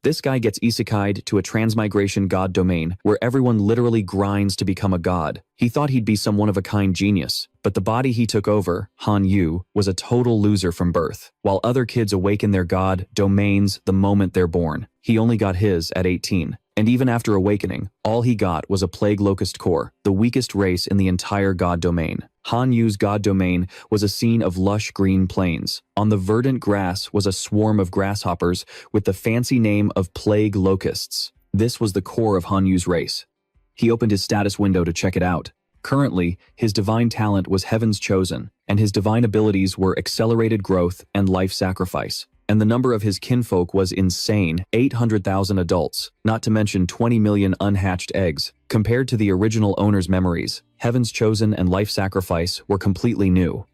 This guy gets isekai'd to a transmigration god domain where everyone literally grinds to become a god. He thought he'd be some one-of-a-kind genius, but the body he took over, Han Yu, was a total loser from birth. While other kids awaken their god domains the moment they're born, he only got his at 18. And even after awakening, all he got was a plague locust core, the weakest race in the entire god domain. Han Yu's god domain was a scene of lush green plains. On the verdant grass was a swarm of grasshoppers with the fancy name of plague locusts. This was the core of Han Yu's race. He opened his status window to check it out. Currently, his divine talent was Heaven's Chosen, and his divine abilities were accelerated growth and life sacrifice. And the number of his kinfolk was insane, 800,000 adults, not to mention 20 million unhatched eggs. Compared to the original owner's memories, Heaven's Chosen and Life Sacrifice were completely new.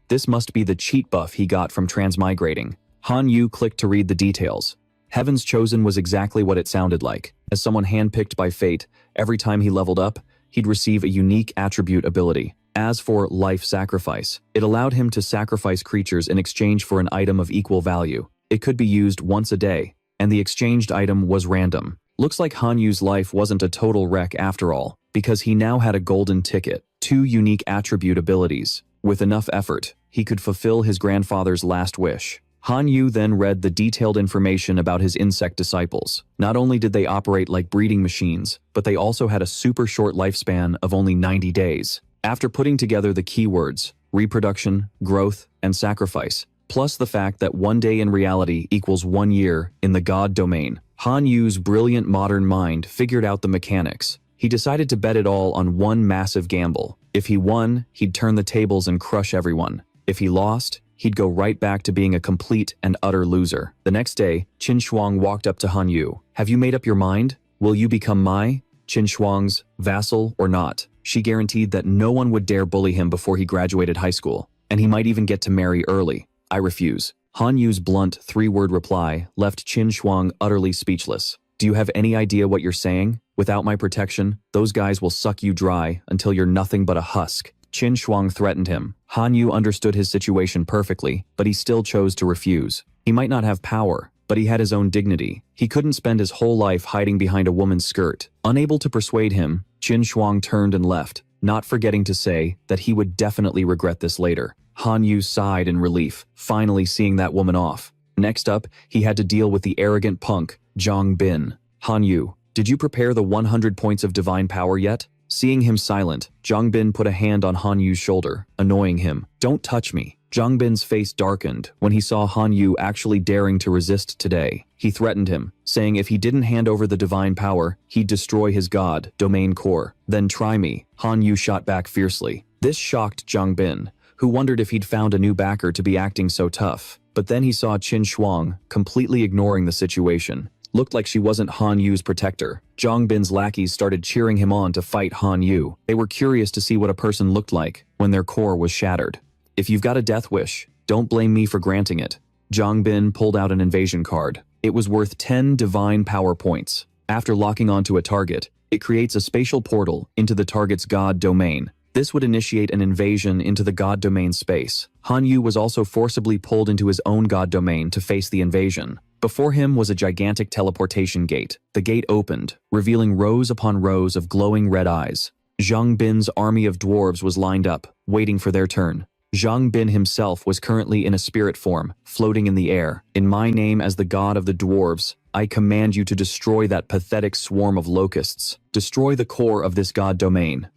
This must be the cheat buff he got from transmigrating. Han Yu clicked to read the details. Heaven's Chosen was exactly what it sounded like. As someone handpicked by fate, every time he leveled up, he'd receive a unique attribute ability. As for Life Sacrifice, it allowed him to sacrifice creatures in exchange for an item of equal value. It could be used once a day, and the exchanged item was random. Looks like Han Yu's life wasn't a total wreck after all, because he now had a golden ticket, 2 unique attribute abilities. With enough effort, he could fulfill his grandfather's last wish. Han Yu then read the detailed information about his insect disciples. Not only did they operate like breeding machines, but they also had a super short lifespan of only 90 days. After putting together the keywords, reproduction, growth, and sacrifice, plus the fact that 1 day in reality equals 1 year in the god domain, Han Yu's brilliant modern mind figured out the mechanics. He decided to bet it all on one massive gamble. If he won, he'd turn the tables and crush everyone. If he lost, he'd go right back to being a complete and utter loser. The next day, Qin Shuang walked up to Han Yu. "Have you made up your mind? Will you become my Qin Shuang's vassal or not?" She guaranteed that no one would dare bully him before he graduated high school, and he might even get to marry early. "I refuse." Han Yu's blunt 3-word reply left Qin Shuang utterly speechless. "Do you have any idea what you're saying? Without my protection, those guys will suck you dry until you're nothing but a husk." Qin Shuang threatened him. Han Yu understood his situation perfectly, but he still chose to refuse. He might not have power, but he had his own dignity. He couldn't spend his whole life hiding behind a woman's skirt. Unable to persuade him, Qin Shuang turned and left, not forgetting to say that he would definitely regret this later. Han Yu sighed in relief, finally seeing that woman off. Next up, he had to deal with the arrogant punk, Zhang Bin. "Han Yu, did you prepare the 100 points of divine power yet?" Seeing him silent, Zhang Bin put a hand on Han Yu's shoulder, annoying him. "Don't touch me." Zhang Bin's face darkened when he saw Han Yu actually daring to resist today. He threatened him, saying if he didn't hand over the divine power, he'd destroy his god, domain core. "Then try me," Han Yu shot back fiercely. This shocked Zhang Bin, who wondered if he'd found a new backer to be acting so tough. But then he saw Qin Shuang, completely ignoring the situation. Looked like she wasn't Han Yu's protector. Zhang Bin's lackeys started cheering him on to fight Han Yu. They were curious to see what a person looked like when their core was shattered. "If you've got a death wish, don't blame me for granting it." Zhang Bin pulled out an invasion card. It was worth 10 divine power points. After locking onto a target, it creates a spatial portal into the target's god domain. This would initiate an invasion into the god domain space. Han Yu was also forcibly pulled into his own god domain to face the invasion. Before him was a gigantic teleportation gate. The gate opened, revealing rows upon rows of glowing red eyes. Zhang Bin's army of dwarves was lined up, waiting for their turn. Zhang Bin himself was currently in a spirit form, floating in the air. "In my name as the god of the dwarves, I command you to destroy that pathetic swarm of locusts. Destroy the core of this god domain."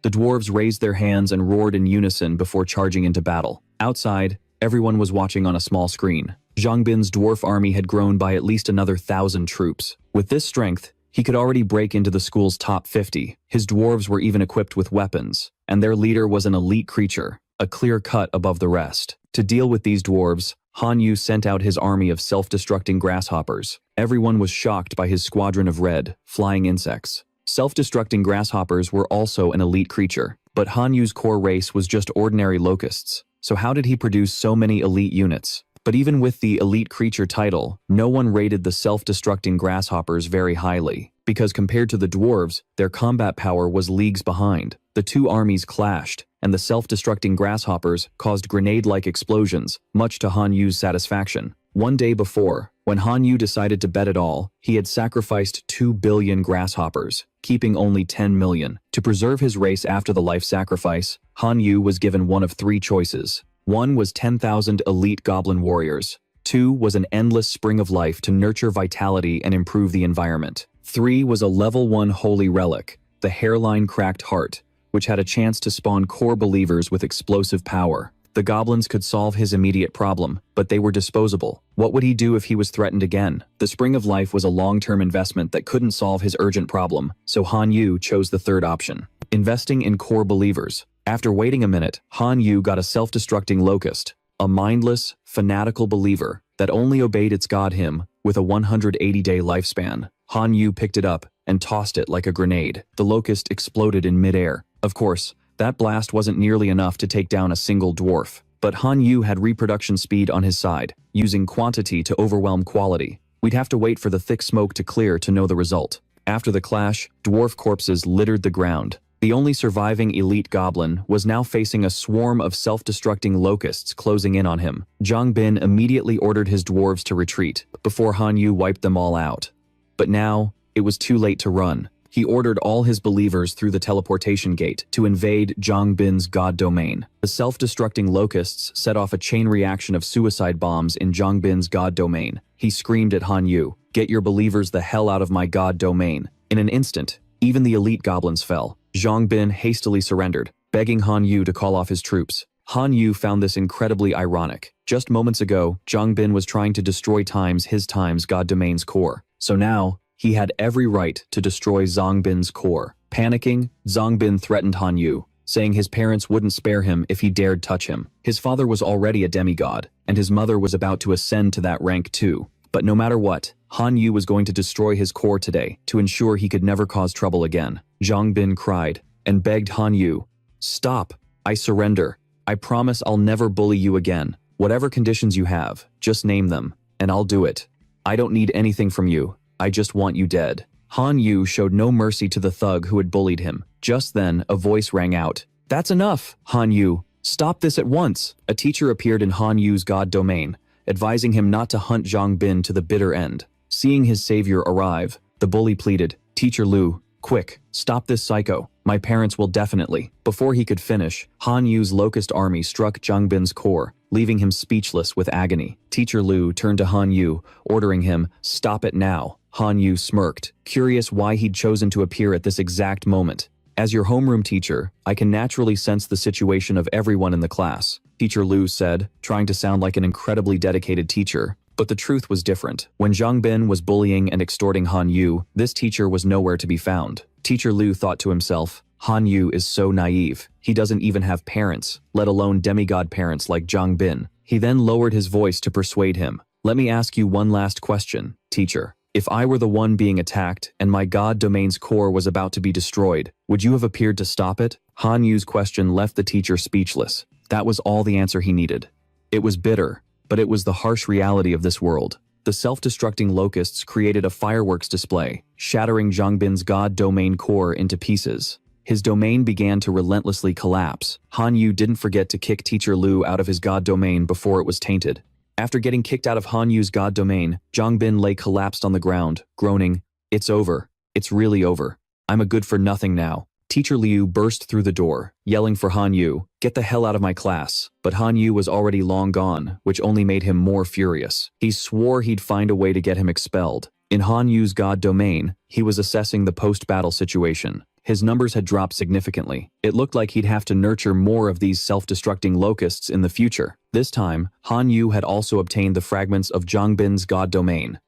The dwarves raised their hands and roared in unison before charging into battle. Outside, everyone was watching on a small screen. Zhang Bin's dwarf army had grown by at least another 1,000 troops. With this strength, he could already break into the school's top 50. His dwarves were even equipped with weapons, and their leader was an elite creature, a clear cut above the rest. To deal with these dwarves, Han Yu sent out his army of self-destructing grasshoppers. Everyone was shocked by his squadron of red, flying insects. Self-destructing grasshoppers were also an elite creature, but Han Yu's core race was just ordinary locusts. So how did he produce so many elite units? But even with the elite creature title, no one rated the self-destructing grasshoppers very highly, because compared to the dwarves, their combat power was leagues behind. The two armies clashed, and the self-destructing grasshoppers caused grenade-like explosions, much to Han Yu's satisfaction. One day before, when Han Yu decided to bet it all, he had sacrificed 2 billion grasshoppers, keeping only 10 million. To preserve his race after the life sacrifice, Han Yu was given one of 3 choices. 1 was 10,000 elite goblin warriors. 2 was an endless spring of life to nurture vitality and improve the environment. 3 was a level 1 holy relic, the hairline cracked heart, which had a chance to spawn core believers with explosive power. The goblins could solve his immediate problem, but they were disposable. What would he do if he was threatened again? The Spring of Life was a long-term investment that couldn't solve his urgent problem, so Han Yu chose the third option, investing in core believers. After waiting a minute, Han Yu got a self-destructing locust, a mindless, fanatical believer that only obeyed its god him with a 180-day lifespan. Han Yu picked it up and tossed it like a grenade. The locust exploded in midair. Of course, that blast wasn't nearly enough to take down a single dwarf, but Han Yu had reproduction speed on his side, using quantity to overwhelm quality. We'd have to wait for the thick smoke to clear to know the result. After the clash, dwarf corpses littered the ground. The only surviving elite goblin was now facing a swarm of self-destructing locusts closing in on him. Zhang Bin immediately ordered his dwarves to retreat, before Han Yu wiped them all out. But now, it was too late to run. He ordered all his believers through the teleportation gate to invade Zhang Bin's god domain. The self-destructing locusts set off a chain reaction of suicide bombs in Zhang Bin's god domain. He screamed at Han Yu, "Get your believers the hell out of my god domain." In an instant, even the elite goblins fell. Zhang Bin hastily surrendered, begging Han Yu to call off his troops. Han Yu found this incredibly ironic. Just moments ago, Zhang Bin was trying to destroy his time's god domain's core. So now, he had every right to destroy Zhang Bin's core. Panicking, Zhang Bin threatened Han Yu, saying his parents wouldn't spare him if he dared touch him. His father was already a demigod, and his mother was about to ascend to that rank too. But no matter what, Han Yu was going to destroy his core today to ensure he could never cause trouble again. Zhang Bin cried and begged Han Yu, "Stop, I surrender. I promise I'll never bully you again. Whatever conditions you have, just name them, and I'll do it. I don't need anything from you. I just want you dead." Han Yu showed no mercy to the thug who had bullied him. Just then, a voice rang out. "That's enough, Han Yu. Stop this at once." A teacher appeared in Han Yu's god domain, advising him not to hunt Zhang Bin to the bitter end. Seeing his savior arrive, the bully pleaded, "Teacher Lu, quick, stop this psycho. My parents will definitely." Before he could finish, Han Yu's locust army struck Zhang Bin's core, leaving him speechless with agony. Teacher Lu turned to Han Yu, ordering him, "Stop it now." Han Yu smirked, curious why he'd chosen to appear at this exact moment. "As your homeroom teacher, I can naturally sense the situation of everyone in the class," Teacher Lu said, trying to sound like an incredibly dedicated teacher. But the truth was different. When Zhang Bin was bullying and extorting Han Yu, this teacher was nowhere to be found. Teacher Lu thought to himself, "Han Yu is so naive. He doesn't even have parents, let alone demigod parents like Zhang Bin." He then lowered his voice to persuade him. "Let me ask you one last question, teacher. If I were the one being attacked and my god domain's core was about to be destroyed, would you have appeared to stop it?" Han Yu's question left the teacher speechless. That was all the answer he needed. It was bitter, but it was the harsh reality of this world. The self-destructing locusts created a fireworks display, shattering Zhang Bin's god domain core into pieces. His domain began to relentlessly collapse. Han Yu didn't forget to kick Teacher Lu out of his god domain before it was tainted. After getting kicked out of Han Yu's god domain, Zhang Bin lay collapsed on the ground, groaning, "It's over. It's really over. I'm a good for nothing now." Teacher Liu burst through the door, yelling for Han Yu, "Get the hell out of my class." But Han Yu was already long gone, which only made him more furious. He swore he'd find a way to get him expelled. In Han Yu's god domain, he was assessing the post-battle situation. His numbers had dropped significantly. It looked like he'd have to nurture more of these self-destructing locusts in the future. This time, Han Yu had also obtained the fragments of Zhang Bin's god domain.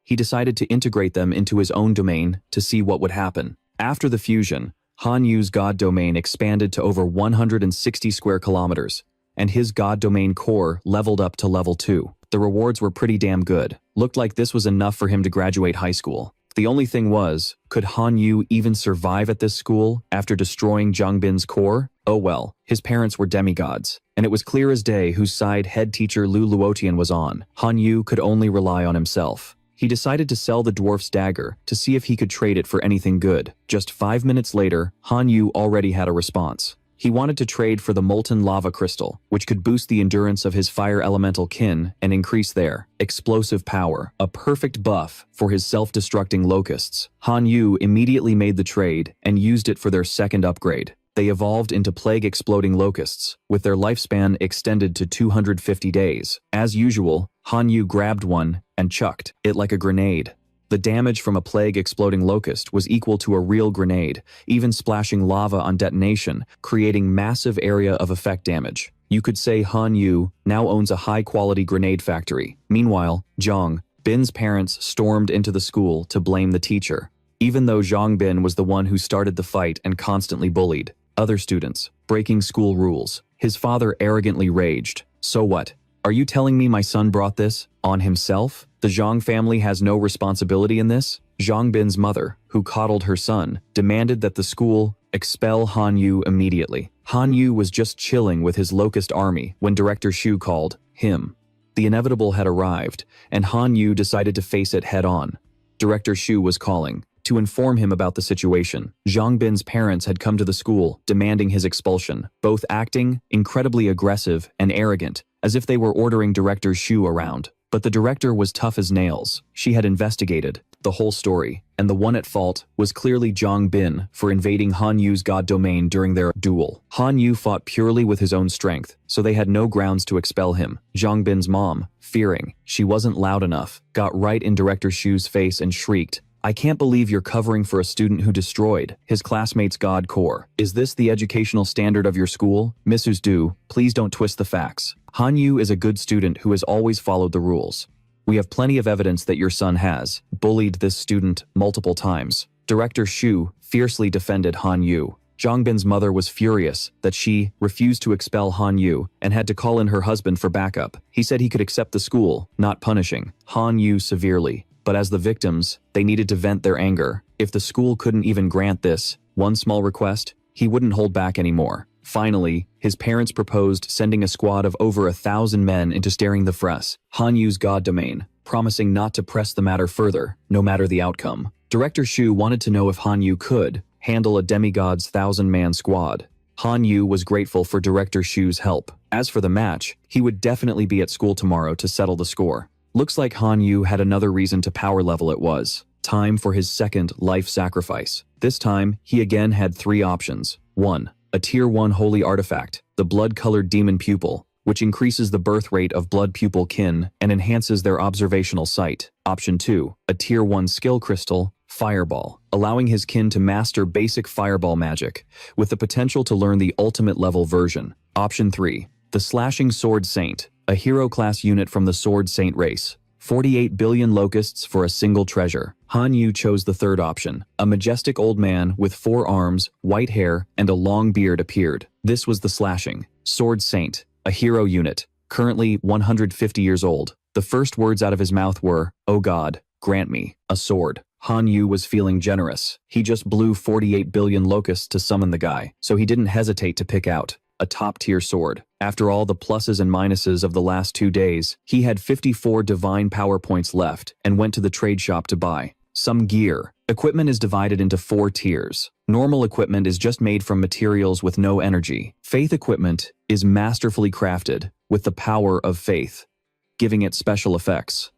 He decided to integrate them into his own domain to see what would happen. After the fusion, Han Yu's god domain expanded to over 160 square kilometers, and his god domain core leveled up to level 2. The rewards were pretty damn good. Looked like this was enough for him to graduate high school. The only thing was, could Han Yu even survive at this school after destroying Zhang Bin's core? Oh well, his parents were demigods, and it was clear as day whose side head teacher Lu Luotian was on. Han Yu could only rely on himself. He decided to sell the dwarf's dagger to see if he could trade it for anything good. Just 5 minutes later, Han Yu already had a response. He wanted to trade for the molten lava crystal, which could boost the endurance of his fire elemental kin and increase their explosive power, a perfect buff for his self-destructing locusts. Han Yu immediately made the trade and used it for their second upgrade. They evolved into plague-exploding locusts, with their lifespan extended to 250 days. As usual, Han Yu grabbed one and chucked it like a grenade. The damage from a plague-exploding locust was equal to a real grenade, even splashing lava on detonation, creating massive area of effect damage. You could say Han Yu now owns a high-quality grenade factory. Meanwhile, Zhang Bin's parents stormed into the school to blame the teacher, even though Zhang Bin was the one who started the fight and constantly bullied other students, breaking school rules. His father arrogantly raged. "So what? Are you telling me my son brought this on himself? The Zhang family has no responsibility in this?" Zhang Bin's mother, who coddled her son, demanded that the school expel Han Yu immediately. Han Yu was just chilling with his locust army when Director Shu called him. The inevitable had arrived, and Han Yu decided to face it head-on. Director Shu was calling to inform him about the situation. Zhang Bin's parents had come to the school, demanding his expulsion, both acting incredibly aggressive and arrogant, as if they were ordering Director Shu around. But the director was tough as nails. She had investigated the whole story, and the one at fault was clearly Zhang Bin for invading Han Yu's god domain during their duel. Han Yu fought purely with his own strength, so they had no grounds to expel him. Zhang Bin's mom, fearing she wasn't loud enough, got right in Director Shu's face and shrieked, "I can't believe you're covering for a student who destroyed his classmates' god core. Is this the educational standard of your school? Mrs. Du, please don't twist the facts. Han Yu is a good student who has always followed the rules. We have plenty of evidence that your son has bullied this student multiple times." Director Shu fiercely defended Han Yu. Zhang Bin's mother was furious that she refused to expel Han Yu and had to call in her husband for backup. He said he could accept the school, not punishing Han Yu severely. But as the victims, they needed to vent their anger. If the school couldn't even grant this one small request, he wouldn't hold back anymore. Finally, his parents proposed sending a squad of over 1,000 men into staring the fresh Han Yu's god domain, promising not to press the matter further, no matter the outcome. Director Shu wanted to know if Han Yu could handle a demigod's 1,000-man squad. Han Yu was grateful for Director Shu's help. As for the match, he would definitely be at school tomorrow to settle the score. Looks like Han Yu had another reason to power level. It was time for his second life sacrifice. This time, he again had 3 options. 1. A Tier 1 holy artifact, the blood-colored demon pupil, which increases the birth rate of blood pupil kin and enhances their observational sight. Option 2. A Tier 1 skill crystal, Fireball, allowing his kin to master basic fireball magic, with the potential to learn the ultimate level version. Option 3. The Slashing Sword Saint, a hero-class unit from the Sword Saint race. 48 billion locusts for a single treasure. Han Yu chose the third option. A majestic old man with 4 arms, white hair, and a long beard appeared. This was the Slashing Sword Saint, a hero unit, currently 150 years old. The first words out of his mouth were, "Oh God, grant me a sword." Han Yu was feeling generous. He just blew 48 billion locusts to summon the guy, so he didn't hesitate to pick out a top-tier sword. After all the pluses and minuses of the last 2 days, he had 54 divine power points left and went to the trade shop to buy some gear. Equipment is divided into 4 tiers. Normal equipment is just made from materials with no energy. Faith equipment is masterfully crafted with the power of faith, giving it special effects.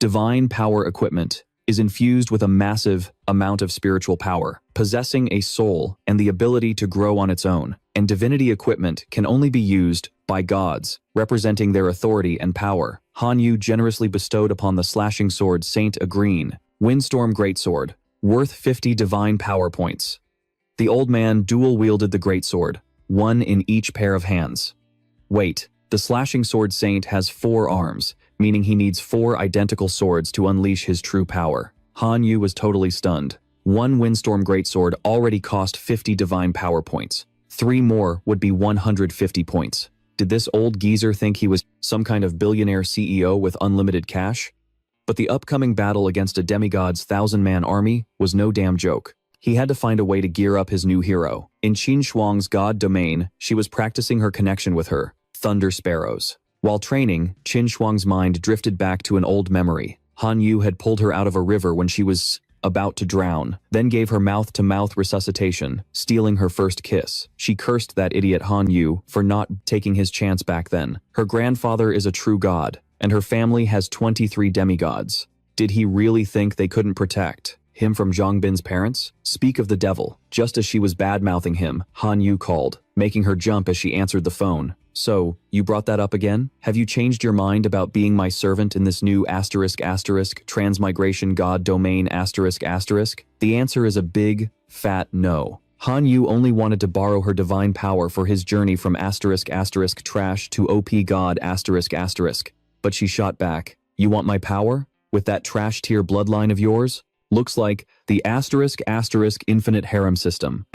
Divine power equipment is infused with a massive amount of spiritual power, possessing a soul and the ability to grow on its own. And divinity equipment can only be used by gods, representing their authority and power. Han Yu generously bestowed upon the Slashing Sword Saint a green Windstorm Greatsword, worth 50 divine power points. The old man dual-wielded the greatsword, 1 in each pair of hands. Wait, the Slashing Sword Saint has 4 arms, meaning he needs 4 identical swords to unleash his true power. Han Yu was totally stunned. 1 Windstorm Greatsword already cost 50 divine power points. 3 more would be 150 points. Did this old geezer think he was some kind of billionaire CEO with unlimited cash? But the upcoming battle against a demigod's 1,000-man army was no damn joke. He had to find a way to gear up his new hero. In Qin Shuang's god domain, she was practicing her connection with her thunder sparrows. While training, Qin Shuang's mind drifted back to an old memory. Han Yu had pulled her out of a river when she was about to drown, then gave her mouth-to-mouth resuscitation, stealing her first kiss. She cursed that idiot Han Yu for not taking his chance back then. Her grandfather is a true god, and her family has 23 demigods. Did he really think they couldn't protect him from Zhang Bin's parents? Speak of the devil. Just as she was bad-mouthing him, Han Yu called, making her jump as she answered the phone. So, you brought that up again? Have you changed your mind about being my servant in this new *** transmigration god domain ***? The answer is a big, fat no. Han Yu only wanted to borrow her divine power for his journey from *** trash to OP god ***. But she shot back. You want my power? With that trash tier bloodline of yours? Looks like the *** infinite harem system. ***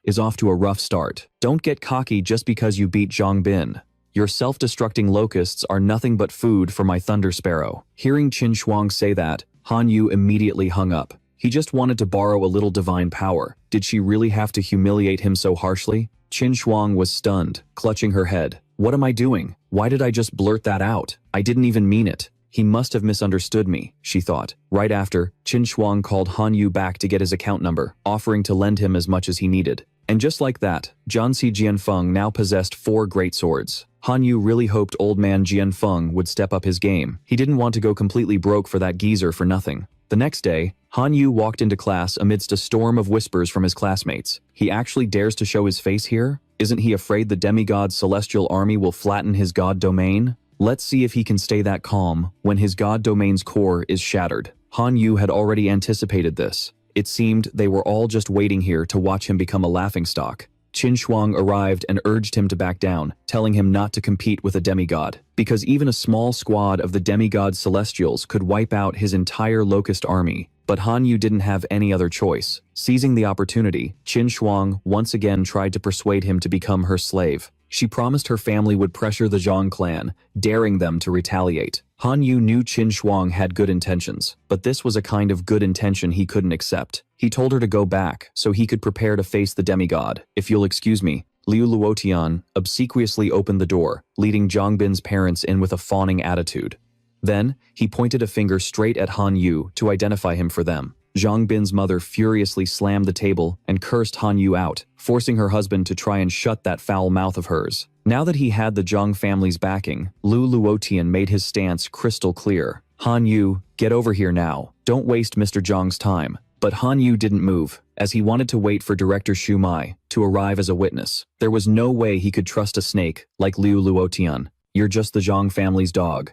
is off to a rough start. Don't get cocky just because you beat Zhang Bin. Your self-destructing locusts are nothing but food for my thunder sparrow. Hearing Qin Shuang say that, Han Yu immediately hung up. He just wanted to borrow a little divine power. Did she really have to humiliate him so harshly? Qin Shuang was stunned, clutching her head. What am I doing? Why did I just blurt that out? I didn't even mean it. He must have misunderstood me, she thought. Right after, Qin Shuang called Han Yu back to get his account number, offering to lend him as much as he needed. And just like that, Jianxi Jianfeng now possessed 4 great swords. Han Yu really hoped old man Jianfeng would step up his game. He didn't want to go completely broke for that geezer for nothing. The next day, Han Yu walked into class amidst a storm of whispers from his classmates. He actually dares to show his face here? Isn't he afraid the demigod's celestial army will flatten his god domain? Let's see if he can stay that calm when his god domain's core is shattered. Han Yu had already anticipated this. It seemed they were all just waiting here to watch him become a laughingstock. Qin Shuang arrived and urged him to back down, telling him not to compete with a demigod, because even a small squad of the demigod celestials could wipe out his entire locust army. But Han Yu didn't have any other choice. Seizing the opportunity, Qin Shuang once again tried to persuade him to become her slave. She promised her family would pressure the Zhang clan, daring them to retaliate. Han Yu knew Qin Shuang had good intentions, but this was a kind of good intention he couldn't accept. He told her to go back, so he could prepare to face the demigod. If you'll excuse me. Liu Luotian obsequiously opened the door, leading Zhang Bin's parents in with a fawning attitude. Then, he pointed a finger straight at Han Yu to identify him for them. Zhang Bin's mother furiously slammed the table and cursed Han Yu out, forcing her husband to try and shut that foul mouth of hers. Now that he had the Zhang family's backing, Liu Luotian made his stance crystal clear. Han Yu, get over here now. Don't waste Mr. Zhang's time. But Han Yu didn't move, as he wanted to wait for Director Xu Mai to arrive as a witness. There was no way he could trust a snake like Liu Luotian. You're just the Zhang family's dog.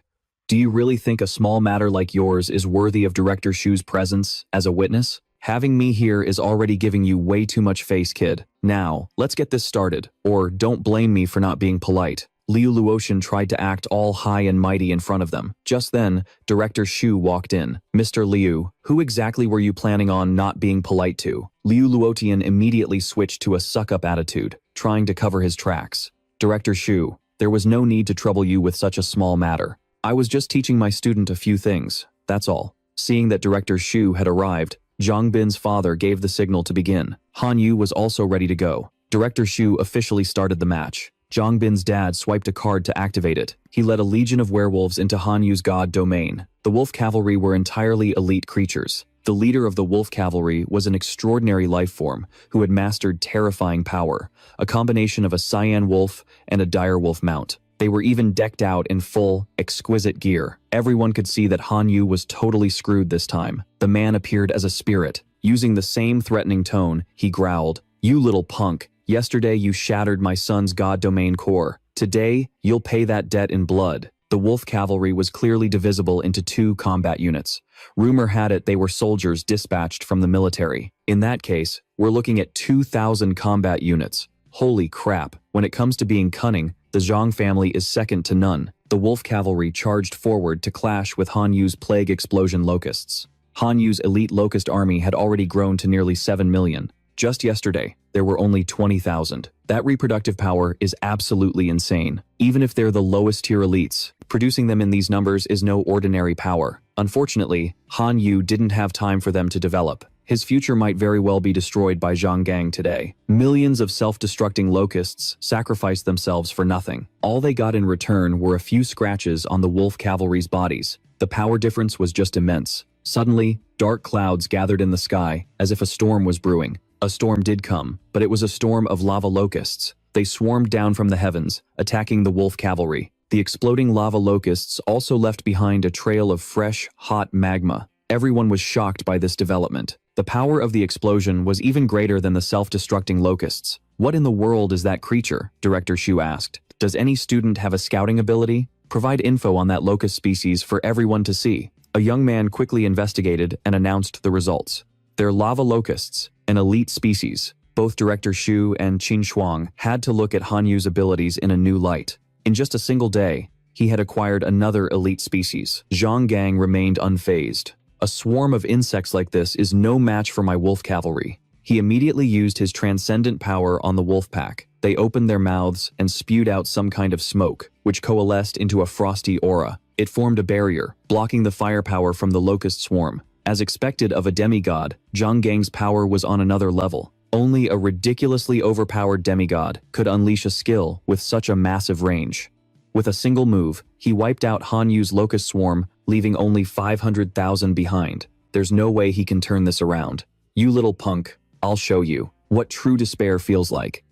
Do you really think a small matter like yours is worthy of Director Xu's presence as a witness? Having me here is already giving you way too much face, kid. Now, let's get this started, or don't blame me for not being polite. Liu Luotian tried to act all high and mighty in front of them. Just then, Director Xu walked in. Mr. Liu, who exactly were you planning on not being polite to? Liu Luotian immediately switched to a suck-up attitude, trying to cover his tracks. Director Xu, there was no need to trouble you with such a small matter. I was just teaching my student a few things, that's all. Seeing that Director Xu had arrived, Zhang Bin's father gave the signal to begin. Han Yu was also ready to go. Director Xu officially started the match. Zhang Bin's dad swiped a card to activate it. He led a legion of werewolves into Han Yu's god domain. The wolf cavalry were entirely elite creatures. The leader of the wolf cavalry was an extraordinary life form who had mastered terrifying power, a combination of a cyan wolf and a dire wolf mount. They were even decked out in full, exquisite gear. Everyone could see that Han Yu was totally screwed this time. The man appeared as a spirit. Using the same threatening tone, he growled, "You little punk. Yesterday you shattered my son's god domain core. Today, you'll pay that debt in blood." The wolf cavalry was clearly divisible into 2 combat units. Rumor had it they were soldiers dispatched from the military. In that case, we're looking at 2,000 combat units. Holy crap, when it comes to being cunning, the Zhang family is second to none. The wolf cavalry charged forward to clash with Han Yu's plague explosion locusts. Han Yu's elite locust army had already grown to nearly 7 million. Just yesterday, there were only 20,000. That reproductive power is absolutely insane. Even if they're the lowest tier elites, producing them in these numbers is no ordinary power. Unfortunately, Han Yu didn't have time for them to develop. His future might very well be destroyed by Zhang Gang today. Millions of self-destructing locusts sacrificed themselves for nothing. All they got in return were a few scratches on the wolf cavalry's bodies. The power difference was just immense. Suddenly, dark clouds gathered in the sky, as if a storm was brewing. A storm did come, but it was a storm of lava locusts. They swarmed down from the heavens, attacking the wolf cavalry. The exploding lava locusts also left behind a trail of fresh, hot magma. Everyone was shocked by this development. The power of the explosion was even greater than the self-destructing locusts. "What in the world is that creature?" Director Shu asked. "Does any student have a scouting ability? Provide info on that locust species for everyone to see." A young man quickly investigated and announced the results. "They're lava locusts, an elite species." Both Director Shu and Qin Shuang had to look at Han Yu's abilities in a new light. In just a single day, he had acquired another elite species. Zhang Gang remained unfazed. "A swarm of insects like this is no match for my wolf cavalry." He immediately used his transcendent power on the wolf pack. They opened their mouths and spewed out some kind of smoke, which coalesced into a frosty aura. It formed a barrier, blocking the firepower from the locust swarm. As expected of a demigod, Zhang Gang's power was on another level. Only a ridiculously overpowered demigod could unleash a skill with such a massive range. With a single move, he wiped out Han Yu's locust swarm, leaving only 500,000 behind. There's no way he can turn this around. "You little punk, I'll show you what true despair feels like."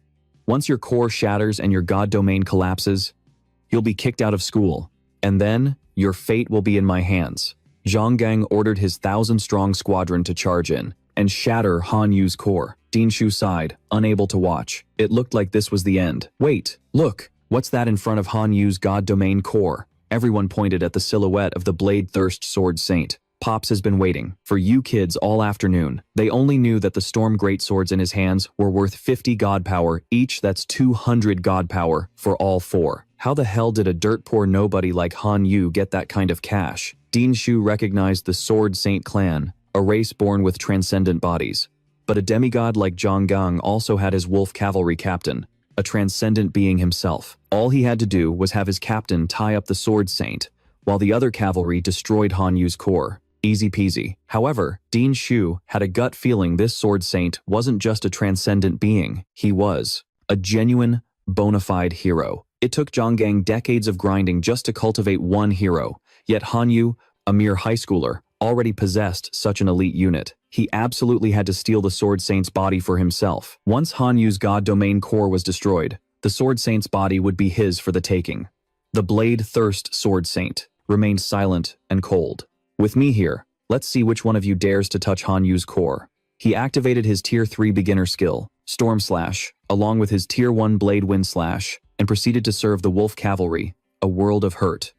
Once your core shatters and your god domain collapses, you'll be kicked out of school. And then, your fate will be in my hands. Zhang Gang ordered his 1,000-strong squadron to charge in and shatter Han Yu's core. Din Shu sighed, unable to watch. It looked like this was the end. "Wait, look, what's that in front of Han Yu's god domain core?" Everyone pointed at the silhouette of the blade-thirst sword saint. "Pops has been waiting for you kids all afternoon." They only knew that the storm greatswords in his hands were worth 50 god power each. That's 200 god power for all four. How the hell did a dirt-poor nobody like Han Yu get that kind of cash? Din Shu recognized the Sword Saint clan, a race born with transcendent bodies. But a demigod like Zhang Gang also had his wolf cavalry captain, a transcendent being himself. All he had to do was have his captain tie up the Sword Saint, while the other cavalry destroyed Han Yu's core. Easy peasy. However, Din Shu had a gut feeling this Sword Saint wasn't just a transcendent being, he was a genuine, bona fide hero. It took Zhang Gang decades of grinding just to cultivate one hero, yet Han Yu, a mere high schooler, already possessed such an elite unit. He absolutely had to steal the Sword Saint's body for himself. Once Han Yu's god domain core was destroyed, the Sword Saint's body would be his for the taking. The blade-thirst Sword Saint remained silent and cold. "With me here, let's see which one of you dares to touch Han Yu's core." He activated his Tier 3 beginner skill, Storm Slash, along with his Tier 1 Blade Wind Slash, and proceeded to serve the Wolf Cavalry, a world of hurt.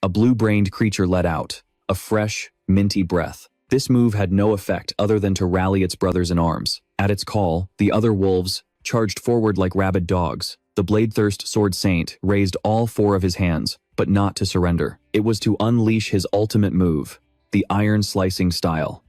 A blue-brained creature let out a fresh, minty breath. This move had no effect other than to rally its brothers in arms. At its call, the other wolves charged forward like rabid dogs. The blade-thirst Sword Saint raised all four of his hands, but not to surrender. It was to unleash his ultimate move, the iron-slicing style.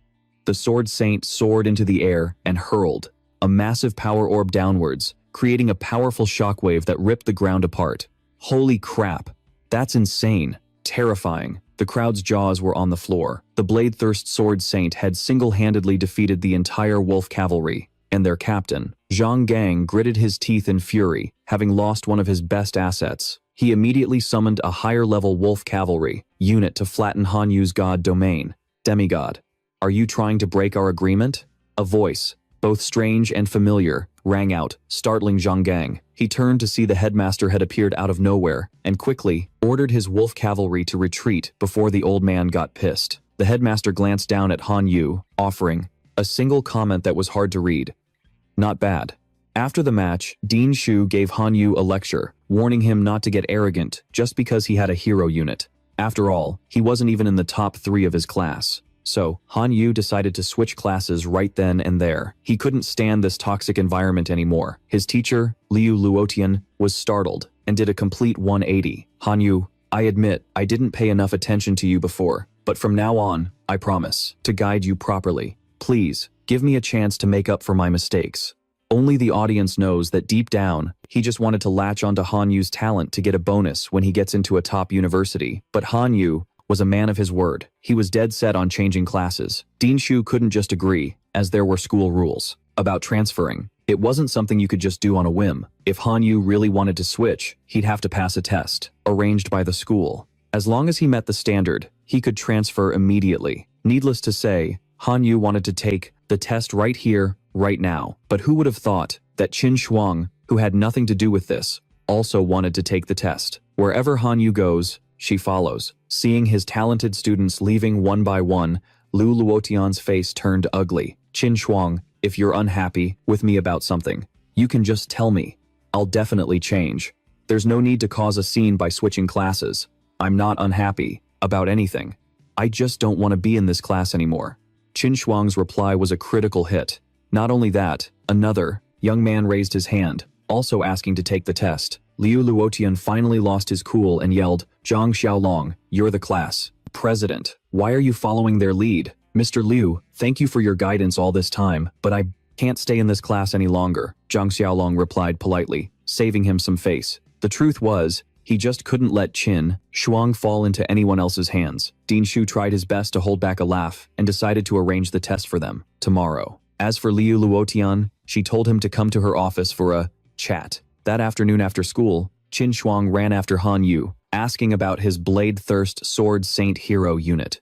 The Sword Saint soared into the air and hurled a massive power orb downwards, creating a powerful shockwave that ripped the ground apart. Holy crap, that's insane, terrifying. The crowd's jaws were on the floor. The blade-thirst Sword Saint had single-handedly defeated the entire wolf cavalry, and their captain, Zhang Gang, gritted his teeth in fury, having lost one of his best assets. He immediately summoned a higher-level wolf cavalry unit to flatten Han Yu's god domain. "Demigod, are you trying to break our agreement?" A voice, both strange and familiar, rang out, startling Zhang Gang. He turned to see the headmaster had appeared out of nowhere, and quickly ordered his wolf cavalry to retreat before the old man got pissed. The headmaster glanced down at Han Yu, offering a single comment that was hard to read. "Not bad." After the match, Din Shu gave Han Yu a lecture, warning him not to get arrogant just because he had a hero unit. After all, he wasn't even in the top 3 of his class. So, Han Yu decided to switch classes right then and there. He couldn't stand this toxic environment anymore. His teacher, Liu Luotian, was startled and did a complete 180. "Han Yu, I admit I didn't pay enough attention to you before, but from now on, I promise to guide you properly. Please, give me a chance to make up for my mistakes." Only the audience knows that deep down, he just wanted to latch onto Han Yu's talent to get a bonus when he gets into a top university. But Han Yu was a man of his word. He was dead set on changing classes. Din Shu couldn't just agree, as there were school rules about transferring. It wasn't something you could just do on a whim. If Han Yu really wanted to switch, he'd have to pass a test, arranged by the school. As long as he met the standard, he could transfer immediately. Needless to say, Han Yu wanted to take the test right here, right now. But who would have thought that Qin Shuang, who had nothing to do with this, also wanted to take the test? Wherever Han Yu goes, she follows. Seeing his talented students leaving one by one, Lu Luotian's face turned ugly. Qin Shuang, if you're unhappy with me about something, you can just tell me. I'll definitely change. There's no need to cause a scene by switching classes. I'm not unhappy about anything. I just don't want to be in this class anymore. Qin Shuang's reply was a critical hit. Not only that, another young man raised his hand, also asking to take the test. Liu Luotian finally lost his cool and yelled, "Zhang Xiaolong, you're the class president. Why are you following their lead? Mr. Liu, thank you for your guidance all this time, but I can't stay in this class any longer," Zhang Xiaolong replied politely, saving him some face. The truth was, he just couldn't let Qin Shuang fall into anyone else's hands. Dean Shu tried his best to hold back a laugh and decided to arrange the test for them tomorrow. As for Liu Luotian, she told him to come to her office for a chat. That afternoon after school, Qin Shuang ran after Han Yu, asking about his Blade Thirst Sword Saint Hero unit.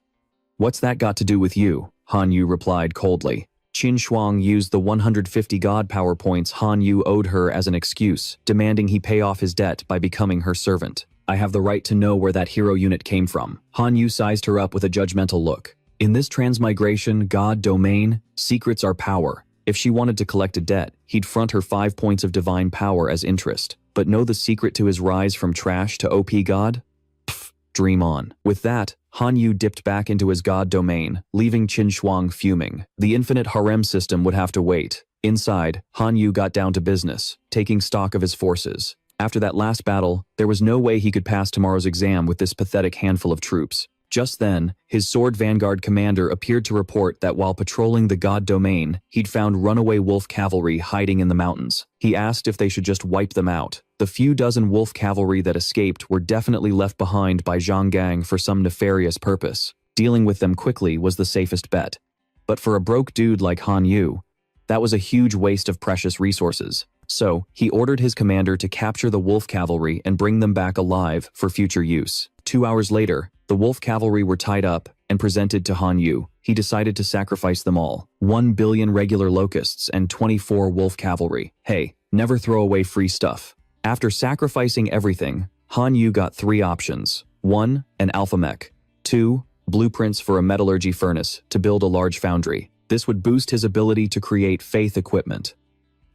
"What's that got to do with you?" Han Yu replied coldly. Qin Shuang used the 150 god power points Han Yu owed her as an excuse, demanding he pay off his debt by becoming her servant. "I have the right to know where that hero unit came from." Han Yu sized her up with a judgmental look. In this transmigration god domain, secrets are power. If she wanted to collect a debt, he'd front her 5 points of divine power as interest. But know the secret to his rise from trash to OP god? Pfft, dream on. With that, Han Yu dipped back into his god domain, leaving Qin Shuang fuming. The infinite harem system would have to wait. Inside, Han Yu got down to business, taking stock of his forces. After that last battle, there was no way he could pass tomorrow's exam with this pathetic handful of troops. Just then, his Sword Vanguard commander appeared to report that while patrolling the god domain, he'd found runaway wolf cavalry hiding in the mountains. He asked if they should just wipe them out. The few dozen wolf cavalry that escaped were definitely left behind by Zhang Gang for some nefarious purpose. Dealing with them quickly was the safest bet. But for a broke dude like Han Yu, that was a huge waste of precious resources. So, he ordered his commander to capture the wolf cavalry and bring them back alive for future use. 2 hours later, the wolf cavalry were tied up and presented to Han Yu. He decided to sacrifice them all. 1 billion regular locusts and 24 wolf cavalry. Hey, never throw away free stuff. After sacrificing everything, Han Yu got 3 options. 1. An alpha mech. 2. Blueprints for a metallurgy furnace to build a large foundry. This would boost his ability to create faith equipment.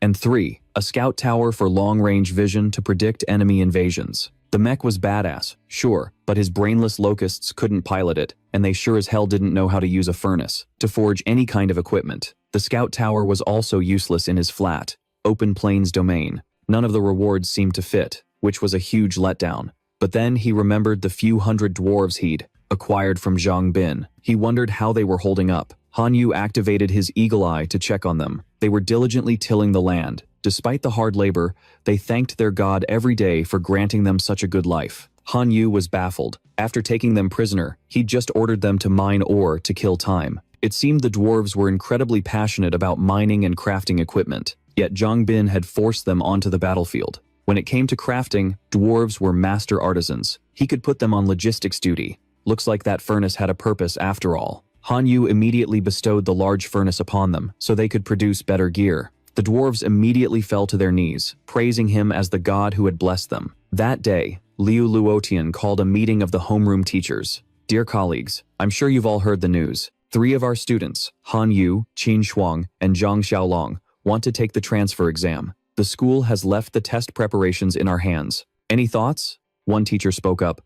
And 3. A scout tower for long-range vision to predict enemy invasions. The mech was badass, sure, but his brainless locusts couldn't pilot it, and they sure as hell didn't know how to use a furnace to forge any kind of equipment. The scout tower was also useless in his flat, open plains domain. None of the rewards seemed to fit, which was a huge letdown. But then he remembered the few hundred dwarves he'd acquired from Zhang Bin. He wondered how they were holding up. Han Yu activated his eagle eye to check on them. They were diligently tilling the land. Despite the hard labor, they thanked their god every day for granting them such a good life. Han Yu was baffled. After taking them prisoner, he'd just ordered them to mine ore to kill time. It seemed the dwarves were incredibly passionate about mining and crafting equipment, yet Zhang Bin had forced them onto the battlefield. When it came to crafting, dwarves were master artisans. He could put them on logistics duty. Looks like that furnace had a purpose after all. Han Yu immediately bestowed the large furnace upon them so they could produce better gear. The dwarves immediately fell to their knees, praising him as the god who had blessed them. That day, Liu Luotian called a meeting of the homeroom teachers. "Dear colleagues, I'm sure you've all heard the news. 3 of our students, Han Yu, Qin Shuang, and Zhang Xiaolong, want to take the transfer exam. The school has left the test preparations in our hands. Any thoughts?" One teacher spoke up.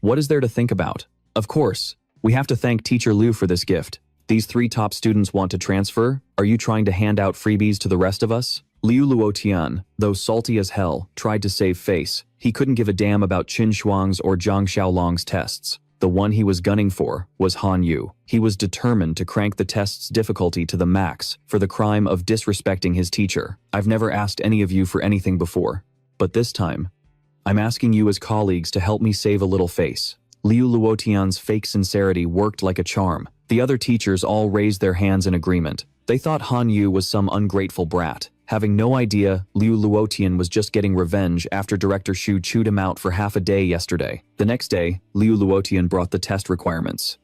"What is there to think about? Of course, we have to thank Teacher Liu for this gift. These 3 top students want to transfer? Are you trying to hand out freebies to the rest of us?" Liu Luotian, though salty as hell, tried to save face. He couldn't give a damn about Qin Shuang's or Zhang Xiaolong's tests. The one he was gunning for was Han Yu. He was determined to crank the test's difficulty to the max for the crime of disrespecting his teacher. "I've never asked any of you for anything before, but this time, I'm asking you as colleagues to help me save a little face." Liu Luotian's fake sincerity worked like a charm. The other teachers all raised their hands in agreement. They thought Han Yu was some ungrateful brat, having no idea Liu Luotian was just getting revenge after Director Shu chewed him out for half a day yesterday. The next day, Liu Luotian brought the test requirements.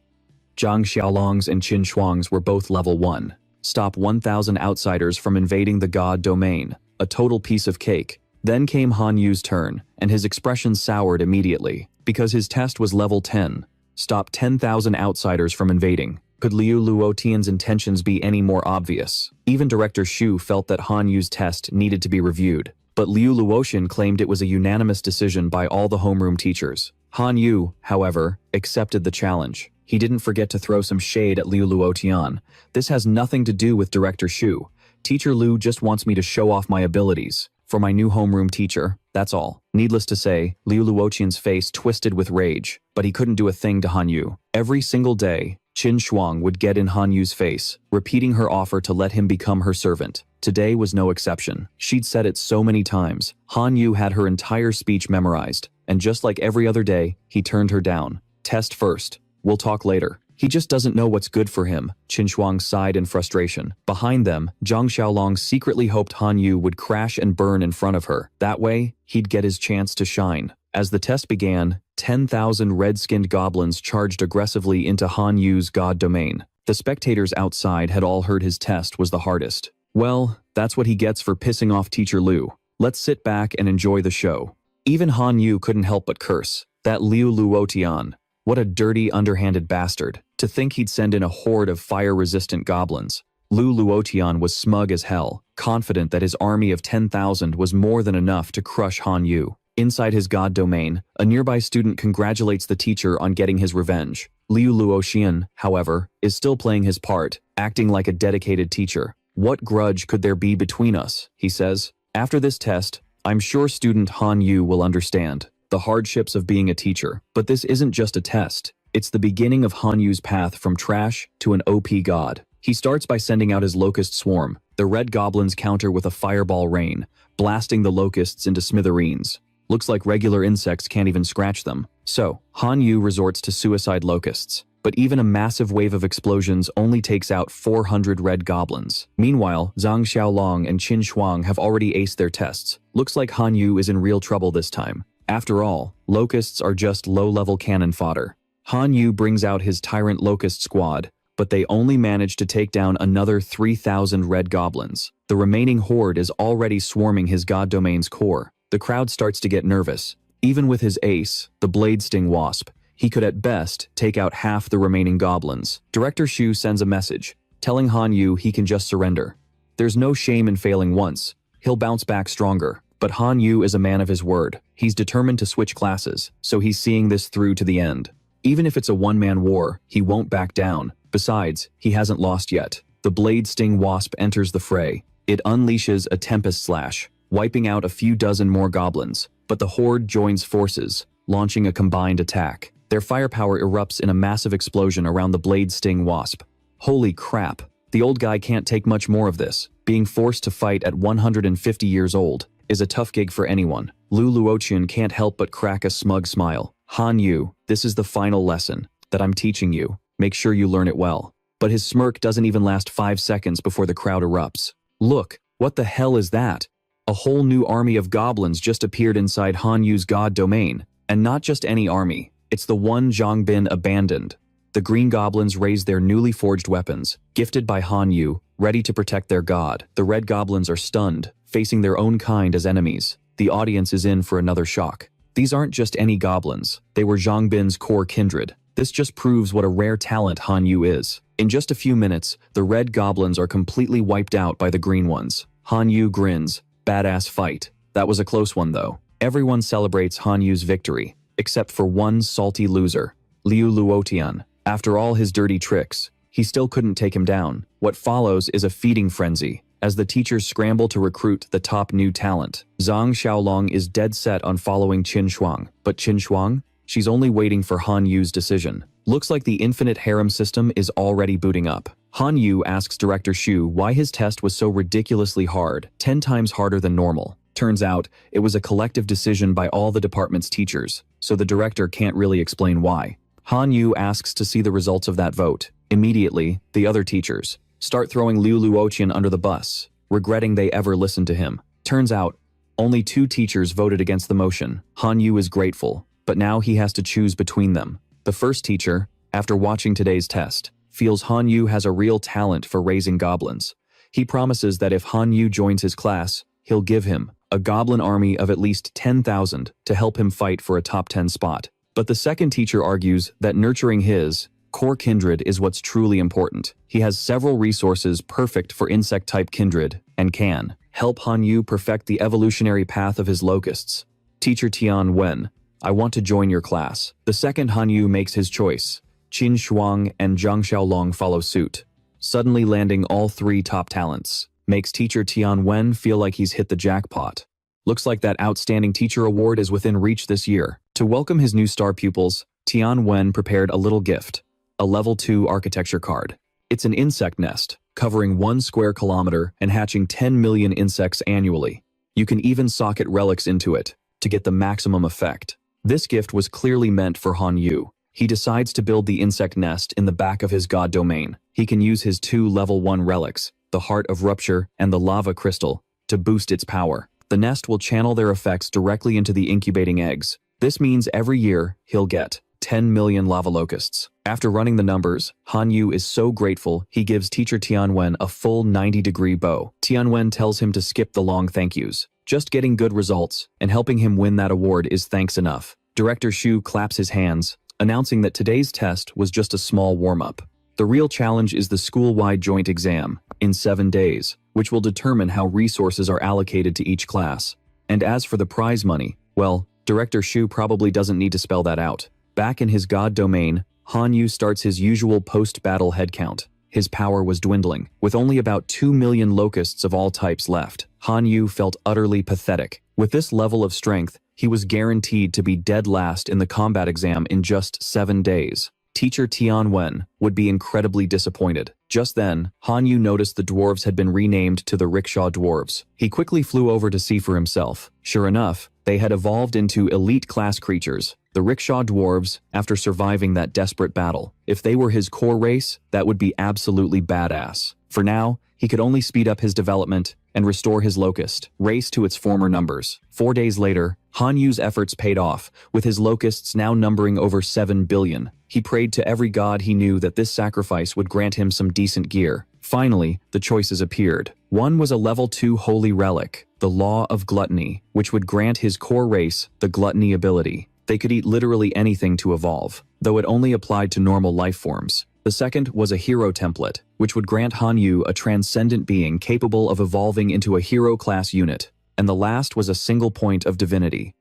Zhang Xiaolong's and Qin Shuang's were both level 1. Stop 1,000 outsiders from invading the god domain. A total piece of cake. Then came Han Yu's turn, and his expression soured immediately, because his test was level 10. Stop 10,000 outsiders from invading. Could Liu Luotian's intentions be any more obvious? Even Director Shu felt that Han Yu's test needed to be reviewed, but Liu Luotian claimed it was a unanimous decision by all the homeroom teachers. Han Yu, however, accepted the challenge. He didn't forget to throw some shade at Liu Luotian. This has nothing to do with Director Shu. Teacher Liu just wants me to show off my abilities. For my new homeroom teacher, that's all. Needless to say, Liu Luotian's face twisted with rage, but he couldn't do a thing to Han Yu. Every single day, Qin Shuang would get in Han Yu's face, repeating her offer to let him become her servant. Today was no exception. She'd said it so many times. Han Yu had her entire speech memorized, and just like every other day, he turned her down. Test first. We'll talk later. He just doesn't know what's good for him, Qin Shuang sighed in frustration. Behind them, Zhang Xiaolong secretly hoped Han Yu would crash and burn in front of her. That way, he'd get his chance to shine. As the test began, 10,000 red-skinned goblins charged aggressively into Han Yu's god domain. The spectators outside had all heard his test was the hardest. Well, that's what he gets for pissing off Teacher Liu. Let's sit back and enjoy the show. Even Han Yu couldn't help but curse. That Liu Luotian. What a dirty, underhanded bastard. To think he'd send in a horde of fire-resistant goblins. Liu Luotian was smug as hell, confident that his army of 10,000 was more than enough to crush Han Yu. Inside his god domain, a nearby student congratulates the teacher on getting his revenge. Liu Luotian, however, is still playing his part, acting like a dedicated teacher. What grudge could there be between us, he says. After this test, I'm sure student Han Yu will understand the hardships of being a teacher. But this isn't just a test. It's the beginning of Han Yu's path from trash to an OP god. He starts by sending out his locust swarm. The red goblins counter with a fireball rain, blasting the locusts into smithereens. Looks like regular insects can't even scratch them. So, Han Yu resorts to suicide locusts. But even a massive wave of explosions only takes out 400 red goblins. Meanwhile, Zhang Xiaolong and Qin Shuang have already aced their tests. Looks like Han Yu is in real trouble this time. After all, locusts are just low-level cannon fodder. Han Yu brings out his Tyrant Locust squad, but they only manage to take down another 3,000 red goblins. The remaining horde is already swarming his god domain's core. The crowd starts to get nervous. Even with his ace, the Blade Sting Wasp, he could at best take out half the remaining goblins. Director Shu sends a message, telling Han Yu he can just surrender. There's no shame in failing once. He'll bounce back stronger. But Han Yu is a man of his word. He's determined to switch classes, so he's seeing this through to the end. Even if it's a one-man war, he won't back down. Besides, he hasn't lost yet. The Blade Sting Wasp enters the fray. It unleashes a Tempest Slash, wiping out a few dozen more goblins. But the horde joins forces, launching a combined attack. Their firepower erupts in a massive explosion around the Blade Sting Wasp. Holy crap. The old guy can't take much more of this. Being forced to fight at 150 years old is a tough gig for anyone. Liu Luotian can't help but crack a smug smile. Han Yu, this is the final lesson that I'm teaching you. Make sure you learn it well. But his smirk doesn't even last 5 seconds before the crowd erupts. Look, what the hell is that? A whole new army of goblins just appeared inside Han Yu's god domain. And not just any army. It's the one Zhang Bin abandoned. The green goblins raise their newly forged weapons, gifted by Han Yu, ready to protect their god. The red goblins are stunned, facing their own kind as enemies. The audience is in for another shock. These aren't just any goblins. They were Zhang Bin's core kindred. This just proves what a rare talent Han Yu is. In just a few minutes, the red goblins are completely wiped out by the green ones. Han Yu grins. Badass fight. That was a close one though. Everyone celebrates Han Yu's victory, except for one salty loser, Liu Luotian. After all his dirty tricks, he still couldn't take him down. What follows is a feeding frenzy, as the teachers scramble to recruit the top new talent. Zhang Xiaolong is dead set on following Qin Shuang, but Qin Shuang? She's only waiting for Han Yu's decision. Looks like the infinite harem system is already booting up. Han Yu asks Director Shu why his test was so ridiculously hard, 10 times harder than normal. Turns out, it was a collective decision by all the department's teachers, so the director can't really explain why. Han Yu asks to see the results of that vote. Immediately, the other teachers, start throwing Liu Luoqian under the bus, regretting they ever listened to him. Turns out, only 2 teachers voted against the motion. Han Yu is grateful, but now he has to choose between them. The first teacher, after watching today's test, feels Han Yu has a real talent for raising goblins. He promises that if Han Yu joins his class, he'll give him a goblin army of at least 10,000 to help him fight for a top 10 spot. But the second teacher argues that nurturing his core kindred is what's truly important. He has several resources perfect for insect-type kindred and can help Han Yu perfect the evolutionary path of his locusts. Teacher Tian Wen, I want to join your class. The second Han Yu makes his choice. Qin Shuang and Zhang Xiaolong follow suit. Suddenly landing all 3 top talents makes teacher Tian Wen feel like he's hit the jackpot. Looks like that outstanding teacher award is within reach this year. To welcome his new star pupils, Tian Wen prepared a little gift, a level 2 architecture card. It's an insect nest, covering 1 square kilometer and hatching 10 million insects annually. You can even socket relics into it to get the maximum effect. This gift was clearly meant for Han Yu. He decides to build the insect nest in the back of his god domain. He can use his 2 level 1 relics, the Heart of Rupture and the Lava Crystal, to boost its power. The nest will channel their effects directly into the incubating eggs. This means every year he'll get 10 million lava locusts. After running the numbers, Han Yu is so grateful he gives teacher Tianwen a full 90-degree bow. Tianwen tells him to skip the long thank yous. Just getting good results and helping him win that award is thanks enough. Director Xu claps his hands, announcing that today's test was just a small warm-up. The real challenge is the school-wide joint exam, in 7 days, which will determine how resources are allocated to each class. And as for the prize money, well, Director Xu probably doesn't need to spell that out. Back in his god domain, Han Yu starts his usual post-battle headcount. His power was dwindling. With only about 2 million locusts of all types left, Han Yu felt utterly pathetic. With this level of strength, he was guaranteed to be dead last in the combat exam in just 7 days. Teacher Tian Wen would be incredibly disappointed. Just then, Han Yu noticed the dwarves had been renamed to the Rickshaw Dwarves. He quickly flew over to see for himself. Sure enough, they had evolved into elite class creatures, the Rickshaw Dwarves, after surviving that desperate battle. If they were his core race, that would be absolutely badass. For now, he could only speed up his development and restore his locust race to its former numbers. 4 days later, Han Yu's efforts paid off, with his locusts now numbering over 7 billion. He prayed to every god he knew that this sacrifice would grant him some decent gear. Finally, the choices appeared. One was a level 2 holy relic, the Law of Gluttony, which would grant his core race the gluttony ability. They could eat literally anything to evolve, though it only applied to normal life forms. The second was a hero template, which would grant Han Yu a transcendent being capable of evolving into a hero-class unit. And the last was a single point of divinity.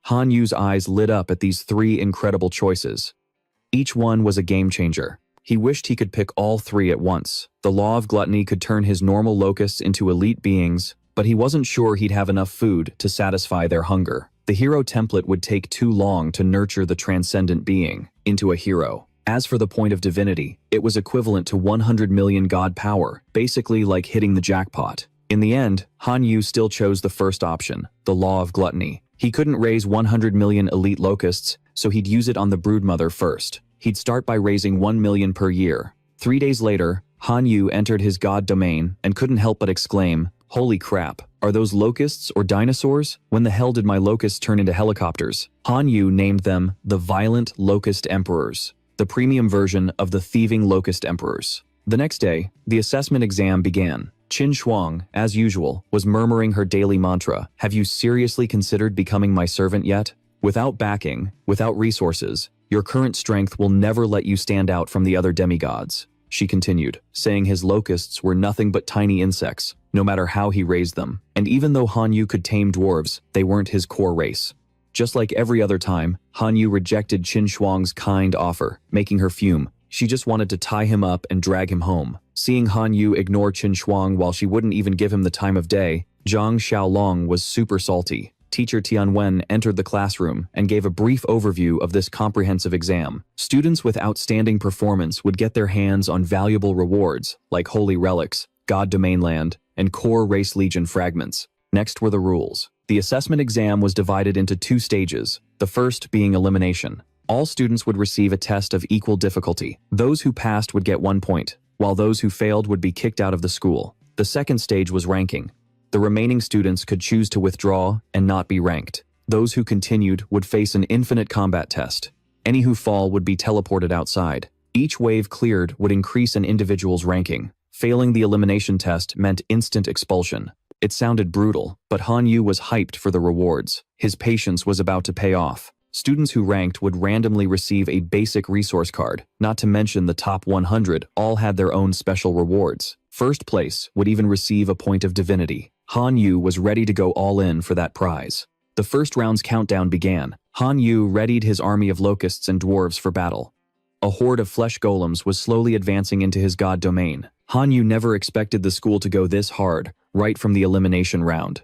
Han Yu's eyes lit up at these 3 incredible choices. Each one was a game-changer. He wished he could pick all 3 at once. The Law of Gluttony could turn his normal locusts into elite beings, but he wasn't sure he'd have enough food to satisfy their hunger. The hero template would take too long to nurture the transcendent being into a hero. As for the point of divinity, it was equivalent to 100 million god power, basically like hitting the jackpot. In the end, Han Yu still chose the first option, the Law of Gluttony. He couldn't raise 100 million elite locusts, so he'd use it on the broodmother first. He'd start by raising 1 million per year. 3 days later, Han Yu entered his god domain and couldn't help but exclaim, "Holy crap, are those locusts or dinosaurs? When the hell did my locusts turn into helicopters?" Han Yu named them the Violent Locust Emperors, the premium version of the Thieving Locust Emperors. The next day, the assessment exam began. Qin Shuang, as usual, was murmuring her daily mantra, "Have you seriously considered becoming my servant yet? Without backing, without resources, your current strength will never let you stand out from the other demigods." She continued, saying his locusts were nothing but tiny insects, no matter how he raised them. And even though Han Yu could tame dwarves, they weren't his core race. Just like every other time, Han Yu rejected Qin Shuang's kind offer, making her fume. She just wanted to tie him up and drag him home. Seeing Han Yu ignore Qin Shuang while she wouldn't even give him the time of day, Zhang Xiaolong was super salty. Teacher Tianwen entered the classroom and gave a brief overview of this comprehensive exam. Students with outstanding performance would get their hands on valuable rewards like holy relics, god domain land, and core race legion fragments. Next were the rules. The assessment exam was divided into 2 stages, the first being elimination. All students would receive a test of equal difficulty. Those who passed would get 1 point, while those who failed would be kicked out of the school. The second stage was ranking. The remaining students could choose to withdraw and not be ranked. Those who continued would face an infinite combat test. Any who fall would be teleported outside. Each wave cleared would increase an individual's ranking. Failing the elimination test meant instant expulsion. It sounded brutal, but Han Yu was hyped for the rewards. His patience was about to pay off. Students who ranked would randomly receive a basic resource card, not to mention the top 100 all had their own special rewards. First place would even receive a point of divinity. Han Yu was ready to go all in for that prize. The first round's countdown began. Han Yu readied his army of locusts and dwarves for battle. A horde of flesh golems was slowly advancing into his god domain. Han Yu never expected the school to go this hard, right from the elimination round.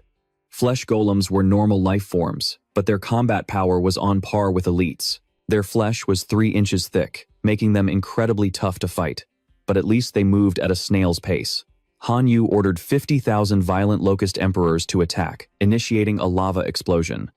Flesh golems were normal life forms, but their combat power was on par with elites. Their flesh was 3 inches thick, making them incredibly tough to fight. But at least they moved at a snail's pace. Han Yu ordered 50,000 violent locust emperors to attack, initiating a lava explosion.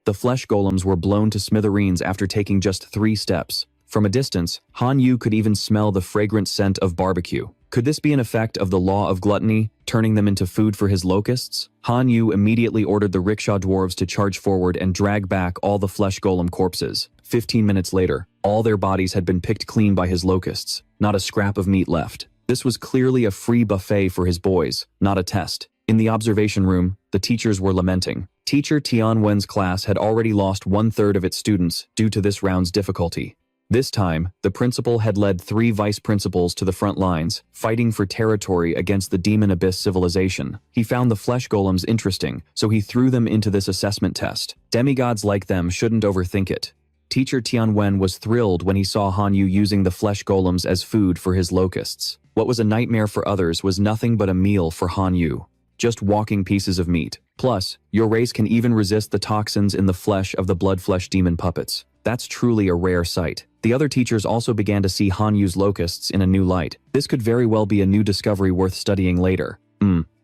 The flesh golems were blown to smithereens after taking just 3 steps. From a distance, Han Yu could even smell the fragrant scent of barbecue. Could this be an effect of the law of gluttony, turning them into food for his locusts? Han Yu immediately ordered the rickshaw dwarves to charge forward and drag back all the flesh golem corpses. 15 minutes later, all their bodies had been picked clean by his locusts, not a scrap of meat left. This was clearly a free buffet for his boys, not a test. In the observation room, the teachers were lamenting. Teacher Tianwen's class had already lost 1/3 of its students due to this round's difficulty. This time, the principal had led 3 vice principals to the front lines, fighting for territory against the Demon Abyss civilization. He found the flesh golems interesting, so he threw them into this assessment test. Demigods like them shouldn't overthink it. Teacher Tianwen was thrilled when he saw Han Yu using the flesh golems as food for his locusts. What was a nightmare for others was nothing but a meal for Han Yu. Just walking pieces of meat. Plus, your race can even resist the toxins in the flesh of the blood-flesh demon puppets. That's truly a rare sight. The other teachers also began to see Han Yu's locusts in a new light. This could very well be a new discovery worth studying later.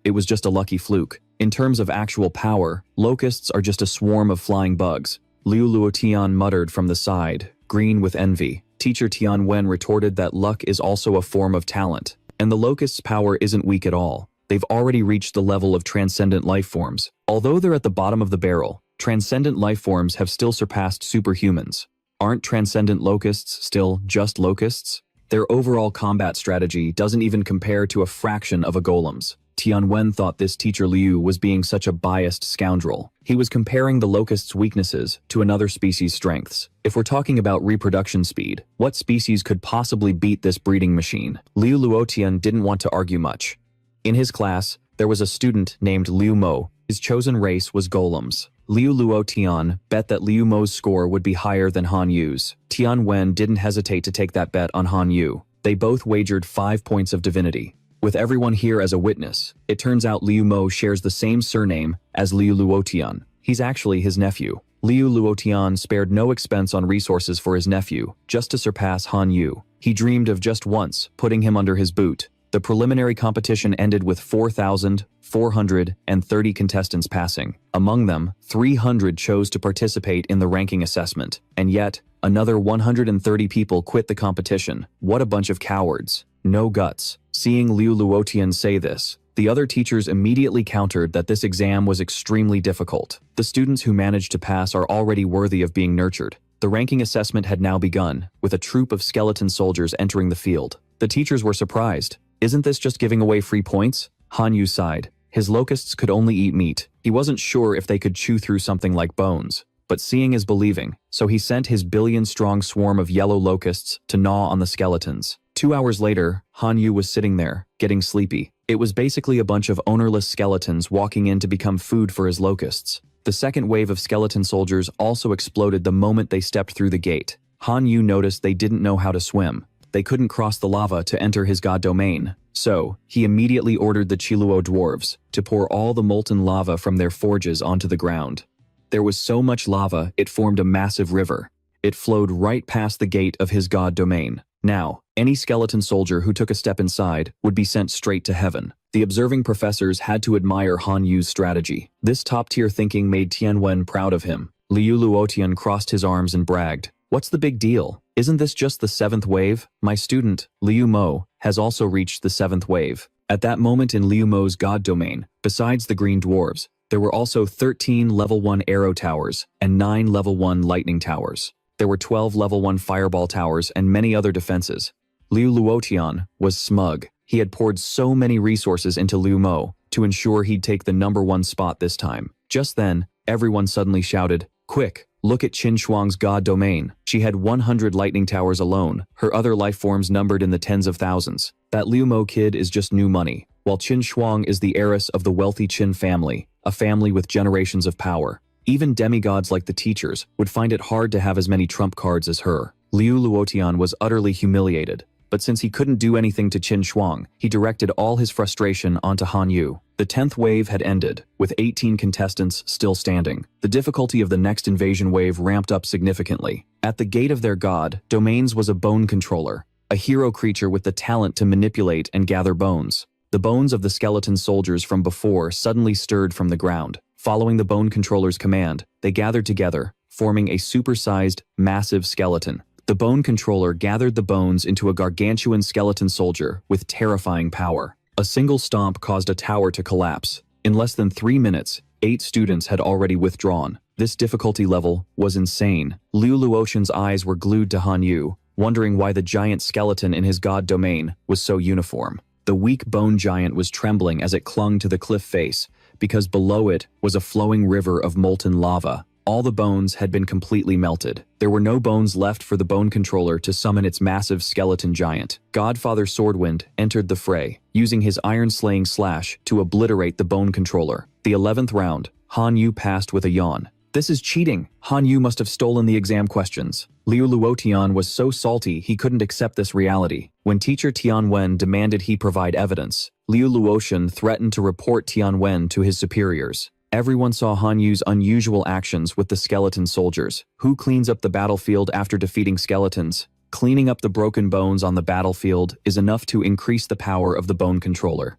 It was just a lucky fluke. In terms of actual power, locusts are just a swarm of flying bugs. Liu Luotian muttered from the side, green with envy. Teacher Tianwen retorted that luck is also a form of talent. And the locust's power isn't weak at all. They've already reached the level of transcendent life forms. Although they're at the bottom of the barrel, transcendent life forms have still surpassed superhumans. Aren't transcendent locusts still just locusts? Their overall combat strategy doesn't even compare to a fraction of a golem's. Tianwen thought this teacher Liu was being such a biased scoundrel. He was comparing the locust's weaknesses to another species' strengths. If we're talking about reproduction speed, what species could possibly beat this breeding machine? Liu Luotian didn't want to argue much. In his class, there was a student named Liu Mo. His chosen race was golems. Liu Luotian bet that Liu Mo's score would be higher than Han Yu's. Tianwen didn't hesitate to take that bet on Han Yu. They both wagered 5 points of divinity. With everyone here as a witness, it turns out Liu Mo shares the same surname as Liu Luotian. He's actually his nephew. Liu Luotian spared no expense on resources for his nephew, just to surpass Han Yu. He dreamed of just once putting him under his boot. The preliminary competition ended with 4,430 contestants passing. Among them, 300 chose to participate in the ranking assessment. And yet, another 130 people quit the competition. What a bunch of cowards. No guts. Seeing Liu Luotian say this, the other teachers immediately countered that this exam was extremely difficult. The students who managed to pass are already worthy of being nurtured. The ranking assessment had now begun, with a troop of skeleton soldiers entering the field. The teachers were surprised. Isn't this just giving away free points? Han Yu sighed. His locusts could only eat meat. He wasn't sure if they could chew through something like bones. But seeing is believing, so he sent his billion-strong swarm of yellow locusts to gnaw on the skeletons. 2 hours later, Han Yu was sitting there, getting sleepy. It was basically a bunch of ownerless skeletons walking in to become food for his locusts. The second wave of skeleton soldiers also exploded the moment they stepped through the gate. Han Yu noticed they didn't know how to swim. They couldn't cross the lava to enter his god domain. So, he immediately ordered the Chiluo dwarves to pour all the molten lava from their forges onto the ground. There was so much lava, it formed a massive river. It flowed right past the gate of his god domain. Now, any skeleton soldier who took a step inside would be sent straight to heaven. The observing professors had to admire Han Yu's strategy. This top-tier thinking made Tianwen proud of him. Liu Luotian crossed his arms and bragged, "What's the big deal? Isn't this just the 7th wave? My student, Liu Mo, has also reached the 7th wave. At that moment in Liu Mo's god domain, besides the green dwarves, there were also 13 level 1 arrow towers and 9 level 1 lightning towers. There were 12 level 1 fireball towers and many other defenses. Liu Luotian was smug. He had poured so many resources into Liu Mo to ensure he'd take the #1 spot this time. Just then, everyone suddenly shouted, "Quick, look at Qin Shuang's god domain. She had 100 lightning towers alone, her other life forms numbered in the tens of thousands. That Liu Mo kid is just new money, while Qin Shuang is the heiress of the wealthy Qin family, a family with generations of power. Even demigods like the teachers would find it hard to have as many trump cards as her." Liu Luotian was utterly humiliated, but since he couldn't do anything to Qin Shuang, he directed all his frustration onto Han Yu. The 10th wave had ended, with 18 contestants still standing. The difficulty of the next invasion wave ramped up significantly. At the gate of their god domains was a bone controller, a hero creature with the talent to manipulate and gather bones. The bones of the skeleton soldiers from before suddenly stirred from the ground. Following the bone controller's command, they gathered together, forming a supersized, massive skeleton. The bone controller gathered the bones into a gargantuan skeleton soldier with terrifying power. A single stomp caused a tower to collapse. In less than 3 minutes, 8 students had already withdrawn. This difficulty level was insane. Liu Luotian's eyes were glued to Han Yu, wondering why the giant skeleton in his god domain was so uniform. The weak bone giant was trembling as it clung to the cliff face, because below it was a flowing river of molten lava. All the bones had been completely melted. There were no bones left for the bone controller to summon its massive skeleton giant. Godfather Swordwind entered the fray, using his iron-slaying slash to obliterate the bone controller. The 11th round, Han Yu passed with a yawn. "This is cheating. Han Yu must have stolen the exam questions." Liu Luotian was so salty he couldn't accept this reality. When teacher Tianwen demanded he provide evidence, Liu Luotian threatened to report Tianwen to his superiors. Everyone saw Han Yu's unusual actions with the skeleton soldiers. Who cleans up the battlefield after defeating skeletons? Cleaning up the broken bones on the battlefield is enough to increase the power of the bone controller.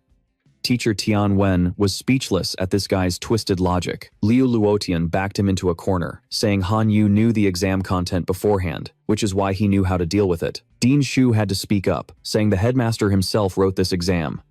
Teacher Tianwen was speechless at this guy's twisted logic. Liu Luotian backed him into a corner, saying Han Yu knew the exam content beforehand, which is why he knew how to deal with it. Dean Shu had to speak up, saying the headmaster himself wrote this exam.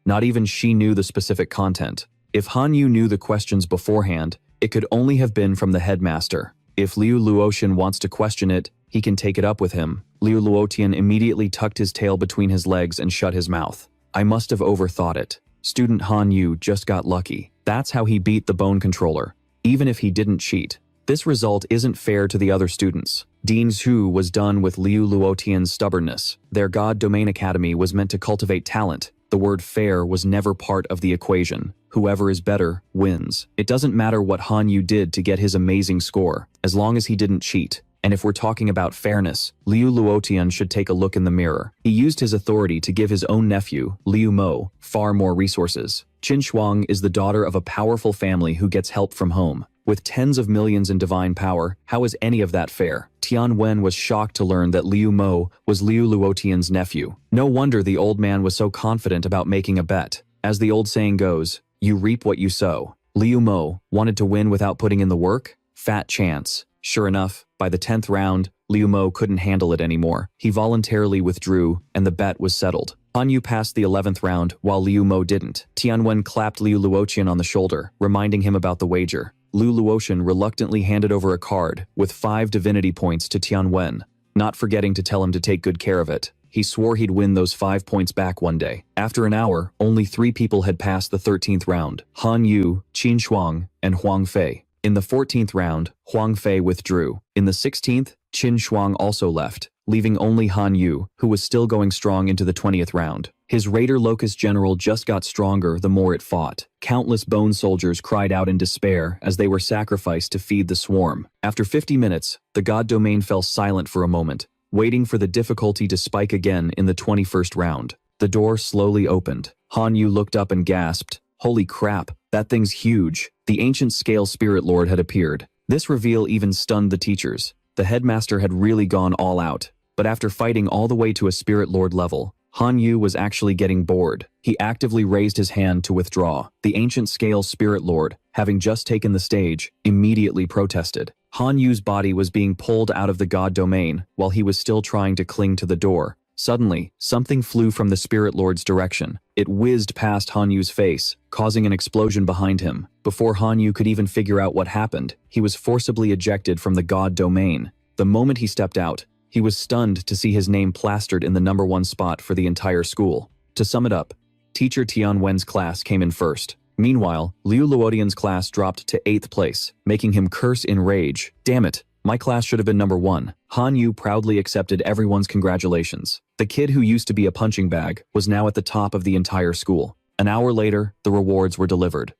Not even she knew the specific content. If Han Yu knew the questions beforehand, it could only have been from the headmaster. If Liu Luotian wants to question it, he can take it up with him. Liu Luotian immediately tucked his tail between his legs and shut his mouth. I must have overthought it. Student Han Yu just got lucky. That's how he beat the bone controller, even if he didn't cheat. This result isn't fair to the other students. Dean Shu was done with Liu Luotian's stubbornness. Their God Domain Academy was meant to cultivate talent. The word fair was never part of the equation. Whoever is better wins. It doesn't matter what Han Yu did to get his amazing score, as long as he didn't cheat. And if we're talking about fairness, Liu Luotian should take a look in the mirror. He used his authority to give his own nephew, Liu Mo, far more resources. Qin Shuang is the daughter of a powerful family who gets help from home. With tens of millions in divine power, how is any of that fair? Tianwen was shocked to learn that Liu Mo was Liu Luotian's nephew. No wonder the old man was so confident about making a bet. As the old saying goes, you reap what you sow. Liu Mo wanted to win without putting in the work? Fat chance. Sure enough, by the 10th round, Liu Mo couldn't handle it anymore. He voluntarily withdrew, and the bet was settled. Han Yu passed the 11th round, while Liu Mo didn't. Tianwen clapped Liu Luotian on the shoulder, reminding him about the wager. Liu Luotian reluctantly handed over a card with 5 divinity points to Tianwen, not forgetting to tell him to take good care of it. He swore he'd win those 5 points back one day. After an hour, only 3 people had passed the 13th round: Han Yu, Qin Shuang, and Huang Fei. In the 14th round, Huang Fei withdrew. In the 16th, Qin Shuang also left, leaving only Han Yu, who was still going strong into the 20th round. His Raider Locust General just got stronger the more it fought. Countless bone soldiers cried out in despair as they were sacrificed to feed the swarm. After 50 minutes, the God Domain fell silent for a moment, waiting for the difficulty to spike again in the 21st round. The door slowly opened. Han Yu looked up and gasped, "Holy crap, that thing's huge." The ancient scale spirit lord had appeared. This reveal even stunned the teachers. The headmaster had really gone all out. But after fighting all the way to a spirit lord level, Han Yu was actually getting bored. He actively raised his hand to withdraw. The ancient scale spirit lord, having just taken the stage, immediately protested. Han Yu's body was being pulled out of the god domain while he was still trying to cling to the door. Suddenly, something flew from the Spirit Lord's direction. It whizzed past Han Yu's face, causing an explosion behind him. Before Han Yu could even figure out what happened, he was forcibly ejected from the god domain. The moment he stepped out, he was stunned to see his name plastered in the #1 spot for the entire school. To sum it up, Teacher Tianwen's class came in first. Meanwhile, Liu Luodian's class dropped to 8th place, making him curse in rage. Damn it, my class should have been #1. Han Yu proudly accepted everyone's congratulations. The kid who used to be a punching bag was now at the top of the entire school. An hour later, the rewards were delivered.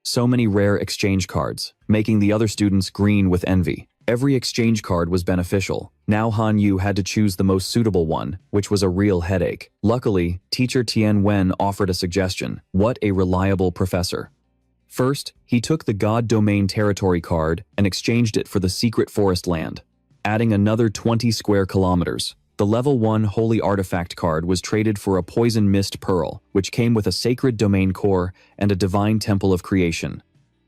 So many rare exchange cards, making the other students green with envy. Every exchange card was beneficial. Now Han Yu had to choose the most suitable one, which was a real headache. Luckily, Teacher Tianwen offered a suggestion. What a reliable professor. First, he took the God Domain Territory card and exchanged it for the Secret Forest Land, adding another 20 square kilometers. The Level 1 Holy Artifact card was traded for a Poison Mist Pearl, which came with a Sacred Domain Core and a Divine Temple of Creation.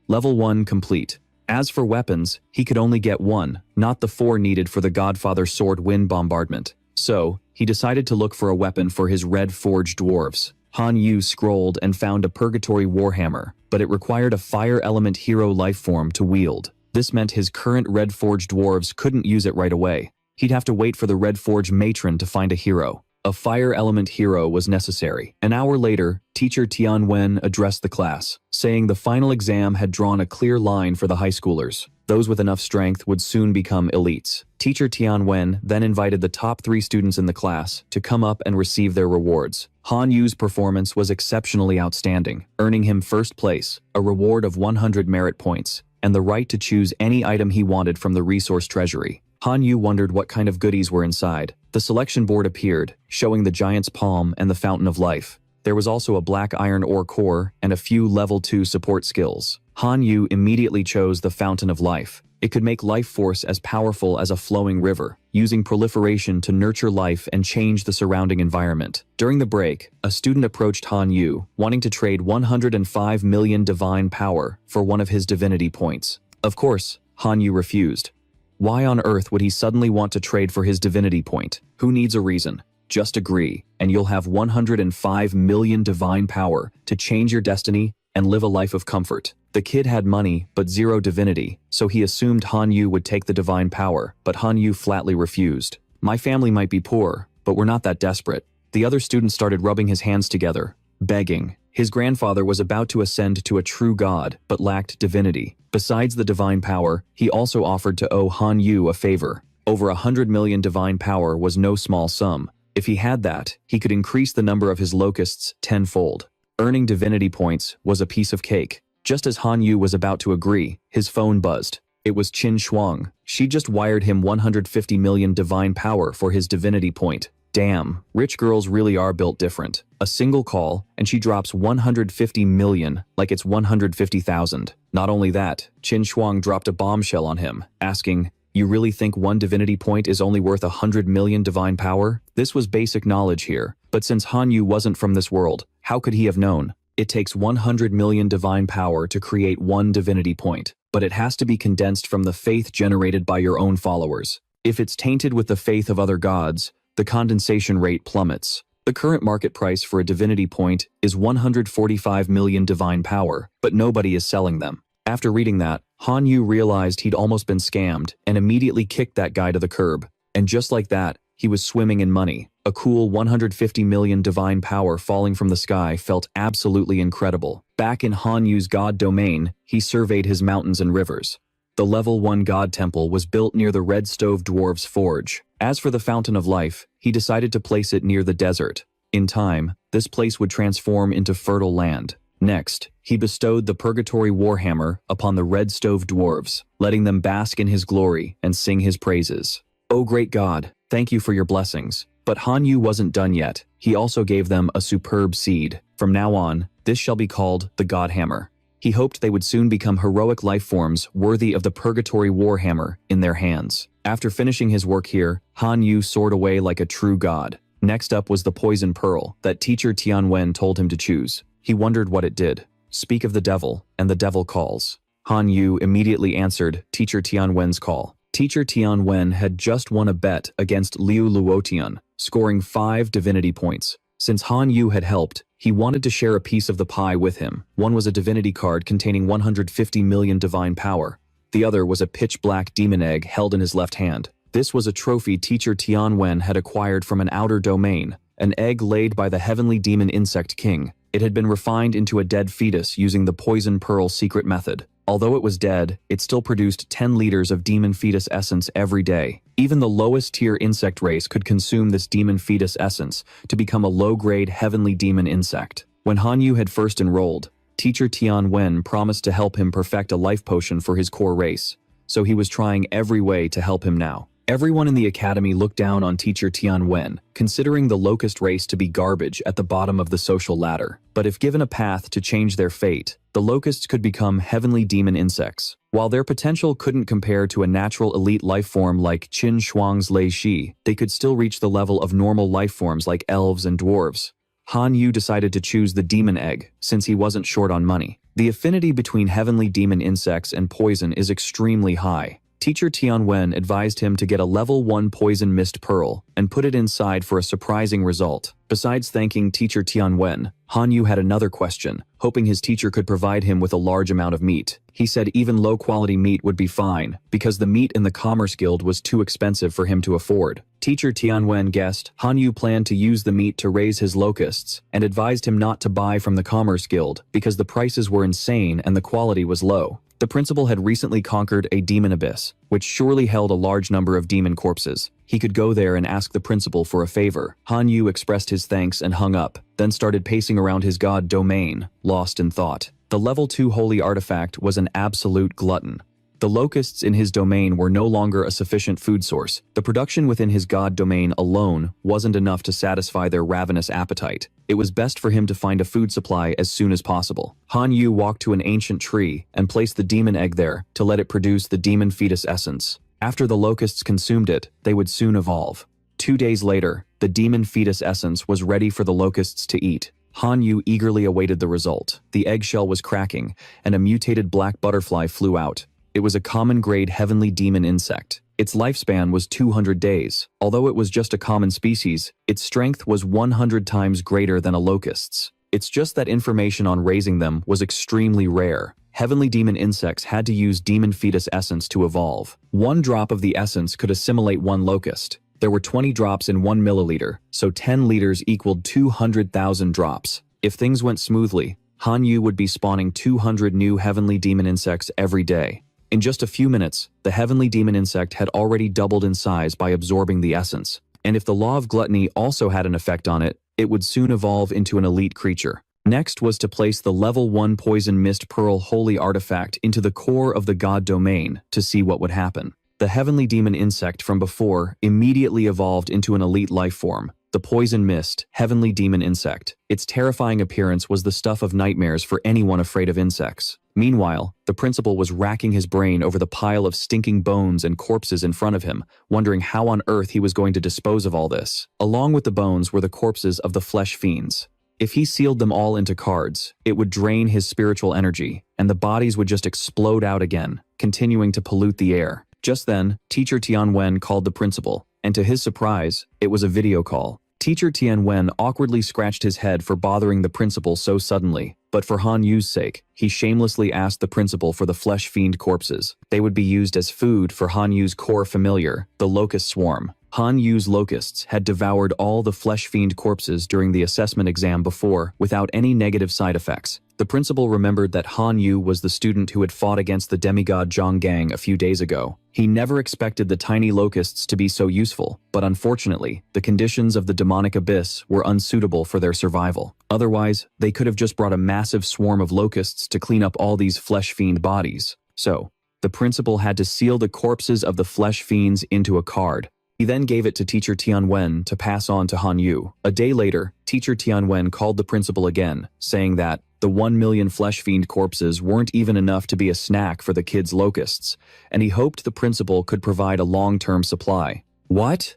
Level 1 complete. As for weapons, he could only get 1, not the 4 needed for the Godfather Sword Wind Bombardment. So, he decided to look for a weapon for his Red Forged Dwarves. Han Yu scrolled and found a Purgatory Warhammer, but it required a Fire Element Hero lifeform to wield. This meant his current Red Forged Dwarves couldn't use it right away. He'd have to wait for the Red Forge Matron to find a hero. A Fire Element hero was necessary. An hour later, Teacher Tianwen addressed the class, saying the final exam had drawn a clear line for the high schoolers. Those with enough strength would soon become elites. Teacher Tianwen then invited the top 3 students in the class to come up and receive their rewards. Han Yu's performance was exceptionally outstanding, earning him first place, a reward of 100 merit points, and the right to choose any item he wanted from the resource treasury. Han Yu wondered what kind of goodies were inside. The selection board appeared, showing the Giant's Palm and the Fountain of Life. There was also a black iron ore core and a few level 2 support skills. Han Yu immediately chose the Fountain of Life. It could make life force as powerful as a flowing river, using proliferation to nurture life and change the surrounding environment. During the break, a student approached Han Yu, wanting to trade 105 million divine power for one of his divinity points. Of course, Han Yu refused. Why on earth would he suddenly want to trade for his divinity point? Who needs a reason? Just agree, and you'll have 105 million divine power to change your destiny and live a life of comfort. The kid had money, but 0 divinity, so he assumed Han Yu would take the divine power, but Han Yu flatly refused. My family might be poor, but we're not that desperate. The other students started rubbing his hands together, begging. His grandfather was about to ascend to a true god, but lacked divinity. Besides the divine power, he also offered to owe Han Yu a favor. Over 100 million divine power was no small sum. If he had that, he could increase the number of his locusts tenfold. Earning divinity points was a piece of cake. Just as Han Yu was about to agree, his phone buzzed. It was Qin Shuang. She just wired him 150 million divine power for his divinity point. Damn, rich girls really are built different. A single call, and she drops 150 million like it's 150,000. Not only that, Qin Shuang dropped a bombshell on him, asking, "You really think 1 divinity point is only worth 100 million divine power?" This was basic knowledge here, but since Han Yu wasn't from this world, how could he have known? It takes 100 million divine power to create 1 divinity point, but it has to be condensed from the faith generated by your own followers. If it's tainted with the faith of other gods, the condensation rate plummets. The current market price for a divinity point is 145 million divine power, but nobody is selling them. After reading that, Han Yu realized he'd almost been scammed and immediately kicked that guy to the curb. And just like that, he was swimming in money. A cool 150 million divine power falling from the sky felt absolutely incredible. Back in Han Yu's god domain, he surveyed his mountains and rivers. The Level 1 God Temple was built near the Red Stove Dwarves' Forge. As for the Fountain of Life, he decided to place it near the desert. In time, this place would transform into fertile land. Next, he bestowed the Purgatory Warhammer upon the Red Stove Dwarves, letting them bask in his glory and sing his praises. "Oh great God, thank you for your blessings." But Han Yu wasn't done yet. He also gave them a superb seed. From now on, this shall be called the God Hammer. He hoped they would soon become heroic life forms worthy of the Purgatory Warhammer in their hands. After finishing his work here, Han Yu soared away like a true god. Next up was the Poison Pearl that Teacher Tianwen told him to choose. He wondered what it did. Speak of the devil, and the devil calls. Han Yu immediately answered Teacher Tianwen's call. Teacher Tianwen had just won a bet against Liu Luotian, scoring 5 divinity points. Since Han Yu had helped, he wanted to share a piece of the pie with him. One was a divinity card containing 150 million divine power. The other was a pitch-black demon egg held in his left hand. This was a trophy Teacher Tianwen had acquired from an outer domain, an egg laid by the heavenly demon insect king. It had been refined into a dead fetus using the poison pearl secret method. Although it was dead, it still produced 10 liters of demon fetus essence every day. Even the lowest tier insect race could consume this demon fetus essence to become a low-grade heavenly demon insect. When Han Yu had first enrolled, Teacher Tianwen promised to help him perfect a life potion for his core race, so he was trying every way to help him now. Everyone in the academy looked down on Teacher Tianwen, considering the locust race to be garbage at the bottom of the social ladder. But if given a path to change their fate, the locusts could become heavenly demon insects. While their potential couldn't compare to a natural elite life form like Qin Shuang's Lei Shi, they could still reach the level of normal life forms like elves and dwarves. Han Yu decided to choose the demon egg, since he wasn't short on money. The affinity between heavenly demon insects and poison is extremely high. Teacher Tianwen advised him to get a level 1 poison mist pearl and put it inside for a surprising result. Besides thanking Teacher Tianwen, Han Yu had another question, hoping his teacher could provide him with a large amount of meat. He said even low-quality meat would be fine, because the meat in the Commerce Guild was too expensive for him to afford. Teacher Tianwen guessed Han Yu planned to use the meat to raise his locusts, and advised him not to buy from the Commerce Guild because the prices were insane and the quality was low. The principal had recently conquered a demon abyss, which surely held a large number of demon corpses. He could go there and ask the principal for a favor. Han Yu expressed his thanks and hung up, then started pacing around his god domain, lost in thought. The level 2 holy artifact was an absolute glutton. The locusts in his domain were no longer a sufficient food source. The production within his god domain alone wasn't enough to satisfy their ravenous appetite. It was best for him to find a food supply as soon as possible. Han Yu walked to an ancient tree and placed the demon egg there to let it produce the demon fetus essence. After the locusts consumed it, they would soon evolve. 2 days later, the demon fetus essence was ready for the locusts to eat. Han Yu eagerly awaited the result. The eggshell was cracking, and a mutated black butterfly flew out. It was a common-grade heavenly demon insect. Its lifespan was 200 days. Although it was just a common species, its strength was 100 times greater than a locust's. It's just that information on raising them was extremely rare. Heavenly demon insects had to use demon fetus essence to evolve. 1 drop of the essence could assimilate 1 locust. There were 20 drops in 1 milliliter, so 10 liters equaled 200,000 drops. If things went smoothly, Han Yu would be spawning 200 new heavenly demon insects every day. In just a few minutes, the heavenly demon insect had already doubled in size by absorbing the essence. And if the law of gluttony also had an effect on it, it would soon evolve into an elite creature. Next was to place the level 1 poison mist pearl holy artifact into the core of the god domain to see what would happen. The heavenly demon insect from before immediately evolved into an elite life form, the poison mist heavenly demon insect. Its terrifying appearance was the stuff of nightmares for anyone afraid of insects. Meanwhile, the principal was racking his brain over the pile of stinking bones and corpses in front of him, wondering how on earth he was going to dispose of all this. Along with the bones were the corpses of the flesh fiends. If he sealed them all into cards, it would drain his spiritual energy, and the bodies would just explode out again, continuing to pollute the air. Just then, Teacher Tianwen called the principal, and to his surprise, it was a video call. Teacher Tianwen awkwardly scratched his head for bothering the principal so suddenly, but for Han Yu's sake, he shamelessly asked the principal for the flesh fiend corpses. They would be used as food for Han Yu's core familiar, the locust swarm. Han Yu's locusts had devoured all the flesh fiend corpses during the assessment exam before, without any negative side effects. The principal remembered that Han Yu was the student who had fought against the demigod Zhang Gang a few days ago. He never expected the tiny locusts to be so useful, but unfortunately, the conditions of the demonic abyss were unsuitable for their survival. Otherwise, they could have just brought a massive swarm of locusts to clean up all these flesh fiend bodies. So, the principal had to seal the corpses of the flesh fiends into a card. He then gave it to Teacher Tianwen to pass on to Han Yu. A day later, Teacher Tianwen called the principal again, saying that the 1 million flesh fiend corpses weren't even enough to be a snack for the kids' locusts, and he hoped the principal could provide a long-term supply. What?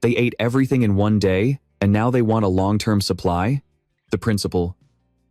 They ate everything in 1 day, and now they want a long-term supply? The principal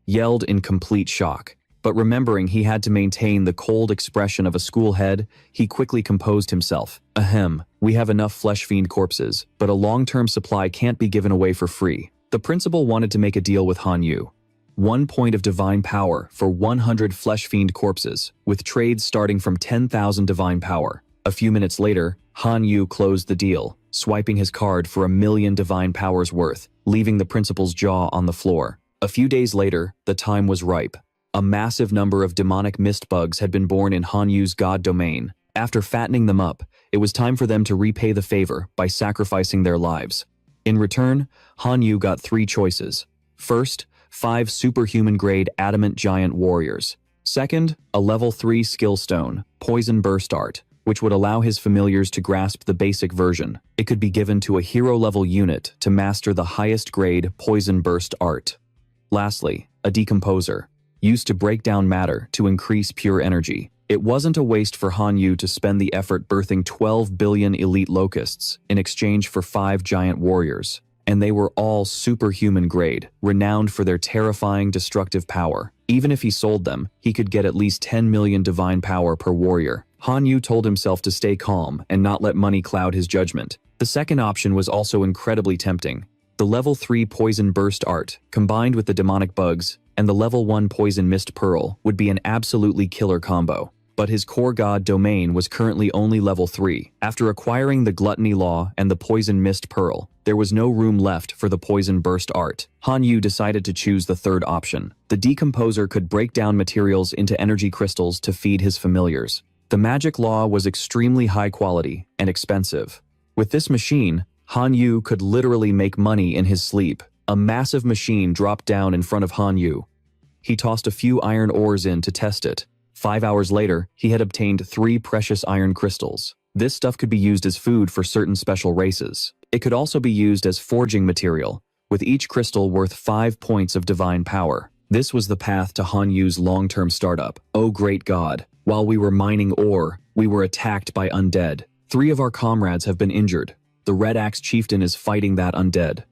yelled in complete shock. But remembering he had to maintain the cold expression of a school head, he quickly composed himself. Ahem, we have enough flesh fiend corpses, but a long-term supply can't be given away for free. The principal wanted to make a deal with Han Yu. 1 point of divine power for 100 flesh fiend corpses, with trades starting from 10,000 divine power. A few minutes later, Han Yu closed the deal, swiping his card for 1,000,000 divine powers worth, leaving the principal's jaw on the floor. A few days later, the time was ripe. A massive number of demonic mist bugs had been born in Han Yu's god domain. After fattening them up, it was time for them to repay the favor by sacrificing their lives. In return, Han Yu got 3 choices. First, 5 superhuman-grade adamant giant warriors. Second, a level 3 skill stone, Poison Burst Art, which would allow his familiars to grasp the basic version. It could be given to a hero-level unit to master the highest grade Poison Burst Art. Lastly, a decomposer, used to break down matter to increase pure energy. It wasn't a waste for Han Yu to spend the effort birthing 12 billion elite locusts in exchange for 5 giant warriors. And they were all superhuman grade, renowned for their terrifying destructive power. Even if he sold them, he could get at least 10 million divine power per warrior. Han Yu told himself to stay calm and not let money cloud his judgment. The second option was also incredibly tempting. The level 3 Poison Burst Art, combined with the demonic bugs, and the level 1 Poison Mist Pearl would be an absolutely killer combo. But his core god domain was currently only level 3. After acquiring the Gluttony Law and the Poison Mist Pearl, there was no room left for the Poison Burst Art. Han Yu decided to choose the third option. The decomposer could break down materials into energy crystals to feed his familiars. The magic law was extremely high quality and expensive. With this machine, Han Yu could literally make money in his sleep. A massive machine dropped down in front of Han Yu. He tossed a few iron ores in to test it. 5 hours later, he had obtained 3 precious iron crystals. This stuff could be used as food for certain special races. It could also be used as forging material, with each crystal worth 5 points of divine power. This was the path to Han Yu's long-term startup. Oh great God, while we were mining ore, we were attacked by undead. 3 of our comrades have been injured. The Red Axe Chieftain is fighting that undead.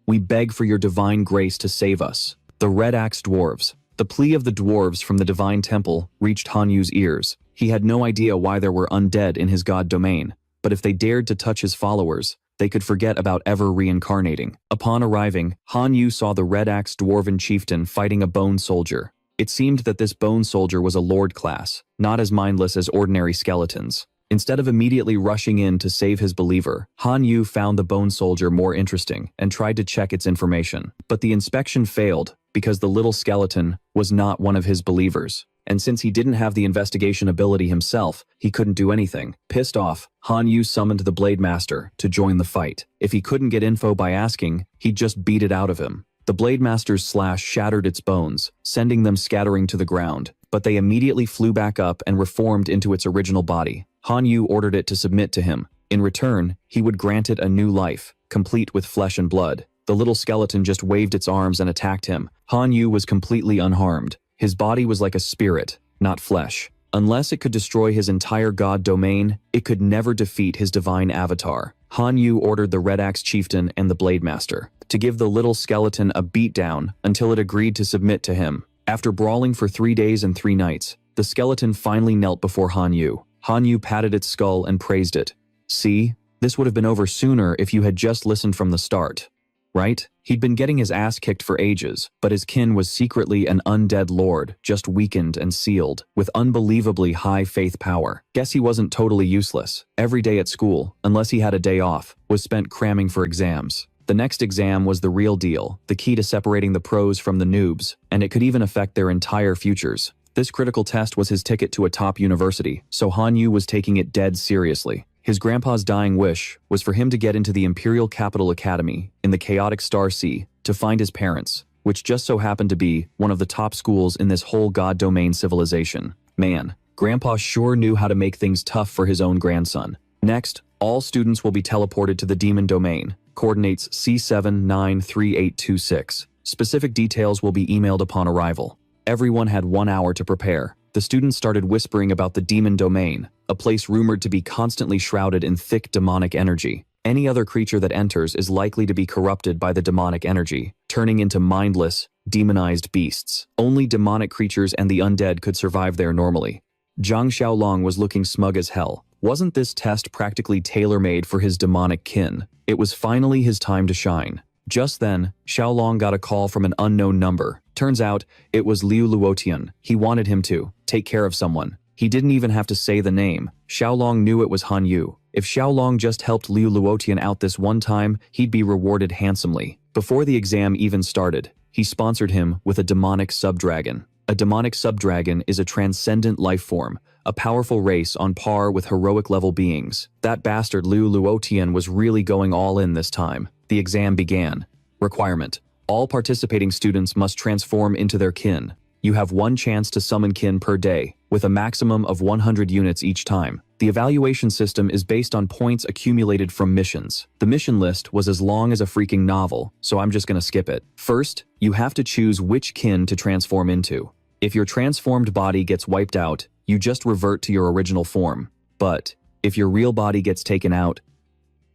We beg for your divine grace to save us. The Red Axe Dwarves. The plea of the dwarves from the Divine Temple reached Han Yu's ears. He had no idea why there were undead in his god domain, but if they dared to touch his followers, they could forget about ever reincarnating. Upon arriving, Han Yu saw the Red Axe Dwarven Chieftain fighting a bone soldier. It seemed that this bone soldier was a lord class, not as mindless as ordinary skeletons. Instead of immediately rushing in to save his believer, Han Yu found the bone soldier more interesting and tried to check its information. But the inspection failed because the little skeleton was not one of his believers. And since he didn't have the investigation ability himself, he couldn't do anything. Pissed off, Han Yu summoned the Blade Master to join the fight. If he couldn't get info by asking, he'd just beat it out of him. The Blade Master's slash shattered its bones, sending them scattering to the ground, but they immediately flew back up and reformed into its original body. Han Yu ordered it to submit to him. In return, he would grant it a new life, complete with flesh and blood. The little skeleton just waved its arms and attacked him. Han Yu was completely unharmed. His body was like a spirit, not flesh. Unless it could destroy his entire god domain, it could never defeat his divine avatar. Han Yu ordered the Red Axe Chieftain and the Blade Master to give the little skeleton a beatdown until it agreed to submit to him. After brawling for 3 days and 3 nights, the skeleton finally knelt before Han Yu. Han Yu patted its skull and praised it. See, this would have been over sooner if you had just listened from the start. Right? He'd been getting his ass kicked for ages, but his kin was secretly an undead lord, just weakened and sealed, with unbelievably high faith power. Guess he wasn't totally useless. Every day at school, unless he had a day off, was spent cramming for exams. The next exam was the real deal, the key to separating the pros from the noobs, and it could even affect their entire futures. This critical test was his ticket to a top university, so Han Yu was taking it dead seriously. His grandpa's dying wish was for him to get into the Imperial Capital Academy in the chaotic Star Sea to find his parents, which just so happened to be one of the top schools in this whole god domain civilization. Man, Grandpa sure knew how to make things tough for his own grandson. Next, all students will be teleported to the demon domain, coordinates C793826. Specific details will be emailed upon arrival. Everyone had 1 hour to prepare. The students started whispering about the demon domain, a place rumored to be constantly shrouded in thick demonic energy. Any other creature that enters is likely to be corrupted by the demonic energy, turning into mindless, demonized beasts. Only demonic creatures and the undead could survive there normally. Zhang Xiaolong was looking smug as hell. Wasn't this test practically tailor-made for his demonic kin? It was finally his time to shine. Just then, Xiaolong got a call from an unknown number. Turns out, it was Liu Luotian. He wanted him to take care of someone. He didn't even have to say the name. Xiaolong knew it was Han Yu. If Xiaolong just helped Liu Luotian out this one time, he'd be rewarded handsomely. Before the exam even started, he sponsored him with a demonic subdragon. A demonic subdragon is a transcendent life form, a powerful race on par with heroic-level beings. That bastard Liu Luotian was really going all in this time. The exam began. Requirement: all participating students must transform into their kin. You have one chance to summon kin per day, with a maximum of 100 units each time. The evaluation system is based on points accumulated from missions. The mission list was as long as a freaking novel, so I'm just gonna skip it. First, you have to choose which kin to transform into. If your transformed body gets wiped out, you just revert to your original form. But if your real body gets taken out,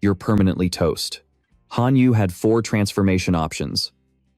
you're permanently toast. Han Yu had 4 transformation options: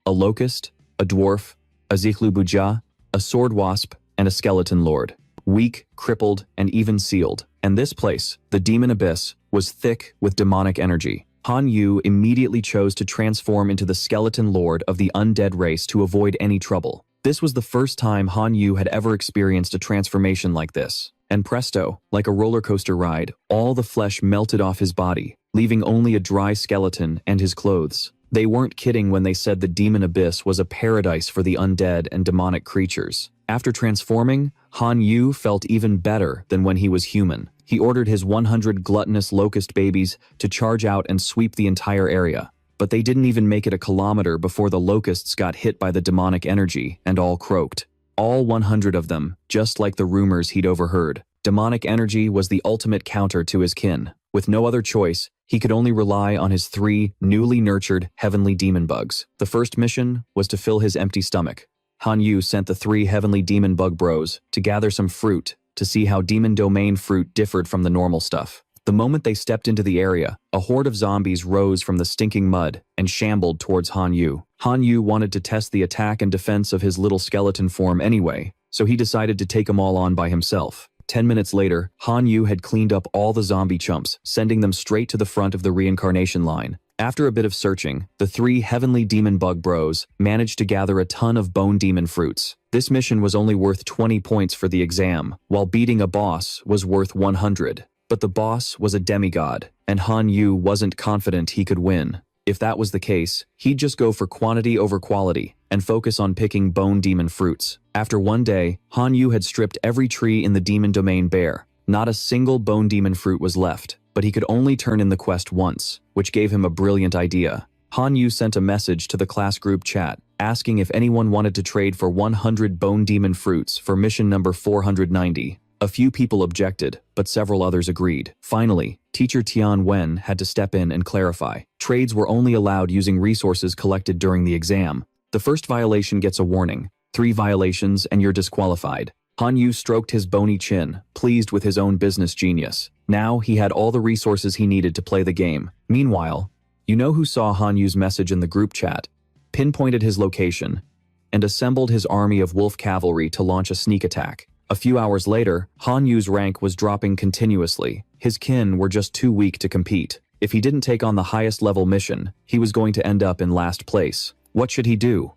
a locust, a dwarf, a Zichlubuja, a sword wasp, and a skeleton lord. Weak, crippled, and even sealed. And this place, the demon abyss, was thick with demonic energy. Han Yu immediately chose to transform into the skeleton lord of the undead race to avoid any trouble. This was the first time Han Yu had ever experienced a transformation like this. And presto, like a roller coaster ride, all the flesh melted off his body, leaving only a dry skeleton and his clothes. They weren't kidding when they said the demon abyss was a paradise for the undead and demonic creatures. After transforming, Han Yu felt even better than when he was human. He ordered his 100 gluttonous locust babies to charge out and sweep the entire area. But they didn't even make it a kilometer before the locusts got hit by the demonic energy and all croaked. All 100 of them, just like the rumors he'd overheard. Demonic energy was the ultimate counter to his kin. With no other choice, he could only rely on his 3 newly nurtured heavenly demon bugs. The first mission was to fill his empty stomach. Han Yu sent the 3 heavenly demon bug bros to gather some fruit to see how demon domain fruit differed from the normal stuff. The moment they stepped into the area, a horde of zombies rose from the stinking mud and shambled towards Han Yu. Han Yu wanted to test the attack and defense of his little skeleton form anyway, so he decided to take them all on by himself. 10 minutes later, Han Yu had cleaned up all the zombie chumps, sending them straight to the front of the reincarnation line. After a bit of searching, the 3 heavenly demon bug bros managed to gather a ton of bone demon fruits. This mission was only worth 20 points for the exam, while beating a boss was worth 100. But the boss was a demigod, and Han Yu wasn't confident he could win. If that was the case, he'd just go for quantity over quality and focus on picking bone demon fruits. After one day, Han Yu had stripped every tree in the demon domain bare. Not a single bone demon fruit was left, but he could only turn in the quest once, which gave him a brilliant idea. Han Yu sent a message to the class group chat, asking if anyone wanted to trade for 100 bone demon fruits for mission number 490. A few people objected, but several others agreed. Finally, teacher Tian Wen had to step in and clarify. Trades were only allowed using resources collected during the exam. The first violation gets a warning. 3 violations and you're disqualified. Han Yu stroked his bony chin, pleased with his own business genius. Now he had all the resources he needed to play the game. Meanwhile, you know who saw Han Yu's message in the group chat, pinpointed his location, and assembled his army of wolf cavalry to launch a sneak attack. A few hours later, Han Yu's rank was dropping continuously. His kin were just too weak to compete. If he didn't take on the highest level mission, he was going to end up in last place. What should he do?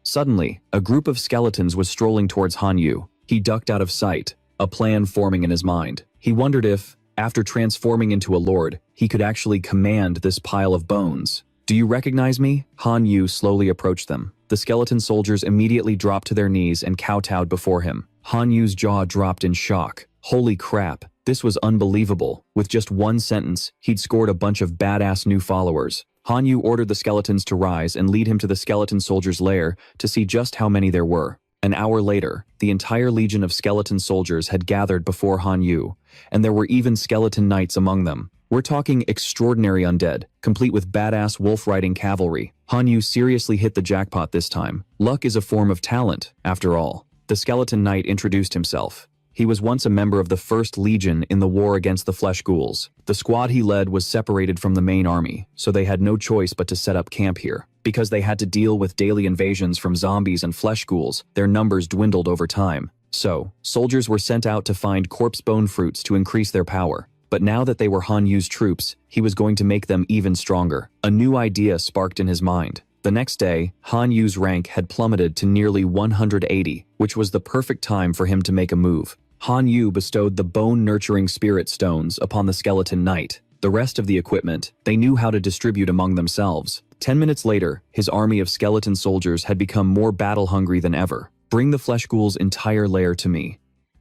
Suddenly, a group of skeletons was strolling towards Han Yu. He ducked out of sight, a plan forming in his mind. He wondered if, after transforming into a lord, he could actually command this pile of bones. "Do you recognize me?" Han Yu slowly approached them. The skeleton soldiers immediately dropped to their knees and kowtowed before him. Han Yu's jaw dropped in shock. Holy crap, this was unbelievable. With just one sentence, he'd scored a bunch of badass new followers. Han Yu ordered the skeletons to rise and lead him to the skeleton soldiers' lair to see just how many there were. An hour later, the entire legion of skeleton soldiers had gathered before Han Yu, and there were even skeleton knights among them. We're talking extraordinary undead, complete with badass wolf-riding cavalry. Han Yu seriously hit the jackpot this time. Luck is a form of talent, after all. The skeleton knight introduced himself. He was once a member of the 1st Legion in the war against the flesh ghouls. The squad he led was separated from the main army, so they had no choice but to set up camp here. Because they had to deal with daily invasions from zombies and flesh ghouls, their numbers dwindled over time. So, soldiers were sent out to find corpse bone fruits to increase their power. But now that they were Han Yu's troops, he was going to make them even stronger. A new idea sparked in his mind. The next day, Han Yu's rank had plummeted to nearly 180, which was the perfect time for him to make a move. Han Yu bestowed the bone-nurturing spirit stones upon the skeleton knight. The rest of the equipment, they knew how to distribute among themselves. 10 minutes later, his army of skeleton soldiers had become more battle-hungry than ever. Bring the flesh ghoul's entire lair to me.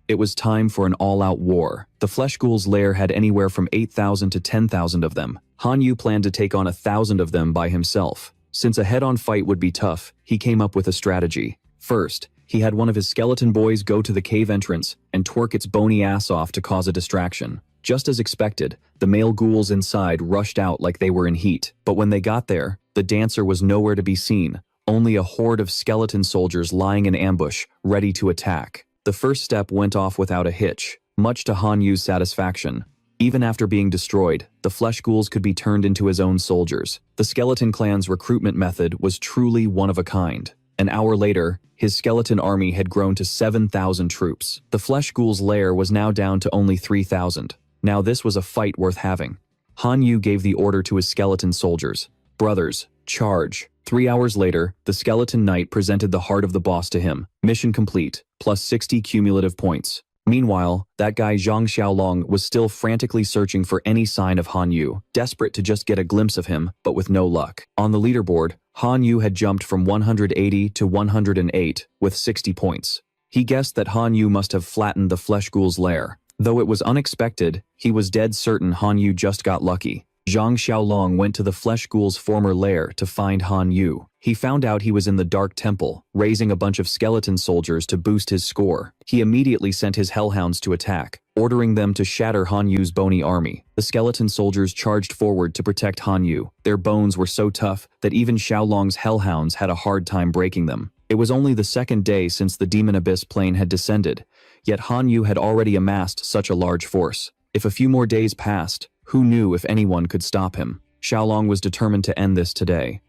It was time for an all-out war. The flesh ghoul's lair had anywhere from 8,000 to 10,000 of them. Han Yu planned to take on 1,000 of them by himself. Since a head-on fight would be tough, he came up with a strategy. First, he had one of his skeleton boys go to the cave entrance and twerk its bony ass off to cause a distraction. Just as expected, the male ghouls inside rushed out like they were in heat. But when they got there, the dancer was nowhere to be seen, only a horde of skeleton soldiers lying in ambush, ready to attack. The first step went off without a hitch, much to Han Yu's satisfaction. Even after being destroyed, the flesh ghouls could be turned into his own soldiers. The skeleton clan's recruitment method was truly one of a kind. An hour later, his skeleton army had grown to 7,000 troops. The flesh ghoul's lair was now down to only 3,000. Now this was a fight worth having. Han Yu gave the order to his skeleton soldiers. Brothers, charge. 3 hours later, the skeleton knight presented the heart of the boss to him. Mission complete, plus 60 cumulative points. Meanwhile, that guy Zhang Xiaolong was still frantically searching for any sign of Han Yu, desperate to just get a glimpse of him, but with no luck. On the leaderboard, Han Yu had jumped from 180 to 108 with 60 points. He guessed that Han Yu must have flattened the flesh ghoul's lair. Though it was unexpected, he was dead certain Han Yu just got lucky. Zhang Xiaolong went to the flesh ghoul's former lair to find Han Yu. He found out he was in the Dark Temple, raising a bunch of skeleton soldiers to boost his score. He immediately sent his hellhounds to attack, ordering them to shatter Han Yu's bony army. The skeleton soldiers charged forward to protect Han Yu. Their bones were so tough that even Xiaolong's hellhounds had a hard time breaking them. It was only the second day since the Demon Abyss plane had descended, yet Han Yu had already amassed such a large force. If a few more days passed, who knew if anyone could stop him? Xiaolong was determined to end this today.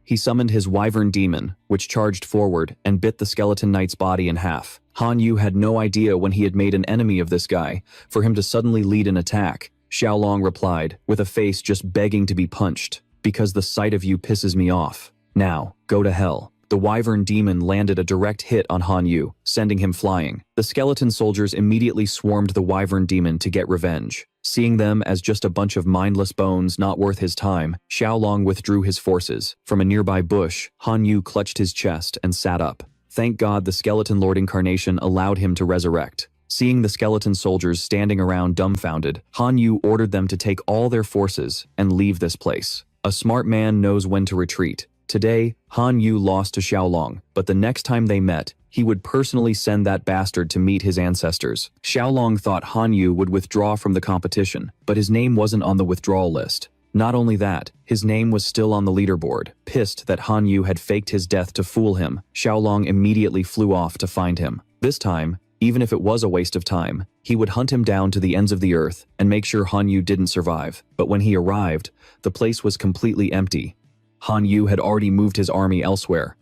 He summoned his wyvern demon, which charged forward and bit the skeleton knight's body in half. Han Yu had no idea when he had made an enemy of this guy, for him to suddenly lead an attack. Xiaolong replied, with a face just begging to be punched, "Because the sight of you pisses me off. Now, go to hell." The wyvern demon landed a direct hit on Han Yu, sending him flying. The skeleton soldiers immediately swarmed the wyvern demon to get revenge. Seeing them as just a bunch of mindless bones not worth his time, Xiaolong withdrew his forces. From a nearby bush, Han Yu clutched his chest and sat up. Thank God the skeleton lord incarnation allowed him to resurrect. Seeing the skeleton soldiers standing around dumbfounded, Han Yu ordered them to take all their forces and leave this place. A smart man knows when to retreat. Today, Han Yu lost to Xiaolong, but the next time they met, he would personally send that bastard to meet his ancestors. Xiaolong thought Han Yu would withdraw from the competition, but his name wasn't on the withdrawal list. Not only that, his name was still on the leaderboard. Pissed that Han Yu had faked his death to fool him, Xiaolong immediately flew off to find him. This time, even if it was a waste of time, he would hunt him down to the ends of the earth and make sure Han Yu didn't survive. But when he arrived, the place was completely empty. Han Yu had already moved his army elsewhere.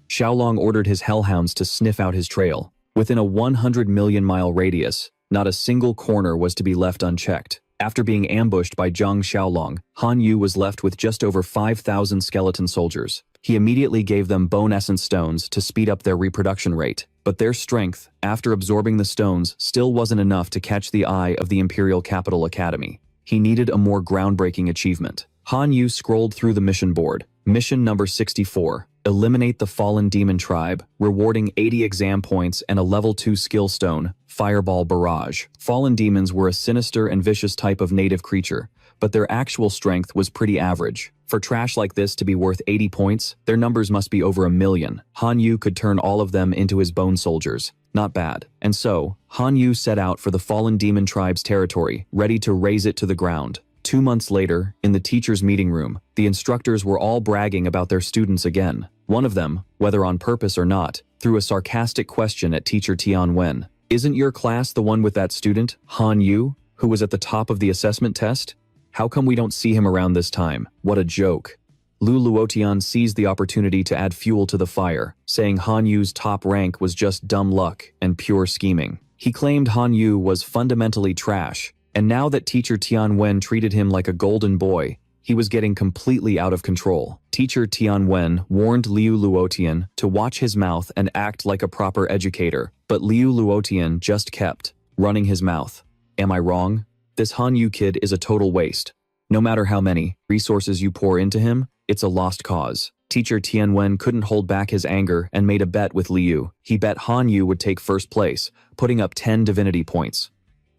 Xiaolong ordered his hellhounds to sniff out his trail. Within a 100 million mile radius, not a single corner was to be left unchecked. After being ambushed by Zhang Xiaolong, Han Yu was left with just over 5,000 skeleton soldiers. He immediately gave them bone essence stones to speed up their reproduction rate. But their strength, after absorbing the stones, still wasn't enough to catch the eye of the Imperial Capital Academy. He needed a more groundbreaking achievement. Han Yu scrolled through the mission board. Mission number 64. Eliminate the Fallen Demon Tribe, rewarding 80 exam points and a level 2 skill stone, Fireball Barrage. Fallen demons were a sinister and vicious type of native creature, but their actual strength was pretty average. For trash like this to be worth 80 points, their numbers must be over 1,000,000. Han Yu could turn all of them into his bone soldiers. Not bad. And so, Han Yu set out for the Fallen Demon Tribe's territory, ready to raze it to the ground. 2 months later, in the teacher's meeting room, the instructors were all bragging about their students again. One of them, whether on purpose or not, threw a sarcastic question at teacher Tian Wen. "Isn't your class the one with that student, Han Yu, who was at the top of the assessment test? How come we don't see him around this time? What a joke." Lu Luotian seized the opportunity to add fuel to the fire, saying Han Yu's top rank was just dumb luck and pure scheming. He claimed Han Yu was fundamentally trash, and now that teacher Tian Wen treated him like a golden boy, he was getting completely out of control. Teacher Tian Wen warned Liu Luotian to watch his mouth and act like a proper educator, but Liu Luotian just kept running his mouth. Am I wrong? This Han Yu kid is a total waste. No matter how many resources you pour into him, it's a lost cause. Teacher Tian Wen couldn't hold back his anger and made a bet with Liu. He bet Han Yu would take first place, putting up 10 divinity points.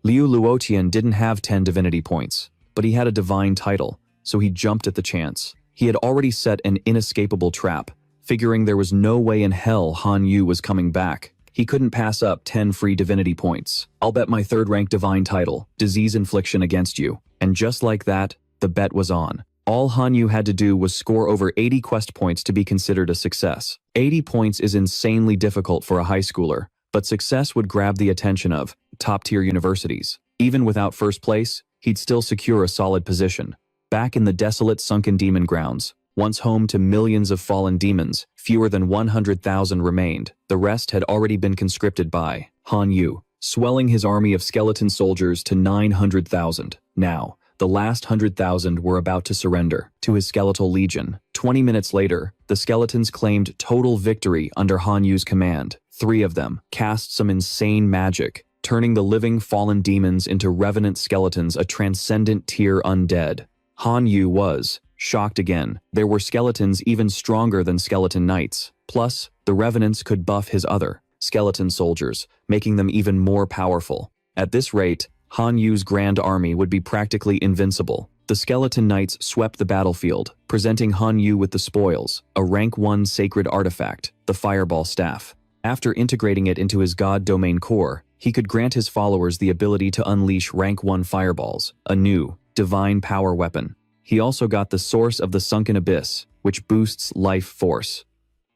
Liu Luotian didn't have 10 divinity points, but he had a divine title, so he jumped at the chance. He had already set an inescapable trap, figuring there was no way in hell Han Yu was coming back. He couldn't pass up 10 free divinity points. I'll bet my third-rank divine title, disease infliction, against you. And just like that, the bet was on. All Han Yu had to do was score over 80 quest points to be considered a success. 80 points is insanely difficult for a high schooler, but success would grab the attention of top-tier universities. Even without first place, he'd still secure a solid position. Back in the desolate sunken demon grounds, once home to millions of fallen demons, fewer than 100,000 remained. The rest had already been conscripted by Han Yu, swelling his army of skeleton soldiers to 900,000. Now, the last 100,000 were about to surrender to his skeletal legion. 20 minutes later, the skeletons claimed total victory under Han Yu's command. 3 of them cast some insane magic, turning the living fallen demons into revenant skeletons, a transcendent tier undead. Han Yu was shocked again. There were skeletons even stronger than skeleton knights. Plus, the revenants could buff his other skeleton soldiers, making them even more powerful. At this rate, Han Yu's grand army would be practically invincible. The skeleton knights swept the battlefield, presenting Han Yu with the spoils, a rank 1 sacred artifact, the fireball staff. After integrating it into his god domain core, he could grant his followers the ability to unleash rank 1 fireballs, a new divine power weapon. He also got the Source of the Sunken Abyss, which boosts life force.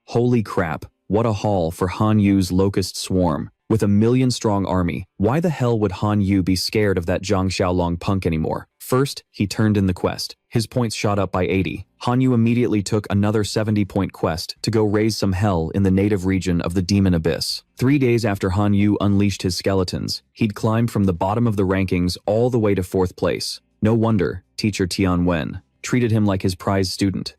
Holy crap, what a haul for Han Yu's locust swarm. With a 1,000,000-strong army, why the hell would Han Yu be scared of that Zhang Xiaolong punk anymore? First, he turned in the quest. His points shot up by 80. Han Yu immediately took another 70-point quest to go raise some hell in the native region of the Demon Abyss. 3 days after Han Yu unleashed his skeletons, he'd climbed from the bottom of the rankings all the way to 4th place. No wonder teacher Tian Wen treated him like his prize student.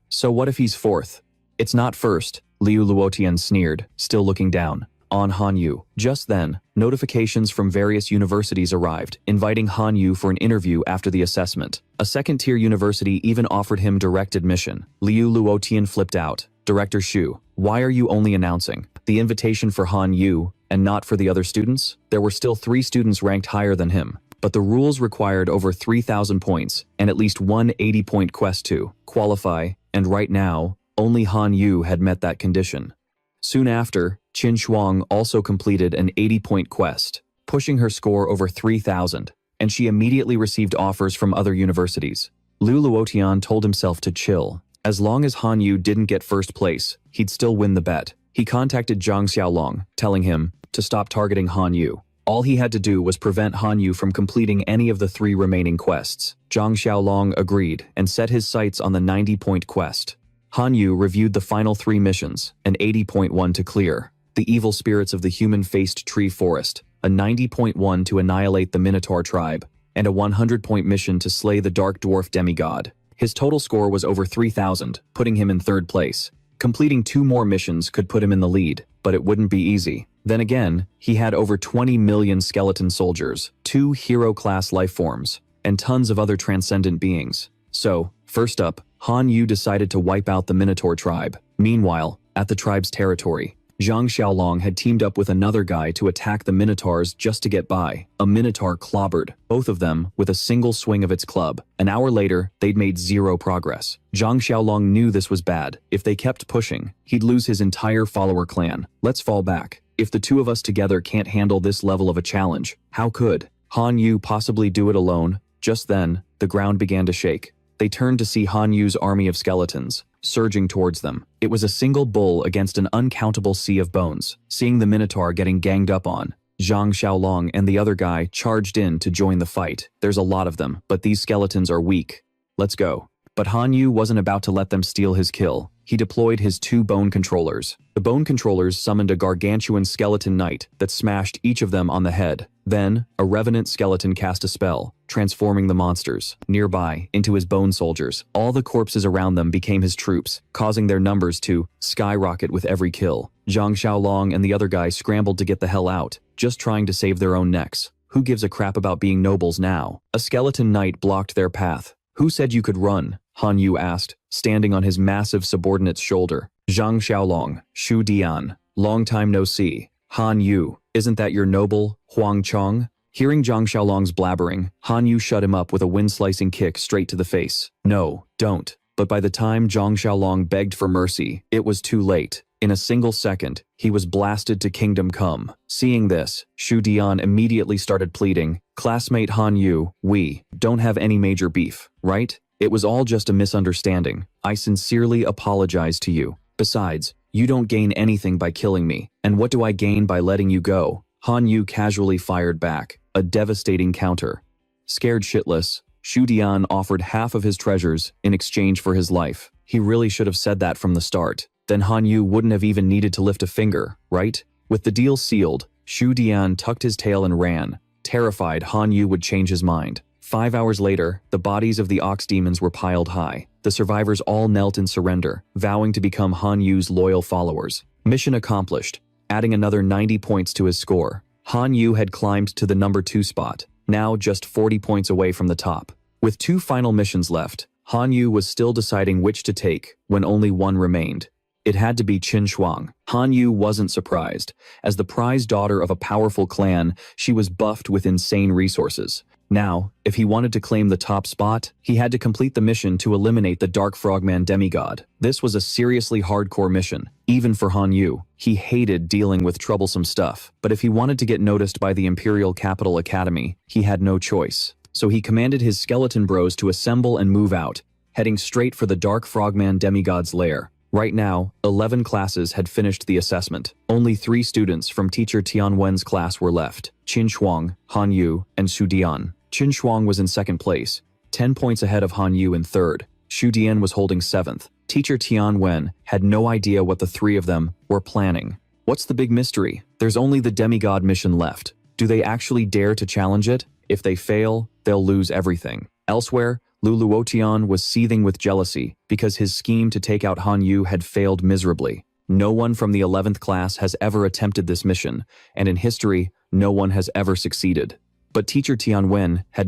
So what if he's 4th? It's not 1st, Liu Luotian sneered, still looking down on Han Yu. Just then, notifications from various universities arrived, inviting Han Yu for an interview after the assessment. A second-tier university even offered him direct admission. Liu Luotian flipped out. Director Shu, why are you only announcing the invitation for Han Yu and not for the other students? There were still 3 students ranked higher than him, but the rules required over 3,000 points and at least one 80-point quest to qualify, and right now, only Han Yu had met that condition. Soon after, Qin Shuang also completed an 80-point quest, pushing her score over 3,000, and she immediately received offers from other universities. Liu Luotian told himself to chill. As long as Han Yu didn't get first place, he'd still win the bet. He contacted Zhang Xiaolong, telling him to stop targeting Han Yu. All he had to do was prevent Han Yu from completing any of the 3 remaining quests. Zhang Xiaolong agreed and set his sights on the 90-point quest. Han Yu reviewed the final 3 missions, an 80-point one to clear, the evil spirits of the human-faced tree forest, a 90-point one to annihilate the Minotaur tribe, and a 100-point mission to slay the dark dwarf demigod. His total score was over 3,000, putting him in 3rd place. Completing 2 more missions could put him in the lead, but it wouldn't be easy. Then again, he had over 20 million skeleton soldiers, 2 hero-class lifeforms, and tons of other transcendent beings. So, first up, Han Yu decided to wipe out the Minotaur tribe. Meanwhile, at the tribe's territory, Zhang Xiaolong had teamed up with another guy to attack the Minotaurs just to get by. A Minotaur clobbered both of them with a single swing of its club. An hour later, they'd made 0 progress. Zhang Xiaolong knew this was bad. If they kept pushing, he'd lose his entire follower clan. Let's fall back. If the 2 of us together can't handle this level of a challenge, how could Han Yu possibly do it alone? Just then, the ground began to shake. They turned to see Han Yu's army of skeletons, surging towards them. It was a single bull against an uncountable sea of bones. Seeing the Minotaur getting ganged up on, Zhang Xiaolong and the other guy charged in to join the fight. There's a lot of them, but these skeletons are weak. Let's go. But Han Yu wasn't about to let them steal his kill. He deployed his 2 bone controllers. The bone controllers summoned a gargantuan skeleton knight that smashed each of them on the head. Then, a revenant skeleton cast a spell, transforming the monsters nearby into his bone soldiers. All the corpses around them became his troops, causing their numbers to skyrocket with every kill. Zhang Xiaolong and the other guy scrambled to get the hell out, just trying to save their own necks. Who gives a crap about being nobles now? A skeleton knight blocked their path. Who said you could run? Han Yu asked, standing on his massive subordinate's shoulder. Zhang Xiaolong, Shu Dian, long time no see. Han Yu, isn't that your noble, Huang Chong? Hearing Zhang Xiaolong's blabbering, Han Yu shut him up with a wind-slicing kick straight to the face. No, don't. But by the time Zhang Xiaolong begged for mercy, it was too late. In a single second, he was blasted to kingdom come. Seeing this, Shu Dian immediately started pleading, "Classmate Han Yu, we don't have any major beef, right? It was all just a misunderstanding. I sincerely apologize to you. Besides, you don't gain anything by killing me, and what do I gain by letting you go?" Han Yu casually fired back, a devastating counter. Scared shitless, Shu Dian offered half of his treasures in exchange for his life. He really should have said that from the start. Then Han Yu wouldn't have even needed to lift a finger, right? With the deal sealed, Shu Dian tucked his tail and ran, terrified Han Yu would change his mind. 5 hours later, the bodies of the ox demons were piled high. The survivors all knelt in surrender, vowing to become Han Yu's loyal followers. Mission accomplished, adding another 90 points to his score. Han Yu had climbed to the number 2 spot, now just 40 points away from the top. With 2 final missions left, Han Yu was still deciding which to take when only one remained. It had to be Qin Shuang. Han Yu wasn't surprised. As the prize daughter of a powerful clan, she was buffed with insane resources. Now, if he wanted to claim the top spot, he had to complete the mission to eliminate the Dark Frogman demigod. This was a seriously hardcore mission, even for Han Yu. He hated dealing with troublesome stuff, but if he wanted to get noticed by the Imperial Capital Academy, he had no choice. So he commanded his skeleton bros to assemble and move out, heading straight for the Dark Frogman demigod's lair. Right now, 11 classes had finished the assessment. Only 3 students from teacher Tianwen's class were left: Qin Shuang, Han Yu, and Shu Dian. Qin Shuang was in second place, 10 points ahead of Han Yu in third. Shu Dian was holding 7th. Teacher Tianwen had no idea what the 3 of them were planning. What's the big mystery? There's only the demigod mission left. Do they actually dare to challenge it? If they fail, they'll lose everything. Elsewhere, Lu Luotian was seething with jealousy because his scheme to take out Han Yu had failed miserably. No one from the 11th class has ever attempted this mission, and in history, no one has ever succeeded. But teacher Tianwen had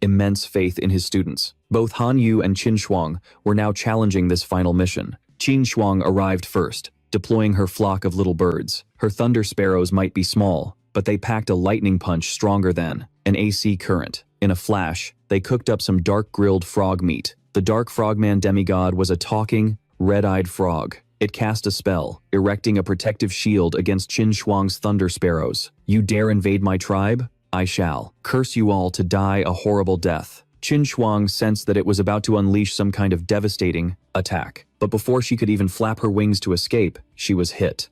immense faith in his students. Both Han Yu and Qin Shuang were now challenging this final mission. Qin Shuang arrived first, deploying her flock of little birds. Her thunder sparrows might be small, but they packed a lightning punch stronger than an AC current. In a flash, they cooked up some dark-grilled frog meat. The Dark Frogman demigod was a talking, red-eyed frog. It cast a spell, erecting a protective shield against Qin Shuang's thunder sparrows. "You dare invade my tribe? I shall curse you all to die a horrible death." Qin Shuang sensed that it was about to unleash some kind of devastating attack. But before she could even flap her wings to escape, she was hit.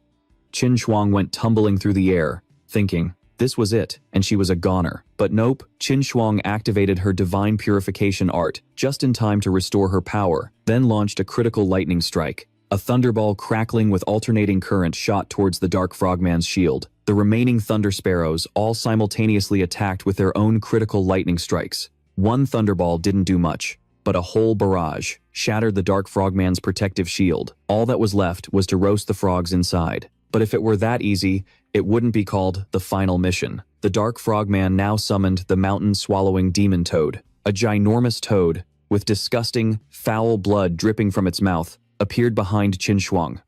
Qin Shuang went tumbling through the air, thinking this was it, and she was a goner. But nope, Qin Shuang activated her divine purification art just in time to restore her power, then launched a critical lightning strike. A thunderball crackling with alternating current shot towards the Dark Frogman's shield. The remaining thunder sparrows all simultaneously attacked with their own critical lightning strikes. One thunderball didn't do much, but a whole barrage shattered the Dark Frogman's protective shield. All that was left was to roast the frogs inside. But if it were that easy, it wouldn't be called the final mission. The Dark Frogman now summoned the mountain-swallowing demon toad. A ginormous toad, with disgusting, foul blood dripping from its mouth, appeared behind Qin Shuang.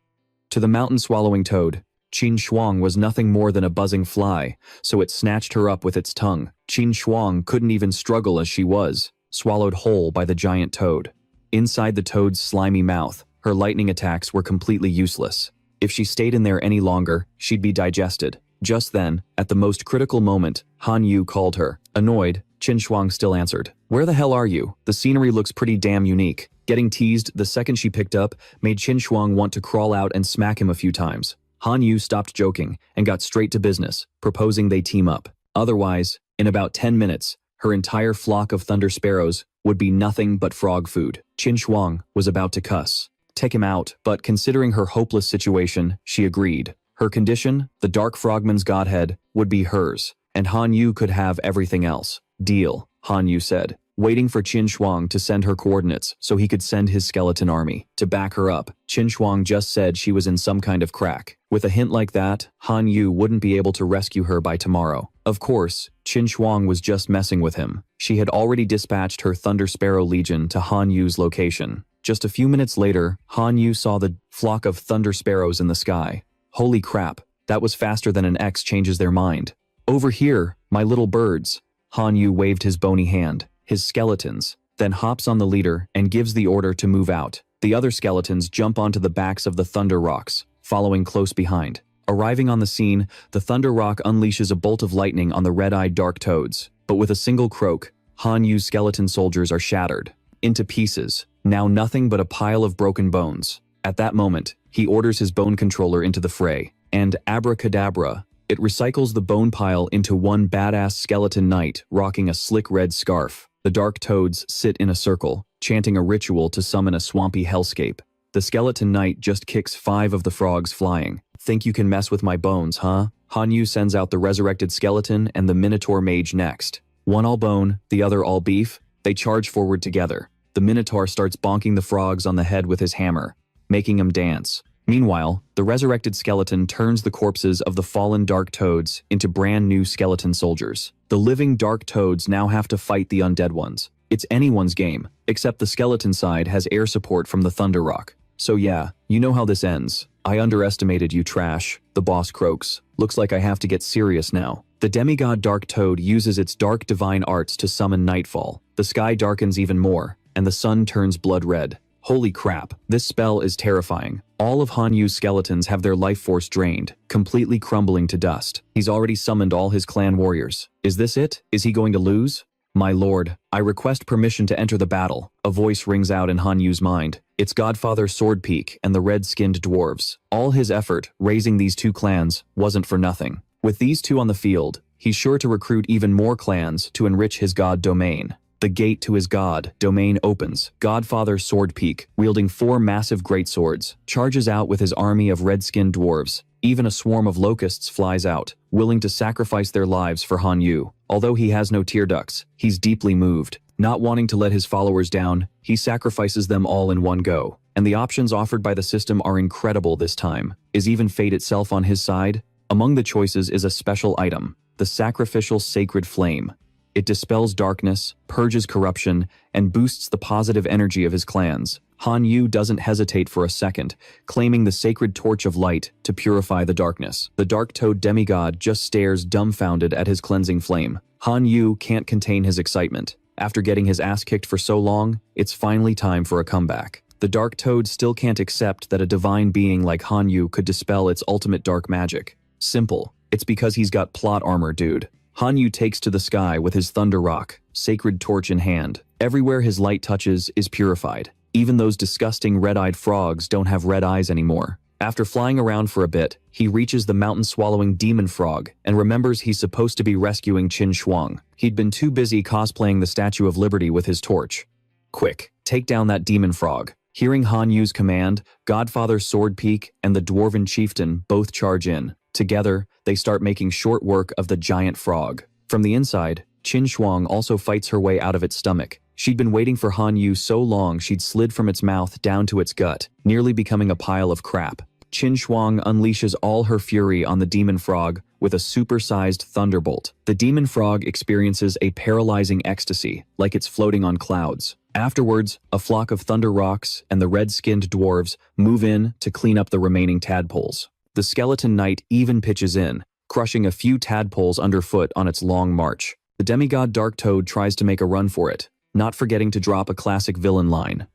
To the mountain-swallowing toad, Qin Shuang was nothing more than a buzzing fly, so it snatched her up with its tongue. Qin Shuang couldn't even struggle as she was, swallowed whole by the giant toad. Inside the toad's slimy mouth, her lightning attacks were completely useless. If she stayed in there any longer, she'd be digested. Just then, at the most critical moment, Han Yu called her. Annoyed, Qin Shuang still answered. "Where the hell are you? The scenery looks pretty damn unique." Getting teased the second she picked up made Qin Shuang want to crawl out and smack him a few times. Han Yu stopped joking and got straight to business, proposing they team up. Otherwise, in about 10 minutes, her entire flock of thunder sparrows would be nothing but frog food. Qin Shuang was about to cuss. Take him out, but considering her hopeless situation, she agreed. Her condition, the Dark Frogman's godhead, would be hers, and Han Yu could have everything else. Deal, Han Yu said, waiting for Qin Shuang to send her coordinates so he could send his skeleton army to back her up. Qin Shuang just said she was in some kind of crack. With a hint like that, Han Yu wouldn't be able to rescue her by tomorrow. Of course, Qin Shuang was just messing with him. She had already dispatched her Thunder Sparrow Legion to Han Yu's location. Just a few minutes later, Han Yu saw the flock of thunder sparrows in the sky. Holy crap, that was faster than an X changes their mind. Over here, my little birds. Han Yu waved his bony hand, his skeletons, then hops on the leader and gives the order to move out. The other skeletons jump onto the backs of the Thunder Rocks, following close behind. Arriving on the scene, the Thunder Rock unleashes a bolt of lightning on the red-eyed dark toads, but with a single croak, Han Yu's skeleton soldiers are shattered into pieces, now nothing but a pile of broken bones. At that moment, he orders his bone controller into the fray, and abracadabra, it recycles the bone pile into one badass skeleton knight rocking a slick red scarf. The dark toads sit in a circle, chanting a ritual to summon a swampy hellscape. The skeleton knight just kicks 5 of the frogs flying. Think you can mess with my bones, huh? Han Yu sends out the resurrected skeleton and the Minotaur mage next. One all bone, the other all beef. They charge forward together. The Minotaur starts bonking the frogs on the head with his hammer, making them dance. Meanwhile, the resurrected skeleton turns the corpses of the fallen dark toads into brand new skeleton soldiers. The living dark toads now have to fight the undead ones. It's anyone's game, except the skeleton side has air support from the Thunder Rock. So yeah, you know how this ends. I underestimated you, trash. The boss croaks. Looks like I have to get serious now. The demigod Dark Toad uses its dark divine arts to summon nightfall. The sky darkens even more, and the sun turns blood red. Holy crap, this spell is terrifying. All of Han Yu's skeletons have their life force drained, completely crumbling to dust. He's already summoned all his clan warriors. Is this it? Is he going to lose? My lord, I request permission to enter the battle. A voice rings out in Han Yu's mind. It's Godfather Swordpeak and the red-skinned dwarves. All his effort, raising these 2 clans, wasn't for nothing. With these 2 on the field, he's sure to recruit even more clans to enrich his god domain. The gate to his god domain opens. Godfather Swordpeak, wielding 4 massive greatswords, charges out with his army of red-skinned dwarves. Even a swarm of locusts flies out, willing to sacrifice their lives for Han Yu. Although he has no tear ducts, he's deeply moved. Not wanting to let his followers down, he sacrifices them all in one go. And the options offered by the system are incredible this time. Is even fate itself on his side? Among the choices is a special item, the Sacrificial Sacred Flame. It dispels darkness, purges corruption, and boosts the positive energy of his clans. Han Yu doesn't hesitate for a second, claiming the sacred torch of light to purify the darkness. The Dark Toad demigod just stares dumbfounded at his cleansing flame. Han Yu can't contain his excitement. After getting his ass kicked for so long, it's finally time for a comeback. The Dark Toad still can't accept that a divine being like Han Yu could dispel its ultimate dark magic. Simple. It's because he's got plot armor, dude. Han Yu takes to the sky with his Thunder Rock, sacred torch in hand. Everywhere his light touches is purified. Even those disgusting red-eyed frogs don't have red eyes anymore. After flying around for a bit, he reaches the mountain-swallowing demon frog and remembers he's supposed to be rescuing Qin Shuang. He'd been too busy cosplaying the Statue of Liberty with his torch. Quick, take down that demon frog. Hearing Han Yu's command, Godfather Swordpeak and the Dwarven Chieftain both charge in. Together, they start making short work of the giant frog. From the inside, Qin Shuang also fights her way out of its stomach. She'd been waiting for Han Yu so long she'd slid from its mouth down to its gut, nearly becoming a pile of crap. Qin Shuang unleashes all her fury on the demon frog with a supersized thunderbolt. The demon frog experiences a paralyzing ecstasy, like it's floating on clouds. Afterwards, a flock of Thunder Rocks and the red-skinned dwarves move in to clean up the remaining tadpoles. The skeleton knight even pitches in, crushing a few tadpoles underfoot on its long march. The demigod Dark Toad tries to make a run for it, not forgetting to drop a classic villain line.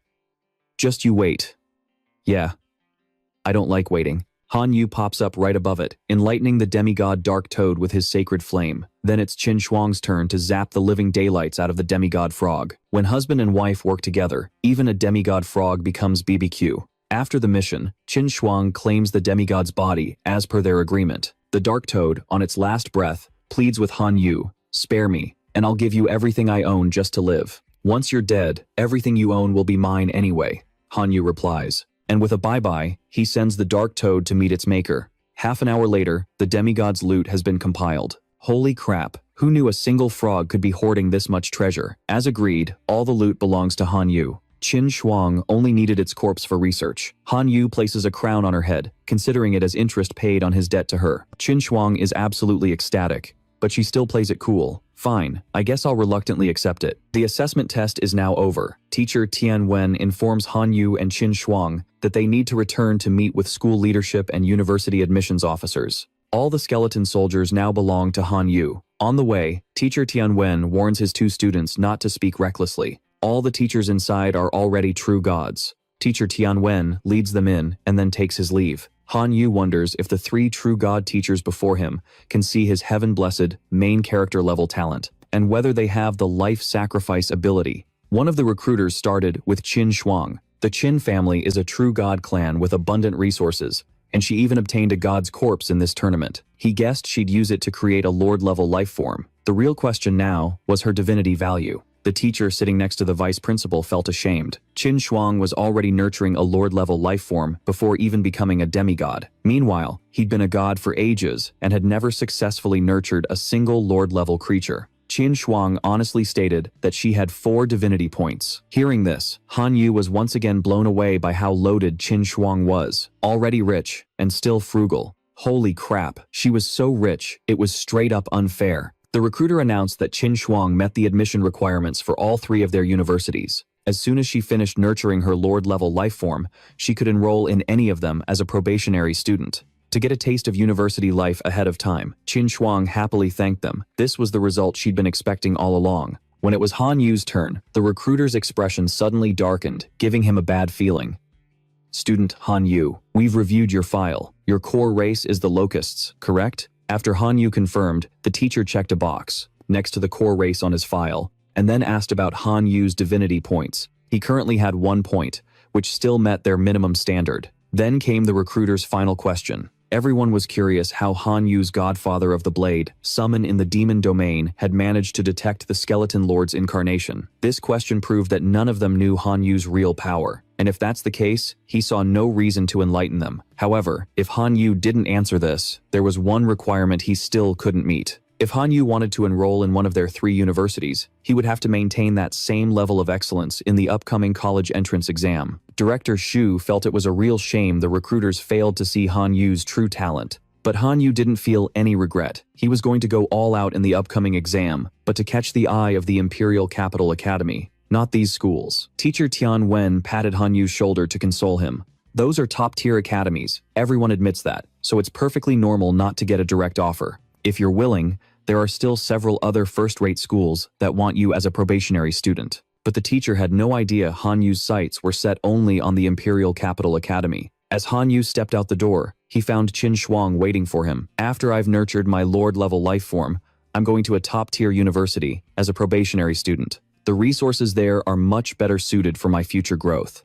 Just you wait. Yeah, I don't like waiting. Han Yu pops up right above it, enlightening the demigod Dark Toad with his sacred flame. Then it's Qin Shuang's turn to zap the living daylights out of the demigod frog. When husband and wife work together, even a demigod frog becomes BBQ. After the mission, Qin Shuang claims the demigod's body as per their agreement. The Dark Toad, on its last breath, pleads with Han Yu, "Spare me, and I'll give you everything I own just to live." Once you're dead, everything you own will be mine anyway, Han Yu replies. And with a bye-bye, he sends the Dark Toad to meet its maker. Half an hour later, the demigod's loot has been compiled. Holy crap, who knew a single frog could be hoarding this much treasure? As agreed, all the loot belongs to Han Yu. Qin Shuang only needed its corpse for research. Han Yu places a crown on her head, considering it as interest paid on his debt to her. Qin Shuang is absolutely ecstatic, but she still plays it cool. Fine, I guess I'll reluctantly accept it. The assessment test is now over. Teacher Tian Wen informs Han Yu and Qin Shuang that they need to return to meet with school leadership and university admissions officers. All the skeleton soldiers now belong to Han Yu. On the way, Teacher Tian Wen warns his 2 students not to speak recklessly. All the teachers inside are already true gods. Teacher Tian Wen leads them in and then takes his leave. Han Yu wonders if the 3 true god teachers before him can see his heaven-blessed, main character level talent, and whether they have the life sacrifice ability. One of the recruiters started with Qin Shuang. The Qin family is a true god clan with abundant resources, and she even obtained a god's corpse in this tournament. He guessed she'd use it to create a lord-level life form. The real question now was her divinity value. The teacher sitting next to the vice principal felt ashamed. Qin Shuang was already nurturing a lord-level life form before even becoming a demigod. Meanwhile, he'd been a god for ages and had never successfully nurtured a single lord-level creature. Qin Shuang honestly stated that she had 4 divinity points. Hearing this, Han Yu was once again blown away by how loaded Qin Shuang was. Already rich, and still frugal. Holy crap, she was so rich, it was straight up unfair. The recruiter announced that Qin Shuang met the admission requirements for all 3 of their universities. As soon as she finished nurturing her lord-level life form, she could enroll in any of them as a probationary student. To get a taste of university life ahead of time, Qin Shuang happily thanked them. This was the result she'd been expecting all along. When it was Han Yu's turn, the recruiter's expression suddenly darkened, giving him a bad feeling. Student Han Yu, we've reviewed your file. Your core race is the Locusts, correct? After Han Yu confirmed, the teacher checked a box next to the core race on his file, and then asked about Han Yu's divinity points. He currently had 1 point, which still met their minimum standard. Then came the recruiter's final question. Everyone was curious how Han Yu's godfather of the blade, Summon in the demon domain, had managed to detect the skeleton lord's incarnation. This question proved that none of them knew Han Yu's real power, and if that's the case, he saw no reason to enlighten them. However, if Han Yu didn't answer this, there was one requirement he still couldn't meet. If Han Yu wanted to enroll in one of their 3 universities, he would have to maintain that same level of excellence in the upcoming college entrance exam. Director Shu felt it was a real shame the recruiters failed to see Han Yu's true talent. But Han Yu didn't feel any regret. He was going to go all out in the upcoming exam, but to catch the eye of the Imperial Capital Academy, not these schools. Teacher Tian Wen patted Han Yu's shoulder to console him. Those are top-tier academies, everyone admits that, so it's perfectly normal not to get a direct offer. If you're willing, there are still several other first-rate schools that want you as a probationary student. But the teacher had no idea Han Yu's sights were set only on the Imperial Capital Academy. As Han Yu stepped out the door, he found Qin Shuang waiting for him. After I've nurtured my lord-level life form, I'm going to a top-tier university as a probationary student. The resources there are much better suited for my future growth.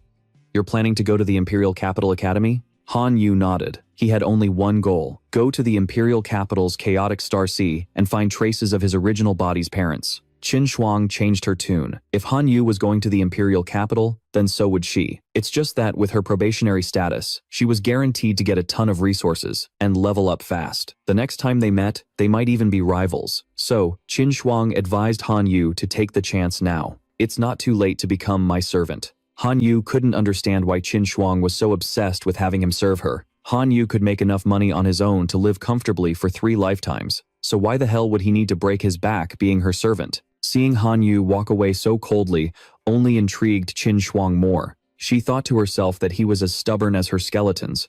You're planning to go to the Imperial Capital Academy? Han Yu nodded. He had only one goal: go to the Imperial Capital's chaotic Star Sea and find traces of his original body's parents. Qin Shuang changed her tune. If Han Yu was going to the Imperial Capital, then so would she. It's just that with her probationary status, she was guaranteed to get a ton of resources and level up fast. The next time they met, they might even be rivals. So, Qin Shuang advised Han Yu to take the chance now. It's not too late to become my servant. Han Yu couldn't understand why Qin Shuang was so obsessed with having him serve her. Han Yu could make enough money on his own to live comfortably for 3 lifetimes, so why the hell would he need to break his back being her servant? Seeing Han Yu walk away so coldly only intrigued Qin Shuang more. She thought to herself that he was as stubborn as her skeletons,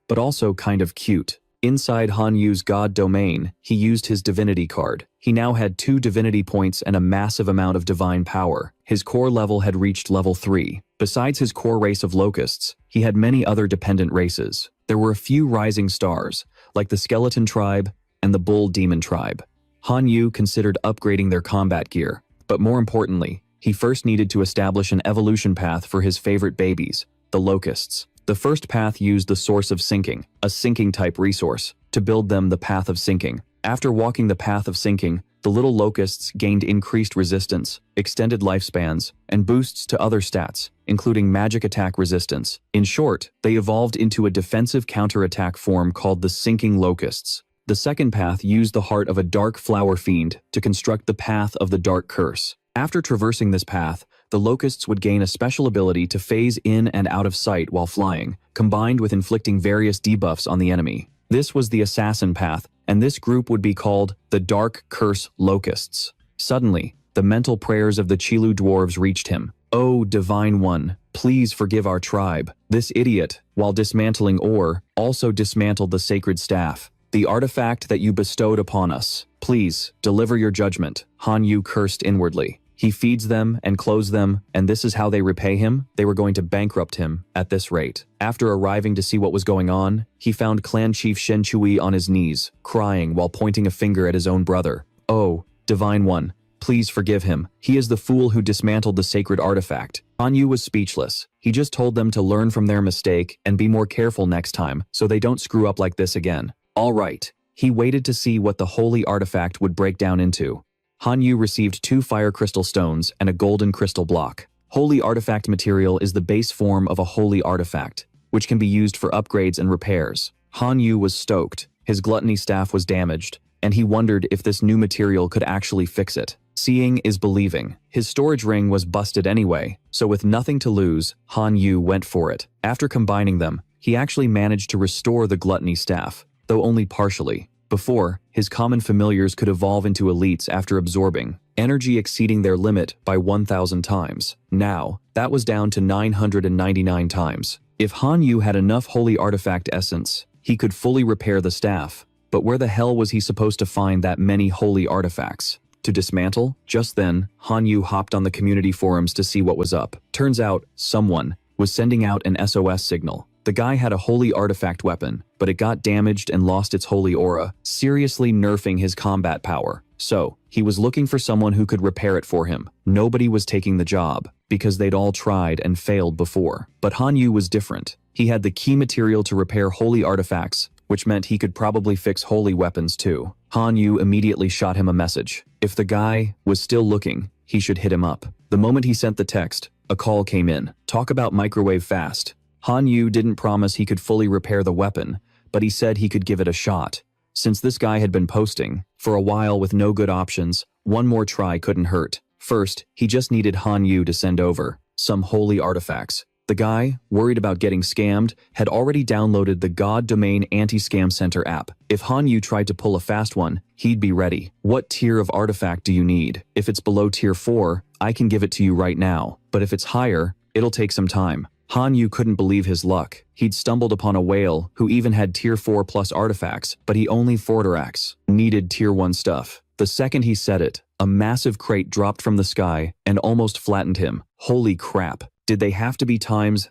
but also kind of cute. Inside Han Yu's god domain, he used his divinity card. He now had 2 divinity points and a massive amount of divine power. His core level had reached level 3. Besides his core race of locusts, he had many other dependent races. There were a few rising stars, like the skeleton tribe and the bull demon tribe. Han Yu considered upgrading their combat gear, but more importantly, he first needed to establish an evolution path for his favorite babies, the locusts. The first path used the source of sinking, a sinking type resource, to build them the path of sinking. After walking the path of sinking, the little locusts gained increased resistance, extended lifespans, and boosts to other stats, including magic attack resistance. In short, they evolved into a defensive counterattack form called the sinking locusts. The second path used the heart of a dark flower fiend to construct the path of the dark curse. After traversing this path, the locusts would gain a special ability to phase in and out of sight while flying, combined with inflicting various debuffs on the enemy. This was the assassin path, and this group would be called the Dark Curse Locusts. Suddenly, the mental prayers of the Chilu dwarves reached him. "Oh, Divine One, please forgive our tribe. This idiot, while dismantling ore, also dismantled the sacred staff. The artifact that you bestowed upon us. Please, deliver your judgment." Han Yu cursed inwardly. He feeds them and clothes them, and this is how they repay him? They were going to bankrupt him at this rate. After arriving to see what was going on, he found Clan Chief Shen Chui on his knees, crying while pointing a finger at his own brother. "Oh, Divine One, please forgive him. He is the fool who dismantled the sacred artifact." Han Yu was speechless. He just told them to learn from their mistake and be more careful next time so they don't screw up like this again. All right. He waited to see what the holy artifact would break down into. Han Yu received 2 fire crystal stones and a golden crystal block. Holy artifact material is the base form of a holy artifact, which can be used for upgrades and repairs. Han Yu was stoked. His gluttony staff was damaged, and he wondered if this new material could actually fix it. Seeing is believing. His storage ring was busted anyway, so with nothing to lose, Han Yu went for it. After combining them, he actually managed to restore the gluttony staff, though only partially. Before, his common familiars could evolve into elites after absorbing energy exceeding their limit by 1,000 times. Now, that was down to 999 times. If Han Yu had enough holy artifact essence, he could fully repair the staff. But where the hell was he supposed to find that many holy artifacts? To dismantle? Just then, Han Yu hopped on the community forums to see what was up. Turns out, someone was sending out an SOS signal. The guy had a holy artifact weapon, but it got damaged and lost its holy aura, seriously nerfing his combat power. So, he was looking for someone who could repair it for him. Nobody was taking the job, because they'd all tried and failed before. But Han Yu was different. He had the key material to repair holy artifacts, which meant he could probably fix holy weapons too. Han Yu immediately shot him a message. If the guy was still looking, he should hit him up. The moment he sent the text, a call came in. Talk about microwave fast. Han Yu didn't promise he could fully repair the weapon, but he said he could give it a shot. Since this guy had been posting for a while with no good options, one more try couldn't hurt. First, he just needed Han Yu to send over some holy artifacts. The guy, worried about getting scammed, had already downloaded the God Domain Anti-Scam Center app. If Han Yu tried to pull a fast one, he'd be ready. What tier of artifact do you need? If it's below tier 4, I can give it to you right now. But if it's higher, it'll take some time. Han Yu couldn't believe his luck. He'd stumbled upon a whale who even had tier 4 plus artifacts, but he only Forterax needed tier 1 stuff. The second he said it, a massive crate dropped from the sky and almost flattened him. Holy crap. Did they have to be times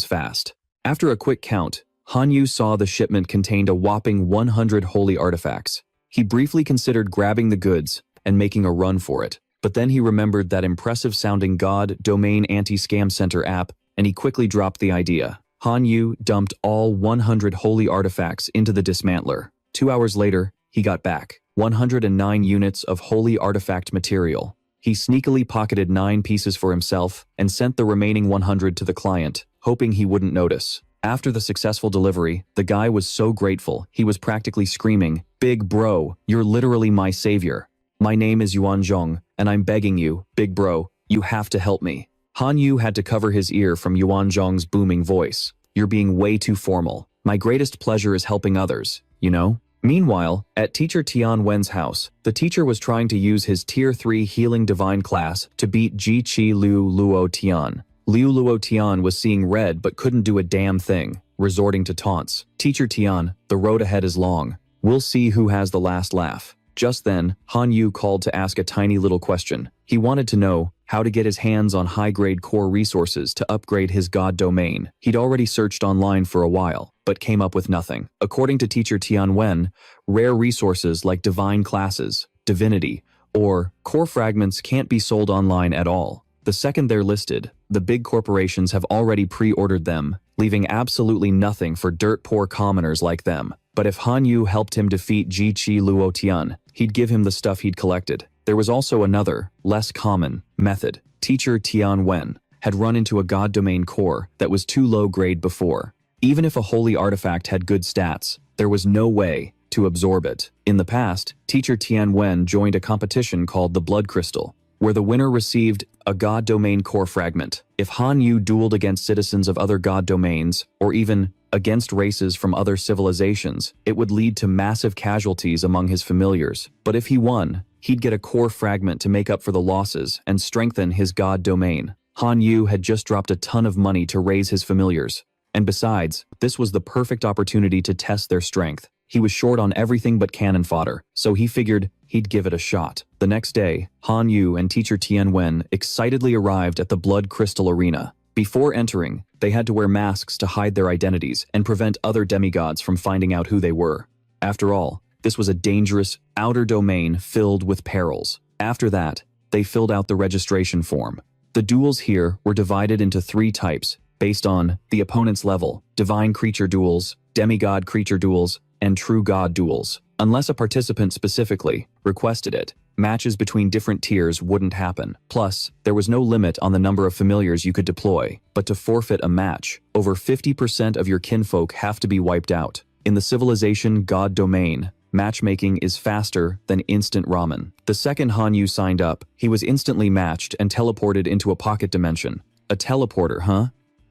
fast? After a quick count, Han Yu saw the shipment contained a whopping 100 holy artifacts. He briefly considered grabbing the goods and making a run for it, but then he remembered that impressive-sounding God Domain Anti-Scam Center app, and he quickly dropped the idea. Han Yu dumped all 100 holy artifacts into the dismantler. 2 hours later, he got back 109 units of holy artifact material. He sneakily pocketed 9 pieces for himself and sent the remaining 100 to the client, hoping he wouldn't notice. After the successful delivery, the guy was so grateful, he was practically screaming, "Big bro, you're literally my savior. My name is Yuan Zhong, and I'm begging you, big bro, you have to help me." Han Yu had to cover his ear from Yuan Zhong's booming voice. "You're being way too formal. My greatest pleasure is helping others, you know?" Meanwhile, at teacher Tian Wen's house, the teacher was trying to use his tier 3 healing divine class to beat Ji Qi Liu Luo Tian. Liu Luo Tian was seeing red but couldn't do a damn thing, resorting to taunts. "Teacher Tian, the road ahead is long. We'll see who has the last laugh." Just then, Han Yu called to ask a tiny little question. He wanted to know how to get his hands on high-grade core resources to upgrade his god domain. He'd already searched online for a while, but came up with nothing. According to teacher Tian Wen, rare resources like divine classes, divinity, or core fragments can't be sold online at all. The second they're listed, the big corporations have already pre-ordered them leaving absolutely nothing for dirt-poor commoners like them. But if Han Yu helped him defeat Ji Qi Luo Tian, he'd give him the stuff he'd collected. There was also another, less common, method. Teacher Tian Wen had run into a god domain core that was too low grade before. Even if a holy artifact had good stats, there was no way to absorb it. In the past, Teacher Tian Wen joined a competition called the Blood Crystal, where the winner received a god domain core fragment. If Han Yu dueled against citizens of other god domains, or even against races from other civilizations, it would lead to massive casualties among his familiars. But if he won, he'd get a core fragment to make up for the losses and strengthen his god domain. Han Yu had just dropped a ton of money to raise his familiars. And besides, this was the perfect opportunity to test their strength. He was short on everything but cannon fodder, so he figured he'd give it a shot. The next day, Han Yu and Teacher Tian Wen excitedly arrived at the Blood Crystal Arena. Before entering, they had to wear masks to hide their identities and prevent other demigods from finding out who they were. After all, this was a dangerous, outer domain filled with perils. After that, they filled out the registration form. The duels here were divided into 3 types, based on the opponent's level: divine creature duels, demigod creature duels, and true god duels. Unless a participant specifically requested it, matches between different tiers wouldn't happen. Plus, there was no limit on the number of familiars you could deploy. But to forfeit a match, over 50% of your kinfolk have to be wiped out. In the civilization god domain, matchmaking is faster than instant ramen. The second Han Yu signed up, he was instantly matched and teleported into a pocket dimension. A teleporter, huh?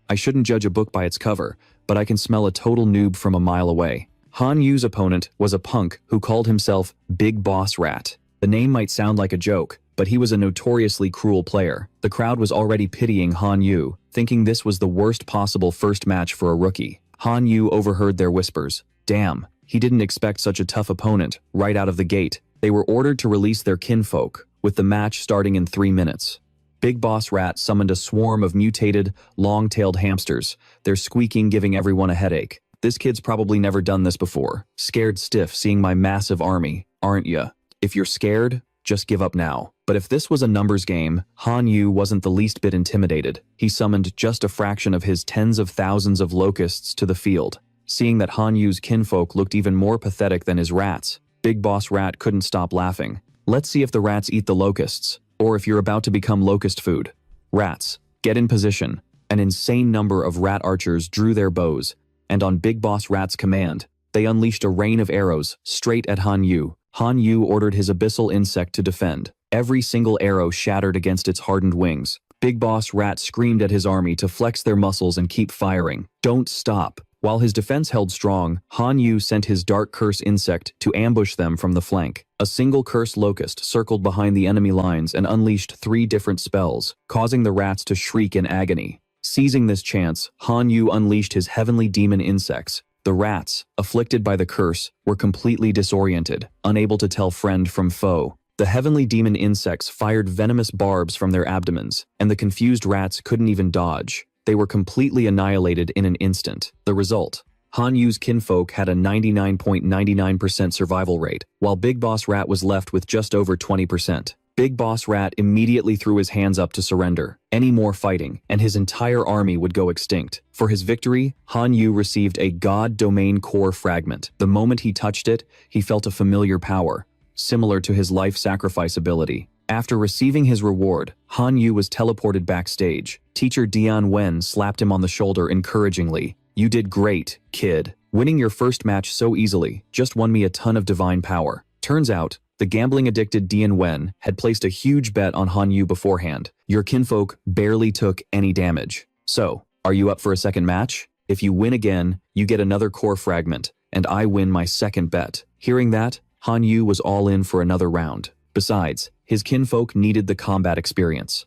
I shouldn't judge a book by its cover, but I can smell a total noob from a mile away. Han Yu's opponent was a punk who called himself Big Boss Rat. The name might sound like a joke, but he was a notoriously cruel player. The crowd was already pitying Han Yu, thinking this was the worst possible first match for a rookie. Han Yu overheard their whispers. Damn, he didn't expect such a tough opponent right out of the gate. They were ordered to release their kinfolk, with the match starting in 3 minutes. Big Boss Rat summoned a swarm of mutated, long-tailed hamsters, their squeaking giving everyone a headache. This kid's probably never done this before. Scared stiff seeing my massive army, aren't ya? If you're scared, just give up now. But if this was a numbers game, Han Yu wasn't the least bit intimidated. He summoned just a fraction of his tens of thousands of locusts to the field. Seeing that Han Yu's kinfolk looked even more pathetic than his rats, Big Boss Rat couldn't stop laughing. Let's see if the rats eat the locusts, or if you're about to become locust food. Rats, get in position. An insane number of rat archers drew their bows, and on Big Boss Rat's command, they unleashed a rain of arrows straight at Han Yu. Han Yu ordered his abyssal insect to defend. Every single arrow shattered against its hardened wings. Big Boss Rat screamed at his army to flex their muscles and keep firing. Don't stop. While his defense held strong, Han Yu sent his dark curse insect to ambush them from the flank. A single curse locust circled behind the enemy lines and unleashed 3 different spells, causing the rats to shriek in agony. Seizing this chance, Han Yu unleashed his heavenly demon insects. The rats, afflicted by the curse, were completely disoriented, unable to tell friend from foe. The heavenly demon insects fired venomous barbs from their abdomens, and the confused rats couldn't even dodge. They were completely annihilated in an instant. The result: Han Yu's kinfolk had a 99.99% survival rate, while Big Boss Rat was left with just over 20%. Big Boss Rat immediately threw his hands up to surrender. Any more fighting, and his entire army would go extinct. For his victory, Han Yu received a God Domain Core fragment. The moment he touched it, he felt a familiar power, similar to his life sacrifice ability. After receiving his reward, Han Yu was teleported backstage. Teacher Tian Wen slapped him on the shoulder encouragingly. You did great, kid. Winning your first match so easily just won me a ton of divine power. Turns out, the gambling-addicted Tian Wen had placed a huge bet on Han Yu beforehand. Your kinfolk barely took any damage. So, are you up for a second match? If you win again, you get another core fragment, and I win my second bet. Hearing that, Han Yu was all in for another round. Besides, his kinfolk needed the combat experience.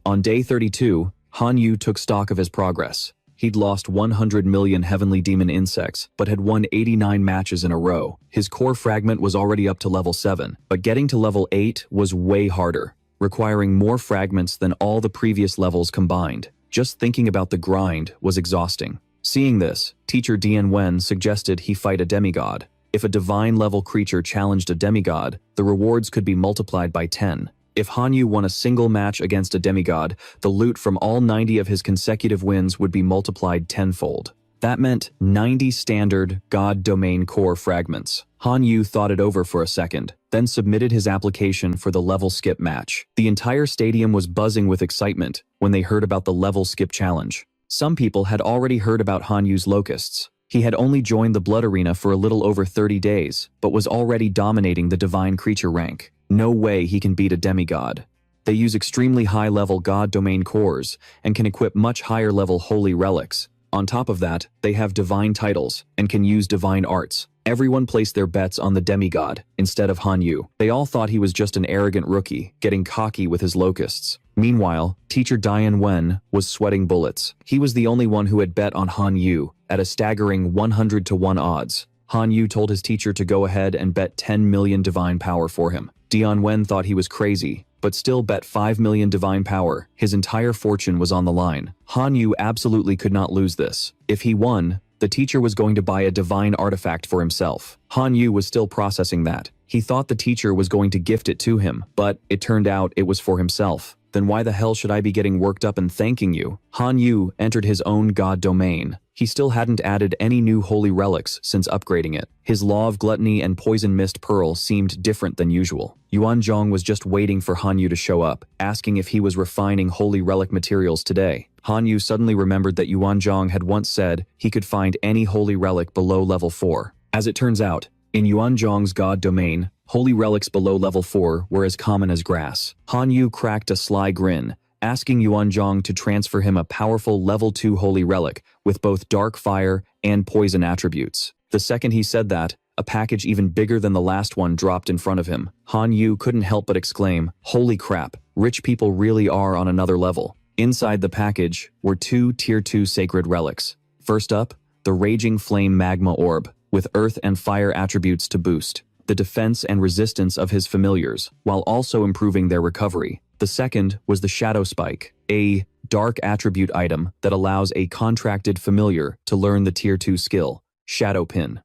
On day 32, Han Yu took stock of his progress. He'd lost 100 million heavenly demon insects, but had won 89 matches in a row. His core fragment was already up to level 7, but getting to level 8 was way harder, requiring more fragments than all the previous levels combined. Just thinking about the grind was exhausting. Seeing this, Teacher Tian Wen suggested he fight a demigod. If a divine-level creature challenged a demigod, the rewards could be multiplied by 10. If Hanyu won a single match against a demigod, the loot from all 90 of his consecutive wins would be multiplied tenfold. That meant 90 standard God Domain core fragments. Hanyu thought it over for a second, then submitted his application for the level skip match. The entire stadium was buzzing with excitement when they heard about the level skip challenge. Some people had already heard about Hanyu's locusts. He had only joined the Blood Arena for a little over 30 days, but was already dominating the Divine Creature rank. No way he can beat a demigod. They use extremely high-level God Domain cores and can equip much higher-level holy relics. On top of that, they have divine titles and can use divine arts. Everyone placed their bets on the demigod instead of Hanyu. They all thought he was just an arrogant rookie, getting cocky with his locusts. Meanwhile, teacher Dian Wen was sweating bullets. He was the only one who had bet on Hanyu at a staggering 100-to-1 odds. Hanyu told his teacher to go ahead and bet 10 million divine power for him. Dian Wen thought he was crazy, but still bet 5 million divine power. His entire fortune was on the line. Hanyu absolutely could not lose this. If he won, the teacher was going to buy a divine artifact for himself. Hanyu was still processing that. He thought the teacher was going to gift it to him, but it turned out it was for himself. Then why the hell should I be getting worked up and thanking you? Hanyu entered his own god domain. He still hadn't added any new holy relics since upgrading it. His Law of Gluttony and Poison Mist Pearl seemed different than usual. Yuanzhong was just waiting for Hanyu to show up, asking if he was refining holy relic materials today. Hanyu suddenly remembered that Yuanzhong had once said he could find any holy relic below level 4. As it turns out, in Yuanzhong's god domain, holy relics below level 4 were as common as grass. Hanyu cracked a sly grin, asking Yuanzhong to transfer him a powerful level 2 holy relic with both dark fire and poison attributes. The second he said that, a package even bigger than the last one dropped in front of him. Hanyu couldn't help but exclaim, "Holy crap, rich people really are on another level." Inside the package were 2 Tier 2 sacred relics. First up, the Raging Flame Magma Orb, with earth and fire attributes to boost the defense and resistance of his familiars, while also improving their recovery. The second was the Shadow Spike, a dark attribute item that allows a contracted familiar to learn the Tier 2 skill, Shadow Pin.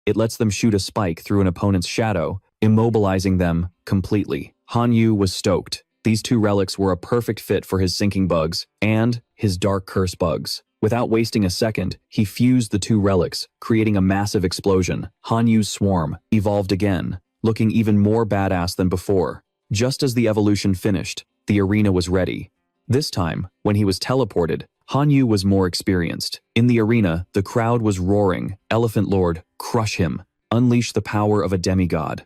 It lets them shoot a spike through an opponent's shadow, immobilizing them completely. Hanyu was stoked. These 2 relics were a perfect fit for his sinking bugs and his dark curse bugs. Without wasting a second, he fused the 2 relics, creating a massive explosion. Hanyu's swarm evolved again, looking even more badass than before. Just as the evolution finished, the arena was ready. This time, when he was teleported, Hanyu was more experienced. In the arena, the crowd was roaring, "Elephant Lord, crush him. Unleash the power of a demigod."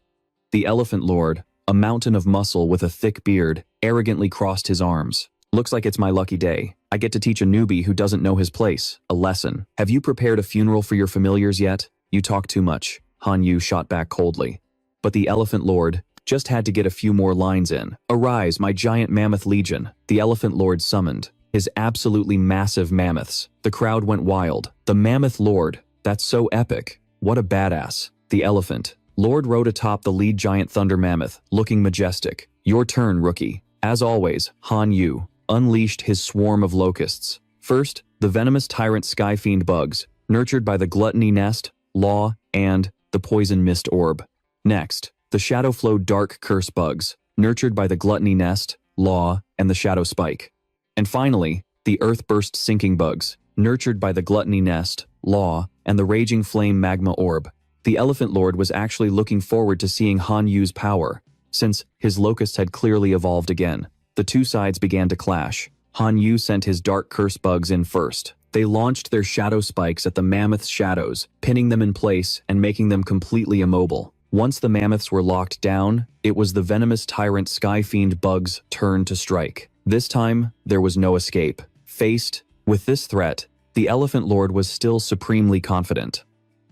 The Elephant Lord, a mountain of muscle with a thick beard, arrogantly crossed his arms. "Looks like it's my lucky day. I get to teach a newbie who doesn't know his place a lesson. Have you prepared a funeral for your familiars yet? You talk too much," Hanyu shot back coldly. But the Elephant Lord just had to get a few more lines in. "Arise, my giant mammoth legion," the Elephant Lord summoned. His absolutely massive mammoths. The crowd went wild. The Mammoth Lord, that's so epic. What a badass. The Elephant Lord rode atop the lead giant thunder mammoth, looking majestic. "Your turn, rookie." As always, Hanyu unleashed his swarm of locusts. First, the venomous tyrant skyfiend bugs, nurtured by the Gluttony Nest, Law, and the Poison Mist Orb. Next, the Shadowflow dark curse bugs, nurtured by the Gluttony Nest, Law, and the Shadow Spike. And finally, the Earthburst sinking bugs, nurtured by the Gluttony Nest, Law, and the Raging Flame Magma Orb. The Elephant Lord was actually looking forward to seeing Hanyu's power, since his locusts had clearly evolved again. The 2 sides began to clash. Hanyu sent his dark curse bugs in first. They launched their shadow spikes at the mammoth's shadows, pinning them in place and making them completely immobile. Once the mammoths were locked down, it was the venomous tyrant skyfiend bugs' turn to strike. This time, there was no escape. Faced with this threat, the Elephant Lord was still supremely confident.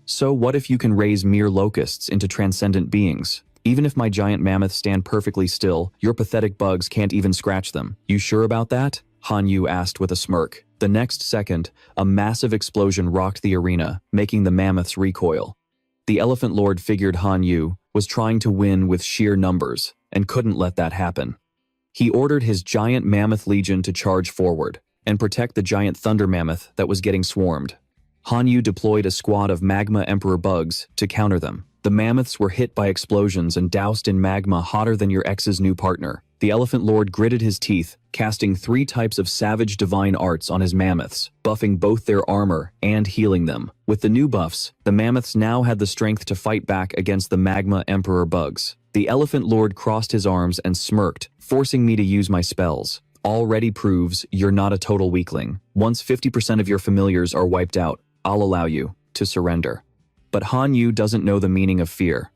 "So what if you can raise mere locusts into transcendent beings? Even if my giant mammoths stand perfectly still, your pathetic bugs can't even scratch them. You sure about that?" Hanyu asked with a smirk. The next second, a massive explosion rocked the arena, making the mammoths recoil. The Elephant Lord figured Hanyu was trying to win with sheer numbers, and couldn't let that happen. He ordered his giant mammoth legion to charge forward, and protect the giant thunder mammoth that was getting swarmed. Hanyu deployed a squad of Magma Emperor bugs to counter them. The mammoths were hit by explosions and doused in magma hotter than your ex's new partner. The Elephant Lord gritted his teeth, casting 3 types of savage divine arts on his mammoths, buffing both their armor and healing them. With the new buffs, the mammoths now had the strength to fight back against the magma emperor bugs. The Elephant Lord crossed his arms and smirked, forcing me to use my spells. Already proves you're not a total weakling. Once 50% of your familiars are wiped out, I'll allow you to surrender. But Han Yu doesn't know the meaning of fear.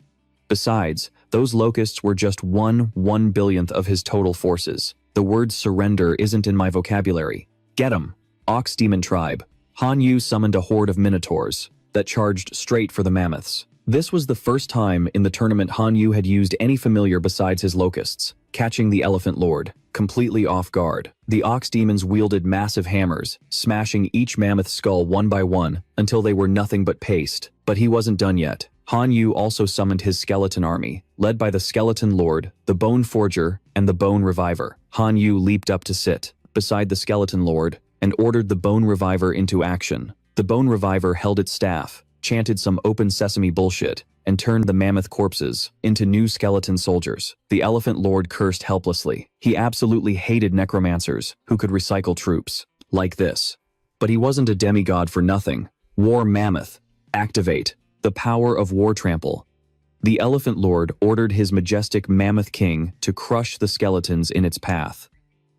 Besides, those locusts were just 1/1,000,000th of his total forces. The word surrender isn't in my vocabulary. Get 'em! Ox Demon Tribe. Han Yu summoned a horde of minotaurs that charged straight for the mammoths. This was the first time in the tournament Han Yu had used any familiar besides his locusts, catching the Elephant Lord completely off guard. The ox demons wielded massive hammers, smashing each mammoth skull one by one until they were nothing but paste. But he wasn't done yet. Han Yu also summoned his skeleton army, led by the Skeleton Lord, the Bone Forger, and the Bone Reviver. Han Yu leaped up to sit beside the Skeleton Lord and ordered the Bone Reviver into action. The Bone Reviver held its staff, chanted some open sesame bullshit, and turned the mammoth corpses into new skeleton soldiers. The Elephant Lord cursed helplessly. He absolutely hated necromancers who could recycle troops like this. But he wasn't a demigod for nothing. War Mammoth. Activate the power of War Trample. The Elephant Lord ordered his majestic Mammoth King to crush the skeletons in its path.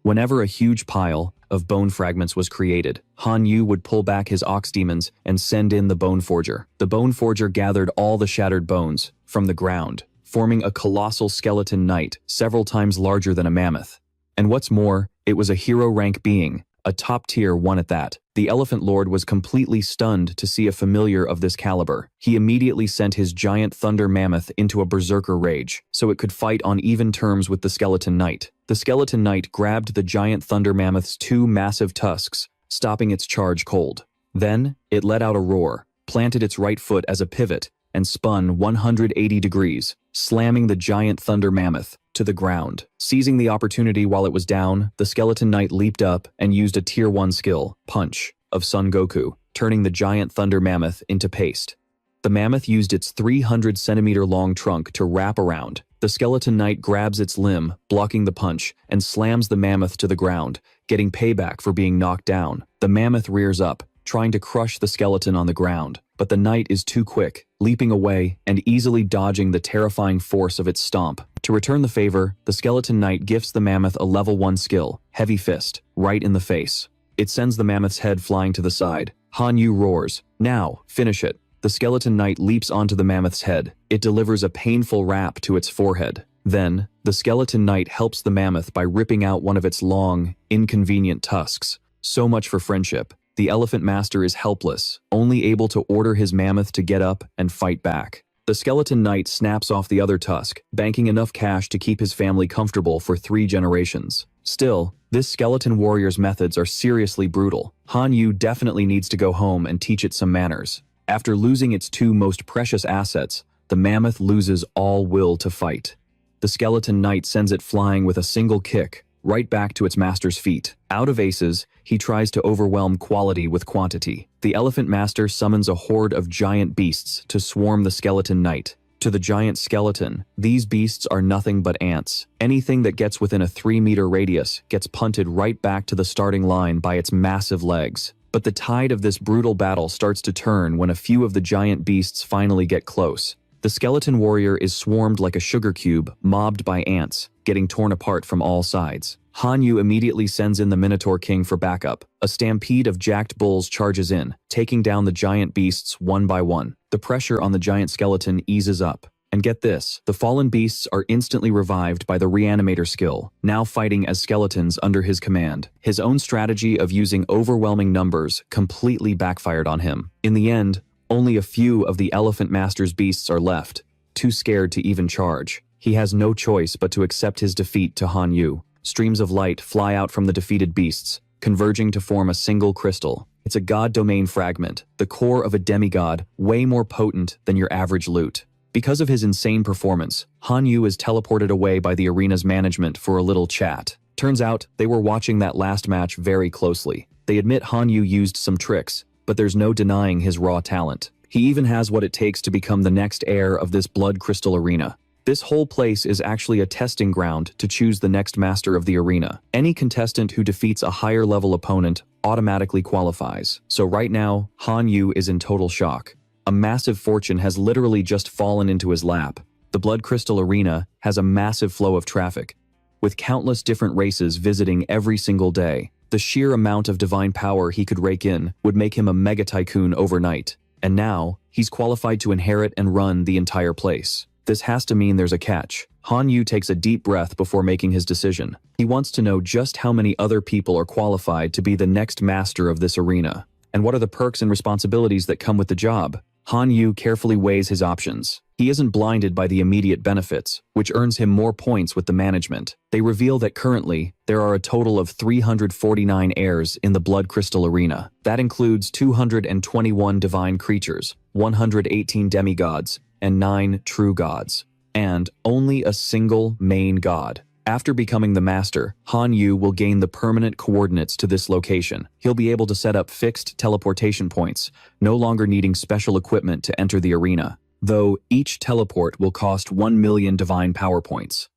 Whenever a huge pile of bone fragments was created, Han Yu would pull back his ox demons and send in the Bone Forger. The Bone Forger gathered all the shattered bones from the ground, forming a colossal skeleton knight several times larger than a mammoth. And what's more, it was a hero-rank being, a top-tier one at that. The Elephant Lord was completely stunned to see a familiar of this caliber. He immediately sent his giant thunder mammoth into a berserker rage, so it could fight on even terms with the skeleton knight. The skeleton knight grabbed the giant thunder mammoth's 2 massive tusks, stopping its charge cold. Then, it let out a roar, planted its right foot as a pivot, and spun 180 degrees, slamming the giant thunder mammoth to the ground. Seizing the opportunity while it was down, the skeleton knight leaped up and used a tier 1 skill, Punch, of Son Goku, turning the giant thunder mammoth into paste. The mammoth used its 300-centimeter long trunk to wrap around. The skeleton knight grabs its limb, blocking the punch, and slams the mammoth to the ground, getting payback for being knocked down. The mammoth rears up, trying to crush the skeleton on the ground, but the knight is too quick, leaping away and easily dodging the terrifying force of its stomp. To return the favor, the skeleton knight gifts the mammoth a level 1 skill, Heavy Fist, right in the face. It sends the mammoth's head flying to the side. Han Yu roars, "Now, finish it." The skeleton knight leaps onto the mammoth's head. It delivers a painful rap to its forehead. Then, the skeleton knight helps the mammoth by ripping out one of its long, inconvenient tusks. So much for friendship. The Elephant Master is helpless, only able to order his mammoth to get up and fight back. The skeleton knight snaps off the other tusk, banking enough cash to keep his family comfortable for 3 generations. Still, this skeleton warrior's methods are seriously brutal. Han Yu definitely needs to go home and teach it some manners. After losing its 2 most precious assets, the mammoth loses all will to fight. The skeleton knight sends it flying with a single kick, right back to its master's feet. Out of aces, he tries to overwhelm quality with quantity. The Elephant Master summons a horde of giant beasts to swarm the skeleton knight. To the giant skeleton, these beasts are nothing but ants. Anything that gets within a 3-meter radius gets punted right back to the starting line by its massive legs. But the tide of this brutal battle starts to turn when a few of the giant beasts finally get close. The skeleton warrior is swarmed like a sugar cube, mobbed by ants, getting torn apart from all sides. Han Yu immediately sends in the Minotaur King for backup. A stampede of jacked bulls charges in, taking down the giant beasts one by one. The pressure on the giant skeleton eases up. And get this, the fallen beasts are instantly revived by the Reanimator skill, now fighting as skeletons under his command. His own strategy of using overwhelming numbers completely backfired on him. In the end, only a few of the Elephant Master's beasts are left, too scared to even charge. He has no choice but to accept his defeat to Han Yu. Streams of light fly out from the defeated beasts, converging to form a single crystal. It's a god domain fragment, the core of a demigod, way more potent than your average loot. Because of his insane performance, Han Yu is teleported away by the arena's management for a little chat. Turns out, they were watching that last match very closely. They admit Han Yu used some tricks, but there's no denying his raw talent. He even has what it takes to become the next heir of this blood crystal arena. This whole place is actually a testing ground to choose the next master of the arena. Any contestant who defeats a higher level opponent automatically qualifies. So right now, Han Yu is in total shock. A massive fortune has literally just fallen into his lap. The blood crystal arena has a massive flow of traffic, with countless different races visiting every single day. The sheer amount of divine power he could rake in would make him a mega tycoon overnight. And now, he's qualified to inherit and run the entire place. This has to mean there's a catch. Han Yu takes a deep breath before making his decision. He wants to know just how many other people are qualified to be the next master of this arena. And what are the perks and responsibilities that come with the job? Han Yu carefully weighs his options. He isn't blinded by the immediate benefits, which earns him more points with the management. They reveal that currently, there are a total of 349 heirs in the Blood Crystal Arena. That includes 221 divine creatures, 118 demigods, and 9 true gods. And only a single main god. After becoming the master, Han Yu will gain the permanent coordinates to this location. He'll be able to set up fixed teleportation points, no longer needing special equipment to enter the arena, though each teleport will cost 1 million divine power points.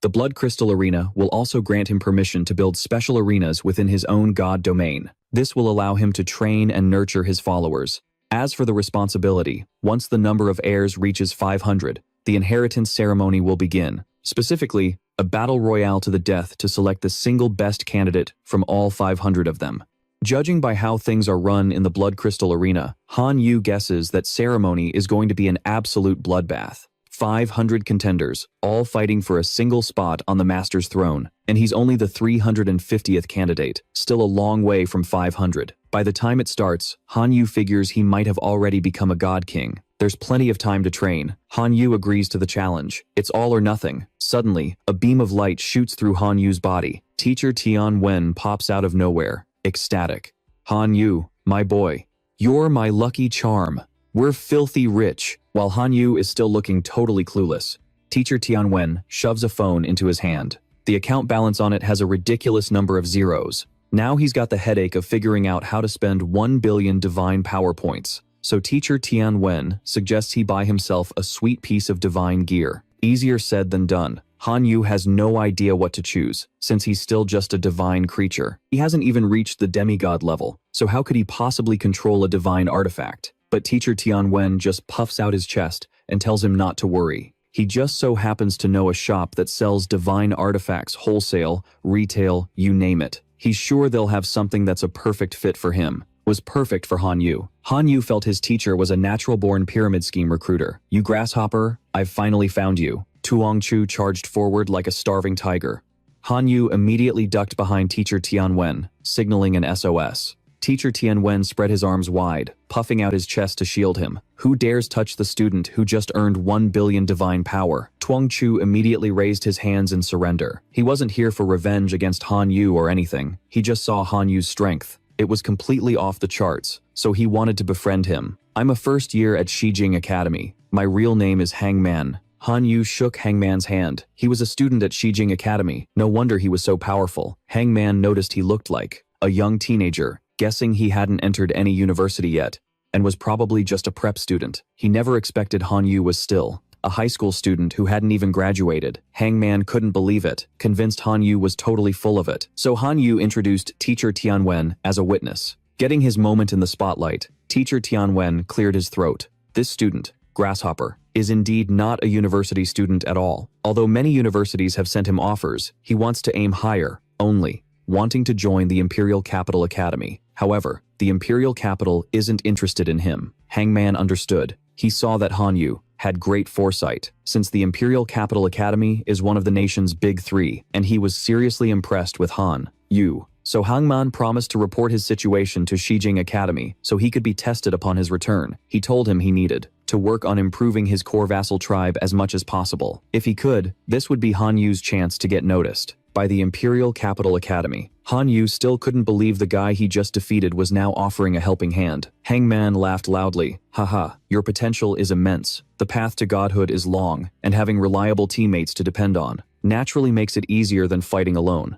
The Blood Crystal Arena will also grant him permission to build special arenas within his own god domain. This will allow him to train and nurture his followers. As for the responsibility, once the number of heirs reaches 500, the inheritance ceremony will begin. Specifically, a battle royale to the death to select the single best candidate from all 500 of them. Judging by how things are run in the Blood Crystal Arena, Han Yu guesses that ceremony is going to be an absolute bloodbath. 500 contenders, all fighting for a single spot on the Master's throne, and he's only the 350th candidate, still a long way from 500. By the time it starts, Han Yu figures he might have already become a God King. There's plenty of time to train. Han Yu agrees to the challenge. It's all or nothing. Suddenly, a beam of light shoots through Han Yu's body. Teacher Tian Wen pops out of nowhere, ecstatic. Han Yu, my boy, you're my lucky charm. We're filthy rich. While Han Yu is still looking totally clueless, Teacher Tian Wen shoves a phone into his hand. The account balance on it has a ridiculous number of zeros. Now he's got the headache of figuring out how to spend 1 billion divine power points. So Teacher Tian Wen suggests he buy himself a sweet piece of divine gear. Easier said than done. Han Yu has no idea what to choose, since he's still just a divine creature. He hasn't even reached the demigod level, so how could he possibly control a divine artifact? But Teacher Tian Wen just puffs out his chest and tells him not to worry. He just so happens to know a shop that sells divine artifacts wholesale, retail, you name it. He's sure they'll have something that's a perfect fit for him. Was perfect for Han Yu. Han Yu felt his teacher was a natural-born pyramid scheme recruiter. You grasshopper, I've finally found you. Tuong Chu charged forward like a starving tiger. Han Yu immediately ducked behind Teacher Tian Wen, signaling an SOS. Teacher Tian Wen spread his arms wide, puffing out his chest to shield him. Who dares touch the student who just earned 1 billion divine power? Tuong Chu immediately raised his hands in surrender. He wasn't here for revenge against Han Yu or anything. He just saw Han Yu's strength. It was completely off the charts, so he wanted to befriend him. I'm a first year at Shijing Academy. My real name is Hangman. Han Yu shook Hangman's hand. He was a student at Shijing Academy. No wonder he was so powerful. Hangman noticed he looked like a young teenager, guessing he hadn't entered any university yet, and was probably just a prep student. He never expected Han Yu was still a high school student who hadn't even graduated. Hangman couldn't believe it, convinced Han Yu was totally full of it. So Han Yu introduced Teacher Tian Wen as a witness. Getting his moment in the spotlight, Teacher Tian Wen cleared his throat. This student, Grasshopper, is indeed not a university student at all. Although many universities have sent him offers, he wants to aim higher, only, wanting to join the Imperial Capital Academy. However, the Imperial Capital isn't interested in him. Hangman understood. He saw that Han Yu had great foresight, since the Imperial Capital Academy is one of the nation's big three, and he was seriously impressed with Han Yu. So Hangman promised to report his situation to Shijing Academy so he could be tested upon his return. He told him he needed to work on improving his core vassal tribe as much as possible. If he could, this would be Han Yu's chance to get noticed by the Imperial Capital Academy. Han Yu still couldn't believe the guy he just defeated was now offering a helping hand. Hangman laughed loudly. Haha, your potential is immense. The path to godhood is long, and having reliable teammates to depend on naturally makes it easier than fighting alone.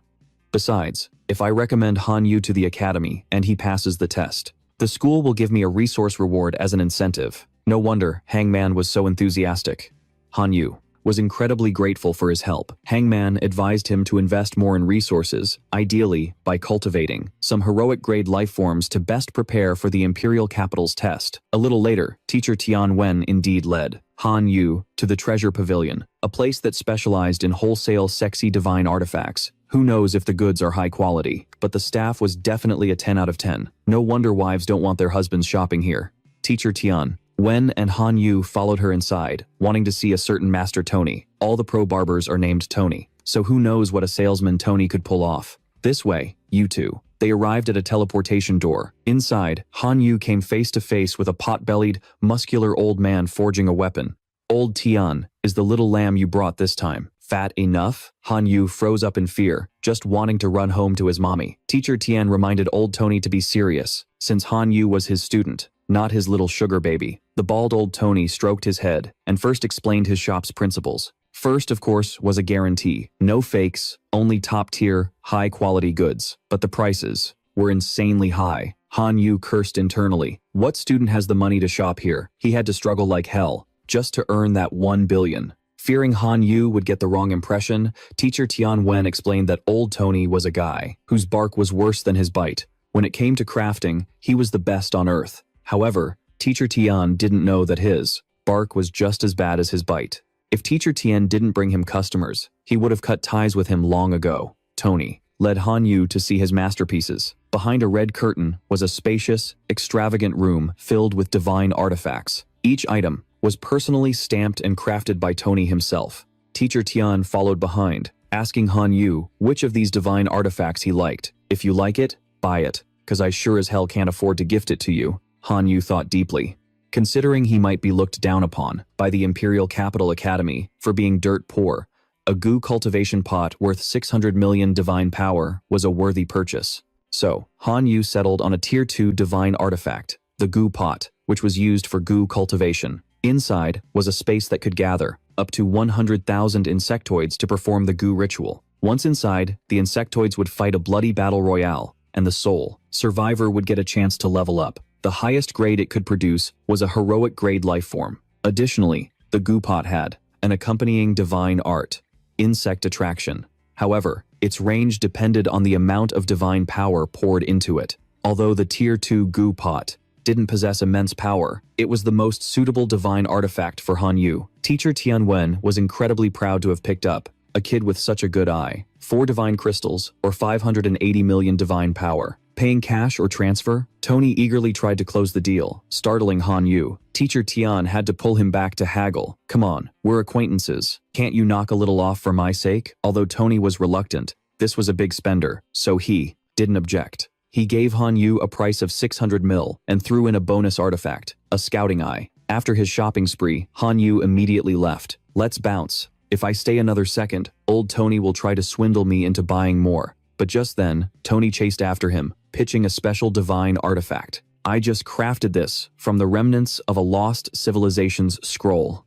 Besides, if I recommend Han Yu to the academy and he passes the test, The school will give me a resource reward as an incentive. No wonder Hangman was so enthusiastic. Han Yu was incredibly grateful for his help. Hangman advised him to invest more in resources, ideally by cultivating some heroic-grade life forms to best prepare for the Imperial Capital's test. A little later, teacher Tian Wen indeed led Han Yu to the Treasure Pavilion, a place that specialized in wholesale sexy divine artifacts. Who knows if the goods are high quality, but the staff was definitely a 10 out of 10. No wonder wives don't want their husbands shopping here. Teacher Tian Wen and Han Yu followed her inside, wanting to see a certain Master Tony. All the pro barbers are named Tony, so who knows what a salesman Tony could pull off. This way, you two. They arrived at a teleportation door. Inside, Han Yu came face to face with a pot-bellied, muscular old man forging a weapon. Old Tian, is the little lamb you brought this time fat enough? Han Yu froze up in fear, just wanting to run home to his mommy. Teacher Tian reminded old Tony to be serious, since Han Yu was his student, not his little sugar baby. The bald old Tony stroked his head and first explained his shop's principles. First, of course, was a guarantee. No fakes, only top-tier, high-quality goods. But the prices were insanely high. Han Yu cursed internally. What student has the money to shop here? He had to struggle like hell just to earn that 1 billion. Fearing Han Yu would get the wrong impression, teacher Tian Wen explained that old Tony was a guy whose bark was worse than his bite. When it came to crafting, he was the best on earth. However, teacher Tian didn't know that his bark was just as bad as his bite. If teacher Tian didn't bring him customers, he would have cut ties with him long ago. Tony led Han Yu to see his masterpieces. Behind a red curtain was a spacious, extravagant room filled with divine artifacts. Each item was personally stamped and crafted by Tony himself. Teacher Tian followed behind, asking Han Yu which of these divine artifacts he liked. If you like it, buy it, cause I sure as hell can't afford to gift it to you. Han Yu thought deeply. Considering he might be looked down upon by the Imperial Capital Academy for being dirt poor, a goo cultivation pot worth 600 million divine power was a worthy purchase. So, Han Yu settled on a tier 2 divine artifact, the goo pot, which was used for goo cultivation. Inside was a space that could gather up to 100,000 insectoids to perform the goo ritual. Once inside, the insectoids would fight a bloody battle royale, and the sole survivor would get a chance to level up. The highest grade it could produce was a heroic grade life form. Additionally, the goo pot had an accompanying divine art, insect attraction. However, its range depended on the amount of divine power poured into it. Although the tier 2 goo pot didn't possess immense power, it was the most suitable divine artifact for Han Yu. Teacher Tian Wen was incredibly proud to have picked up a kid with such a good eye. 4 divine crystals, or 580 million divine power. Paying cash or transfer? Tony eagerly tried to close the deal, startling Han Yu. Teacher Tian had to pull him back to haggle. Come on, we're acquaintances. Can't you knock a little off for my sake? Although Tony was reluctant, this was a big spender, so he didn't object. He gave Han Yu a price of 600 mil and threw in a bonus artifact, a scouting eye. After his shopping spree, Han Yu immediately left. Let's bounce. If I stay another second, old Tony will try to swindle me into buying more. But just then, Tony chased after him, pitching a special divine artifact. I just crafted this from the remnants of a lost civilization's scroll.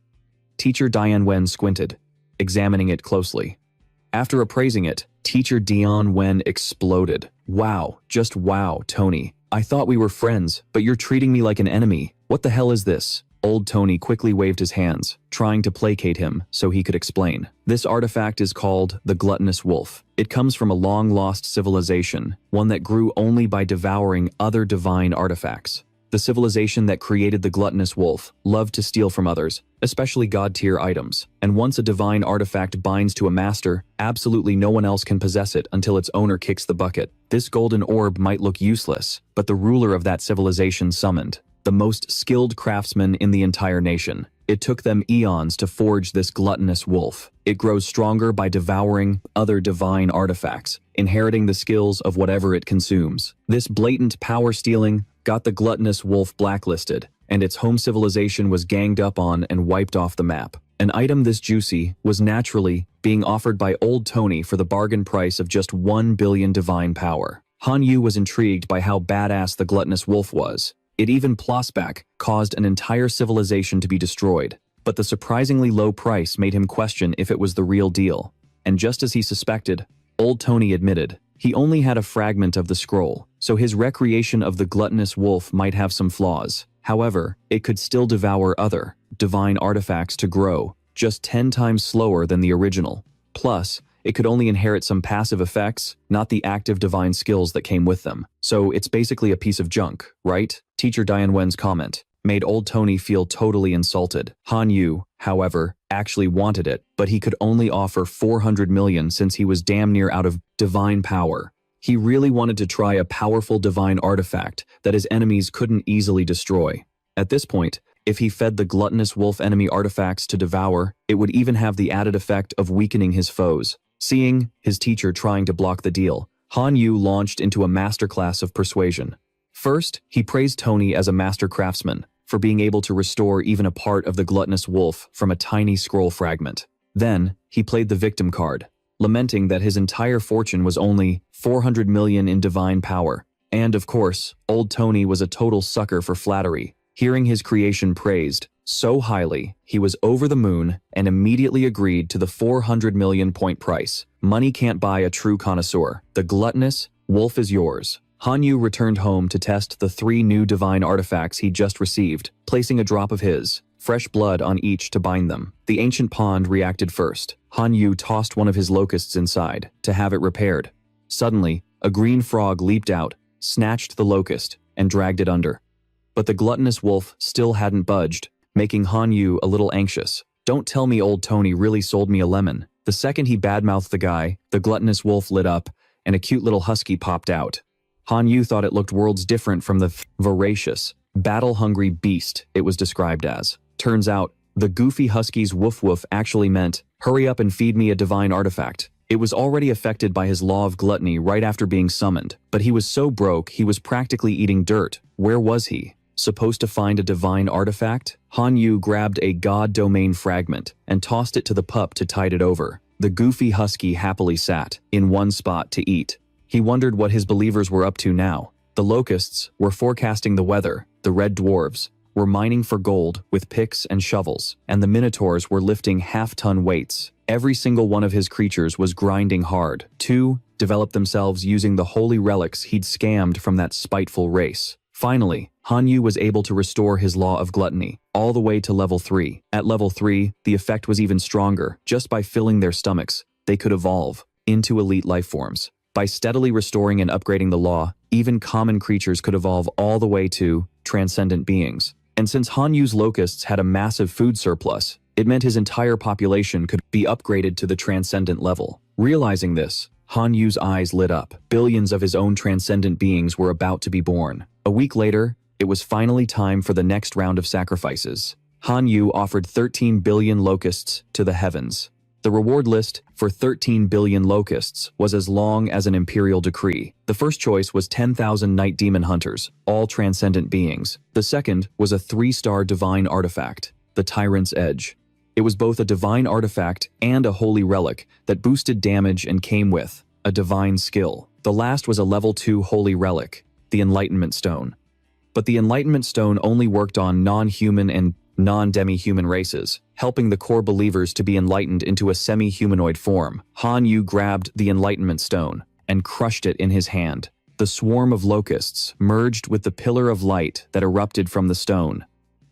Teacher Diane Wen squinted, examining it closely. After appraising it, Teacher Dion Wen exploded. Wow, just wow, Tony. I thought we were friends, but you're treating me like an enemy. What the hell is this? Old Tony quickly waved his hands, trying to placate him so he could explain. This artifact is called the Gluttonous Wolf. It comes from a long-lost civilization, one that grew only by devouring other divine artifacts. The civilization that created the Gluttonous Wolf loved to steal from others, especially god-tier items. And once a divine artifact binds to a master, absolutely no one else can possess it until its owner kicks the bucket. This golden orb might look useless, but the ruler of that civilization summoned the most skilled craftsmen in the entire nation. It took them eons to forge this gluttonous wolf. It grows stronger by devouring other divine artifacts, inheriting the skills of whatever it consumes. This blatant power stealing got the gluttonous wolf blacklisted, and its home civilization was ganged up on and wiped off the map. An item this juicy was naturally being offered by old Tony for the bargain price of just 1 billion divine power. Han Yu was intrigued by how badass the gluttonous wolf was. It even Plossback caused an entire civilization to be destroyed, but the surprisingly low price made him question if it was the real deal. And just as he suspected, old Tony admitted he only had a fragment of the scroll. so his recreation of the gluttonous wolf might have some flaws. However, it could still devour other, divine artifacts to grow, just 10 times slower than the original. Plus, it could only inherit some passive effects, not the active divine skills that came with them. So it's basically a piece of junk, right? Teacher Diane Wen's comment made old Tony feel totally insulted. Han Yu, however, actually wanted it, but he could only offer 400 million since he was damn near out of divine power. He really wanted to try a powerful divine artifact that his enemies couldn't easily destroy. At this point, if he fed the gluttonous wolf enemy artifacts to devour, it would even have the added effect of weakening his foes. Seeing his teacher trying to block the deal, Han Yu launched into a masterclass of persuasion. First, he praised Tony as a master craftsman for being able to restore even a part of the gluttonous wolf from a tiny scroll fragment. Then, he played the victim card, lamenting that his entire fortune was only 400 million in divine power. And of course, old Tony was a total sucker for flattery. Hearing his creation praised so highly, he was over the moon and immediately agreed to the 400 million point price. Money can't buy a true connoisseur. The gluttonous wolf is yours. Han Yu returned home to test the 3 new divine artifacts he'd just received, placing a drop of his fresh blood on each to bind them. The ancient pond reacted first. Han Yu tossed one of his locusts inside to have it repaired. Suddenly, a green frog leaped out, snatched the locust, and dragged it under. But the gluttonous wolf still hadn't budged, making Han Yu a little anxious. Don't tell me old Tony really sold me a lemon. The second he badmouthed the guy, the gluttonous wolf lit up, and a cute little husky popped out. Han Yu thought it looked worlds different from the voracious, battle-hungry beast it was described as. Turns out, the goofy husky's woof woof actually meant, hurry up and feed me a divine artifact. It was already affected by his law of gluttony right after being summoned, but he was so broke he was practically eating dirt. Where was he? Supposed to find a divine artifact? Han Yu grabbed a god domain fragment and tossed it to the pup to tide it over. The goofy husky happily sat in one spot to eat. He wondered what his believers were up to now. The locusts were forecasting the weather, the red dwarves were mining for gold with picks and shovels, and the minotaurs were lifting half-ton weights. Every single one of his creatures was grinding hard to develop themselves using the holy relics he'd scammed from that spiteful race. Finally, Han Yu was able to restore his law of gluttony, all the way to level 3. At level 3, the effect was even stronger. Just by filling their stomachs, they could evolve into elite life forms. By steadily restoring and upgrading the law, even common creatures could evolve all the way to transcendent beings. And since Han Yu's locusts had a massive food surplus, it meant his entire population could be upgraded to the transcendent level. Realizing this, Han Yu's eyes lit up. Billions of his own transcendent beings were about to be born. A week later, it was finally time for the next round of sacrifices. Han Yu offered 13 billion locusts to the heavens. The reward list for 13 billion locusts was as long as an imperial decree. The first choice was 10,000 night demon hunters, all transcendent beings. The second was a 3-star divine artifact, the Tyrant's Edge. It was both a divine artifact and a holy relic that boosted damage and came with a divine skill. The last was a level 2 holy relic, the Enlightenment Stone. But the Enlightenment Stone only worked on non-human and non-demi-human races, helping the core believers to be enlightened into a semi-humanoid form. Han Yu grabbed the Enlightenment Stone and crushed it in his hand. The swarm of locusts merged with the pillar of light that erupted from the stone.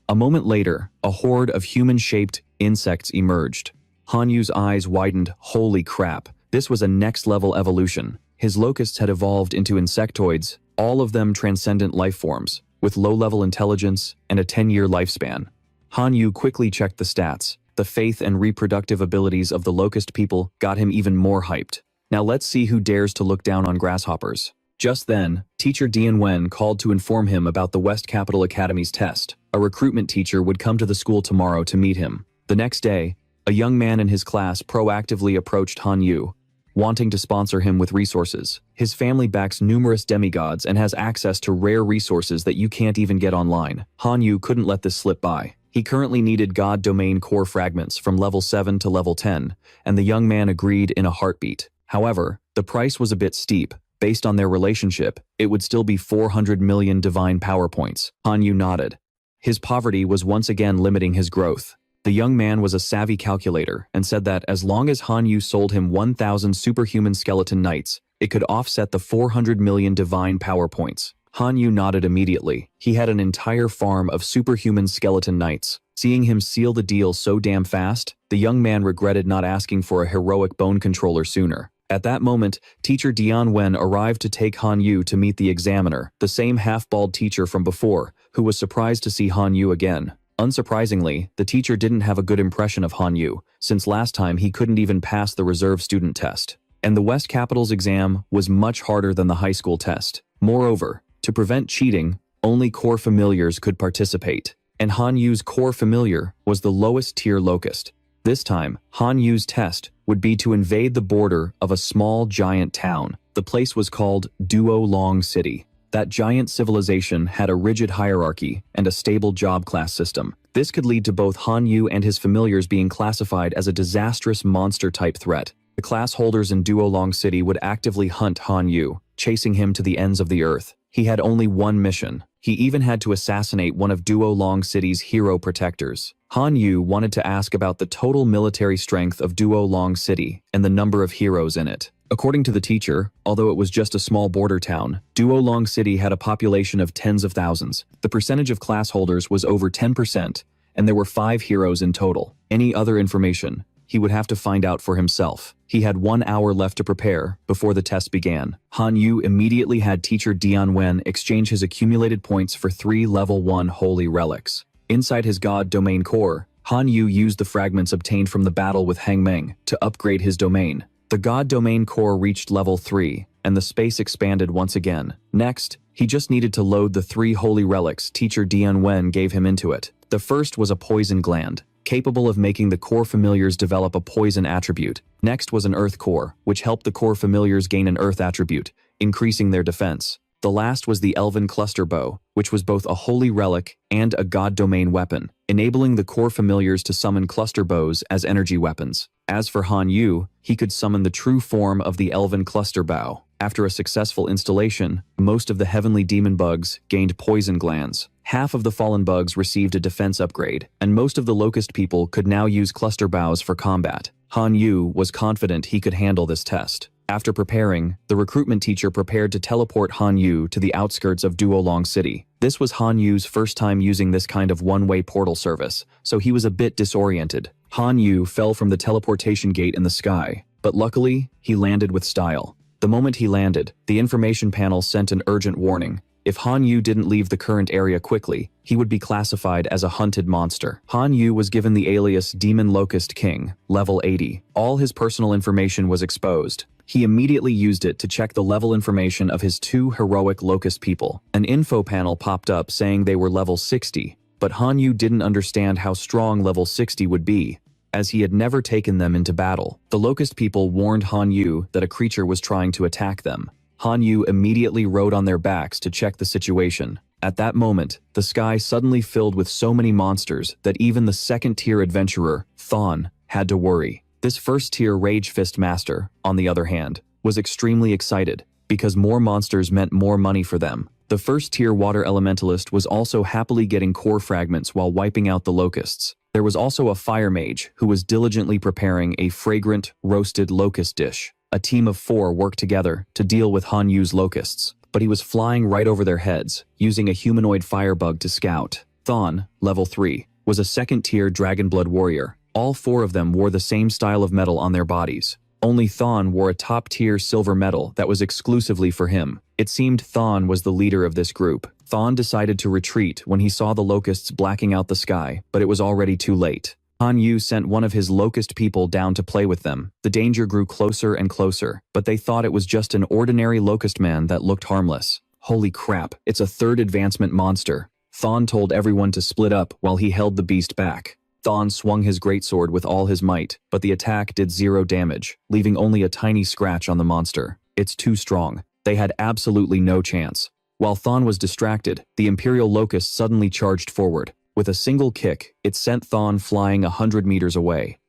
A moment later, a horde of human-shaped insects emerged. Han Yu's eyes widened. Holy crap, this was a next-level evolution. His locusts had evolved into insectoids, all of them transcendent life forms, with low-level intelligence and a 10-year lifespan. Han Yu quickly checked the stats. The faith and reproductive abilities of the locust people got him even more hyped. Now let's see who dares to look down on grasshoppers. Just then, teacher Dian Wen called to inform him about the West Capital Academy's test. A recruitment teacher would come to the school tomorrow to meet him. The next day, a young man in his class proactively approached Han Yu, wanting to sponsor him with resources. His family backs numerous demigods and has access to rare resources that you can't even get online. Han Yu couldn't let this slip by. He currently needed God Domain core fragments from level 7 to level 10, and the young man agreed in a heartbeat. However, the price was a bit steep. Based on their relationship, it would still be 400 million divine power points. Han Yu nodded. His poverty was once again limiting his growth. The young man was a savvy calculator and said that as long as Han Yu sold him 1,000 superhuman skeleton knights, It could offset the 400 million divine power points. Han Yu nodded immediately. He had an entire farm of superhuman skeleton knights. Seeing him seal the deal so damn fast, the young man regretted not asking for a heroic bone controller sooner. At that moment, teacher Dian Wen arrived to take Han Yu to meet the examiner, the same half-bald teacher from before, who was surprised to see Han Yu again. Unsurprisingly, the teacher didn't have a good impression of Han Yu, since last time he couldn't even pass the reserve student test. And the West Capital's exam was much harder than the high school test. Moreover, to prevent cheating, only core familiars could participate, and Han Yu's core familiar was the lowest tier locust. This time, Han Yu's test would be to invade the border of a small giant town. The place was called Duo Long City. That giant civilization had a rigid hierarchy and a stable job class system. This could lead to both Han Yu and his familiars being classified as a disastrous monster-type threat. The class holders in Duo Long City would actively hunt Han Yu, chasing him to the ends of the earth. He had only one mission. He even had to assassinate one of Duo Long City's hero protectors. Han Yu wanted to ask about the total military strength of Duo Long City and the number of heroes in it. According to the teacher, although it was just a small border town, Duo Long City had a population of tens of thousands. The percentage of class holders was over 10%, and there were 5 heroes in total. Any other information, he would have to find out for himself. He had 1 hour left to prepare before the test began. Han Yu immediately had teacher Dian Wen exchange his accumulated points for 3 level 1 holy relics. Inside his god domain core, Han Yu used the fragments obtained from the battle with Hang Meng to upgrade his domain. The god domain core reached level 3, and the space expanded once again. Next, he just needed to load the 3 holy relics teacher Dian Wen gave him into it. The first was a poison gland, capable of making the core familiars develop a poison attribute. Next was an earth core, which helped the core familiars gain an earth attribute, increasing their defense. The last was the elven cluster bow, which was both a holy relic and a god domain weapon, enabling the core familiars to summon cluster bows as energy weapons. As for Han Yu, he could summon the true form of the elven cluster bow. After a successful installation, most of the heavenly demon bugs gained poison glands. Half of the fallen bugs received a defense upgrade, and most of the locust people could now use cluster bows for combat. Han Yu was confident he could handle this test. After preparing, the recruitment teacher prepared to teleport Han Yu to the outskirts of Duo Long City. This was Han Yu's first time using this kind of one-way portal service, so he was a bit disoriented. Han Yu fell from the teleportation gate in the sky, but luckily, he landed with style. The moment he landed, the information panel sent an urgent warning. If Han Yu didn't leave the current area quickly, he would be classified as a hunted monster. Han Yu was given the alias Demon Locust King, level 80. All his personal information was exposed. He immediately used it to check the level information of his 2 heroic locust people. An info panel popped up saying they were level 60, but Han Yu didn't understand how strong level 60 would be, as he had never taken them into battle. The locust people warned Han Yu that a creature was trying to attack them. Han Yu immediately rode on their backs to check the situation. At that moment, the sky suddenly filled with so many monsters that even the second-tier adventurer, Thon, had to worry. This first-tier Rage Fist Master, on the other hand, was extremely excited, because more monsters meant more money for them. The first-tier Water Elementalist was also happily getting core fragments while wiping out the locusts. There was also a Fire Mage who was diligently preparing a fragrant, roasted locust dish. A team of 4 worked together to deal with Han Yu's locusts, but he was flying right over their heads, using a humanoid firebug to scout. Thon, level 3, was a second-tier Dragonblood warrior. All 4 of them wore the same style of metal on their bodies. Only Thon wore a top-tier silver metal that was exclusively for him. It seemed Thon was the leader of this group. Thon decided to retreat when he saw the locusts blacking out the sky, but it was already too late. Han Yu sent one of his locust people down to play with them. The danger grew closer and closer, but they thought it was just an ordinary locust man that looked harmless. Holy crap, it's a 3rd advancement monster. Thon told everyone to split up while he held the beast back. Thon swung his greatsword with all his might, but the attack did 0 damage, leaving only a tiny scratch on the monster. It's too strong. They had absolutely no chance. While Thon was distracted, the Imperial Locust suddenly charged forward. With a single kick, it sent Thon flying 100 meters away.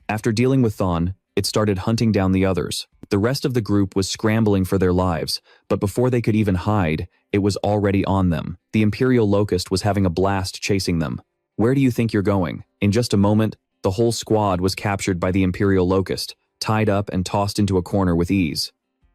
After dealing with Thon, it started hunting down the others. The rest of the group was scrambling for their lives, but before they could even hide, it was already on them. The Imperial Locust was having a blast chasing them. Where do you think you're going? In just a moment, the whole squad was captured by the Imperial Locust, tied up and tossed into a corner with ease.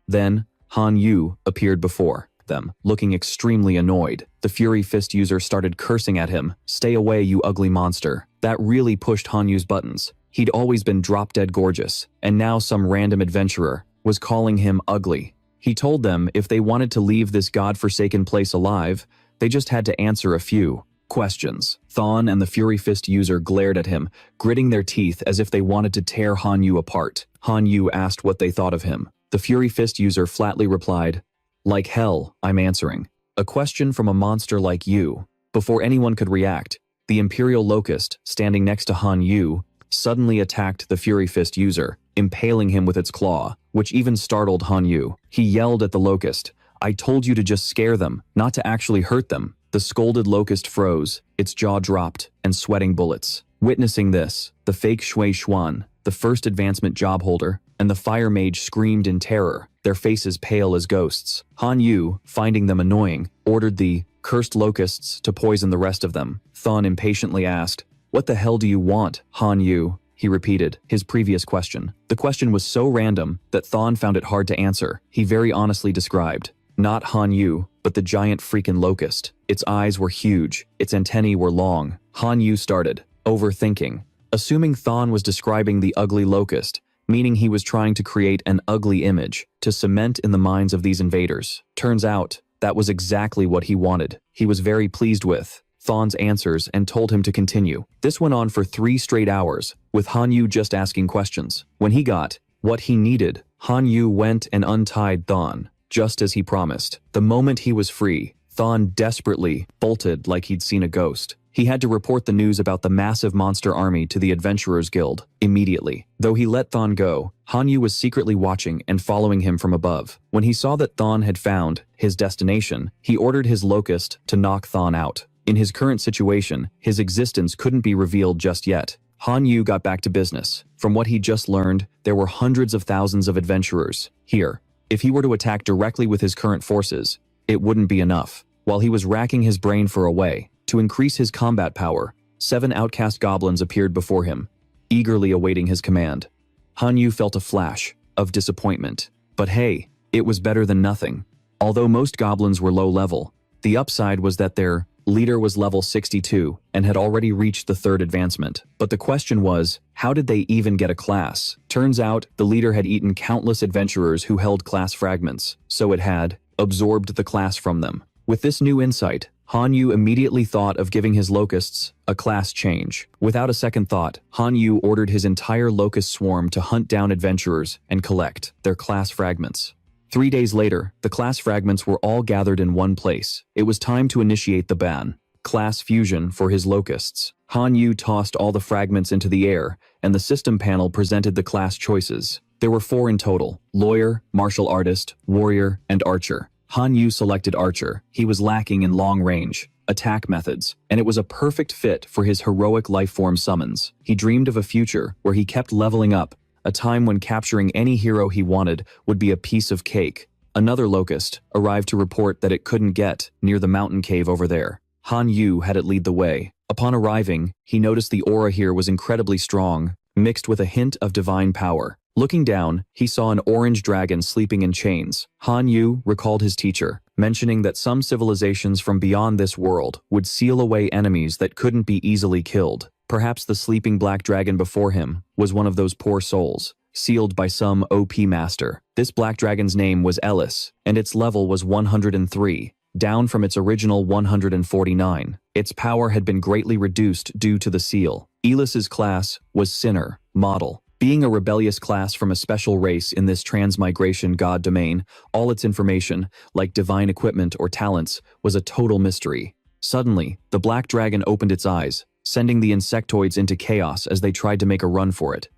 Then, Han Yu appeared before them, looking extremely annoyed. The Fury Fist user started cursing at him. "Stay away, you ugly monster." That really pushed Han Yu's buttons. He'd always been drop-dead gorgeous, and now some random adventurer was calling him ugly. He told them if they wanted to leave this god-forsaken place alive, they just had to answer a few questions. Thon and the Fury Fist user glared at him, gritting their teeth as if they wanted to tear Han Yu apart. Han Yu asked what they thought of him. The Fury Fist user flatly replied, "Like hell, I'm answering. A question from a monster like you." Before anyone could react, the Imperial Locust, standing next to Han Yu, suddenly attacked the Fury Fist user, impaling him with its claw, which even startled Han Yu. He yelled at the Locust, "I told you to just scare them, not to actually hurt them." The scolded Locust froze, its jaw dropped, and sweating bullets. Witnessing this, the fake Shui Xuan, the first advancement job holder, and the fire mage screamed in terror, their faces pale as ghosts. Han Yu, finding them annoying, ordered the cursed locusts to poison the rest of them. Thon impatiently asked, "What the hell do you want, Han Yu?" He repeated his previous question. The question was so random that Thon found it hard to answer. He very honestly described, not Han Yu, but the giant freaking locust. Its eyes were huge, its antennae were long. Han Yu started overthinking, assuming Thon was describing the ugly locust, meaning he was trying to create an ugly image to cement in the minds of these invaders. Turns out, that was exactly what he wanted. He was very pleased with Thon's answers and told him to continue. This went on for 3 straight hours, with Han Yu just asking questions. When he got what he needed, Han Yu went and untied Thon, just as he promised. The moment he was free, Thon desperately bolted like he'd seen a ghost. He had to report the news about the massive monster army to the Adventurers Guild immediately. Though he let Thon go, Han Yu was secretly watching and following him from above. When he saw that Thon had found his destination, he ordered his locust to knock Thon out. In his current situation, his existence couldn't be revealed just yet. Han Yu got back to business. From what he just learned, there were hundreds of thousands of adventurers here. If he were to attack directly with his current forces, it wouldn't be enough. While he was racking his brain for a way to increase his combat power, 7 outcast goblins appeared before him, eagerly awaiting his command. Han Yu felt a flash of disappointment. But hey, it was better than nothing. Although most goblins were low level, the upside was that their leader was level 62 and had already reached the 3rd advancement. But the question was, how did they even get a class? Turns out, the leader had eaten countless adventurers who held class fragments, so it had absorbed the class from them. With this new insight, Han Yu immediately thought of giving his locusts a class change. Without a second thought, Han Yu ordered his entire locust swarm to hunt down adventurers and collect their class fragments. 3 days later, the class fragments were all gathered in one place. It was time to initiate the ban, class fusion, for his locusts. Han Yu tossed all the fragments into the air, and the system panel presented the class choices. There were 4 in total: lawyer, martial artist, warrior, and archer. Han Yu selected archer. He was lacking in long-range attack methods, and it was a perfect fit for his heroic life-form summons. He dreamed of a future where he kept leveling up, a time when capturing any hero he wanted would be a piece of cake. Another locust arrived to report that it couldn't get near the mountain cave over there. Han Yu had it lead the way. Upon arriving, he noticed the aura here was incredibly strong, mixed with a hint of divine power. Looking down, he saw an orange dragon sleeping in chains. Han Yu recalled his teacher, mentioning that some civilizations from beyond this world would seal away enemies that couldn't be easily killed. Perhaps the sleeping black dragon before him was one of those poor souls, sealed by some OP master. This black dragon's name was Ellis, and its level was 103, down from its original 149. Its power had been greatly reduced due to the seal. Ellis's class was Sinner, model. Being a rebellious class from a special race in this transmigration god domain, all its information, like divine equipment or talents, was a total mystery. Suddenly, the black dragon opened its eyes, sending the insectoids into chaos as they tried to make a run for it.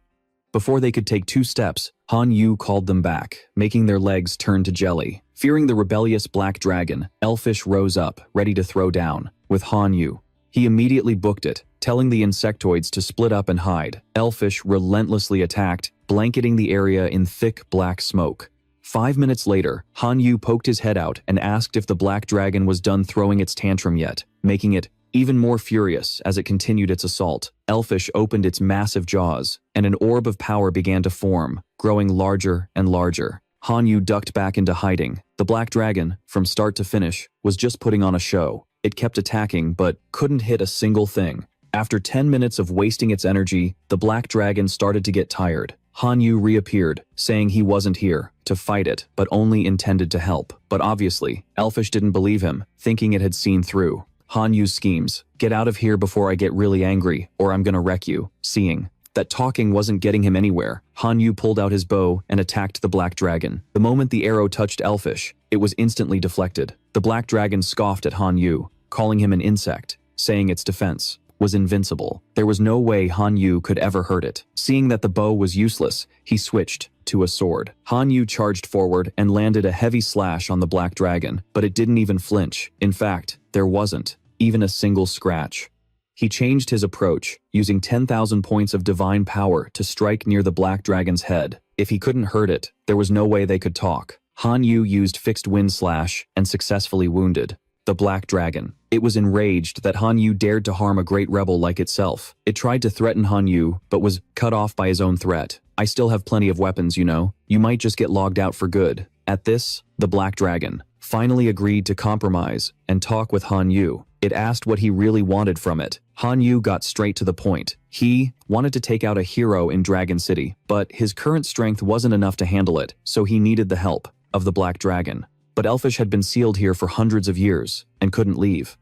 Before they could take 2 steps, Han Yu called them back, making their legs turn to jelly. Fearing the rebellious black dragon, Elfish rose up, ready to throw down. With Han Yu, he immediately booked it, telling the insectoids to split up and hide. Elfish relentlessly attacked, blanketing the area in thick black smoke. 5 minutes later, Han Yu poked his head out and asked if the black dragon was done throwing its tantrum yet, making it even more furious as it continued its assault. Elfish opened its massive jaws, and an orb of power began to form, growing larger and larger. Han Yu ducked back into hiding. The Black Dragon, from start to finish, was just putting on a show. It kept attacking, but couldn't hit a single thing. After 10 minutes of wasting its energy, the Black Dragon started to get tired. Han Yu reappeared, saying he wasn't here to fight it, but only intended to help. But obviously, Elfish didn't believe him, thinking it had seen through Han Yu's schemes. Get out of here before I get really angry, or I'm gonna wreck you. Seeing that talking wasn't getting him anywhere, Han Yu pulled out his bow and attacked the Black Dragon. The moment the arrow touched Elfish, it was instantly deflected. The Black Dragon scoffed at Han Yu, calling him an insect, saying its defense was invincible. There was no way Han Yu could ever hurt it. Seeing that the bow was useless, he switched to a sword. Han Yu charged forward and landed a heavy slash on the Black Dragon, but it didn't even flinch. In fact, there wasn't even a single scratch. He changed his approach, using 10,000 points of divine power to strike near the Black Dragon's head. If he couldn't hurt it, there was no way they could talk. Han Yu used fixed wind slash and successfully wounded the Black Dragon. It was enraged that Han Yu dared to harm a great rebel like itself. It tried to threaten Han Yu, but was cut off by his own threat. I still have plenty of weapons, you know. You might just get logged out for good. At this, the Black Dragon finally agreed to compromise and talk with Han Yu. It asked what he really wanted from it. Han Yu got straight to the point. He wanted to take out a hero in Dragon City, but his current strength wasn't enough to handle it, so he needed the help of the Black Dragon. But Elfish had been sealed here for hundreds of years and couldn't leave.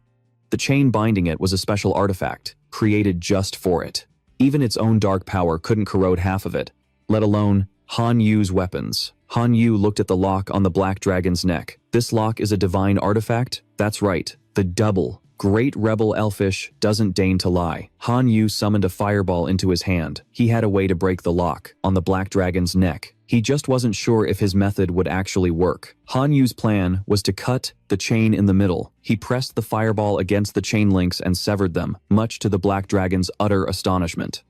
The chain binding it was a special artifact, created just for it. Even its own dark power couldn't corrode half of it, let alone Han Yu's weapons. Han Yu looked at the lock on the Black Dragon's neck. This lock is a divine artifact? That's right, the double. Great rebel Elfish doesn't deign to lie. Han Yu summoned a fireball into his hand. He had a way to break the lock on the Black Dragon's neck. He just wasn't sure if his method would actually work. Han Yu's plan was to cut the chain in the middle. He pressed the fireball against the chain links and severed them, much to the Black Dragon's utter astonishment.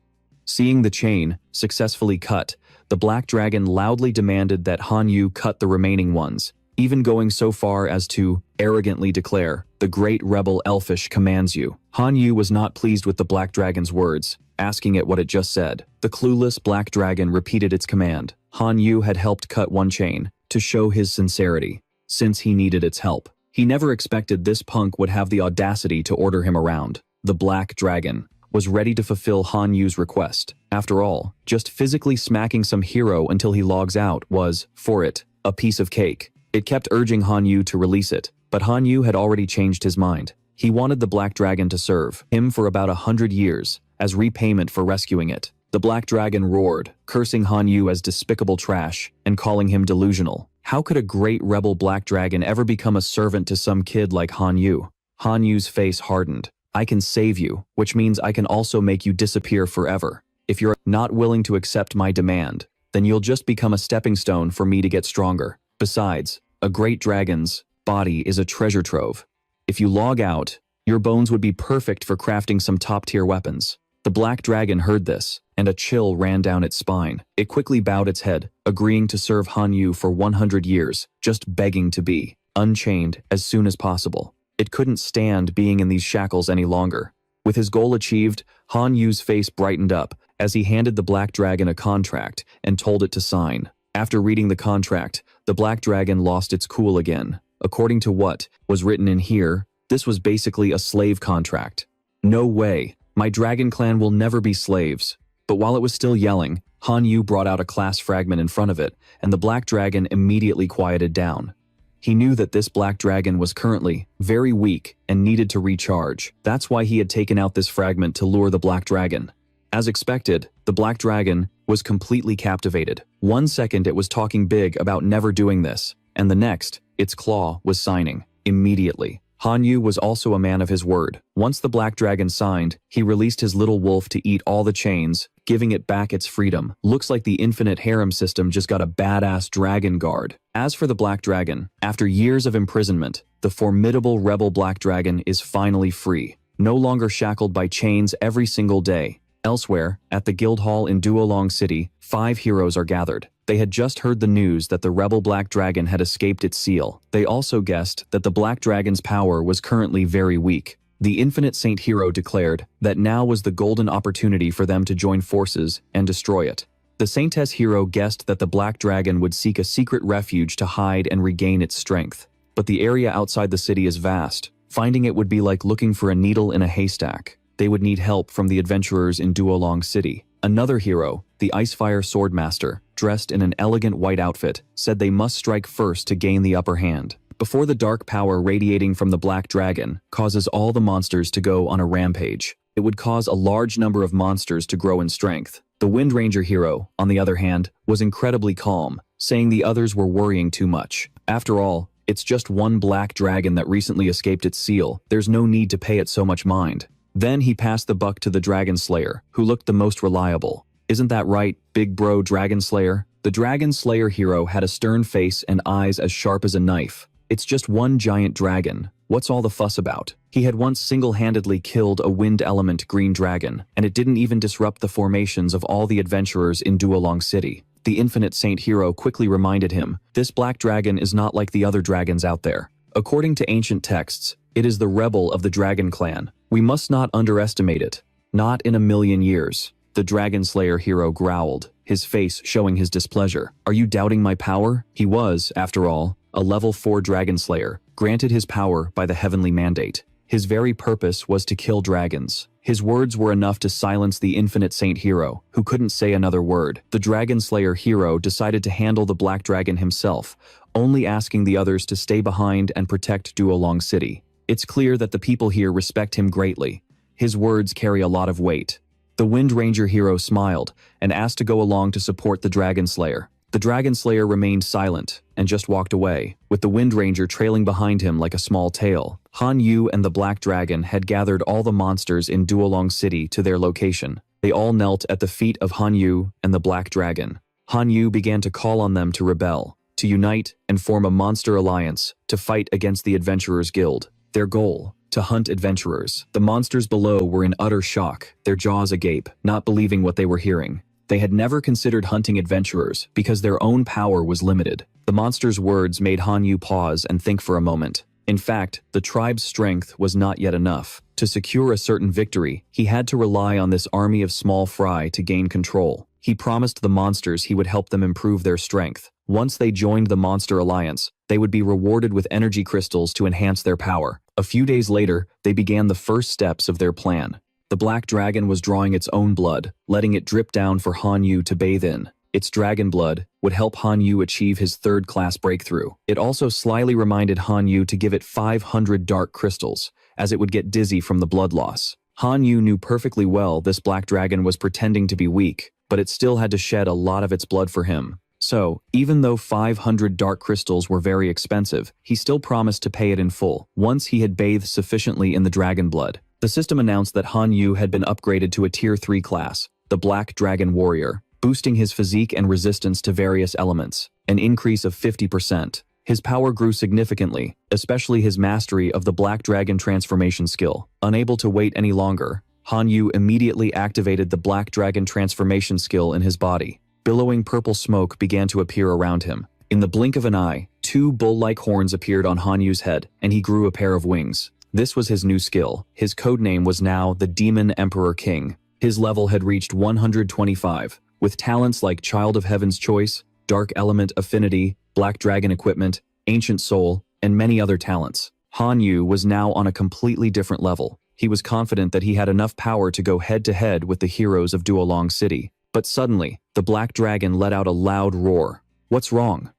Seeing the chain successfully cut, the Black Dragon loudly demanded that Han Yu cut the remaining ones, even going so far as to arrogantly declare, "The great rebel Elfish commands you." Han Yu was not pleased with the Black Dragon's words, asking it what it just said. The clueless Black Dragon repeated its command. Han Yu had helped cut one chain to show his sincerity, since he needed its help. He never expected this punk would have the audacity to order him around. The Black Dragon was ready to fulfill Han Yu's request. After all, just physically smacking some hero until he logs out was, for it, a piece of cake. It kept urging Han Yu to release it, but Han Yu had already changed his mind. He wanted the Black Dragon to serve him for about 100 years, as repayment for rescuing it. The Black Dragon roared, cursing Han Yu as despicable trash and calling him delusional. How could a great rebel Black Dragon ever become a servant to some kid like Han Yu? Han Yu's face hardened. I can save you, which means I can also make you disappear forever. If you're not willing to accept my demand, then you'll just become a stepping stone for me to get stronger. Besides, a great dragon's body is a treasure trove. If you log out, your bones would be perfect for crafting some top-tier weapons. The Black Dragon heard this, and a chill ran down its spine. It quickly bowed its head, agreeing to serve Han Yu for 100 years, just begging to be unchained as soon as possible. It couldn't stand being in these shackles any longer. With his goal achieved, Han Yu's face brightened up as he handed the Black Dragon a contract and told it to sign. After reading the contract, the Black Dragon lost its cool again. According to what was written in here, this was basically a slave contract. No way, my dragon clan will never be slaves. But while it was still yelling, Han Yu brought out a class fragment in front of it, and the Black Dragon immediately quieted down. He knew that this Black Dragon was currently very weak and needed to recharge. That's why he had taken out this fragment to lure the Black Dragon. As expected, the Black Dragon was completely captivated. 1 second it was talking big about never doing this, and the next, its claw was signing, immediately. Han Yu was also a man of his word. Once the Black Dragon signed, he released his little wolf to eat all the chains, giving it back its freedom. Looks like the infinite harem system just got a badass dragon guard. As for the Black Dragon, after years of imprisonment, the formidable rebel Black Dragon is finally free, no longer shackled by chains every single day. Elsewhere, at the guild hall in Duolong City, 5 heroes are gathered. They had just heard the news that the rebel Black Dragon had escaped its seal. They also guessed that the Black Dragon's power was currently very weak. The Infinite Saint Hero declared that now was the golden opportunity for them to join forces and destroy it. The Saintess hero guessed that the black dragon would seek a secret refuge to hide and regain its strength. But the area outside the city is vast. Finding it would be like looking for a needle in a haystack. They would need help from the adventurers in Duolong City. Another hero, the Icefire Swordmaster, dressed in an elegant white outfit, said they must strike first to gain the upper hand. Before the dark power radiating from the black dragon causes all the monsters to go on a rampage, it would cause a large number of monsters to grow in strength. The Wind Ranger hero, on the other hand, was incredibly calm, saying the others were worrying too much. After all, it's just one black dragon that recently escaped its seal. There's no need to pay it so much mind. Then he passed the buck to the Dragon Slayer, who looked the most reliable. Isn't that right, big bro Dragon Slayer? The Dragon Slayer hero had a stern face and eyes as sharp as a knife. It's just one giant dragon. What's all the fuss about? He had once single-handedly killed a wind element green dragon, and it didn't even disrupt the formations of all the adventurers in Duolong City. The Infinite Saint hero quickly reminded him, this black dragon is not like the other dragons out there. According to ancient texts, it is the rebel of the dragon clan. We must not underestimate it. Not in a million years. The Dragon Slayer hero growled, his face showing his displeasure. Are you doubting my power? He was, after all, a level 4 Dragon Slayer, granted his power by the heavenly mandate. His very purpose was to kill dragons. His words were enough to silence the Infinite Saint hero, who couldn't say another word. The Dragon Slayer hero decided to handle the black dragon himself, only asking the others to stay behind and protect Duolong City. It's clear that the people here respect him greatly. His words carry a lot of weight. The Wind Ranger hero smiled and asked to go along to support the Dragon Slayer. The Dragon Slayer remained silent and just walked away, with the Wind Ranger trailing behind him like a small tail. Han Yu and the Black Dragon had gathered all the monsters in Duolong City to their location. They all knelt at the feet of Han Yu and the Black Dragon. Han Yu began to call on them to rebel, to unite and form a monster alliance to fight against the Adventurers Guild. Their goal: to hunt adventurers. The monsters below were in utter shock, their jaws agape, not believing what they were hearing. They had never considered hunting adventurers because their own power was limited. The monster's words made Han Yu pause and think for a moment. In fact, the tribe's strength was not yet enough. To secure a certain victory, he had to rely on this army of small fry to gain control. He promised the monsters he would help them improve their strength. Once they joined the Monster Alliance, they would be rewarded with energy crystals to enhance their power. A few days later, they began the first steps of their plan. The black dragon was drawing its own blood, letting it drip down for Han Yu to bathe in. Its dragon blood would help Han Yu achieve his third-class breakthrough. It also slyly reminded Han Yu to give it 500 dark crystals, as it would get dizzy from the blood loss. Han Yu knew perfectly well this black dragon was pretending to be weak, but it still had to shed a lot of its blood for him. So, even though 500 dark crystals were very expensive, he still promised to pay it in full, once he had bathed sufficiently in the dragon blood. The system announced that Han Yu had been upgraded to a Tier 3 class, the Black Dragon Warrior, boosting his physique and resistance to various elements, an increase of 50%. His power grew significantly, especially his mastery of the Black Dragon transformation skill. Unable to wait any longer, Han Yu immediately activated the Black Dragon transformation skill in his body. Billowing purple smoke began to appear around him. In the blink of an eye, 2 bull-like horns appeared on Han Yu's head, and he grew a pair of wings. This was his new skill. His codename was now the Demon Emperor King. His level had reached 125, with talents like Child of Heaven's Choice, Dark Element Affinity, Black Dragon Equipment, Ancient Soul, and many other talents. Han Yu was now on a completely different level. He was confident that he had enough power to go head-to-head with the heroes of Duolong City. But suddenly, the black dragon let out a loud roar. What's wrong?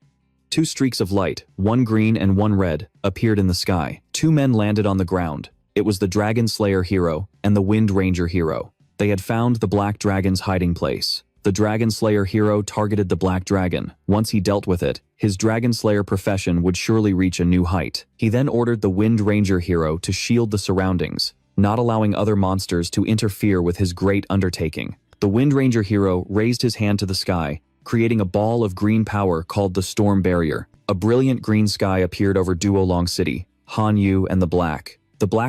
2 streaks of light, one green and one red, appeared in the sky. 2 men landed on the ground. It was the Dragon Slayer hero and the Wind Ranger hero. They had found the black dragon's hiding place. The Dragon Slayer hero targeted the black dragon. Once he dealt with it, his Dragon Slayer profession would surely reach a new height. He then ordered the Wind Ranger hero to shield the surroundings, not allowing other monsters to interfere with his great undertaking. The Wind Ranger hero raised his hand to the sky, creating a ball of green power called the Storm Barrier. A brilliant green sky appeared over Duolong City, Han Yu and the Black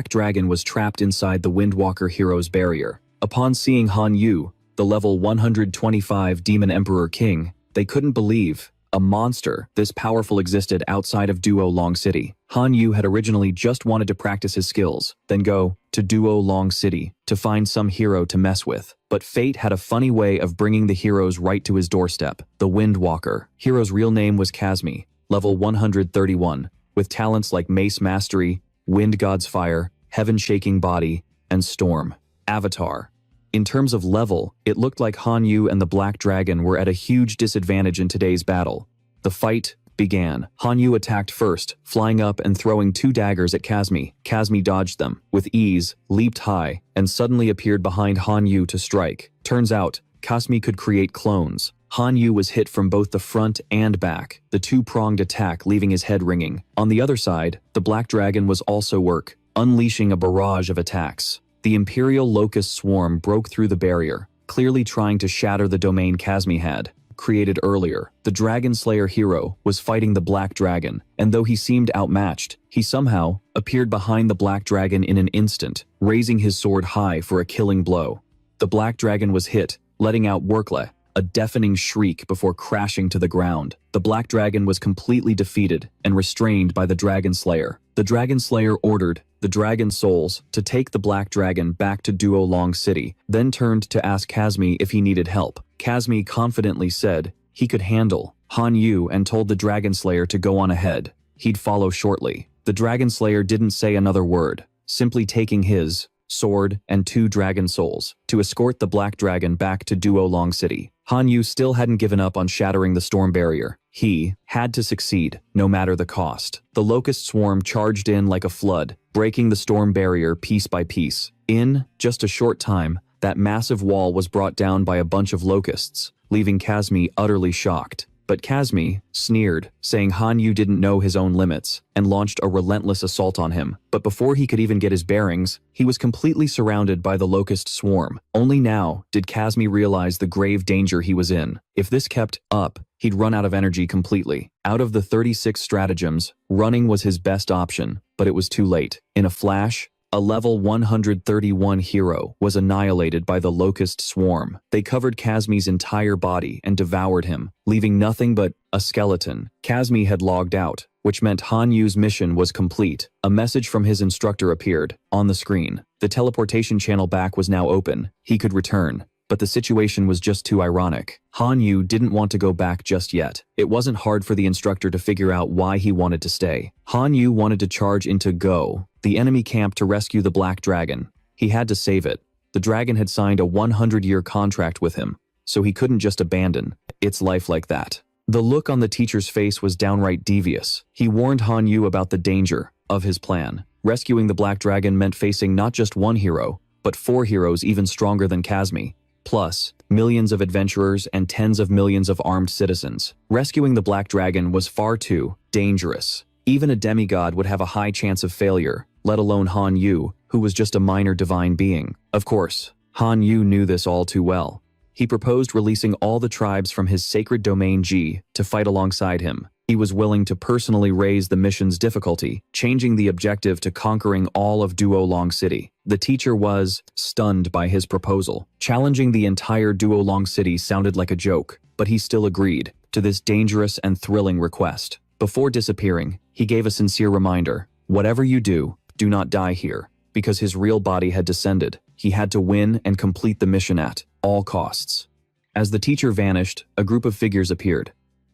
Dragon was trapped inside the Windwalker hero's barrier. Upon seeing Han Yu, the level 125 Demon Emperor King, they couldn't believe. A monster this powerful existed outside of Duo Long City. Han Yu had originally just wanted to practice his skills, then go to Duo Long City to find some hero to mess with. But fate had a funny way of bringing the heroes right to his doorstep. The Windwalker. Hero's real name was Kazmi, level 131, with talents like Mace Mastery, Wind God's Fire, Heaven Shaking Body, and Storm. Avatar. In terms of level, it looked like Han Yu and the Black Dragon were at a huge disadvantage in today's battle. The fight began. Han Yu attacked first, flying up and throwing 2 daggers at Kazmi. Kazmi dodged them, with ease, leaped high, and suddenly appeared behind Han Yu to strike. Turns out, Kazmi could create clones. Han Yu was hit from both the front and back, the 2-pronged attack leaving his head ringing. On the other side, the Black Dragon was also work, unleashing a barrage of attacks. The Imperial Locust Swarm broke through the barrier, clearly trying to shatter the domain Kazmi had created earlier. The Dragon Slayer hero was fighting the Black Dragon, and though he seemed outmatched, he somehow appeared behind the Black Dragon in an instant, raising his sword high for a killing blow. The Black Dragon was hit, letting out Workle, a deafening shriek before crashing to the ground. The Black Dragon was completely defeated and restrained by the Dragon Slayer. The Dragon Slayer ordered the Dragon Souls to take the Black Dragon back to Duo Long City, then turned to ask Kazmi if he needed help. Kazmi confidently said he could handle Han Yu and told the Dragon Slayer to go on ahead. He'd follow shortly. The Dragon Slayer didn't say another word, simply taking his sword and 2 Dragon Souls to escort the Black Dragon back to Duo Long City. Han Yu still hadn't given up on shattering the storm barrier. He had to succeed, no matter the cost. The Locust Swarm charged in like a flood, breaking the storm barrier piece by piece. In just a short time, that massive wall was brought down by a bunch of locusts, leaving Kazmi utterly shocked. But Kazmi sneered, saying Han Yu didn't know his own limits, and launched a relentless assault on him. But before he could even get his bearings, he was completely surrounded by the Locust Swarm. Only now did Kazmi realize the grave danger he was in. If this kept up, he'd run out of energy completely. Out of the 36 stratagems, running was his best option, but it was too late. In a flash, a level 131 hero was annihilated by the Locust Swarm. They covered Kazmi's entire body and devoured him, leaving nothing but a skeleton. Kazmi had logged out, which meant Han Yu's mission was complete. A message from his instructor appeared on the screen. The teleportation channel back was now open. He could return. But the situation was just too ironic. Han Yu didn't want to go back just yet. It wasn't hard for the instructor to figure out why he wanted to stay. Han Yu wanted to charge into Go, the enemy camp, to rescue the Black Dragon. He had to save it. The dragon had signed a 100-year contract with him, so he couldn't just abandon its life like that. The look on the teacher's face was downright devious. He warned Han Yu about the danger of his plan. Rescuing the Black Dragon meant facing not just one hero, but 4 heroes even stronger than Kazmi. Plus, millions of adventurers and tens of millions of armed citizens. Rescuing the Black Dragon was far too dangerous. Even a demigod would have a high chance of failure, let alone Han Yu, who was just a minor divine being. Of course, Han Yu knew this all too well. He proposed releasing all the tribes from his sacred domain G to fight alongside him. He was willing to personally raise the mission's difficulty, changing the objective to conquering all of Duo Long City. The teacher was stunned by his proposal. Challenging the entire Duo Long City sounded like a joke, but he still agreed to this dangerous and thrilling request. Before disappearing, he gave a sincere reminder: whatever you do, do not die here. Because his real body had descended, he had to win and complete the mission at all costs. As the teacher vanished, a group of figures appeared.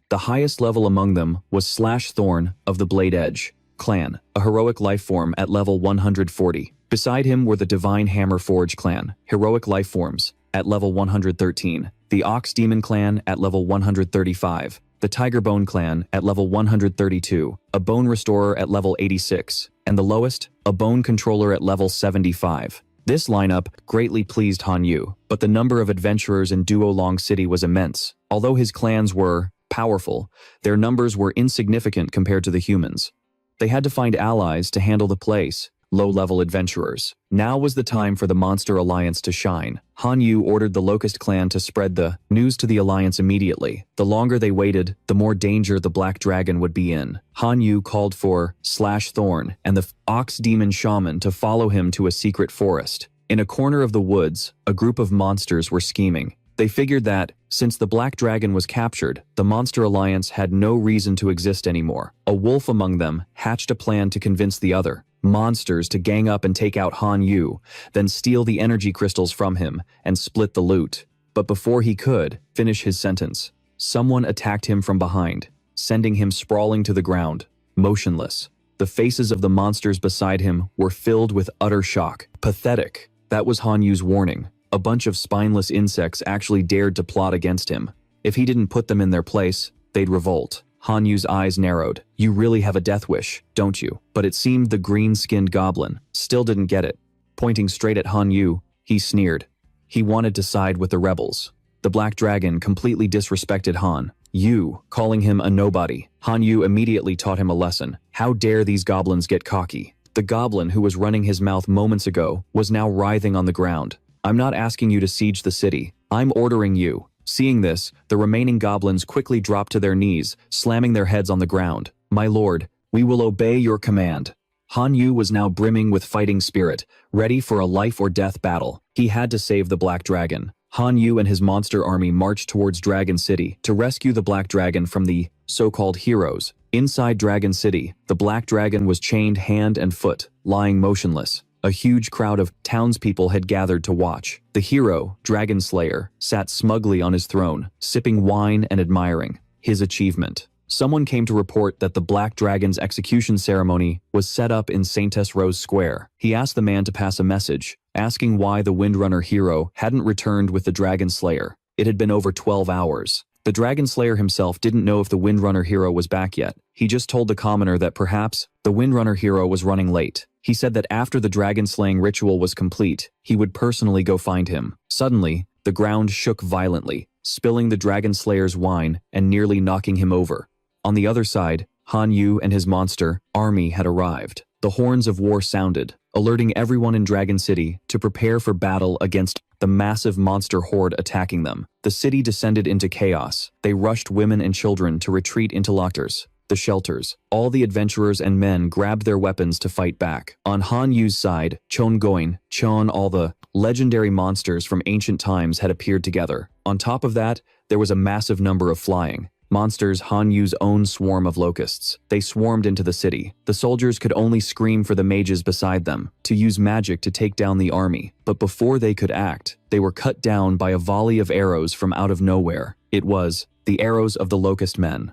The highest level among them was Slash Thorn of the Blade Edge clan, a heroic lifeform at level 140. Beside him were the Divine Hammer Forge clan, heroic lifeforms, at level 113, the Ox Demon clan at level 135, the Tiger Bone clan at level 132, a Bone Restorer at level 86, and the lowest, a Bone Controller at level 75. This lineup greatly pleased Han Yu, but the number of adventurers in Duo Long City was immense. Although his clans were powerful, their numbers were insignificant compared to the humans. They had to find allies to handle the place, low-level adventurers. Now was the time for the Monster Alliance to shine. Han Yu ordered the Locust clan to spread the news to the Alliance immediately. The longer they waited, the more danger the Black Dragon would be in. Han Yu called for Slash Thorn and the Ox Demon Shaman to follow him to a secret forest. In a corner of the woods, a group of monsters were scheming. They figured that, since the Black Dragon was captured, the Monster Alliance had no reason to exist anymore. A wolf among them hatched a plan to convince the other monsters to gang up and take out Han Yu, then steal the energy crystals from him and split the loot. But before he could finish his sentence, someone attacked him from behind, sending him sprawling to the ground, motionless. The faces of the monsters beside him were filled with utter shock. Pathetic. That was Han Yu's warning. A bunch of spineless insects actually dared to plot against him. If he didn't put them in their place, they'd revolt. Han Yu's eyes narrowed. You really have a death wish, don't you? But it seemed the green-skinned goblin still didn't get it. Pointing straight at Han Yu, he sneered. He wanted to side with the rebels. The Black Dragon completely disrespected Han Yu, calling him a nobody. Han Yu immediately taught him a lesson. How dare these goblins get cocky? The goblin who was running his mouth moments ago was now writhing on the ground. I'm not asking you to siege the city. I'm ordering you. Seeing this, the remaining goblins quickly dropped to their knees, slamming their heads on the ground. My lord, we will obey your command. Han Yu was now brimming with fighting spirit, ready for a life or death battle. He had to save the Black Dragon. Han Yu and his monster army marched towards Dragon City to rescue the Black Dragon from the so-called heroes. Inside Dragon City, the Black Dragon was chained hand and foot, lying motionless. A huge crowd of townspeople had gathered to watch. The hero, Dragon Slayer, sat smugly on his throne, sipping wine and admiring his achievement. Someone came to report that the Black Dragon's execution ceremony was set up in Saintess Rose Square. He asked the man to pass a message, asking why the Windrunner hero hadn't returned with the Dragon Slayer. It had been over 12 hours. The Dragon Slayer himself didn't know if the Windrunner hero was back yet. He just told the commoner that perhaps the Windrunner hero was running late. He said that after the dragon slaying ritual was complete, he would personally go find him. Suddenly, the ground shook violently, spilling the Dragon Slayer's wine and nearly knocking him over. On the other side, Han Yu and his monster army had arrived. The horns of war sounded, alerting everyone in Dragon City to prepare for battle against the massive monster horde attacking them. The city descended into chaos. They rushed women and children to retreat into lockers, the shelters. All the adventurers and men grabbed their weapons to fight back. On Han Yu's side, all the legendary monsters from ancient times had appeared together. On top of that, there was a massive number of flying monsters, Han Yu's own swarm of locusts. They swarmed into the city. The soldiers could only scream for the mages beside them to use magic to take down the army. But before they could act, they were cut down by a volley of arrows from out of nowhere. It was the arrows of the locust men.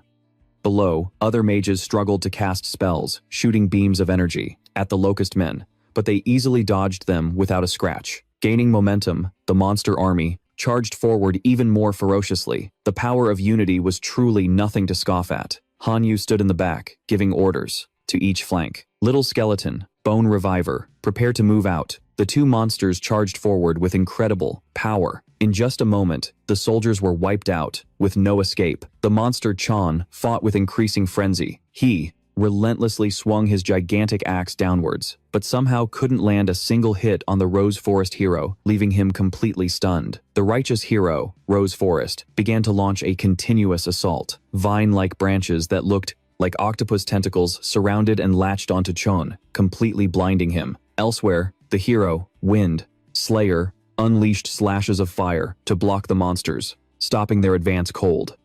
Below, other mages struggled to cast spells, shooting beams of energy at the locust men, but they easily dodged them without a scratch. Gaining momentum, the monster army charged forward even more ferociously. The power of unity was truly nothing to scoff at. Han Yu stood in the back, giving orders to each flank. Little Skeleton, Bone Reviver, prepare to move out. The two monsters charged forward with incredible power. In just a moment, the soldiers were wiped out, with no escape. The monster Chan fought with increasing frenzy. He relentlessly swung his gigantic axe downwards, but somehow couldn't land a single hit on the Rose Forest hero, leaving him completely stunned. The righteous hero, Rose Forest, began to launch a continuous assault. Vine-like branches that looked like octopus tentacles surrounded and latched onto Chon, completely blinding him. Elsewhere, the hero, Wind Slayer, unleashed slashes of fire to block the monsters, stopping their advance cold.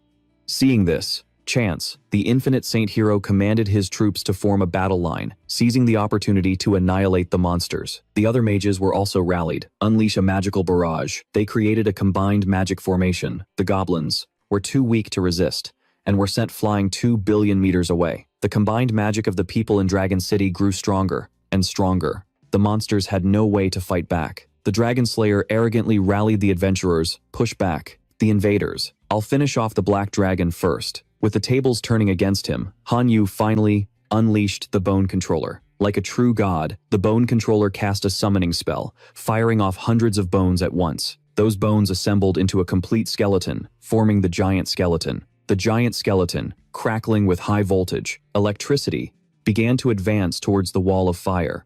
Seeing this, Chance, the infinite saint hero, commanded his troops to form a battle line, seizing the opportunity to annihilate the monsters. The other mages were also rallied, unleash a magical barrage. They created a combined magic formation. The goblins were too weak to resist, and were sent flying 2 billion meters away. The combined magic of the people in Dragon City grew stronger and stronger. The monsters had no way to fight back. The Dragon Slayer arrogantly rallied the adventurers, pushed back the invaders. I'll finish off the Black Dragon first. With the tables turning against him, Han Yu finally unleashed the Bone Controller. Like a true god, the Bone Controller cast a summoning spell, firing off hundreds of bones at once. Those bones assembled into a complete skeleton, forming the giant skeleton. The giant skeleton, crackling with high voltage electricity, began to advance towards the wall of fire.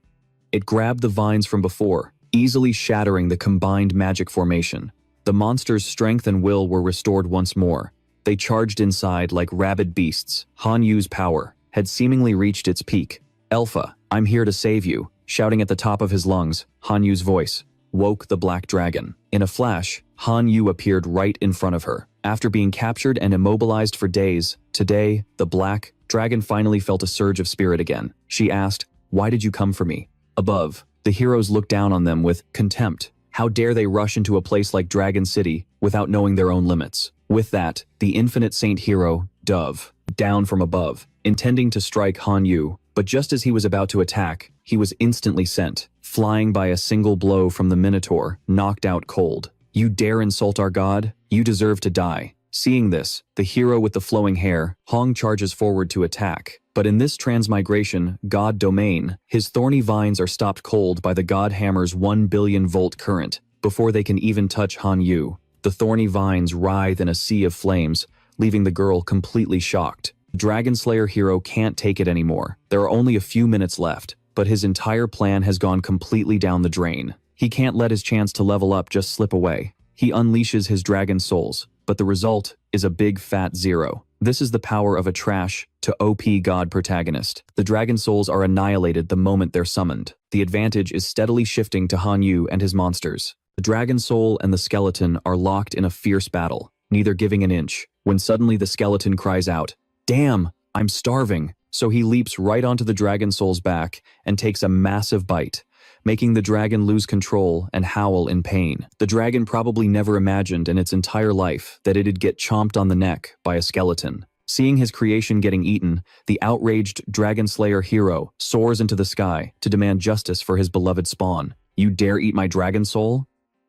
It grabbed the vines from before, easily shattering the combined magic formation. The monster's strength and will were restored once more. They charged inside like rabid beasts. Han Yu's power had seemingly reached its peak. Alpha, I'm here to save you, shouting at the top of his lungs. Han Yu's voice woke the Black Dragon. In a flash, Han Yu appeared right in front of her. After being captured and immobilized for days, today, the black dragon finally felt a surge of spirit again. She asked, "Why did you come for me?" Above, the heroes looked down on them with contempt. How dare they rush into a place like Dragon City without knowing their own limits? With that, the infinite saint hero, Dove, down from above, intending to strike Han Yu, but just as he was about to attack, he was instantly sent, flying by a single blow from the Minotaur, knocked out cold. "You dare insult our god? You deserve to die." Seeing this, the hero with the flowing hair, Hong, charges forward to attack. But in this transmigration, God domain, his thorny vines are stopped cold by the God Hammer's 1 billion volt current, before they can even touch Han Yu. The thorny vines writhe in a sea of flames, leaving the girl completely shocked. Dragon Slayer hero can't take it anymore. There are only a few minutes left, but his entire plan has gone completely down the drain. He can't let his chance to level up just slip away. He unleashes his dragon souls, but the result is a big fat 0. This is the power of a trash to OP god protagonist. The dragon souls are annihilated the moment they're summoned. The advantage is steadily shifting to Han Yu and his monsters. The dragon soul and the skeleton are locked in a fierce battle, neither giving an inch, when suddenly the skeleton cries out, "Damn, I'm starving." So he leaps right onto the dragon soul's back and takes a massive bite, making the dragon lose control and howl in pain. The dragon probably never imagined in its entire life that it'd get chomped on the neck by a skeleton. Seeing his creation getting eaten, the outraged Dragon Slayer hero soars into the sky to demand justice for his beloved spawn. "You dare eat my dragon soul?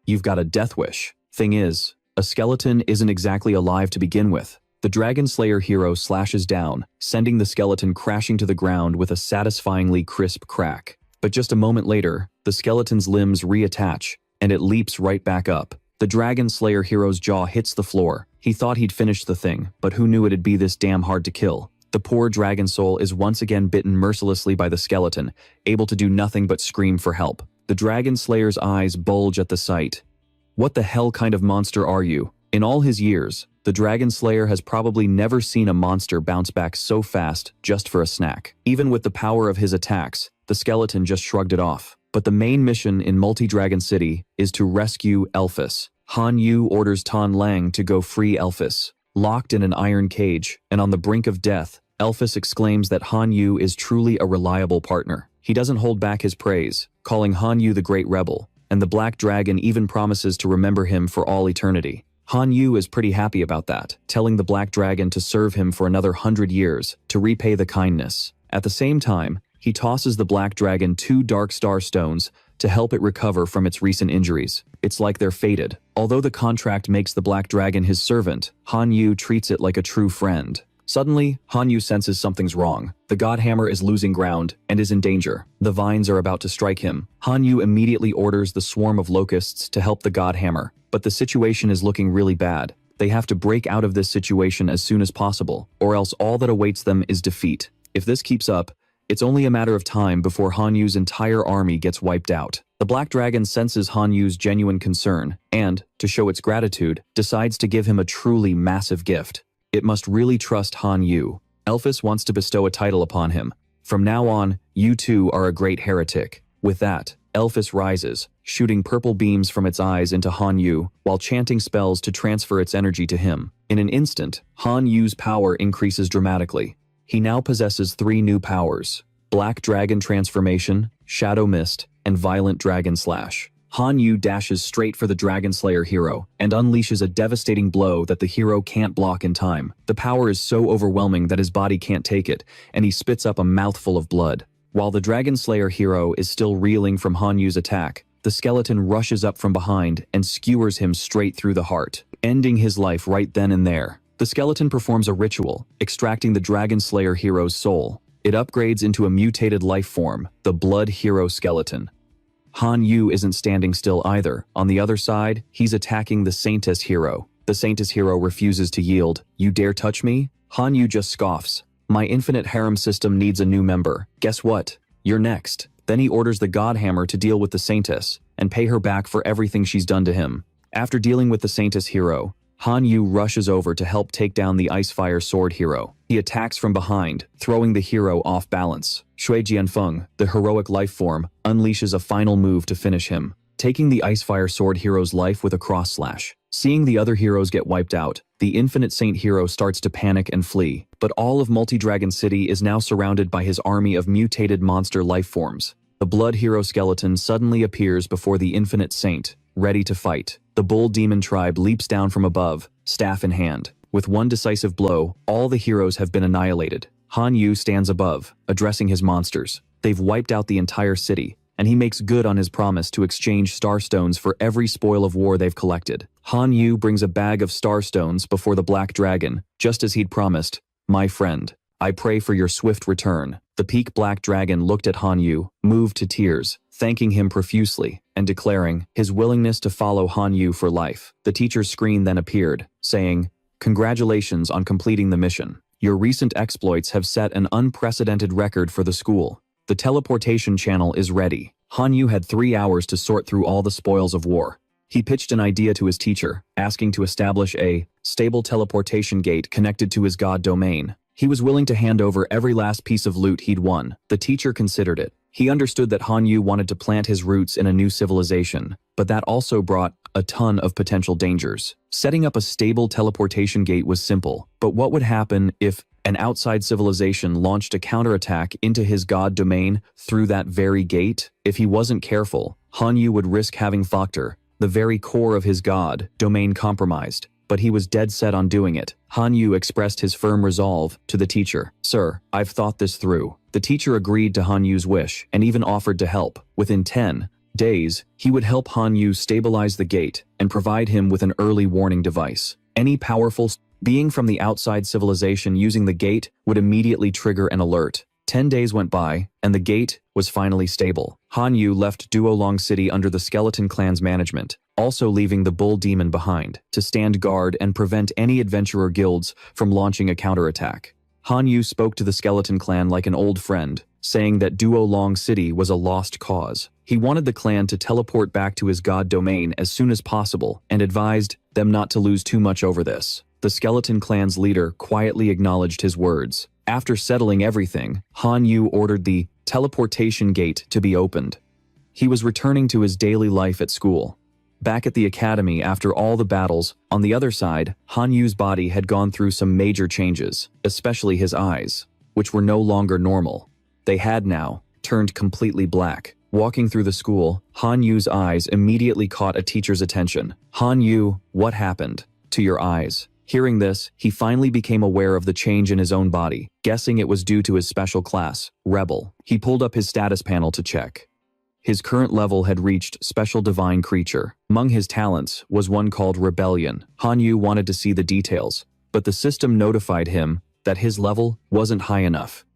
You've got a death wish." Thing is, a skeleton isn't exactly alive to begin with. The Dragon Slayer hero slashes down, sending the skeleton crashing to the ground with a satisfyingly crisp crack. But just a moment later, the skeleton's limbs reattach, and it leaps right back up. The Dragon Slayer hero's jaw hits the floor. He thought he'd finished the thing, but who knew it'd be this damn hard to kill? The poor dragon soul is once again bitten mercilessly by the skeleton, able to do nothing but scream for help. The Dragon Slayer's eyes bulge at the sight. What the hell kind of monster are you? In all his years, the Dragon Slayer has probably never seen a monster bounce back so fast just for a snack. Even with the power of his attacks, the skeleton just shrugged it off. But the main mission in Multi-Dragon City is to rescue Elphys. Han Yu orders Tan Lang to go free Elphys. Locked in an iron cage and on the brink of death, Elphys exclaims that Han Yu is truly a reliable partner. He doesn't hold back his praise, calling Han Yu the great rebel, and the Black Dragon even promises to remember him for all eternity. Han Yu is pretty happy about that, telling the Black Dragon to serve him for another 100 years to repay the kindness. At the same time, he tosses the Black Dragon 2 Dark Star Stones to help it recover from its recent injuries. It's like they're fated. Although the contract makes the Black Dragon his servant, Han Yu treats it like a true friend. Suddenly, Han Yu senses something's wrong. The God Hammer is losing ground and is in danger. The vines are about to strike him. Han Yu immediately orders the swarm of locusts to help the God Hammer. But the situation is looking really bad. They have to break out of this situation as soon as possible, or else all that awaits them is defeat. If this keeps up, it's only a matter of time before Han Yu's entire army gets wiped out. The Black Dragon senses Han Yu's genuine concern and, to show its gratitude, decides to give him a truly massive gift. It must really trust Han Yu. Elphys wants to bestow a title upon him. From now on, you two are a great heretic. With that, Elphys rises, shooting purple beams from its eyes into Han Yu, while chanting spells to transfer its energy to him. In an instant, Han Yu's power increases dramatically. He now possesses 3 new powers: Black Dragon Transformation, Shadow Mist, and Violent Dragon Slash. Han Yu dashes straight for the Dragon Slayer hero and unleashes a devastating blow that the hero can't block in time. The power is so overwhelming that his body can't take it, and he spits up a mouthful of blood. While the Dragon Slayer hero is still reeling from Han Yu's attack, the skeleton rushes up from behind and skewers him straight through the heart, ending his life right then and there. The skeleton performs a ritual, extracting the Dragon Slayer hero's soul. It upgrades into a mutated life form, the Blood Hero Skeleton. Han Yu isn't standing still either. On the other side, he's attacking the Saintess hero. The Saintess hero refuses to yield. "You dare touch me?" Han Yu just scoffs. "My infinite harem system needs a new member. Guess what? You're next." Then he orders the God Hammer to deal with the Saintess and pay her back for everything she's done to him. After dealing with the Saintess hero, Han Yu rushes over to help take down the Icefire Sword hero. He attacks from behind, throwing the hero off balance. Shui Jianfeng, the heroic life form, unleashes a final move to finish him, taking the Icefire Sword hero's life with a cross slash. Seeing the other heroes get wiped out, the Infinite Saint hero starts to panic and flee, but all of Multi-Dragon City is now surrounded by his army of mutated monster life forms. The Blood Hero skeleton suddenly appears before the Infinite Saint, ready to fight. The Bull Demon tribe leaps down from above, staff in hand. With one decisive blow, all the heroes have been annihilated. Han Yu stands above, addressing his monsters. They've wiped out the entire city, and he makes good on his promise to exchange star stones for every spoil of war they've collected. Han Yu brings a bag of star stones before the Black Dragon, just as he'd promised. "My friend, I pray for your swift return." The Peak Black Dragon looked at Han Yu, moved to tears, thanking him profusely, and declaring his willingness to follow Han Yu for life. The teacher's screen then appeared, saying, "Congratulations on completing the mission. Your recent exploits have set an unprecedented record for the school. The teleportation channel is ready." Han Yu had 3 hours to sort through all the spoils of war. He pitched an idea to his teacher, asking to establish a stable teleportation gate connected to his god domain. He was willing to hand over every last piece of loot he'd won. The teacher considered it. He understood that Han Yu wanted to plant his roots in a new civilization, but that also brought a ton of potential dangers. Setting up a stable teleportation gate was simple, but what would happen if an outside civilization launched a counterattack into his god domain through that very gate? If he wasn't careful, Han Yu would risk having Factor, the very core of his god domain, compromised. But he was dead set on doing it. Han Yu expressed his firm resolve to the teacher. "Sir, I've thought this through." The teacher agreed to Han Yu's wish and even offered to help. Within 10 days, he would help Han Yu stabilize the gate and provide him with an early warning device. Any powerful being from the outside civilization using the gate would immediately trigger an alert. 10 days went by, and the gate was finally stable. Han Yu left Duolong City under the Skeleton Clan's management, also leaving the Bull Demon behind, to stand guard and prevent any adventurer guilds from launching a counterattack. Han Yu spoke to the Skeleton Clan like an old friend, saying that Duolong City was a lost cause. He wanted the clan to teleport back to his god domain as soon as possible and advised them not to lose too much over this. The Skeleton Clan's leader quietly acknowledged his words. After settling everything, Han Yu ordered the teleportation gate to be opened. He was returning to his daily life at school. Back at the academy after all the battles, on the other side, Han Yu's body had gone through some major changes, especially his eyes, which were no longer normal. They had now turned completely black. Walking through the school, Han Yu's eyes immediately caught a teacher's attention. "Han Yu, what happened to your eyes?" Hearing this, he finally became aware of the change in his own body, guessing it was due to his special class, Rebel. He pulled up his status panel to check. His current level had reached Special Divine Creature. Among his talents was one called Rebellion. Han Yu wanted to see the details, but the system notified him that his level wasn't high enough.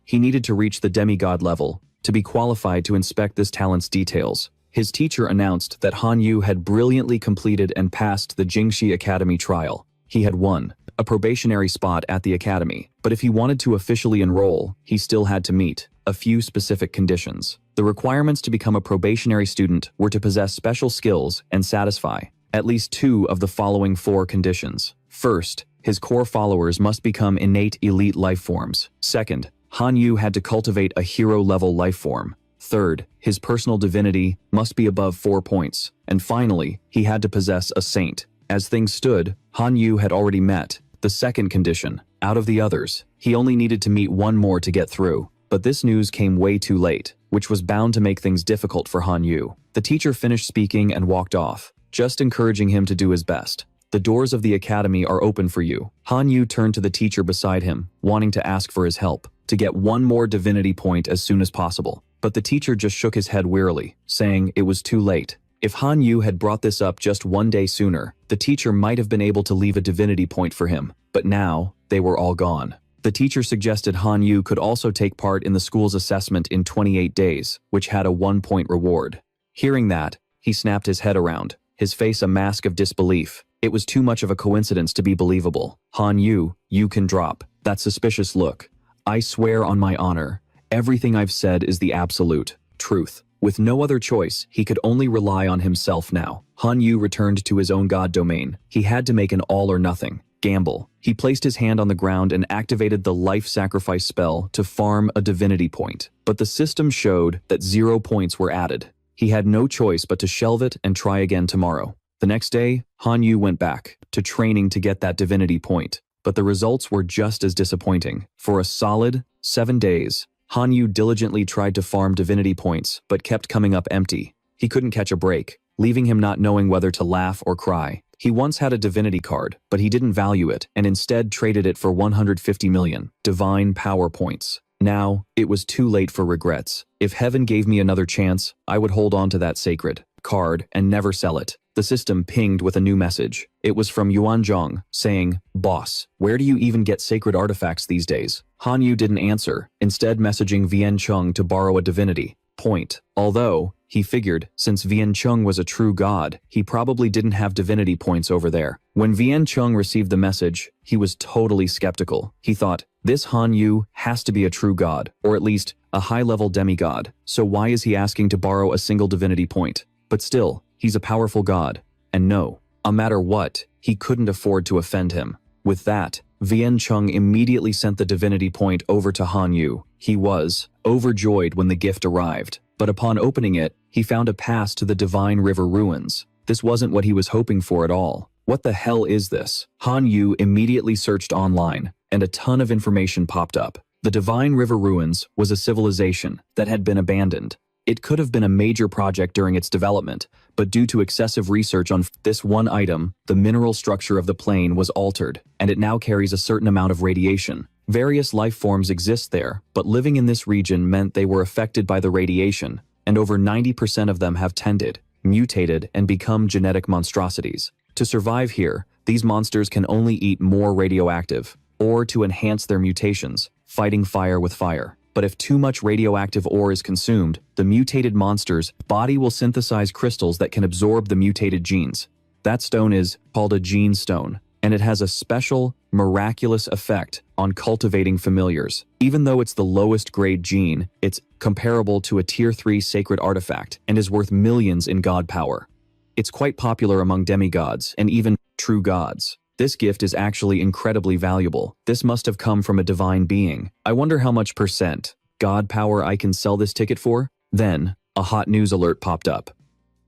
He needed to reach the demigod level to be qualified to inspect this talent's details. His teacher announced that Han Yu had brilliantly completed and passed the Jingxi Academy trial. He had won a probationary spot at the academy, but if he wanted to officially enroll, he still had to meet a few specific conditions. The requirements to become a probationary student were to possess special skills and satisfy at least 2 of the following 4 conditions. First, his core followers must become innate elite life forms. Second, Han Yu had to cultivate a hero-level life form. Third, his personal divinity must be above 4 points. And finally, he had to possess a saint. As things stood, Han Yu had already met the second condition. Out of the others, he only needed to meet 1 more to get through. But this news came way too late, which was bound to make things difficult for Han Yu. The teacher finished speaking and walked off, just encouraging him to do his best. "The doors of the academy are open for you." Han Yu turned to the teacher beside him, wanting to ask for his help, to get 1 more divinity point as soon as possible. But the teacher just shook his head wearily, saying it was too late. If Han Yu had brought this up just 1 day sooner, the teacher might have been able to leave a divinity point for him, but now they were all gone. The teacher suggested Han Yu could also take part in the school's assessment in 28 days, which had a 1-point reward. Hearing that, he snapped his head around, his face a mask of disbelief. It was too much of a coincidence to be believable. "Han Yu, you can drop that suspicious look. I swear on my honor, everything I've said is the absolute truth." With no other choice, he could only rely on himself now. Han Yu returned to his own god domain. He had to make an all-or-nothing gamble. He placed his hand on the ground and activated the life sacrifice spell to farm a divinity point. But the system showed that 0 points were added. He had no choice but to shelve it and try again tomorrow. The next day, Han Yu went back to training to get that divinity point, but the results were just as disappointing. For a solid 7 days, Han Yu diligently tried to farm divinity points, but kept coming up empty. He couldn't catch a break, leaving him not knowing whether to laugh or cry. He once had a divinity card, but he didn't value it and instead traded it for 150 million divine power points. Now, it was too late for regrets. If heaven gave me another chance, I would hold on to that sacred card and never sell it. The system pinged with a new message. It was from Yuan Zhong, saying, "Boss, where do you even get sacred artifacts these days?" Han Yu didn't answer, instead messaging Vian Chung to borrow a divinity point. Although, he figured, since Vian Chung was a true god, he probably didn't have divinity points over there. When Vian Chung received the message, he was totally skeptical. He thought, this Han Yu has to be a true god, or at least a high-level demigod, so why is he asking to borrow a single divinity point? But still, he's a powerful god, and no matter what, he couldn't afford to offend him. With that, Vian Chung immediately sent the divinity point over to Han Yu. He was overjoyed when the gift arrived, but upon opening it, he found a pass to the Divine River ruins. This wasn't what he was hoping for at all. What the hell is this? Han Yu immediately searched online, and a ton of information popped up. The Divine River ruins was a civilization that had been abandoned. It could have been a major project during its development, but due to excessive research on this one item, the mineral structure of the plane was altered, and it now carries a certain amount of radiation. Various life forms exist there, but living in this region meant they were affected by the radiation, and over 90% of them have tended, mutated, and become genetic monstrosities. To survive here, these monsters can only eat more radioactive, or to enhance their mutations, fighting fire with fire. But if too much radioactive ore is consumed, the mutated monster's body will synthesize crystals that can absorb the mutated genes. That stone is called a gene stone, and it has a special, miraculous effect on cultivating familiars. Even though it's the lowest grade gene, it's comparable to a tier 3 sacred artifact and is worth millions in god power. It's quite popular among demigods and even true gods. This gift is actually incredibly valuable. This must have come from a divine being. I wonder how much percent god power I can sell this ticket for? Then, a hot news alert popped up.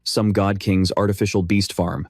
Some god king's artificial beast farm,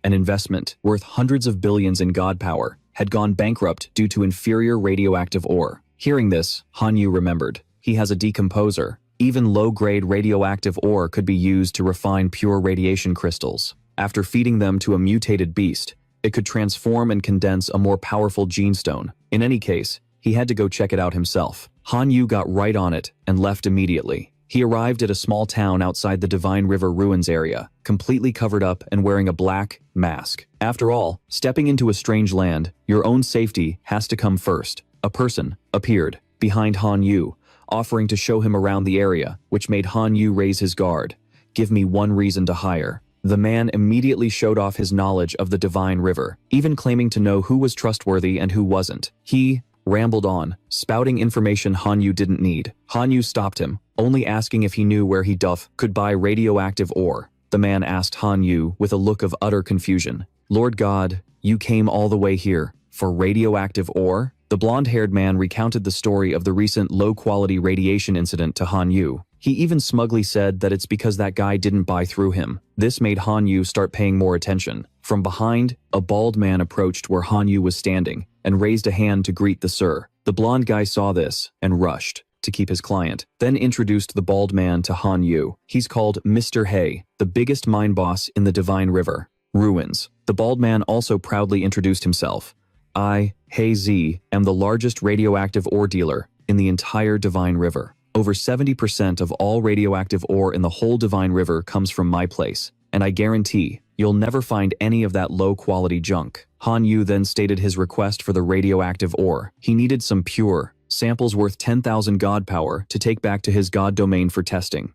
an investment worth hundreds of billions in god power, had gone bankrupt due to inferior radioactive ore. Hearing this, Han Yu remembered. He has a decomposer. Even low-grade radioactive ore could be used to refine pure radiation crystals. After feeding them to a mutated beast, it could transform and condense a more powerful gene stone. In any case, he had to go check it out himself. Han Yu got right on it and left immediately. He arrived at a small town outside the Divine River ruins area, completely covered up and wearing a black mask. After all, stepping into a strange land, your own safety has to come first. A person appeared behind Han Yu, offering to show him around the area, which made Han Yu raise his guard. "Give me one reason to hire." The man immediately showed off his knowledge of the Divine River, even claiming to know who was trustworthy and who wasn't. He rambled on, spouting information Han Yu didn't need. Han Yu stopped him, only asking if he knew where he could buy radioactive ore. The man asked Han Yu with a look of utter confusion. "Lord God, you came all the way here for radioactive ore?" The blonde-haired man recounted the story of the recent low-quality radiation incident to Han Yu. He even smugly said that it's because that guy didn't buy through him. This made Han Yu start paying more attention. From behind, a bald man approached where Han Yu was standing and raised a hand to greet the sir. The blonde guy saw this and rushed to keep his client, then introduced the bald man to Han Yu. He's called Mr. He, the biggest mine boss in the Divine River ruins. The bald man also proudly introduced himself. "I, He Z, am the largest radioactive ore dealer in the entire Divine River. Over 70% of all radioactive ore in the whole Divine River comes from my place, and I guarantee you'll never find any of that low-quality junk." Han Yu then stated his request for the radioactive ore. He needed some pure samples worth 10,000 god power to take back to his god domain for testing.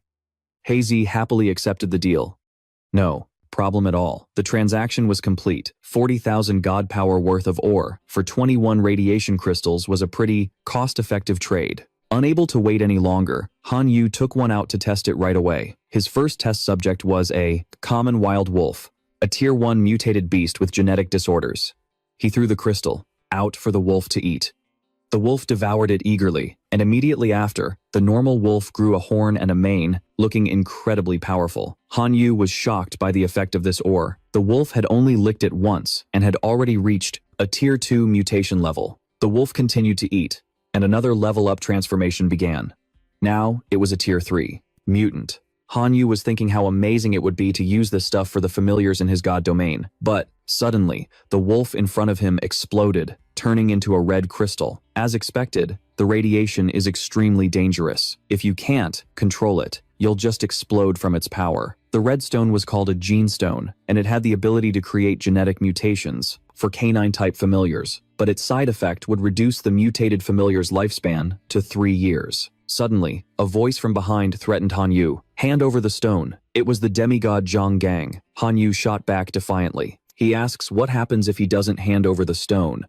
He Z happily accepted the deal. No problem at all. The transaction was complete. 40,000 god power worth of ore for 21 radiation crystals was a pretty cost-effective trade. Unable to wait any longer, Han Yu took one out to test it right away. His first test subject was a common wild wolf, a tier 1 mutated beast with genetic disorders. He threw the crystal out for the wolf to eat. The wolf devoured it eagerly, and immediately after, the normal wolf grew a horn and a mane, looking incredibly powerful. Han Yu was shocked by the effect of this ore. The wolf had only licked it once and had already reached a Tier 2 mutation level. The wolf continued to eat, and another level-up transformation began. Now, it was a Tier 3 mutant. Han Yu was thinking how amazing it would be to use this stuff for the familiars in his god domain, but suddenly, the wolf in front of him exploded, turning into a red crystal. As expected, the radiation is extremely dangerous. If you can't control it, you'll just explode from its power. The red stone was called a gene stone, and it had the ability to create genetic mutations for canine-type familiars, but its side effect would reduce the mutated familiar's lifespan to 3 years. Suddenly, a voice from behind threatened Han Yu. "Hand over the stone." It was the demigod Zhang Gang. Han Yu shot back defiantly. He asks what happens if he doesn't hand over the stone.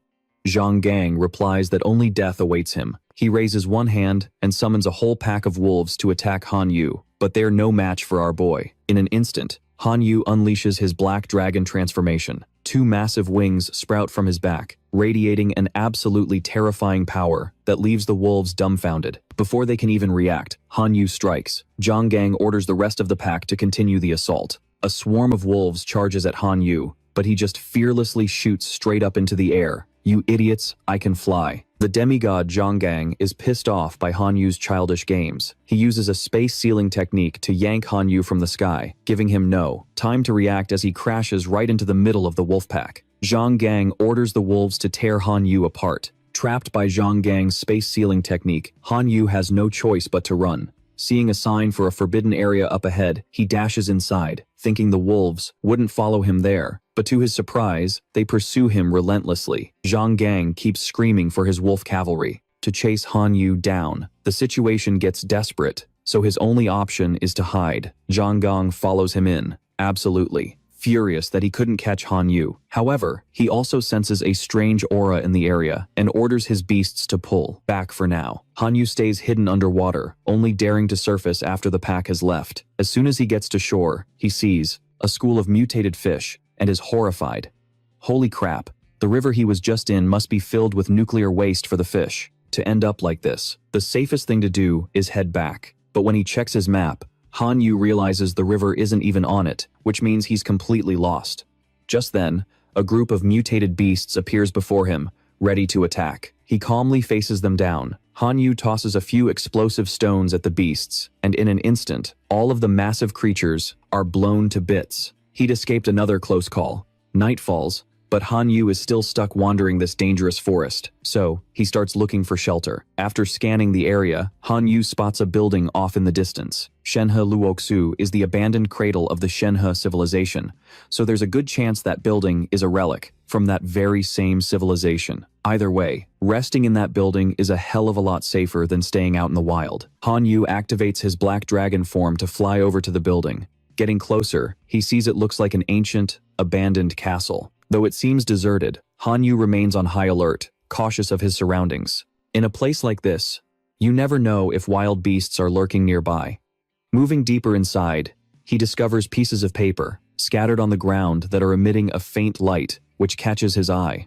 Zhang Gang replies that only death awaits him. He raises one hand and summons a whole pack of wolves to attack Han Yu, but they're no match for our boy. In an instant, Han Yu unleashes his black dragon transformation. 2 massive wings sprout from his back, radiating an absolutely terrifying power that leaves the wolves dumbfounded. Before they can even react, Han Yu strikes. Zhang Gang orders the rest of the pack to continue the assault. A swarm of wolves charges at Han Yu, but he just fearlessly shoots straight up into the air. "You idiots, I can fly." The demigod Zhang Gang is pissed off by Han Yu's childish games. He uses a space sealing technique to yank Han Yu from the sky, giving him no time to react as he crashes right into the middle of the wolf pack. Zhang Gang orders the wolves to tear Han Yu apart. Trapped by Zhang Gang's space sealing technique, Han Yu has no choice but to run. Seeing a sign for a forbidden area up ahead, he dashes inside, thinking the wolves wouldn't follow him there. But to his surprise, they pursue him relentlessly. Zhang Gang keeps screaming for his wolf cavalry to chase Han Yu down. The situation gets desperate, so his only option is to hide. Zhang Gang follows him in, absolutely furious that he couldn't catch Han Yu. However, he also senses a strange aura in the area and orders his beasts to pull back for now. Han Yu stays hidden underwater, only daring to surface after the pack has left. As soon as he gets to shore, he sees a school of mutated fish and is horrified. Holy crap, the river he was just in must be filled with nuclear waste for the fish to end up like this. The safest thing to do is head back. But when he checks his map, Han Yu realizes the river isn't even on it, which means he's completely lost. Just then, a group of mutated beasts appears before him, ready to attack. He calmly faces them down. Han Yu tosses a few explosive stones at the beasts, and in an instant, all of the massive creatures are blown to bits. He'd escaped another close call. Night falls, but Han Yu is still stuck wandering this dangerous forest, so he starts looking for shelter. After scanning the area, Han Yu spots a building off in the distance. Shenhe Luoxu is the abandoned cradle of the Shenhe civilization, so there's a good chance that building is a relic from that very same civilization. Either way, resting in that building is a hell of a lot safer than staying out in the wild. Han Yu activates his black dragon form to fly over to the building. Getting closer, he sees it looks like an ancient, abandoned castle. Though it seems deserted, Han Yu remains on high alert, cautious of his surroundings. In a place like this, you never know if wild beasts are lurking nearby. Moving deeper inside, he discovers pieces of paper scattered on the ground that are emitting a faint light, which catches his eye.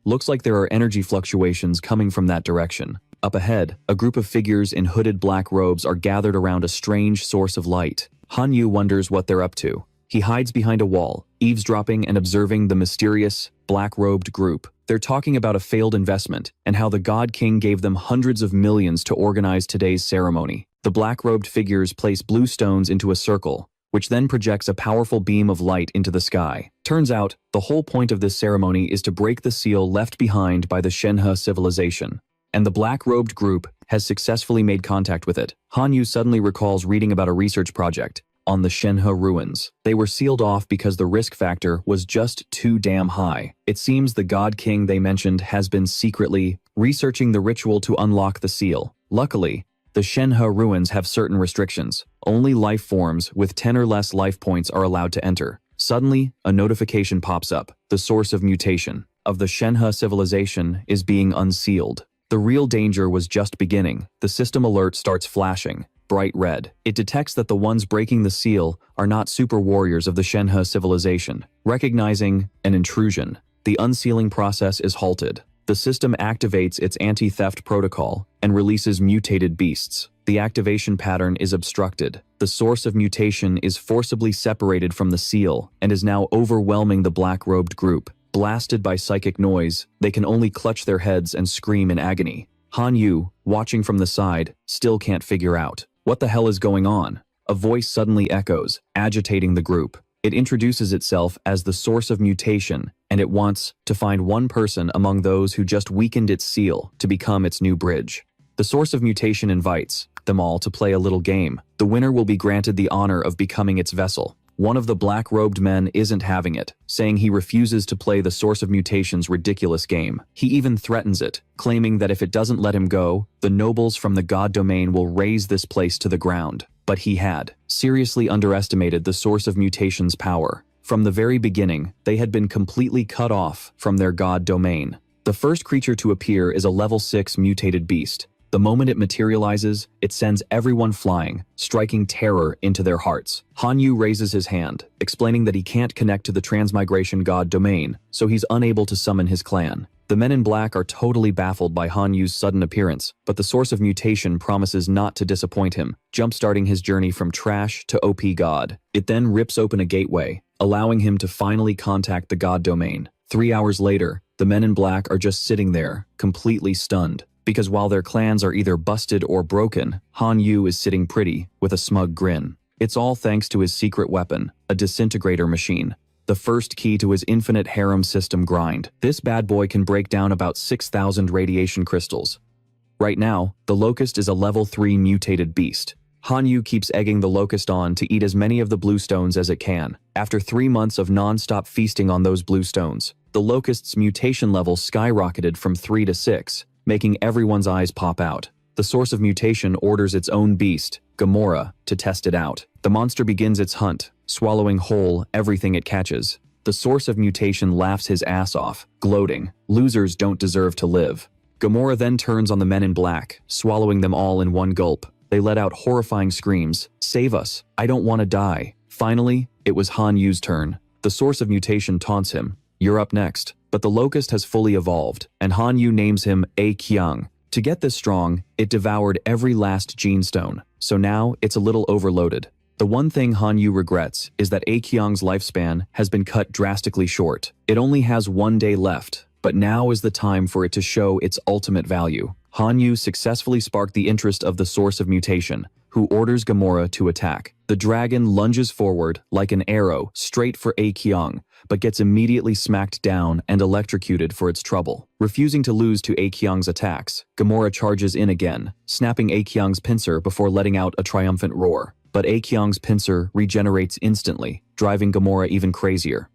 Looks like there are energy fluctuations coming from that direction. Up ahead, a group of figures in hooded black robes are gathered around a strange source of light. Han Yu wonders what they're up to. He hides behind a wall, eavesdropping and observing the mysterious, black-robed group. They're talking about a failed investment and how the God King gave them hundreds of millions to organize today's ceremony. The black-robed figures place blue stones into a circle, which then projects a powerful beam of light into the sky. Turns out, the whole point of this ceremony is to break the seal left behind by the Shenhe civilization, and the black-robed group has successfully made contact with it. Han Yu suddenly recalls reading about a research project on the Shenhe ruins. They were sealed off because the risk factor was just too damn high. It seems the God King they mentioned has been secretly researching the ritual to unlock the seal. Luckily, the Shenhe ruins have certain restrictions. Only life forms with 10 or less life points are allowed to enter. Suddenly, a notification pops up. The source of mutation of the Shenhe civilization is being unsealed. The real danger was just beginning. The system alert starts flashing bright red. It detects that the ones breaking the seal are not super warriors of the Shenhe civilization. Recognizing an intrusion, the unsealing process is halted. The system activates its anti-theft protocol and releases mutated beasts. The activation pattern is obstructed. The source of mutation is forcibly separated from the seal and is now overwhelming the black-robed group. Blasted by psychic noise, they can only clutch their heads and scream in agony. Han Yu, watching from the side, still can't figure out what the hell is going on. A voice suddenly echoes, agitating the group. It introduces itself as the source of mutation, and it wants to find one person among those who just weakened its seal to become its new bridge. The source of mutation invites them all to play a little game. The winner will be granted the honor of becoming its vessel. One of the black-robed men isn't having it, saying he refuses to play the source of mutation's ridiculous game. He even threatens it, claiming that if it doesn't let him go, the nobles from the god domain will raze this place to the ground. But he had seriously underestimated the source of mutation's power. From the very beginning, they had been completely cut off from their god domain. The first creature to appear is a level 6 mutated beast. The moment it materializes, it sends everyone flying, striking terror into their hearts. Han Yu raises his hand, explaining that he can't connect to the transmigration god domain, so he's unable to summon his clan. The men in black are totally baffled by Han Yu's sudden appearance, but the source of mutation promises not to disappoint him, jump-starting his journey from trash to OP god. It then rips open a gateway, allowing him to finally contact the god domain. 3 hours later, the men in black are just sitting there, completely stunned. Because while their clans are either busted or broken, Han Yu is sitting pretty, with a smug grin. It's all thanks to his secret weapon, a disintegrator machine. The first key to his infinite harem system grind. This bad boy can break down about 6,000 radiation crystals. Right now, the Locust is a level 3 mutated beast. Han Yu keeps egging the Locust on to eat as many of the blue stones as it can. After 3 months of non-stop feasting on those blue stones, the Locust's mutation level skyrocketed from 3 to 6. Making everyone's eyes pop out. The source of mutation orders its own beast, Gamora, to test it out. The monster begins its hunt, swallowing whole everything it catches. The source of mutation laughs his ass off, gloating, "Losers don't deserve to live." Gamora then turns on the men in black, swallowing them all in one gulp. They let out horrifying screams, "Save us, I don't want to die." Finally, it was Han Yu's turn. The source of mutation taunts him, "You're up next." But the Locust has fully evolved, and Han Yu names him A Kyung. To get this strong, it devoured every last gene stone, so now it's a little overloaded. The one thing Han Yu regrets is that A Kyung's lifespan has been cut drastically short. It only has 1 day left, but now is the time for it to show its ultimate value. Han Yu successfully sparked the interest of the source of mutation, who orders Gamora to attack. The dragon lunges forward like an arrow straight for A Kyung, but gets immediately smacked down and electrocuted for its trouble. Refusing to lose to A Kyung's attacks, Gamora charges in again, snapping A Kyung's pincer before letting out a triumphant roar. But A Kyung's pincer regenerates instantly, driving Gamora even crazier.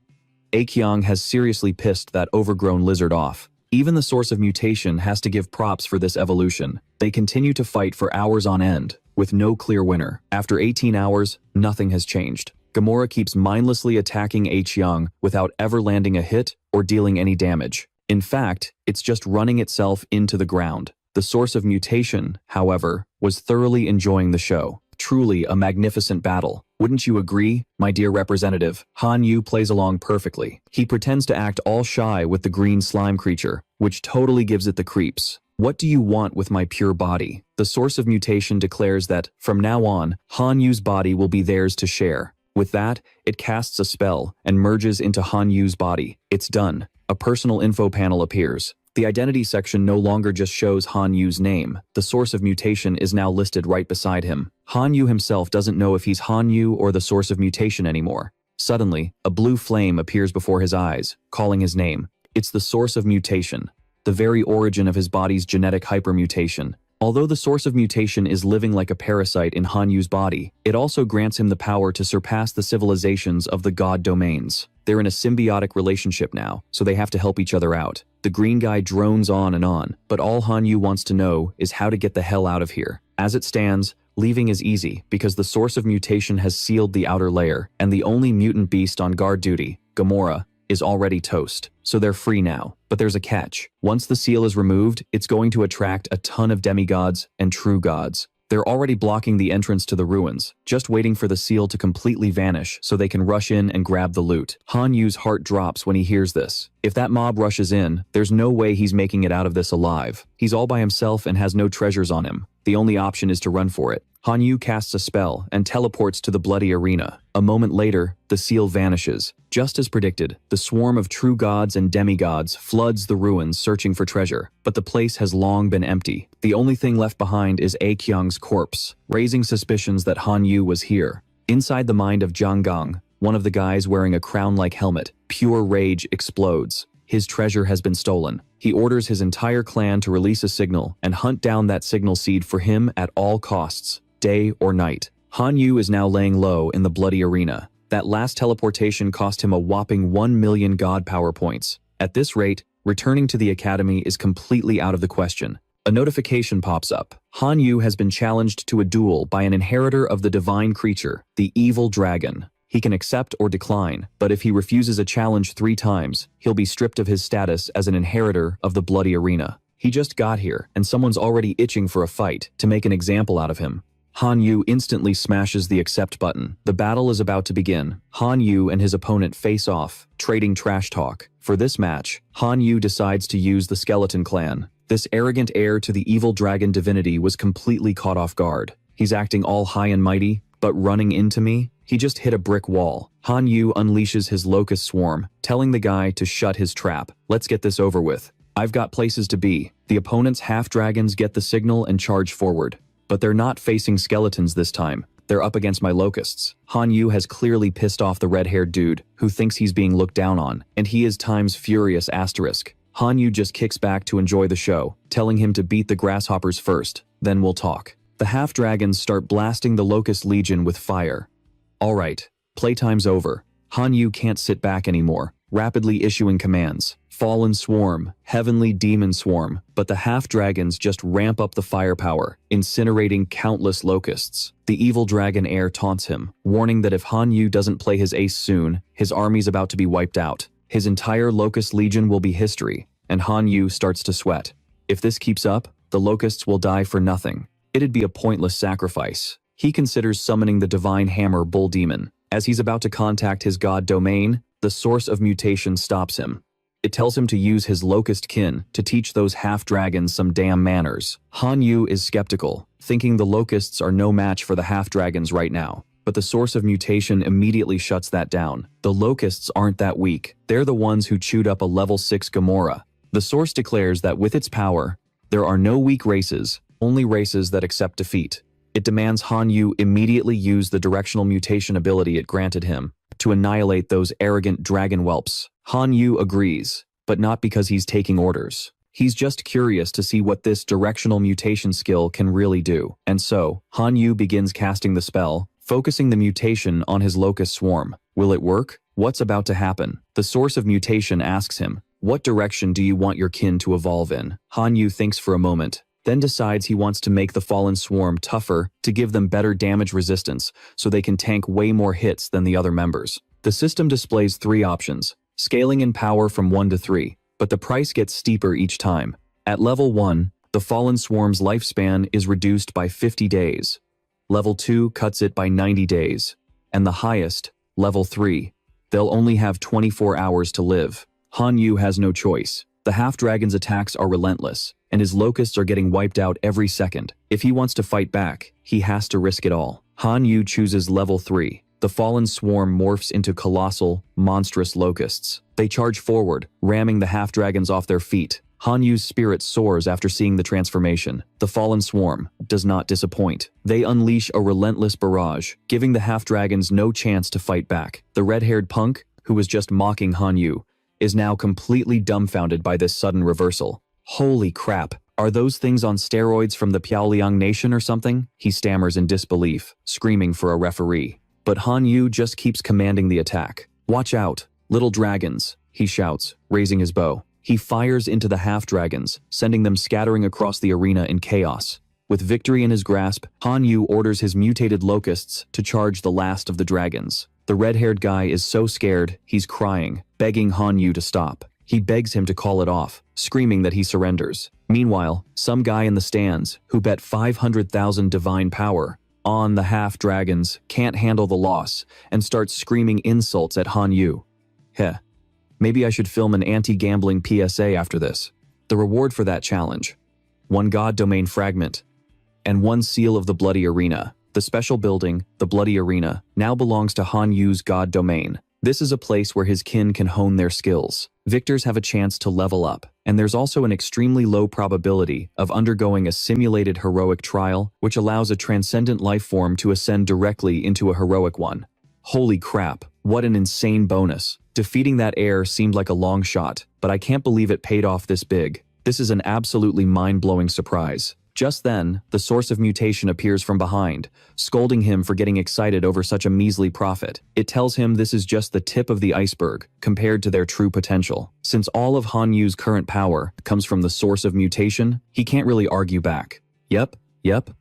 A Kyung has seriously pissed that overgrown lizard off. Even the source of mutation has to give props for this evolution. They continue to fight for hours on end, with no clear winner. After 18 hours, nothing has changed. Gamora keeps mindlessly attacking A Kyung without ever landing a hit or dealing any damage. In fact, it's just running itself into the ground. The source of mutation, however, was thoroughly enjoying the show. Truly a magnificent battle. Wouldn't you agree, my dear representative? Han Yu plays along perfectly. He pretends to act all shy with the green slime creature, which totally gives it the creeps. "What do you want with my pure body?" The source of mutation declares that, from now on, Han Yu's body will be theirs to share. With that, it casts a spell and merges into Han Yu's body. It's done. A personal info panel appears. The identity section no longer just shows Han Yu's name. The source of mutation is now listed right beside him. Han Yu himself doesn't know if he's Han Yu or the source of mutation anymore. Suddenly, a blue flame appears before his eyes, calling his name. It's the source of mutation, the very origin of his body's genetic hypermutation. Although the source of mutation is living like a parasite in Han Yu's body, it also grants him the power to surpass the civilizations of the god domains. They're in a symbiotic relationship now, so they have to help each other out. The green guy drones on, but all Han Yu wants to know is how to get the hell out of here. As it stands, leaving is easy because the source of mutation has sealed the outer layer, and the only mutant beast on guard duty, Gamora, is already toast. So they're free now. But there's a catch. Once the seal is removed, it's going to attract a ton of demigods and true gods. They're already blocking the entrance to the ruins, just waiting for the seal to completely vanish so they can rush in and grab the loot. Han Yu's heart drops when he hears this. If that mob rushes in, there's no way he's making it out of this alive. He's all by himself and has no treasures on him. The only option is to run for it. Han Yu casts a spell and teleports to the bloody arena. A moment later, the seal vanishes. Just as predicted, the swarm of true gods and demigods floods the ruins searching for treasure, but the place has long been empty. The only thing left behind is Kyung's corpse, raising suspicions that Han Yu was here. Inside the mind of Zhang Gang, one of the guys wearing a crown-like helmet, pure rage explodes. His treasure has been stolen. He orders his entire clan to release a signal and hunt down that signal seed for him at all costs, day or night. Han Yu is now laying low in the bloody arena. That last teleportation cost him a whopping 1 million god power points. At this rate, returning to the academy is completely out of the question. A notification pops up. Han Yu has been challenged to a duel by an inheritor of the divine creature, the evil dragon. He can accept or decline, but if he refuses a challenge 3 times, he'll be stripped of his status as an inheritor of the bloody arena. He just got here, and someone's already itching for a fight to make an example out of him. Han Yu instantly smashes the accept button. The battle is about to begin. Han Yu and his opponent face off, trading trash talk. For this match, Han Yu decides to use the Skeleton Clan. This arrogant heir to the evil dragon divinity was completely caught off guard. He's acting all high and mighty, but running into me? He just hit a brick wall. Han Yu unleashes his locust swarm, telling the guy to shut his trap. Let's get this over with. I've got places to be. The opponent's half-dragons get the signal and charge forward. But they're not facing skeletons this time. They're up against my locusts. Han Yu has clearly pissed off the red-haired dude, who thinks he's being looked down on, and he is time's furious asterisk. Han Yu just kicks back to enjoy the show, telling him to beat the grasshoppers first, then we'll talk. The half-dragons start blasting the Locust Legion with fire. Alright, playtime's over. Han Yu can't sit back anymore, rapidly issuing commands. Fallen Swarm, Heavenly Demon Swarm, but the half-dragons just ramp up the firepower, incinerating countless locusts. The evil dragon heir taunts him, warning that if Han Yu doesn't play his ace soon, his army's about to be wiped out. His entire Locust Legion will be history, and Han Yu starts to sweat. If this keeps up, the locusts will die for nothing. It'd be a pointless sacrifice. He considers summoning the Divine Hammer Bull Demon. As he's about to contact his god domain, the source of mutation stops him. It tells him to use his locust kin to teach those half-dragons some damn manners. Han Yu is skeptical, thinking the locusts are no match for the half-dragons right now. But the source of mutation immediately shuts that down. The locusts aren't that weak. They're the ones who chewed up a level 6 Gamora. The source declares that with its power, there are no weak races, only races that accept defeat. It demands Han Yu immediately use the directional mutation ability it granted him to annihilate those arrogant dragon whelps. Han Yu agrees, but not because he's taking orders. He's just curious to see what this directional mutation skill can really do. And so, Han Yu begins casting the spell, focusing the mutation on his locust swarm. Will it work? What's about to happen? The source of mutation asks him, what direction do you want your kin to evolve in? Han Yu thinks for a moment, then decides he wants to make the fallen swarm tougher to give them better damage resistance so they can tank way more hits than the other members. The system displays 3 options, scaling in power from 1 to 3, but the price gets steeper each time. At level 1, the fallen swarm's lifespan is reduced by 50 days. Level 2 cuts it by 90 days. And the highest, level 3, they'll only have 24 hours to live. Han Yu has no choice. The half-dragon's attacks are relentless, and his locusts are getting wiped out every second. If he wants to fight back, he has to risk it all. Han Yu chooses level 3. The fallen swarm morphs into colossal, monstrous locusts. They charge forward, ramming the half-dragons off their feet. Han Yu's spirit soars after seeing the transformation. The fallen swarm does not disappoint. They unleash a relentless barrage, giving the half-dragons no chance to fight back. The red-haired punk, who was just mocking Han Yu, is now completely dumbfounded by this sudden reversal. Holy crap, are those things on steroids from the Piaoliang Nation or something? He stammers in disbelief, screaming for a referee. But Han Yu just keeps commanding the attack. Watch out, little dragons, he shouts, raising his bow. He fires into the half-dragons, sending them scattering across the arena in chaos. With victory in his grasp, Han Yu orders his mutated locusts to charge the last of the dragons. The red-haired guy is so scared, he's crying, begging Han Yu to stop. He begs him to call it off, screaming that he surrenders. Meanwhile, some guy in the stands, who bet 500,000 divine power on the half-dragons, can't handle the loss and starts screaming insults at Han Yu. Heh. Maybe I should film an anti-gambling PSA after this. The reward for that challenge: 1 God Domain fragment and 1 seal of the Bloody Arena. The special building, the Bloody Arena, now belongs to Han Yu's God Domain. This is a place where his kin can hone their skills. Victors have a chance to level up, and there's also an extremely low probability of undergoing a simulated heroic trial, which allows a transcendent life form to ascend directly into a heroic one. Holy crap, what an insane bonus. Defeating that heir seemed like a long shot, but I can't believe it paid off this big. This is an absolutely mind-blowing surprise. Just then, the source of mutation appears from behind, scolding him for getting excited over such a measly profit. It tells him this is just the tip of the iceberg compared to their true potential. Since all of Han Yu's current power comes from the source of mutation, he can't really argue back. Yep,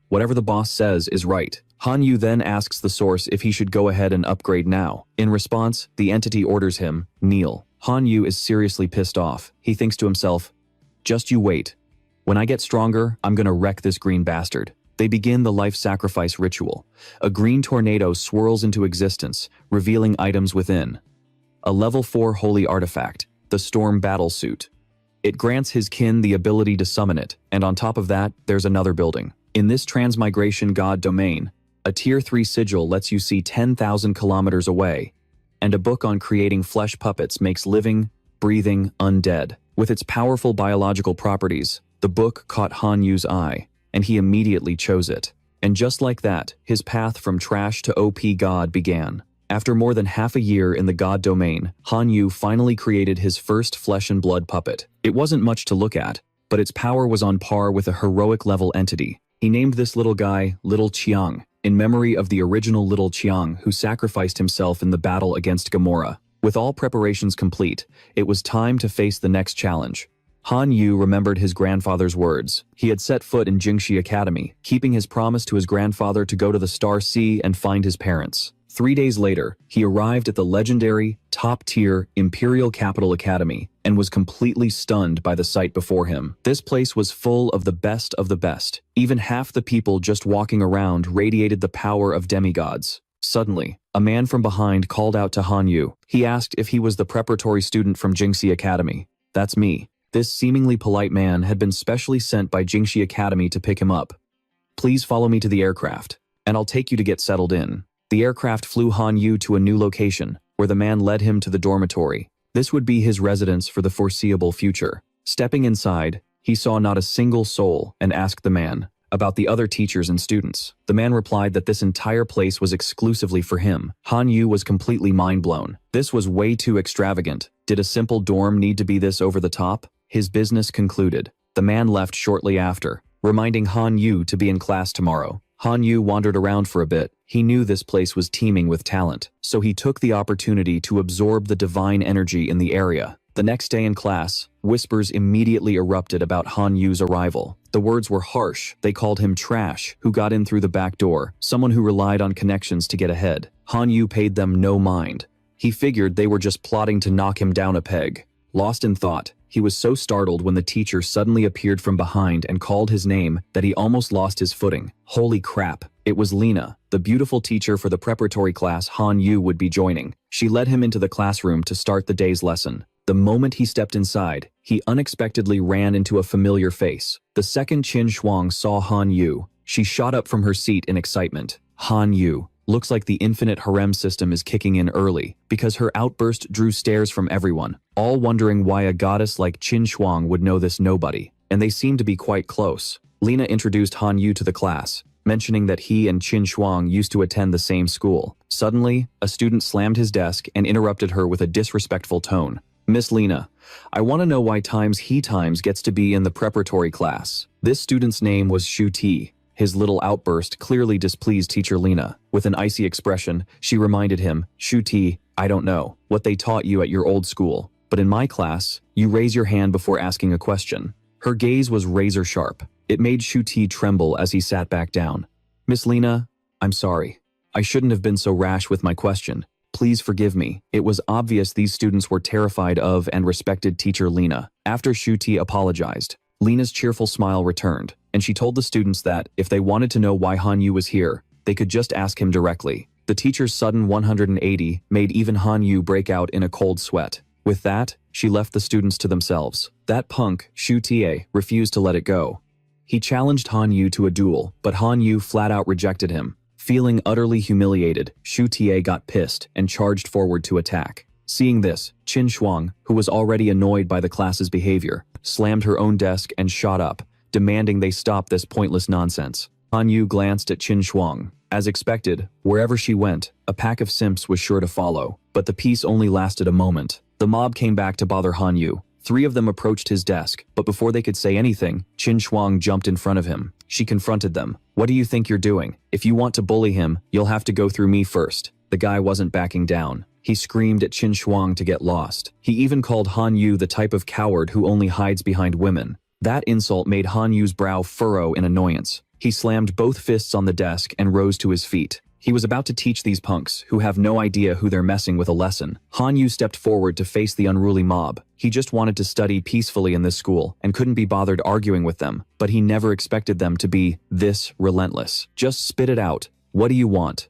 whatever the boss says is right. Han Yu then asks the source if he should go ahead and upgrade now. In response, the entity orders him, kneel. Han Yu is seriously pissed off. He thinks to himself, just you wait. When I get stronger, I'm gonna wreck this green bastard. They begin the life sacrifice ritual. A green tornado swirls into existence, revealing items within. A level 4 holy artifact, the Storm Battle Suit. It grants his kin the ability to summon it, and on top of that, there's another building. In this transmigration god domain, a tier 3 sigil lets you see 10,000 kilometers away, and a book on creating flesh puppets makes living, breathing, undead. With its powerful biological properties, the book caught Han Yu's eye, and he immediately chose it. And just like that, his path from trash to OP god began. After more than half a year in the god domain, Han Yu finally created his first flesh and blood puppet. It wasn't much to look at, but its power was on par with a heroic level entity. He named this little guy Little Chiang, in memory of the original Little Chiang who sacrificed himself in the battle against Gamora. With all preparations complete, it was time to face the next challenge. Han Yu remembered his grandfather's words. He had set foot in Jingxi Academy, keeping his promise to his grandfather to go to the Star Sea and find his parents. 3 days later, he arrived at the legendary, top-tier Imperial Capital Academy and was completely stunned by the sight before him. This place was full of the best of the best. Even half the people just walking around radiated the power of demigods. Suddenly, a man from behind called out to Han Yu. He asked if he was the preparatory student from Jingxi Academy. That's me. This seemingly polite man had been specially sent by Jingxi Academy to pick him up. Please follow me to the aircraft, and I'll take you to get settled in. The aircraft flew Han Yu to a new location, where the man led him to the dormitory. This would be his residence for the foreseeable future. Stepping inside, he saw not a single soul and asked the man about the other teachers and students. The man replied that this entire place was exclusively for him. Han Yu was completely mind-blown. This was way too extravagant. Did a simple dorm need to be this over the top? His business concluded. The man left shortly after, reminding Han Yu to be in class tomorrow. Han Yu wandered around for a bit. He knew this place was teeming with talent, so he took the opportunity to absorb the divine energy in the area. The next day in class, whispers immediately erupted about Han Yu's arrival. The words were harsh. They called him trash, who got in through the back door, someone who relied on connections to get ahead. Han Yu paid them no mind. He figured they were just plotting to knock him down a peg. Lost in thought, he was so startled when the teacher suddenly appeared from behind and called his name that he almost lost his footing. Holy crap, it was Lena, the beautiful teacher for the preparatory class Han Yu would be joining. She led him into the classroom to start the day's lesson. The moment he stepped inside, he unexpectedly ran into a familiar face. The second Qin Shuang saw Han Yu. She shot up from her seat in excitement. Han Yu. Looks like the infinite harem system is kicking in early, because her outburst drew stares from everyone, all wondering why a goddess like Qin Shuang would know this nobody, and they seemed to be quite close. Lena introduced Han Yu to the class, mentioning that he and Qin Shuang used to attend the same school. Suddenly, a student slammed his desk and interrupted her with a disrespectful tone. Miss Lena, I want to know why he gets to be in the preparatory class. This student's name was Shu Ti. His little outburst clearly displeased teacher Lena. With an icy expression, she reminded him, Shu Ti, I don't know what they taught you at your old school, but in my class, you raise your hand before asking a question. Her gaze was razor sharp. It made Shu Ti tremble as he sat back down. Miss Lena, I'm sorry. I shouldn't have been so rash with my question. Please forgive me. It was obvious these students were terrified of and respected teacher Lena. After Shu Ti apologized, Lena's cheerful smile returned, and she told the students that, if they wanted to know why Han Yu was here, they could just ask him directly. The teacher's sudden 180 made even Han Yu break out in a cold sweat. With that, she left the students to themselves. That punk, Shu Tie, refused to let it go. He challenged Han Yu to a duel, but Han Yu flat out rejected him. Feeling utterly humiliated, Shu Tie got pissed and charged forward to attack. Seeing this, Qin Shuang, who was already annoyed by the class's behavior, slammed her own desk and shot up, demanding they stop this pointless nonsense. Han Yu glanced at Qin Shuang. As expected, wherever she went, a pack of simps was sure to follow, but the peace only lasted a moment. The mob came back to bother Han Yu. 3 of them approached his desk, but before they could say anything, Qin Shuang jumped in front of him. She confronted them. "What do you think you're doing? If you want to bully him, you'll have to go through me first." The guy wasn't backing down. He screamed at Qin Shuang to get lost. He even called Han Yu the type of coward who only hides behind women. That insult made Han Yu's brow furrow in annoyance. He slammed both fists on the desk and rose to his feet. He was about to teach these punks, who have no idea who they're messing with, a lesson. Han Yu stepped forward to face the unruly mob. He just wanted to study peacefully in this school and couldn't be bothered arguing with them, but he never expected them to be this relentless. "Just spit it out. What do you want?"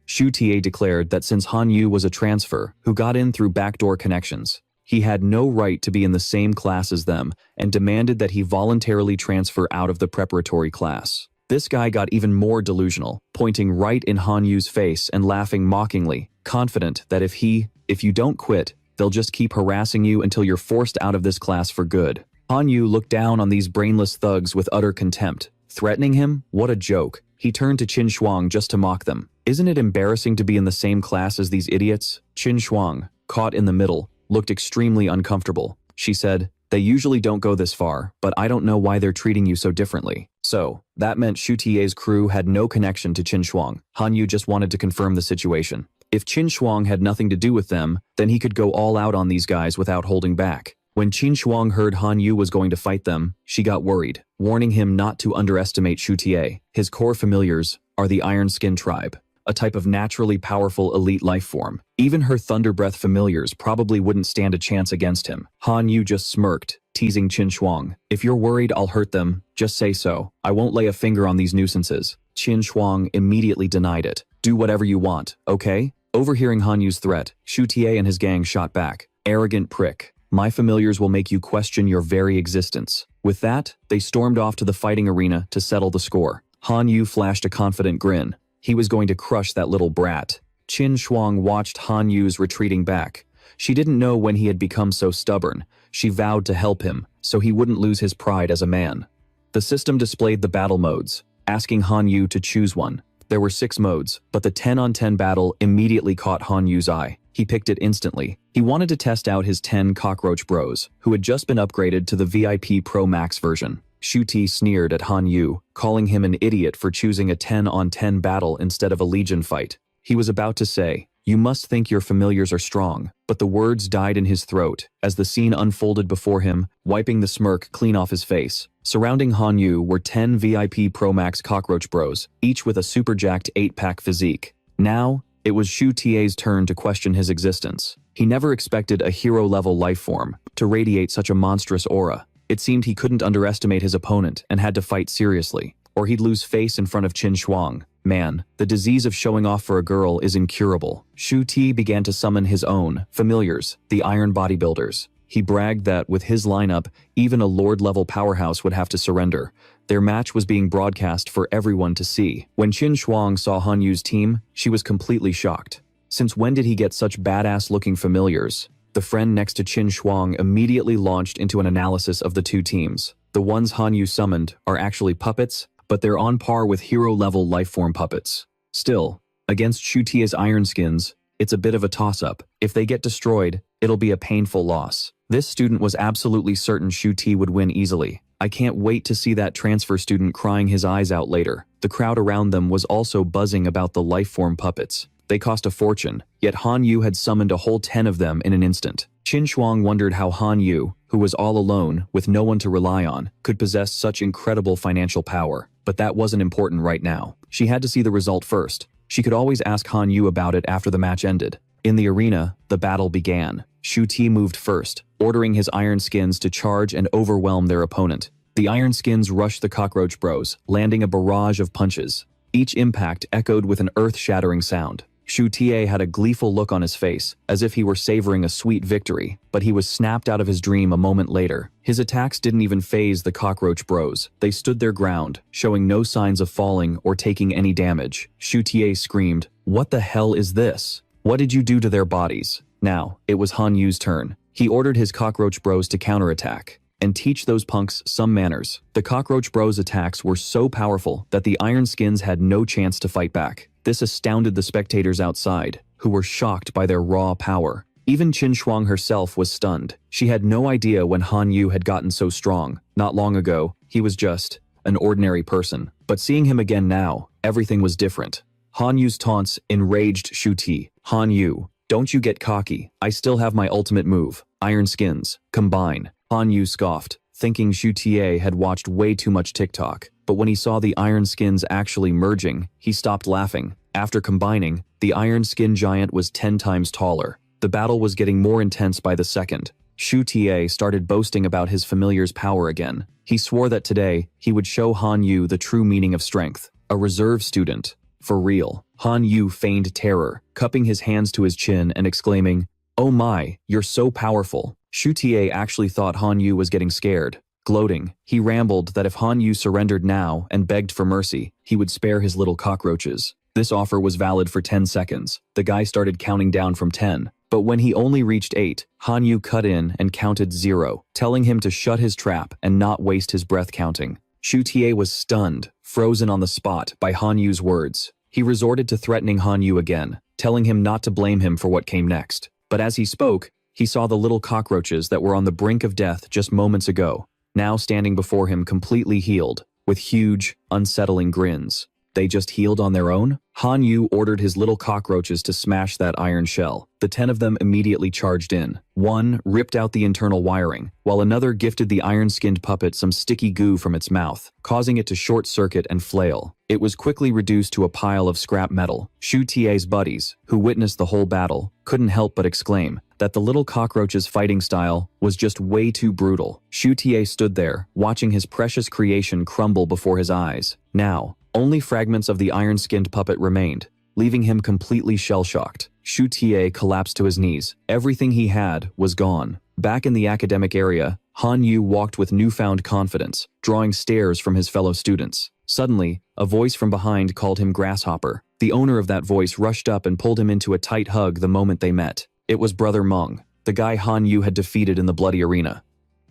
Shu Tie declared that since Han Yu was a transfer who got in through backdoor connections, he had no right to be in the same class as them and demanded that he voluntarily transfer out of the preparatory class. This guy got even more delusional, pointing right in Han Yu's face and laughing mockingly, confident that if you don't quit, they'll just keep harassing you until you're forced out of this class for good. Han Yu looked down on these brainless thugs with utter contempt. Threatening him? What a joke. He turned to Qin Shuang just to mock them. "Isn't it embarrassing to be in the same class as these idiots?" Qin Shuang, caught in the middle, looked extremely uncomfortable. She said, "They usually don't go this far, but I don't know why they're treating you so differently." So, that meant Shu Tie's crew had no connection to Qin Shuang. Han Yu just wanted to confirm the situation. If Qin Shuang had nothing to do with them, then he could go all out on these guys without holding back. When Qin Shuang heard Han Yu was going to fight them, she got worried, warning him not to underestimate Shu Tie. His core familiars are the Iron Skin tribe, a type of naturally powerful elite life form. Even her Thunder Breath familiars probably wouldn't stand a chance against him. Han Yu just smirked, teasing Qin Shuang. "If you're worried I'll hurt them, just say so. I won't lay a finger on these nuisances." Qin Shuang immediately denied it. "Do whatever you want, okay?" Overhearing Han Yu's threat, Shu Tie and his gang shot back. "Arrogant prick. My familiars will make you question your very existence." With that, they stormed off to the fighting arena to settle the score. Han Yu flashed a confident grin. He was going to crush that little brat. Qin Shuang watched Han Yu's retreating back. She didn't know when he had become so stubborn. She vowed to help him, so he wouldn't lose his pride as a man. The system displayed the battle modes, asking Han Yu to choose one. There were 6 modes, but the 10-on-10 battle immediately caught Han Yu's eye. He picked it instantly. He wanted to test out his 10 cockroach bros, who had just been upgraded to the VIP Pro Max version. Shu Tie sneered at Han Yu, calling him an idiot for choosing a 10-on-10 battle instead of a legion fight. He was about to say, "You must think your familiars are strong," but the words died in his throat as the scene unfolded before him, wiping the smirk clean off his face. Surrounding Han Yu were 10 VIP Pro Max cockroach bros, each with a super jacked 8-pack physique. Now, it was Shu Tie's turn to question his existence. He never expected a hero-level life form to radiate such a monstrous aura. It seemed he couldn't underestimate his opponent and had to fight seriously, or he'd lose face in front of Qin Shuang. Man, the disease of showing off for a girl is incurable. Shu Tie began to summon his own familiars, the Iron Bodybuilders. He bragged that with his lineup, even a Lord-level powerhouse would have to surrender. Their match was being broadcast for everyone to see. When Qin Shuang saw Han Yu's team, she was completely shocked. Since when did he get such badass-looking familiars? The friend next to Qin Shuang immediately launched into an analysis of the 2 teams. The ones Han Yu summoned are actually puppets, but they're on par with hero-level lifeform puppets. Still, against Shu Tie's Iron Skins, it's a bit of a toss-up. If they get destroyed, it'll be a painful loss. This student was absolutely certain Shu Tie would win easily. I can't wait to see that transfer student crying his eyes out later. The crowd around them was also buzzing about the lifeform puppets. They cost a fortune, yet Han Yu had summoned a whole 10 of them in an instant. Qin Shuang wondered how Han Yu, who was all alone, with no one to rely on, could possess such incredible financial power. But that wasn't important right now. She had to see the result first. She could always ask Han Yu about it after the match ended. In the arena, the battle began. Shu Tie moved first, ordering his Iron Skins to charge and overwhelm their opponent. The Iron Skins rushed the Cockroach Bros, landing a barrage of punches. Each impact echoed with an earth-shattering sound. Shu Tie had a gleeful look on his face, as if he were savoring a sweet victory, but he was snapped out of his dream a moment later. His attacks didn't even faze the Cockroach Bros. They stood their ground, showing no signs of falling or taking any damage. Shu Tie screamed, "What the hell is this? What did you do to their bodies?" Now, it was Han Yu's turn. He ordered his Cockroach Bros to counterattack and teach those punks some manners. The Cockroach Bros' attacks were so powerful that the Iron Skins had no chance to fight back. This astounded the spectators outside, who were shocked by their raw power. Even Qin Shuang herself was stunned. She had no idea when Han Yu had gotten so strong. Not long ago, he was just an ordinary person. But seeing him again now, everything was different. Han Yu's taunts enraged Shu Ti. "Han Yu, don't you get cocky. I still have my ultimate move. Iron Skins, combine." Han Yu scoffed, thinking Shu Tie had watched way too much TikTok. But when he saw the Iron Skins actually merging, he stopped laughing. After combining, the Iron Skin giant was 10 times taller. The battle was getting more intense by the second. Shu Tie started boasting about his familiar's power again. He swore that today, he would show Han Yu the true meaning of strength. A reserve student. For real. Han Yu feigned terror, cupping his hands to his chin and exclaiming, "Oh my, you're so powerful." Shu Tie actually thought Han Yu was getting scared. Gloating, he rambled that if Han Yu surrendered now and begged for mercy, he would spare his little cockroaches. This offer was valid for 10 seconds. The guy started counting down from 10. But when he only reached 8, Han Yu cut in and counted 0, telling him to shut his trap and not waste his breath counting. Shu Tie was stunned, frozen on the spot by Han Yu's words. He resorted to threatening Han Yu again, telling him not to blame him for what came next. But as he spoke, he saw the little cockroaches that were on the brink of death just moments ago, now standing before him completely healed, with huge, unsettling grins. They just healed on their own? Han Yu ordered his little cockroaches to smash that iron shell. The 10 of them immediately charged in. One ripped out the internal wiring, while another gifted the iron-skinned puppet some sticky goo from its mouth, causing it to short-circuit and flail. It was quickly reduced to a pile of scrap metal. Shu Tie's buddies, who witnessed the whole battle, couldn't help but exclaim that the little cockroach's fighting style was just way too brutal. Shu Tie stood there, watching his precious creation crumble before his eyes. Now, only fragments of the iron-skinned puppet remained, leaving him completely shell-shocked. Shu Tie collapsed to his knees. Everything he had was gone. Back in the academic area, Han Yu walked with newfound confidence, drawing stares from his fellow students. Suddenly, a voice from behind called him Grasshopper. The owner of that voice rushed up and pulled him into a tight hug the moment they met. It was Brother Meng, the guy Han Yu had defeated in the bloody arena.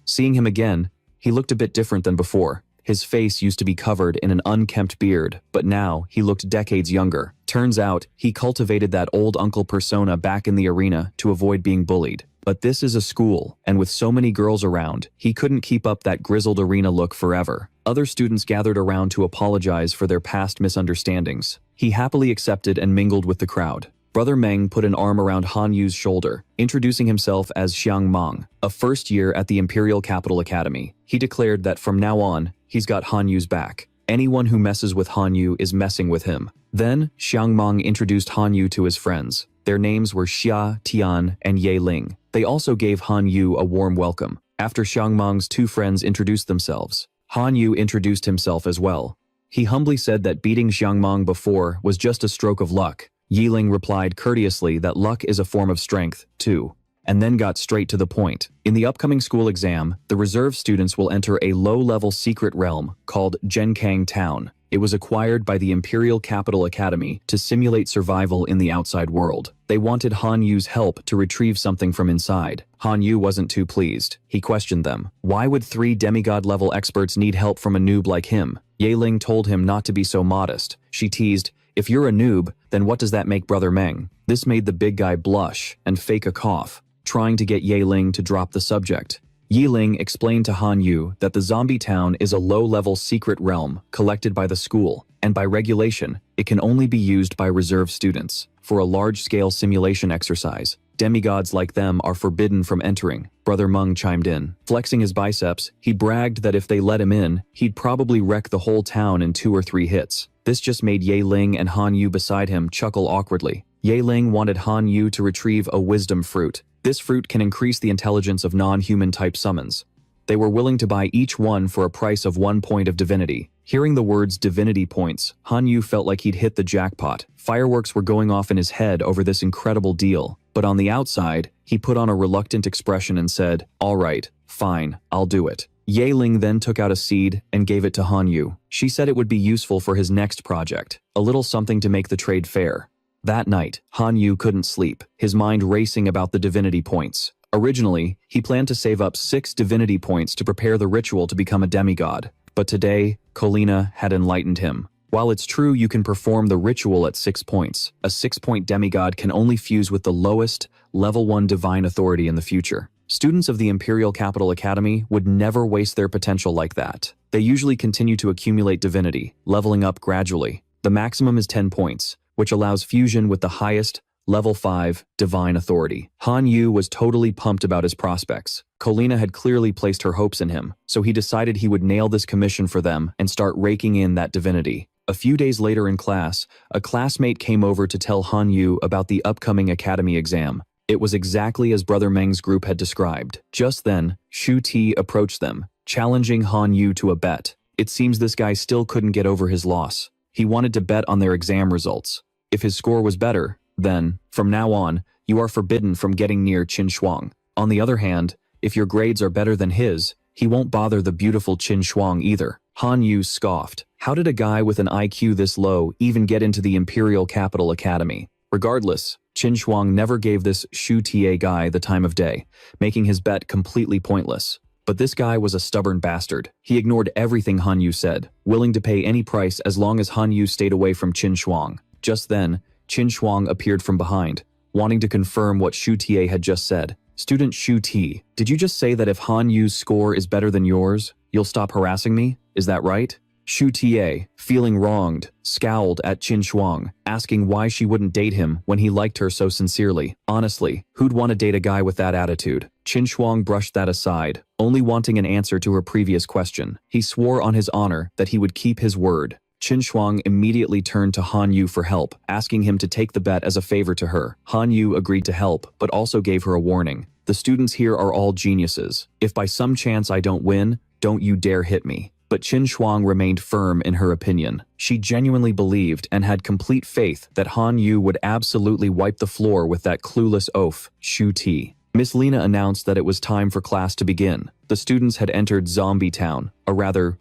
Seeing him again, he looked a bit different than before. His face used to be covered in an unkempt beard, but now he looked decades younger. Turns out, he cultivated that old uncle persona back in the arena to avoid being bullied. But this is a school, and with so many girls around, he couldn't keep up that grizzled arena look forever. Other students gathered around to apologize for their past misunderstandings. He happily accepted and mingled with the crowd. Brother Meng put an arm around Han Yu's shoulder, introducing himself as Xiang Meng, a first year at the Imperial Capital Academy. He declared that from now on, he's got Han Yu's back. Anyone who messes with Han Yu is messing with him. Then, Xiang Meng introduced Han Yu to his friends. Their names were Xia, Tian, and Ye Ling. They also gave Han Yu a warm welcome. After Xiang Meng's two friends introduced themselves, Han Yu introduced himself as well. He humbly said that beating Xiang Meng before was just a stroke of luck. Ye Ling replied courteously that luck is a form of strength, too, and then got straight to the point. In the upcoming school exam, the reserve students will enter a low-level secret realm called Zhenkang Town. It was acquired by the Imperial Capital Academy to simulate survival in the outside world. They wanted Han Yu's help to retrieve something from inside. Han Yu wasn't too pleased. He questioned them. Why would 3 demigod-level experts need help from a noob like him? Ye Ling told him not to be so modest. She teased, "If you're a noob, then what does that make Brother Meng?" This made the big guy blush and fake a cough, trying to get Ye Ling to drop the subject. Ye Ling explained to Han Yu that the zombie town is a low-level secret realm collected by the school, and by regulation, it can only be used by reserve students. For a large-scale simulation exercise, demigods like them are forbidden from entering. Brother Meng chimed in. Flexing his biceps, he bragged that if they let him in, he'd probably wreck the whole town in 2 or 3 hits. This just made Ye Ling and Han Yu beside him chuckle awkwardly. Ye Ling wanted Han Yu to retrieve a wisdom fruit. This fruit can increase the intelligence of non-human type summons. They were willing to buy each one for a price of 1 point of divinity. Hearing the words divinity points, Han Yu felt like he'd hit the jackpot. Fireworks were going off in his head over this incredible deal. But on the outside, he put on a reluctant expression and said, "All right, fine, I'll do it." Ye Ling then took out a seed and gave it to Han Yu. She said it would be useful for his next project, a little something to make the trade fair. That night, Han Yu couldn't sleep, his mind racing about the divinity points. Originally, he planned to save up 6 divinity points to prepare the ritual to become a demigod. But today, Colina had enlightened him. While it's true you can perform the ritual at 6 points, a 6-point demigod can only fuse with the lowest, level 1 divine authority in the future. Students of the Imperial Capital Academy would never waste their potential like that. They usually continue to accumulate divinity, leveling up gradually. The maximum is 10 points, which allows fusion with the highest, level 5, divine authority. Han Yu was totally pumped about his prospects. Colina had clearly placed her hopes in him, so he decided he would nail this commission for them and start raking in that divinity. A few days later in class, a classmate came over to tell Han Yu about the upcoming academy exam. It was exactly as Brother Meng's group had described. Just then, Shu Ti approached them, challenging Han Yu to a bet. It seems this guy still couldn't get over his loss. He wanted to bet on their exam results. If his score was better, then, from now on, you are forbidden from getting near Qin Shuang. On the other hand, if your grades are better than his, he won't bother the beautiful Qin Shuang either. Han Yu scoffed. How did a guy with an IQ this low even get into the Imperial Capital Academy? Regardless, Qin Shuang never gave this Shu Tie guy the time of day, making his bet completely pointless. But this guy was a stubborn bastard. He ignored everything Han Yu said, willing to pay any price as long as Han Yu stayed away from Qin Shuang. Just then, Qin Shuang appeared from behind, wanting to confirm what Shu Tie had just said. "Student Shu Ti, did you just say that if Han Yu's score is better than yours, you'll stop harassing me? Is that right?" Shu Tie, feeling wronged, scowled at Qin Shuang, asking why she wouldn't date him when he liked her so sincerely. Honestly, who'd want to date a guy with that attitude? Qin Shuang brushed that aside, only wanting an answer to her previous question. He swore on his honor that he would keep his word. Qin Shuang immediately turned to Han Yu for help, asking him to take the bet as a favor to her. Han Yu agreed to help, but also gave her a warning. "The students here are all geniuses. If by some chance I don't win, don't you dare hit me." But Qin Shuang remained firm in her opinion. She genuinely believed and had complete faith that Han Yu would absolutely wipe the floor with that clueless oaf, Shu Ti. Miss Lena announced that it was time for class to begin. The students had entered Zombie Town, a rather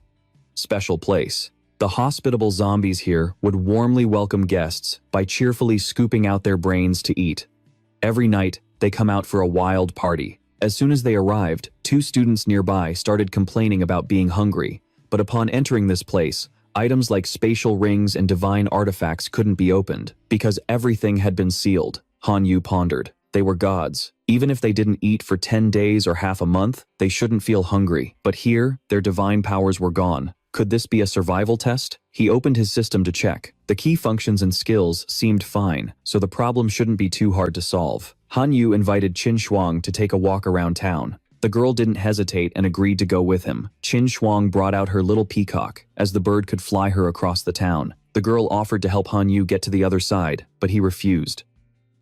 special place. The hospitable zombies here would warmly welcome guests by cheerfully scooping out their brains to eat. Every night, they come out for a wild party. As soon as they arrived, 2 students nearby started complaining about being hungry. But upon entering this place, items like spatial rings and divine artifacts couldn't be opened, because everything had been sealed. Han Yu pondered. They were gods. Even if they didn't eat for 10 days or half a month, they shouldn't feel hungry. But here, their divine powers were gone. Could this be a survival test? He opened his system to check. The key functions and skills seemed fine, so the problem shouldn't be too hard to solve. Han Yu invited Qin Shuang to take a walk around town. The girl didn't hesitate and agreed to go with him. Qin Shuang brought out her little peacock, as the bird could fly her across the town. The girl offered to help Han Yu get to the other side, but he refused.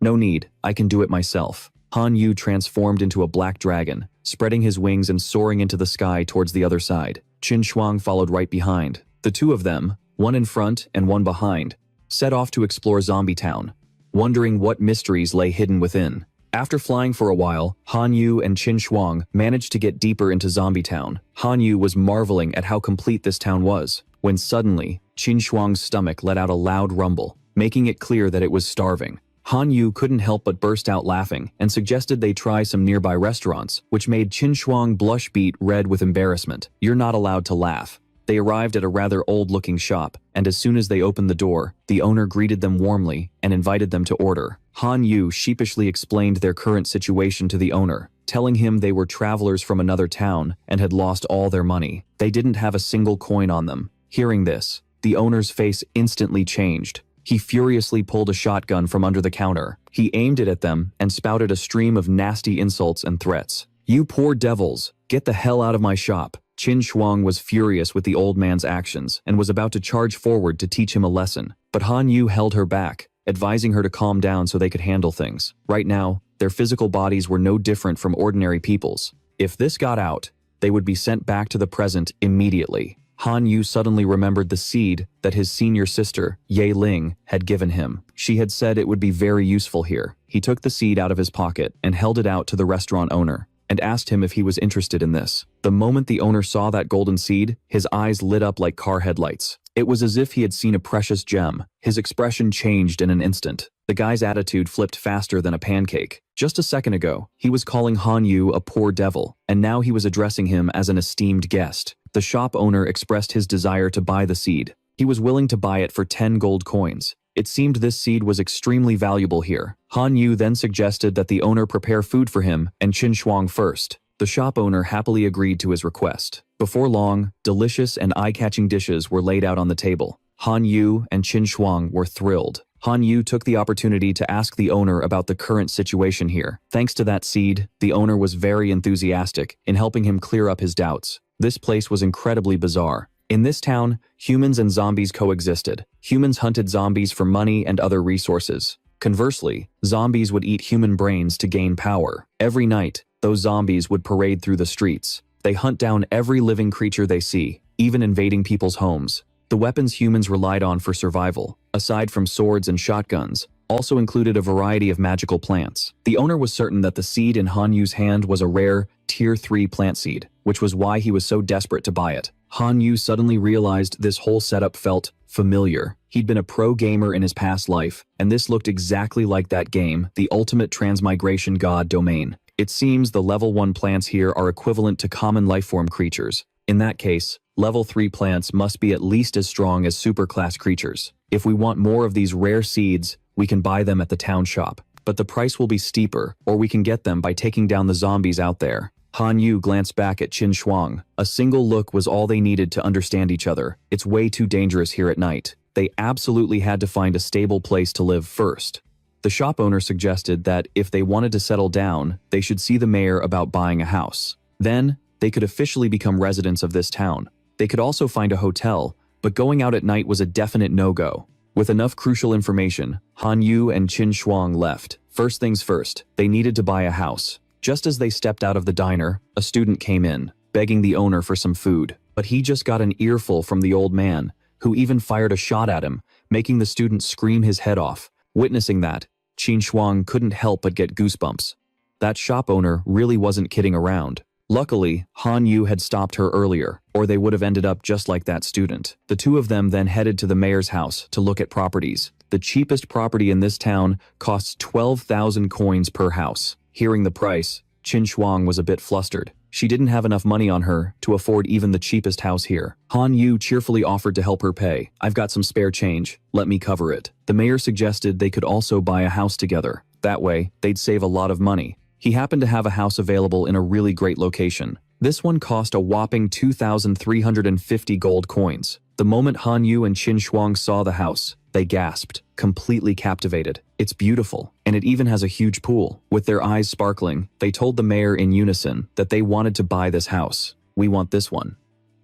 "No need, I can do it myself." Han Yu transformed into a black dragon, spreading his wings and soaring into the sky towards the other side. Qin Shuang followed right behind. The 2 of them, one in front and one behind, set off to explore Zombie Town, wondering what mysteries lay hidden within. After flying for a while, Han Yu and Qin Shuang managed to get deeper into Zombie Town. Han Yu was marveling at how complete this town was, when suddenly, Qin Shuang's stomach let out a loud rumble, making it clear that it was starving. Han Yu couldn't help but burst out laughing and suggested they try some nearby restaurants, which made Qin Shuang blush beet red with embarrassment. "You're not allowed to laugh." They arrived at a rather old-looking shop, and as soon as they opened the door, the owner greeted them warmly and invited them to order. Han Yu sheepishly explained their current situation to the owner, telling him they were travelers from another town and had lost all their money. They didn't have a single coin on them. Hearing this, the owner's face instantly changed. He furiously pulled a shotgun from under the counter. He aimed it at them and spouted a stream of nasty insults and threats. "You poor devils, get the hell out of my shop." Qin Shuang was furious with the old man's actions and was about to charge forward to teach him a lesson. But Han Yu held her back, advising her to calm down so they could handle things. Right now, their physical bodies were no different from ordinary people's. If this got out, they would be sent back to the present immediately. Han Yu suddenly remembered the seed that his senior sister, Ye Ling, had given him. She had said it would be very useful here. He took the seed out of his pocket and held it out to the restaurant owner and asked him if he was interested in this. The moment the owner saw that golden seed, his eyes lit up like car headlights. It was as if he had seen a precious gem. His expression changed in an instant. The guy's attitude flipped faster than a pancake. Just a second ago, he was calling Han Yu a poor devil, and now he was addressing him as an esteemed guest. The shop owner expressed his desire to buy the seed. He was willing to buy it for 10 gold coins. It seemed this seed was extremely valuable here. Han Yu then suggested that the owner prepare food for him and Qin Shuang first. The shop owner happily agreed to his request. Before long, delicious and eye-catching dishes were laid out on the table. Han Yu and Qin Shuang were thrilled. Han Yu took the opportunity to ask the owner about the current situation here. Thanks to that seed, the owner was very enthusiastic in helping him clear up his doubts. This place was incredibly bizarre. In this town, humans and zombies coexisted. Humans hunted zombies for money and other resources. Conversely, zombies would eat human brains to gain power. Every night, those zombies would parade through the streets. They hunt down every living creature they see, even invading people's homes. The weapons humans relied on for survival, aside from swords and shotguns, also included a variety of magical plants. The owner was certain that the seed in Han Yu's hand was a rare, Tier 3 plant seed, which was why he was so desperate to buy it. Han Yu suddenly realized this whole setup felt familiar. He'd been a pro gamer in his past life, and this looked exactly like that game, the ultimate transmigration god domain. It seems the level 1 plants here are equivalent to common lifeform creatures. In that case, level 3 plants must be at least as strong as superclass creatures. If we want more of these rare seeds, we can buy them at the town shop. But the price will be steeper, or we can get them by taking down the zombies out there. Han Yu glanced back at Qin Shuang. A single look was all they needed to understand each other. It's way too dangerous here at night. They absolutely had to find a stable place to live first. The shop owner suggested that if they wanted to settle down, they should see the mayor about buying a house. Then, they could officially become residents of this town. They could also find a hotel, but going out at night was a definite no-go. With enough crucial information, Han Yu and Qin Shuang left. First things first, they needed to buy a house. Just as they stepped out of the diner, a student came in, begging the owner for some food. But he just got an earful from the old man, who even fired a shot at him, making the student scream his head off. Witnessing that, Qin Shuang couldn't help but get goosebumps. That shop owner really wasn't kidding around. Luckily, Han Yu had stopped her earlier, or they would have ended up just like that student. The two of them then headed to the mayor's house to look at properties. The cheapest property in this town costs 12,000 coins per house. Hearing the price, Qin Shuang was a bit flustered. She didn't have enough money on her to afford even the cheapest house here. Han Yu cheerfully offered to help her pay. "I've got some spare change. Let me cover it." The mayor suggested they could also buy a house together. That way, they'd save a lot of money. He happened to have a house available in a really great location. This one cost a whopping 2,350 gold coins. The moment Han Yu and Qin Shuang saw the house, they gasped, completely captivated. It's beautiful, and it even has a huge pool. With their eyes sparkling, they told the mayor in unison that they wanted to buy this house. "We want this one."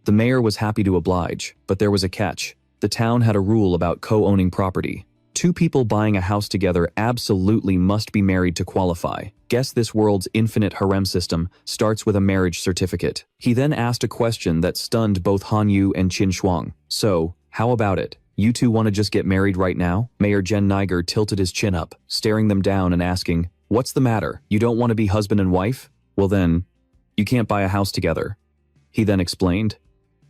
The mayor was happy to oblige, but there was a catch. The town had a rule about co-owning property. Two people buying a house together absolutely must be married to qualify. Guess this world's infinite harem system starts with a marriage certificate. He then asked a question that stunned both Han Yu and Qin Shuang. "So, how about it? You two want to just get married right now?" Mayor Jen Niger tilted his chin up, staring them down and asking, "What's the matter? You don't want to be husband and wife? Well then, you can't buy a house together." He then explained,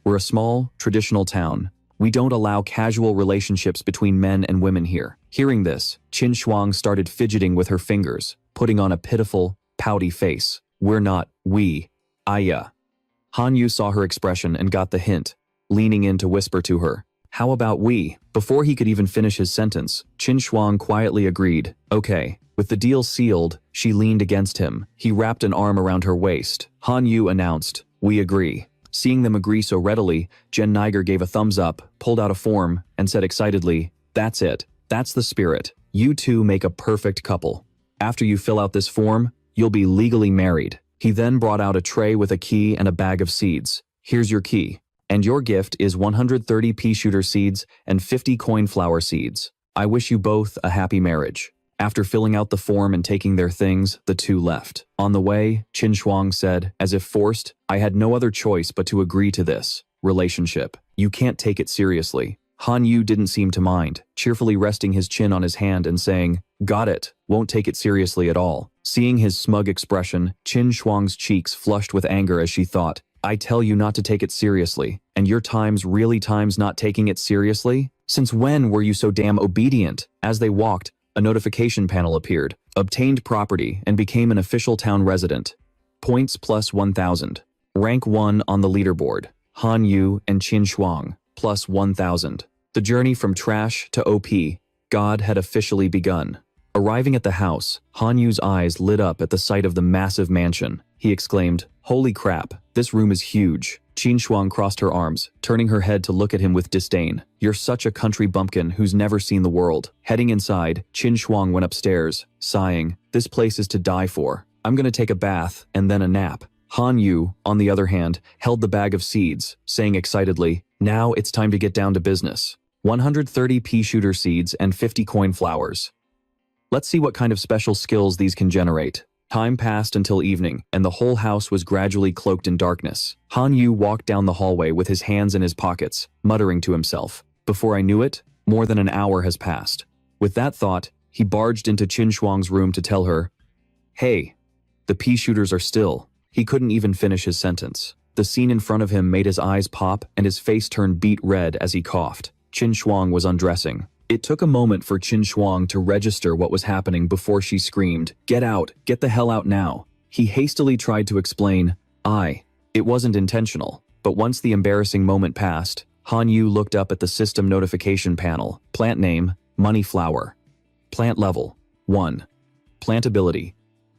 "We're a small, traditional town. We don't allow casual relationships between men and women here." Hearing this, Qin Shuang started fidgeting with her fingers, putting on a pitiful, pouty face. "We're not, we. Aya." Han Yu saw her expression and got the hint, leaning in to whisper to her, "How about we?" Before he could even finish his sentence, Qin Shuang quietly agreed. "Okay." With the deal sealed, she leaned against him. He wrapped an arm around her waist. Han Yu announced, "We agree." Seeing them agree so readily, Jen Niger gave a thumbs up, pulled out a form, and said excitedly, "That's it. That's the spirit. You two make a perfect couple. After you fill out this form, you'll be legally married." He then brought out a tray with a key and a bag of seeds. "Here's your key. And your gift is 130 pea shooter seeds and 50 coin flower seeds. I wish you both a happy marriage." After filling out the form and taking their things, the two left. On the way, Qin Shuang said, as if forced, I had no other choice but to agree to this relationship. You can't take it seriously. Han Yu didn't seem to mind, cheerfully resting his chin on his hand and saying, got it, won't take it seriously at all. Seeing his smug expression, Qin Shuang's cheeks flushed with anger as she thought, I tell you not to take it seriously, and your times really times not taking it seriously? Since when were you so damn obedient? As they walked, a notification panel appeared, obtained property, and became an official town resident. Points plus 1,000. Rank 1 on the leaderboard. Han Yu and Qin Shuang, plus 1,000. The journey from trash to OP, God had officially begun. Arriving at the house, Han Yu's eyes lit up at the sight of the massive mansion. He exclaimed, holy crap, this room is huge. Qin Shuang crossed her arms, turning her head to look at him with disdain. You're such a country bumpkin who's never seen the world. Heading inside, Qin Shuang went upstairs, sighing, this place is to die for. I'm gonna take a bath and then a nap. Han Yu, on the other hand, held the bag of seeds, saying excitedly, now it's time to get down to business. 130 pea shooter seeds and 50 coin flowers. Let's see what kind of special skills these can generate. Time passed until evening, and the whole house was gradually cloaked in darkness. Han Yu walked down the hallway with his hands in his pockets, muttering to himself. Before I knew it, more than an hour has passed. With that thought, he barged into Qin Shuang's room to tell her, hey, the pea shooters are still. He couldn't even finish his sentence. The scene in front of him made his eyes pop and his face turn beet red as he coughed. Qin Shuang was undressing. It took a moment for Qin Shuang to register what was happening before she screamed, get out, get the hell out now. He hastily tried to explain, it wasn't intentional. But once the embarrassing moment passed, Han Yu looked up at the system notification panel. Plant name, money flower. Plant level, 1. Plant ability,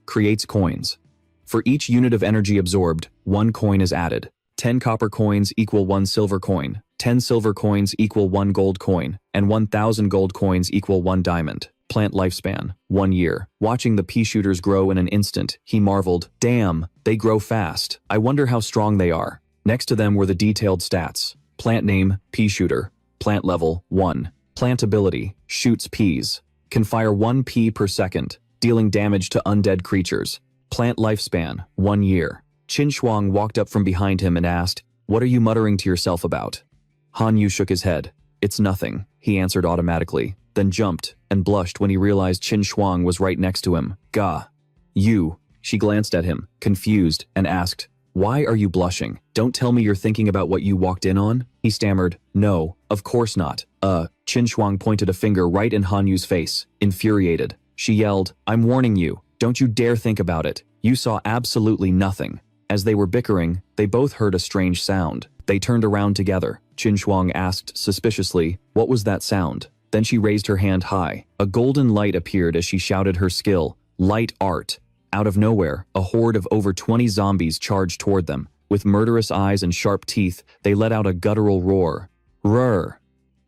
creates coins. For each unit of energy absorbed, 1 coin is added. 10 copper coins equal 1 silver coin. 10 silver coins equal 1 gold coin, and 1,000 gold coins equal 1 diamond. Plant lifespan, 1 year. Watching the pea shooters grow in an instant, he marveled, damn, they grow fast. I wonder how strong they are. Next to them were the detailed stats. Plant name, pea shooter. Plant level, 1. Plant ability, shoots peas. Can fire 1 pea per second, dealing damage to undead creatures. Plant lifespan, 1 year. Qin Shuang walked up from behind him and asked, what are you muttering to yourself about? Han Yu shook his head. It's nothing, he answered automatically, then jumped and blushed when he realized Qin Shuang was right next to him. Gah. You. She glanced at him, confused, and asked, why are you blushing? Don't tell me you're thinking about what you walked in on? He stammered, no, of course not. Qin Shuang pointed a finger right in Han Yu's face, infuriated. She yelled, I'm warning you, don't you dare think about it. You saw absolutely nothing. As they were bickering, they both heard a strange sound. They turned around together. Qin Shuang asked suspiciously, what was that sound? Then she raised her hand high. A golden light appeared as she shouted her skill, light art. Out of nowhere, a horde of over 20 zombies charged toward them. With murderous eyes and sharp teeth, they let out a guttural roar. Roar.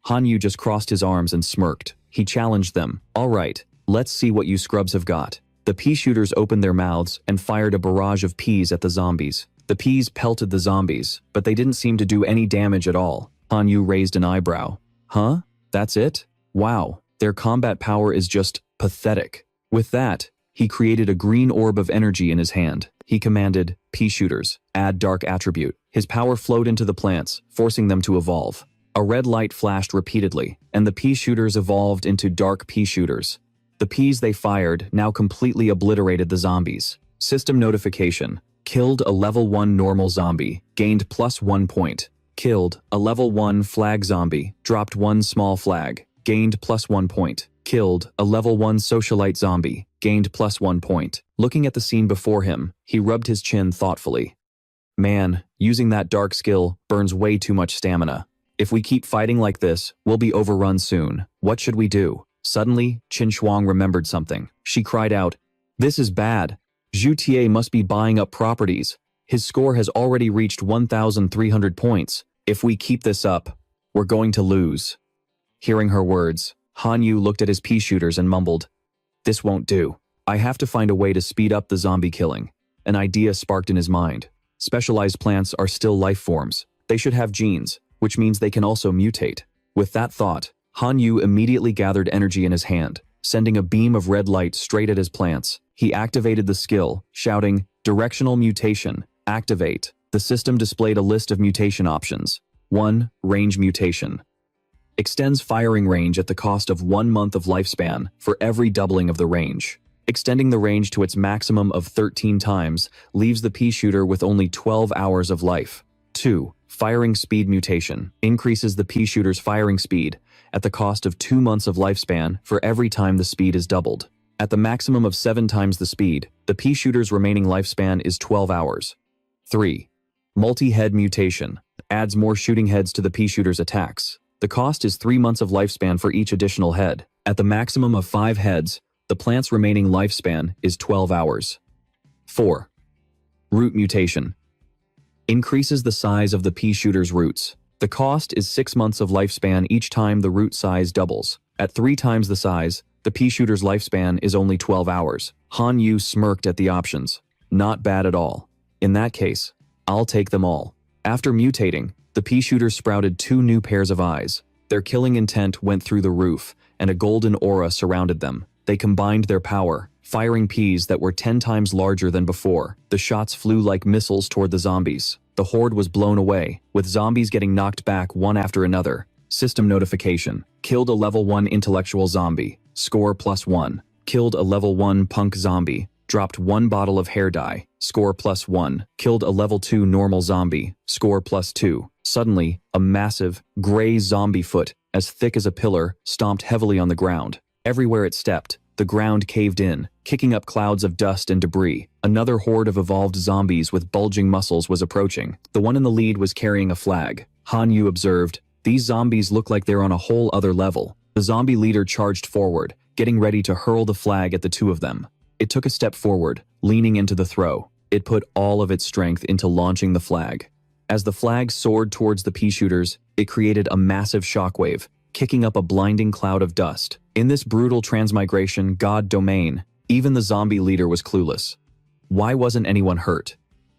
Han Yu just crossed his arms and smirked. He challenged them. All right, let's see what you scrubs have got. The pea shooters opened their mouths and fired a barrage of peas at the zombies. The peas pelted the zombies, but they didn't seem to do any damage at all. Han Yu raised an eyebrow. Huh? That's it? Wow, their combat power is just pathetic. With that, he created a green orb of energy in his hand. He commanded, pea shooters, add dark attribute. His power flowed into the plants, forcing them to evolve. A red light flashed repeatedly, and the pea shooters evolved into dark pea shooters. The peas they fired now completely obliterated the zombies. System notification. Killed a level 1 normal zombie, gained +1 point. Killed a level 1 flag zombie, dropped 1 small flag, gained +1 point. Killed a level 1 socialite zombie, gained +1 point. Looking at the scene before him, he rubbed his chin thoughtfully. Man, using that dark skill burns way too much stamina. If we keep fighting like this, we'll be overrun soon. What should we do? Suddenly, Qin Shuang remembered something. She cried out, this is bad. Zhu Tie must be buying up properties. His score has already reached 1,300 points. If we keep this up, we're going to lose. Hearing her words, Han Yu looked at his pea shooters and mumbled, this won't do. I have to find a way to speed up the zombie killing. An idea sparked in his mind. Specialized plants are still life forms. They should have genes, which means they can also mutate. With that thought, Han Yu immediately gathered energy in his hand, sending a beam of red light straight at his plants. He activated the skill, shouting, "Directional mutation, activate." The system displayed a list of mutation options. 1. Range mutation. Extends firing range at the cost of 1 month of lifespan for every doubling of the range. Extending the range to its maximum of 13 times leaves the pea shooter with only 12 hours of life. 2. Firing speed mutation. Increases the pea shooter's firing speed at the cost of 2 months of lifespan for every time the speed is doubled. At the maximum of 7 times the speed, the pea shooter's remaining lifespan is 12 hours. 3. Multi-head mutation. Adds more shooting heads to the pea shooter's attacks. The cost is 3 months of lifespan for each additional head. At the maximum of 5 heads, the plant's remaining lifespan is 12 hours. 4. Root mutation. Increases the size of the pea shooter's roots. The cost is 6 months of lifespan each time the root size doubles. At 3 times the size, the pea shooter's lifespan is only 12 hours. Han Yu smirked at the options. Not bad at all. In that case, I'll take them all. After mutating, the pea shooter sprouted 2 new pairs of eyes. Their killing intent went through the roof, and a golden aura surrounded them. They combined their power, firing peas that were 10 times larger than before. The shots flew like missiles toward the zombies. The horde was blown away, with zombies getting knocked back one after another. System notification. Killed a level 1 intellectual zombie. Score +1. Killed a level 1 punk zombie. Dropped 1 bottle of hair dye. Score +1. Killed a level 2 normal zombie. Score +2. Suddenly, a massive, gray zombie foot, as thick as a pillar, stomped heavily on the ground. Everywhere it stepped, the ground caved in, kicking up clouds of dust and debris. Another horde of evolved zombies with bulging muscles was approaching. The one in the lead was carrying a flag. Han Yu observed, "These zombies look like they're on a whole other level." The zombie leader charged forward, getting ready to hurl the flag at the 2 of them. It took a step forward, leaning into the throw. It put all of its strength into launching the flag. As the flag soared towards the pea shooters, it created a massive shockwave, kicking up a blinding cloud of dust. In this brutal transmigration god domain, even the zombie leader was clueless. Why wasn't anyone hurt?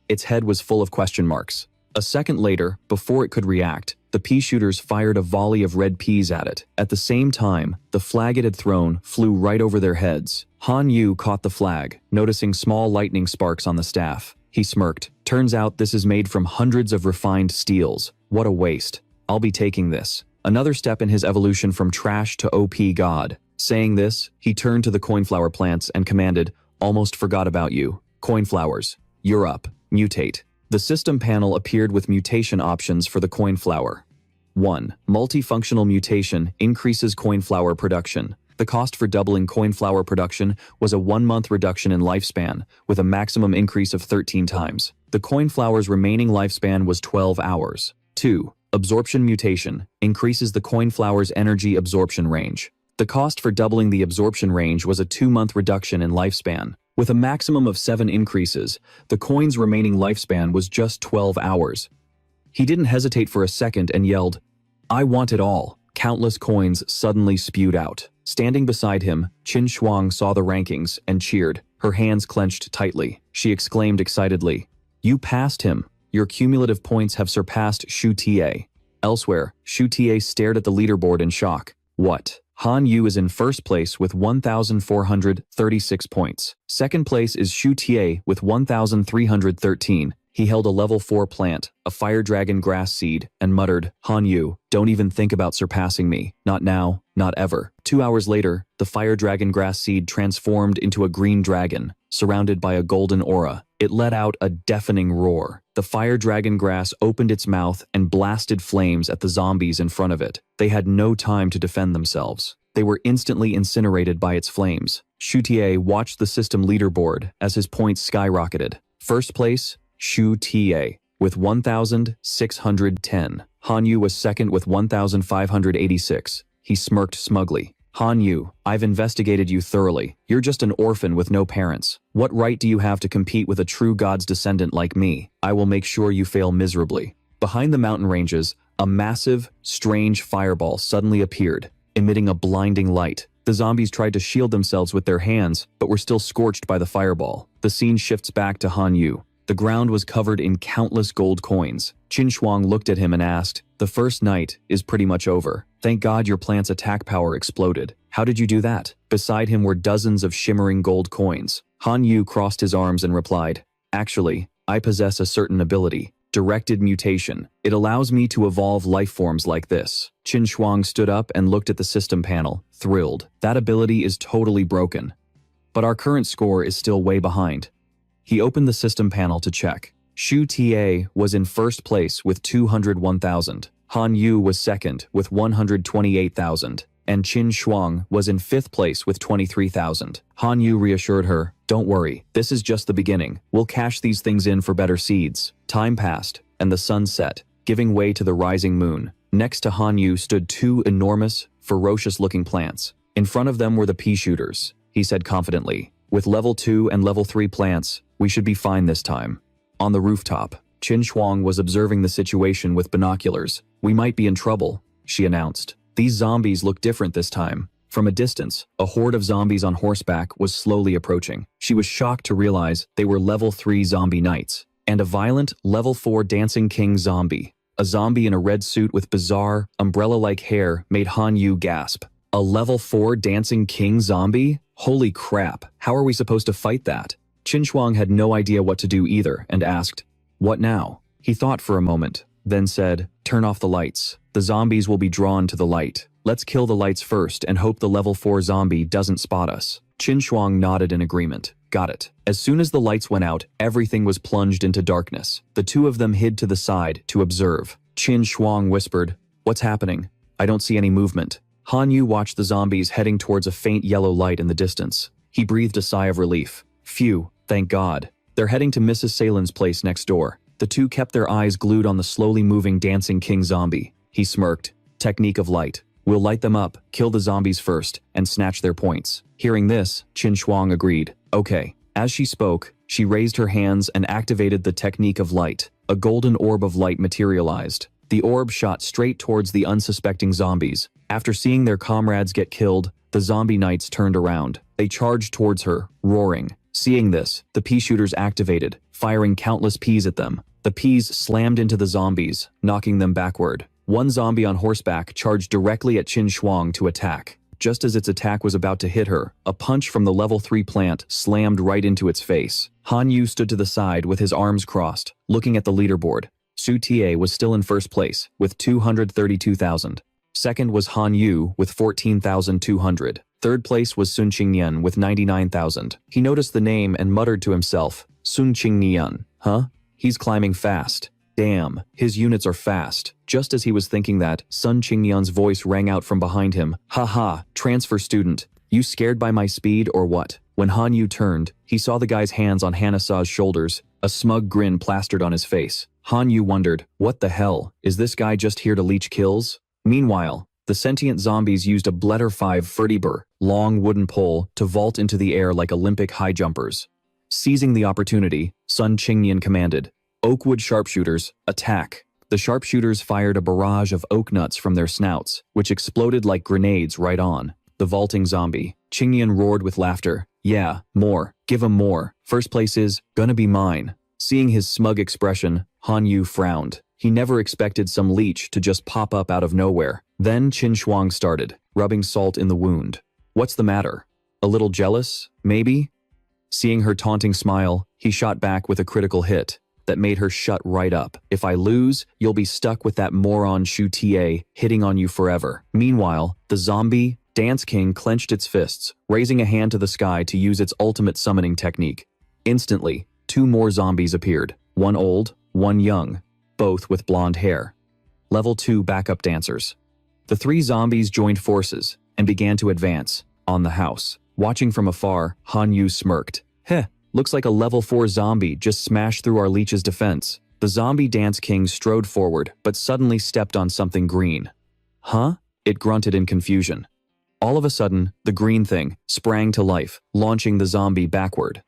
Its head was full of question marks. A second later, before it could react, the pea shooters fired a volley of red peas at it. At the same time, the flag it had thrown flew right over their heads. Han Yu caught the flag, noticing small lightning sparks on the staff. He smirked. Turns out this is made from hundreds of refined steels. What a waste. I'll be taking this. Another step in his evolution from trash to OP god. Saying this, he turned to the cornflower plants and commanded, "Almost forgot about you. Cornflowers, you're up. Mutate." The system panel appeared with mutation options for the cornflower. 1. Multifunctional mutation increases cornflower production. The cost for doubling cornflower production was a 1-month reduction in lifespan, with a maximum increase of 13 times. The cornflower's remaining lifespan was 12 hours. 2. Absorption mutation increases the cornflower's energy absorption range. The cost for doubling the absorption range was a 2-month reduction in lifespan. With a maximum of 7 increases, the coin's remaining lifespan was just 12 hours. He didn't hesitate for a second and yelled, "I want it all." Countless coins suddenly spewed out. Standing beside him, Qin Shuang saw the rankings and cheered, her hands clenched tightly. She exclaimed excitedly, "You passed him. Your cumulative points have surpassed Shu Ta." Elsewhere, Shu Ta stared at the leaderboard in shock. What? Han Yu is in first place with 1,436 points. Second place is Shu Ta with 1,313. He held a level 4 plant, a fire dragon grass seed, and muttered, "Han Yu, don't even think about surpassing me. Not now, not ever." 2 hours later, the fire dragon grass seed transformed into a green dragon, surrounded by a golden aura. It let out a deafening roar. The fire dragon grass opened its mouth and blasted flames at the zombies in front of it. They had no time to defend themselves. They were instantly incinerated by its flames. Shu Ta watched the system leaderboard as his points skyrocketed. First place, Shu Ta, with 1,610. Han Yu was second with 1,586. He smirked smugly. "Han Yu, I've investigated you thoroughly. You're just an orphan with no parents. What right do you have to compete with a true god's descendant like me? I will make sure you fail miserably." Behind the mountain ranges, a massive, strange fireball suddenly appeared, emitting a blinding light. The zombies tried to shield themselves with their hands, but were still scorched by the fireball. The scene shifts back to Han Yu. The ground was covered in countless gold coins. Qin Shuang looked at him and asked, "The first night is pretty much over. Thank God your plant's attack power exploded." How did you do that? Beside him were dozens of shimmering gold coins. Han Yu crossed his arms and replied, Actually, I possess a certain ability. Directed mutation. It allows me to evolve life forms like this. Qin Shuang stood up and looked at the system panel, thrilled. That ability is totally broken. But our current score is still way behind. He opened the system panel to check. Shu Ta was in first place with 201,000. Han Yu was second with 128,000. And Qin Shuang was in fifth place with 23,000. Han Yu reassured her, Don't worry, this is just the beginning. We'll cash these things in for better seeds. Time passed, and the sun set, giving way to the rising moon. Next to Han Yu stood two enormous, ferocious-looking plants. In front of them were the pea shooters. He said confidently, With level 2 and level 3 plants, we should be fine this time. On the rooftop, Qin Shuang was observing the situation with binoculars. We might be in trouble, she announced. These zombies look different this time. From a distance, a horde of zombies on horseback was slowly approaching. She was shocked to realize they were level 3 zombie knights, and a violent level 4 dancing king zombie. A zombie in a red suit with bizarre, umbrella-like hair made Han Yu gasp. A level 4 dancing king zombie? Holy crap, how are we supposed to fight that? Qin Shuang had no idea what to do either and asked, What now? He thought for a moment, then said, Turn off the lights. The zombies will be drawn to the light. Let's kill the lights first and hope the level 4 zombie doesn't spot us. Qin Shuang nodded in agreement. Got it. As soon as the lights went out, everything was plunged into darkness. The two of them hid to the side to observe. Qin Shuang whispered, What's happening? I don't see any movement. Han Yu watched the zombies heading towards a faint yellow light in the distance. He breathed a sigh of relief. Phew, thank God. They're heading to Mrs. Salen's place next door. The two kept their eyes glued on the slowly moving dancing king zombie. He smirked. Technique of light. We'll light them up, kill the zombies first, and snatch their points. Hearing this, Qin Shuang agreed. Okay. As she spoke, she raised her hands and activated the technique of light. A golden orb of light materialized. The orb shot straight towards the unsuspecting zombies. After seeing their comrades get killed, the zombie knights turned around. They charged towards her, roaring. Seeing this, the pea shooters activated, firing countless peas at them. The peas slammed into the zombies, knocking them backward. One zombie on horseback charged directly at Qin Shuang to attack. Just as its attack was about to hit her, a punch from the level 3 plant slammed right into its face. Han Yu stood to the side with his arms crossed, looking at the leaderboard. Su Ta was still in first place, with 232,000. Second was Han Yu, with 14,200. Third place was Sun Qingnian, with 99,000. He noticed the name and muttered to himself, Sun Qingnian, huh? He's climbing fast. Damn, his units are fast. Just as he was thinking that, Sun Qingnian's voice rang out from behind him. Ha, transfer student. You scared by my speed or what? When Han Yu turned, he saw the guy's hands on Hanasa's shoulders, a smug grin plastered on his face. Han Yu wondered, what the hell? Is this guy just here to leech kills? Meanwhile, the sentient zombies used a Blätter 5 Vertieber, long wooden pole, to vault into the air like Olympic high jumpers. Seizing the opportunity, Sun Qingnian commanded, Oakwood sharpshooters, attack. The sharpshooters fired a barrage of oak nuts from their snouts, which exploded like grenades right on the vaulting zombie. Qingnian roared with laughter. Yeah, more. Give 'em more. First place is gonna be mine. Seeing his smug expression, Han Yu frowned. He never expected some leech to just pop up out of nowhere. Then Qin Shuang started, rubbing salt in the wound. What's the matter? A little jealous, maybe? Seeing her taunting smile, he shot back with a critical hit that made her shut right up. If I lose, you'll be stuck with that moron Shu Ta hitting on you forever. Meanwhile, the zombie Dance King clenched its fists, raising a hand to the sky to use its ultimate summoning technique. Instantly, two more zombies appeared, one old, one young, both with blonde hair. Level 2 backup dancers. The three zombies joined forces and began to advance on the house. Watching from afar, Han Yu smirked. Heh, looks like a level 4 zombie just smashed through our leech's defense. The zombie Dance King strode forward, but suddenly stepped on something green. Huh? It grunted in confusion. All of a sudden, the green thing sprang to life, launching the zombie backward.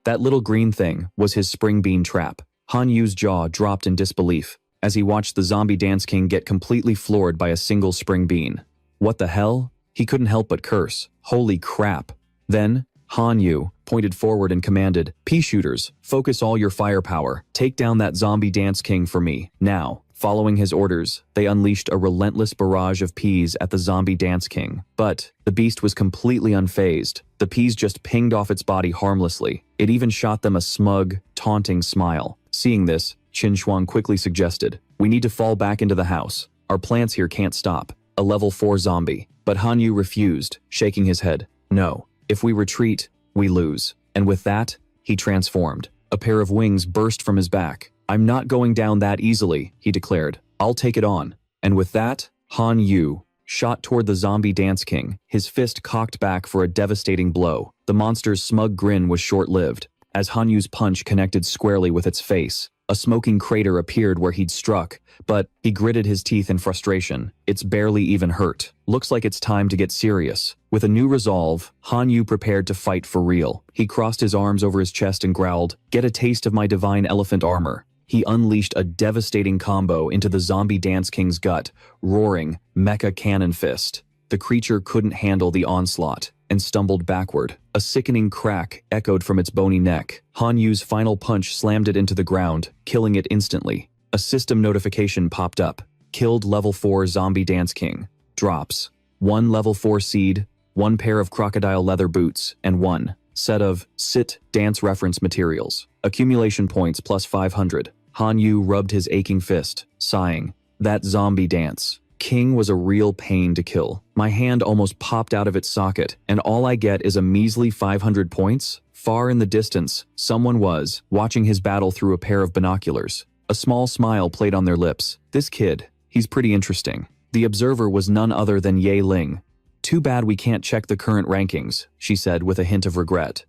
That little green thing was his spring bean trap. Han Yu's jaw dropped in disbelief as he watched the zombie Dance King get completely floored by a single spring bean. What the hell? He couldn't help but curse. Holy crap. Then, Han Yu pointed forward and commanded, Pea shooters, focus all your firepower. Take down that zombie Dance King for me, now. Following his orders, they unleashed a relentless barrage of peas at the zombie dance king. But the beast was completely unfazed. The peas just pinged off its body harmlessly. It even shot them a smug, taunting smile. Seeing this, Qin Shuang quickly suggested, "We need to fall back into the house. Our plants here can't stop." A level 4 zombie. But Han Yu refused, shaking his head. "No. If we retreat, we lose." And with that, he transformed. A pair of wings burst from his back. "I'm not going down that easily," he declared. "I'll take it on." And with that, Han Yu shot toward the zombie dance king, his fist cocked back for a devastating blow. The monster's smug grin was short-lived. As Han Yu's punch connected squarely with its face, a smoking crater appeared where he'd struck, but he gritted his teeth in frustration. It's barely even hurt. Looks like it's time to get serious. With a new resolve, Han Yu prepared to fight for real. He crossed his arms over his chest and growled, "Get a taste of my divine elephant armor." He unleashed a devastating combo into the zombie dance king's gut, roaring, "Mecha cannon fist." The creature couldn't handle the onslaught and stumbled backward. A sickening crack echoed from its bony neck. Han Yu's final punch slammed it into the ground, killing it instantly. A system notification popped up. Killed level 4 zombie dance king. Drops. 1 level 4 seed, 1 pair of crocodile leather boots, and 1 set of sit dance reference materials. Accumulation points plus 500. Han Yu rubbed his aching fist, sighing. That zombie dance king was a real pain to kill. My hand almost popped out of its socket, and all I get is a measly 500 points? Far in the distance, someone was watching his battle through a pair of binoculars. A small smile played on their lips. This kid, he's pretty interesting. The observer was none other than Ye Ling. "Too bad we can't check the current rankings," she said with a hint of regret.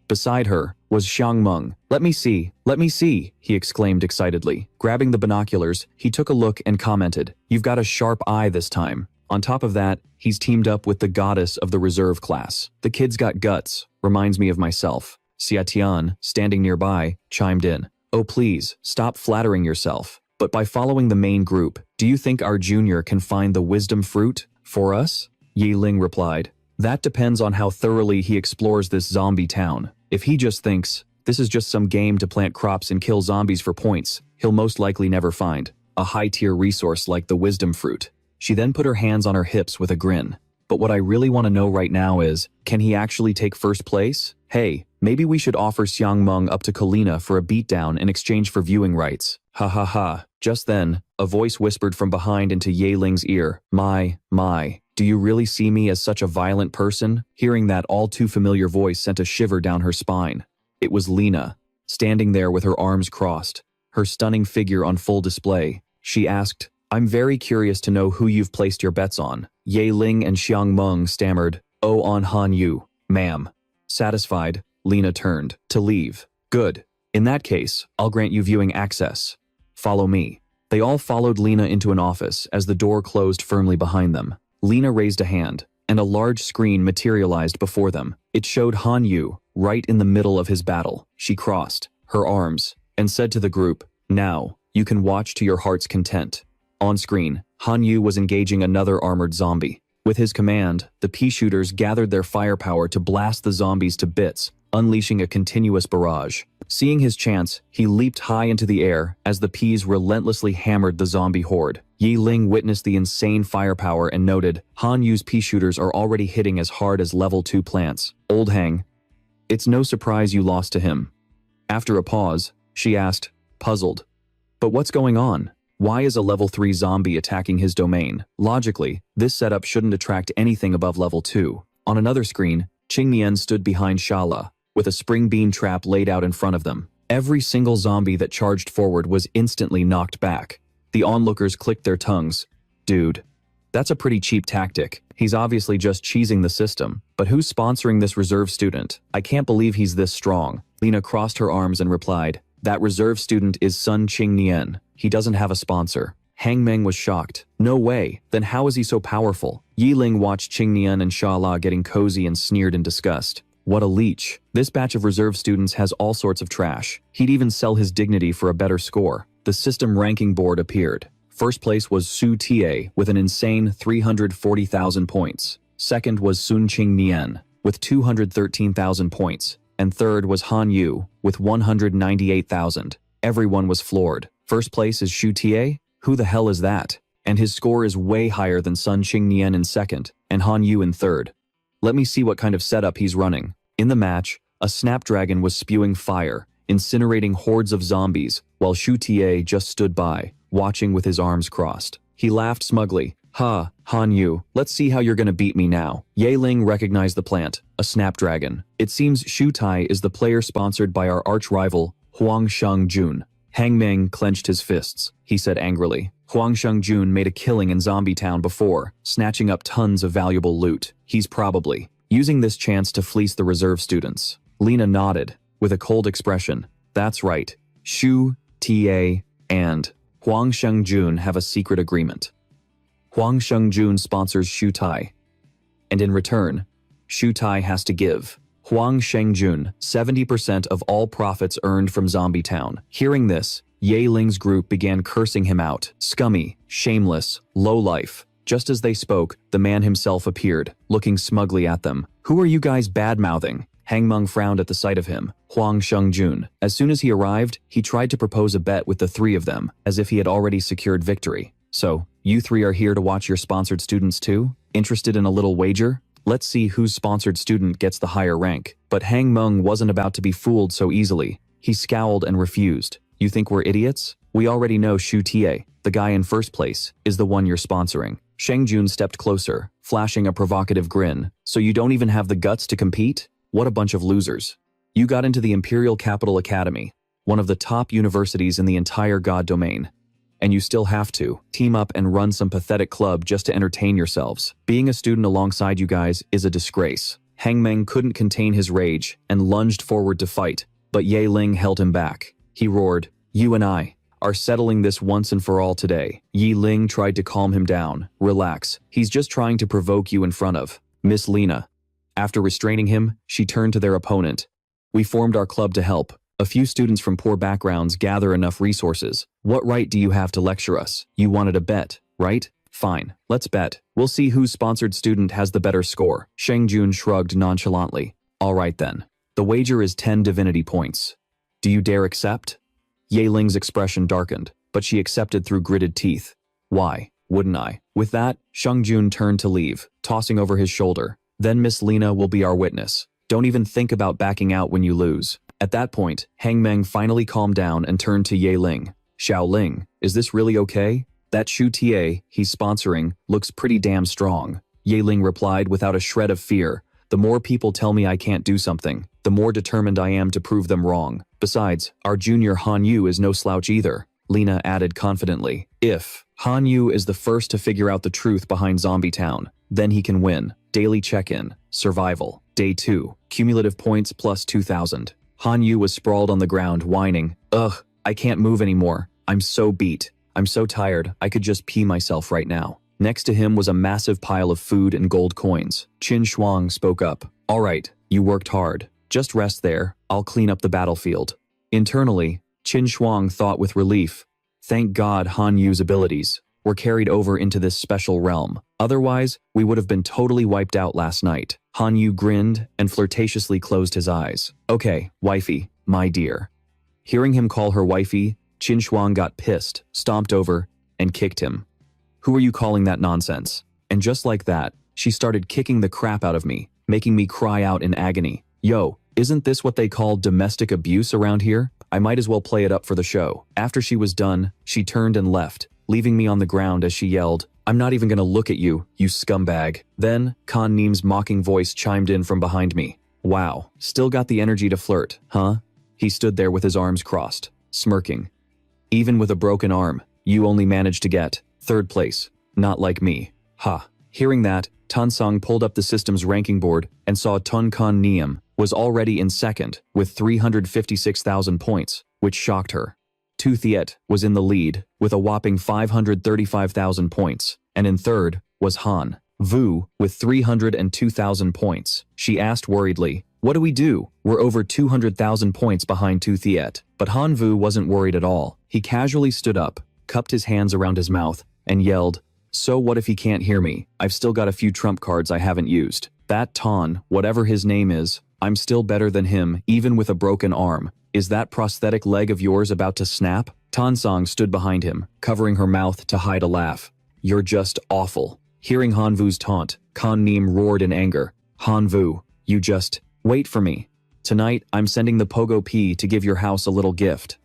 Beside her was Xiang Meng. Let me see, he exclaimed excitedly. Grabbing the binoculars, he took a look and commented, "You've got a sharp eye this time." On top of that, he's teamed up with the goddess of the reserve class. "The kid's got guts, reminds me of myself." Xia Tian, standing nearby, chimed in. "Oh please, stop flattering yourself. But by following the main group, do you think our junior can find the wisdom fruit for us?" Yi Ling replied. "That depends on how thoroughly he explores this zombie town. If he just thinks, this is just some game to plant crops and kill zombies for points, he'll most likely never find a high-tier resource like the wisdom fruit." She then put her hands on her hips with a grin. "But what I really want to know right now is, can he actually take first place? Hey, maybe we should offer Xiang Meng up to Kalina for a beatdown in exchange for viewing rights." Ha ha ha. Just then, a voice whispered from behind into Ye Ling's ear. My, do you really see me as such a violent person?" Hearing that all too familiar voice sent a shiver down her spine. It was Lina, standing there with her arms crossed, her stunning figure on full display. She asked, "I'm very curious to know who you've placed your bets on." Ye Ling and Xiang Meng stammered, "Oh, on Han Yu, ma'am." Satisfied, Lina turned to leave. "Good. In that case, I'll grant you viewing access. Follow me." They all followed Lina into an office as the door closed firmly behind them. Lina raised a hand, and a large screen materialized before them. It showed Han Yu, right in the middle of his battle. She crossed her arms and said to the group, "Now, you can watch to your heart's content." On screen, Han Yu was engaging another armored zombie. With his command, the pea shooters gathered their firepower to blast the zombies to bits, unleashing a continuous barrage. Seeing his chance, he leaped high into the air as the peas relentlessly hammered the zombie horde. Yi Ling witnessed the insane firepower and noted, Han Yu's pea shooters are already hitting as hard as level 2 plants. Old Hang, it's no surprise you lost to him. After a pause, she asked, puzzled, "But what's going on? Why is a level 3 zombie attacking his domain? Logically, this setup shouldn't attract anything above level 2. On another screen, Qingnian stood behind Shala, with a spring beam trap laid out in front of them. Every single zombie that charged forward was instantly knocked back. The onlookers clicked their tongues. Dude, that's a pretty cheap tactic. He's obviously just cheesing the system. But who's sponsoring this reserve student? I can't believe he's this strong." Lina crossed her arms and replied, "That reserve student is Sun Qingnian. He doesn't have a sponsor." Hang Meng was shocked. "No way, then how is he so powerful?" Yi Ling watched Qingnian and Shala getting cozy and sneered in disgust. What a leech. This batch of reserve students has all sorts of trash. He'd even sell his dignity for a better score. The system ranking board appeared. First place was Su Tie with an insane 340,000 points. Second was Sun Qingnian with 213,000 points. And third was Han Yu with 198,000. Everyone was floored. First place is Shu Tie? Who the hell is that? And his score is way higher than Sun Qingnian in second, and Han Yu in third. Let me see what kind of setup he's running. In the match, a snapdragon was spewing fire, incinerating hordes of zombies, while Shu Ta just stood by, watching with his arms crossed. He laughed smugly. Ha, Han Yu, let's see how you're gonna beat me now. Ye Ling recognized the plant, a snapdragon. It seems Shu Tai is the player sponsored by our arch-rival, Huang Sheng-jun. Hang Meng clenched his fists. He said angrily. Huang Sheng-jun made a killing in Zombie Town before, snatching up tons of valuable loot. He's probably using this chance to fleece the reserve students. Lena nodded, with a cold expression. That's right. Shu, Ta, and Huang Sheng-jun have a secret agreement. Huang Sheng-jun sponsors Shu Tai. And in return, Shu Tai has to give Huang Sheng-jun 70% of all profits earned from Zombie Town. Hearing this, Ye Ling's group began cursing him out. Scummy, shameless, lowlife. Just as they spoke, the man himself appeared, looking smugly at them. Who are you guys bad-mouthing? Hang Meng frowned at the sight of him. Huang Sheng-jun. As soon as he arrived, he tried to propose a bet with the three of them, as if he had already secured victory. So, you three are here to watch your sponsored students too? Interested in a little wager? Let's see whose sponsored student gets the higher rank. But Hang Meng wasn't about to be fooled so easily. He scowled and refused. You think we're idiots? We already know Shu Ta, the guy in first place, is the one you're sponsoring. Sheng-jun stepped closer, flashing a provocative grin. So you don't even have the guts to compete? What a bunch of losers. You got into the Imperial Capital Academy, one of the top universities in the entire God domain. And you still have to team up and run some pathetic club just to entertain yourselves. Being a student alongside you guys is a disgrace. Hang Meng couldn't contain his rage and lunged forward to fight, but Ye Ling held him back. He roared, "You and I are settling this once and for all today." Yi Ling tried to calm him down. Relax, he's just trying to provoke you in front of Miss Lena. After restraining him, she turned to their opponent. We formed our club to help. A few students from poor backgrounds gather enough resources. What right do you have to lecture us? You wanted a bet, right? Fine, let's bet. We'll see whose sponsored student has the better score. Sheng-jun shrugged nonchalantly. All right then. The wager is 10 divinity points. Do you dare accept? Ye Ling's expression darkened, but she accepted through gritted teeth. Why, wouldn't I? With that, Sheng-jun turned to leave, tossing over his shoulder. Then Miss Lena will be our witness. Don't even think about backing out when you lose. At that point, Hang Meng finally calmed down and turned to Ye Ling. Xiao Ling, is this really okay? That Shu Ta he's sponsoring looks pretty damn strong. Ye Ling replied without a shred of fear. The more people tell me I can't do something, the more determined I am to prove them wrong. Besides, our junior Han Yu is no slouch either, Lena added confidently. If Han Yu is the first to figure out the truth behind Zombie Town, then he can win. Daily check-in, survival, day 2, cumulative points plus 2,000. Han Yu was sprawled on the ground, whining. Ugh, I can't move anymore. I'm so beat. I'm so tired, I could just pee myself right now. Next to him was a massive pile of food and gold coins. Qin Shuang spoke up. All right, you worked hard. Just rest there, I'll clean up the battlefield. Internally, Qin Shuang thought with relief. Thank God Han Yu's abilities were carried over into this special realm. Otherwise, we would have been totally wiped out last night. Han Yu grinned and flirtatiously closed his eyes. Okay, wifey, my dear. Hearing him call her wifey, Qin Shuang got pissed, stomped over, and kicked him. Who are you calling that nonsense? And just like that, she started kicking the crap out of me, making me cry out in agony. Yo, isn't this what they call domestic abuse around here? I might as well play it up for the show. After she was done, she turned and left, leaving me on the ground as she yelled, I'm not even gonna look at you, you scumbag. Then, Khan Neem's mocking voice chimed in from behind me. Wow, still got the energy to flirt, huh? He stood there with his arms crossed, smirking. Even with a broken arm, you only managed to get third place, not like me. Ha. Hearing that, Tansong pulled up the system's ranking board and saw Tun Khan Neem was already in second with 356,000 points, which shocked her. Tu Thiet was in the lead with a whopping 535,000 points, and in third was Han Vu with 302,000 points. She asked worriedly, what do we do? We're over 200,000 points behind Tu Thiet. But Han Vu wasn't worried at all. He casually stood up, cupped his hands around his mouth, and yelled, so what if he can't hear me? I've still got a few trump cards I haven't used. That Ton, whatever his name is, I'm still better than him, even with a broken arm. Is that prosthetic leg of yours about to snap? Tansong stood behind him, covering her mouth to hide a laugh. You're just awful. Hearing Hanvu's taunt, Kan Nim roared in anger. Hanvu, you just, wait for me. Tonight, I'm sending the Pogo P to give your house a little gift.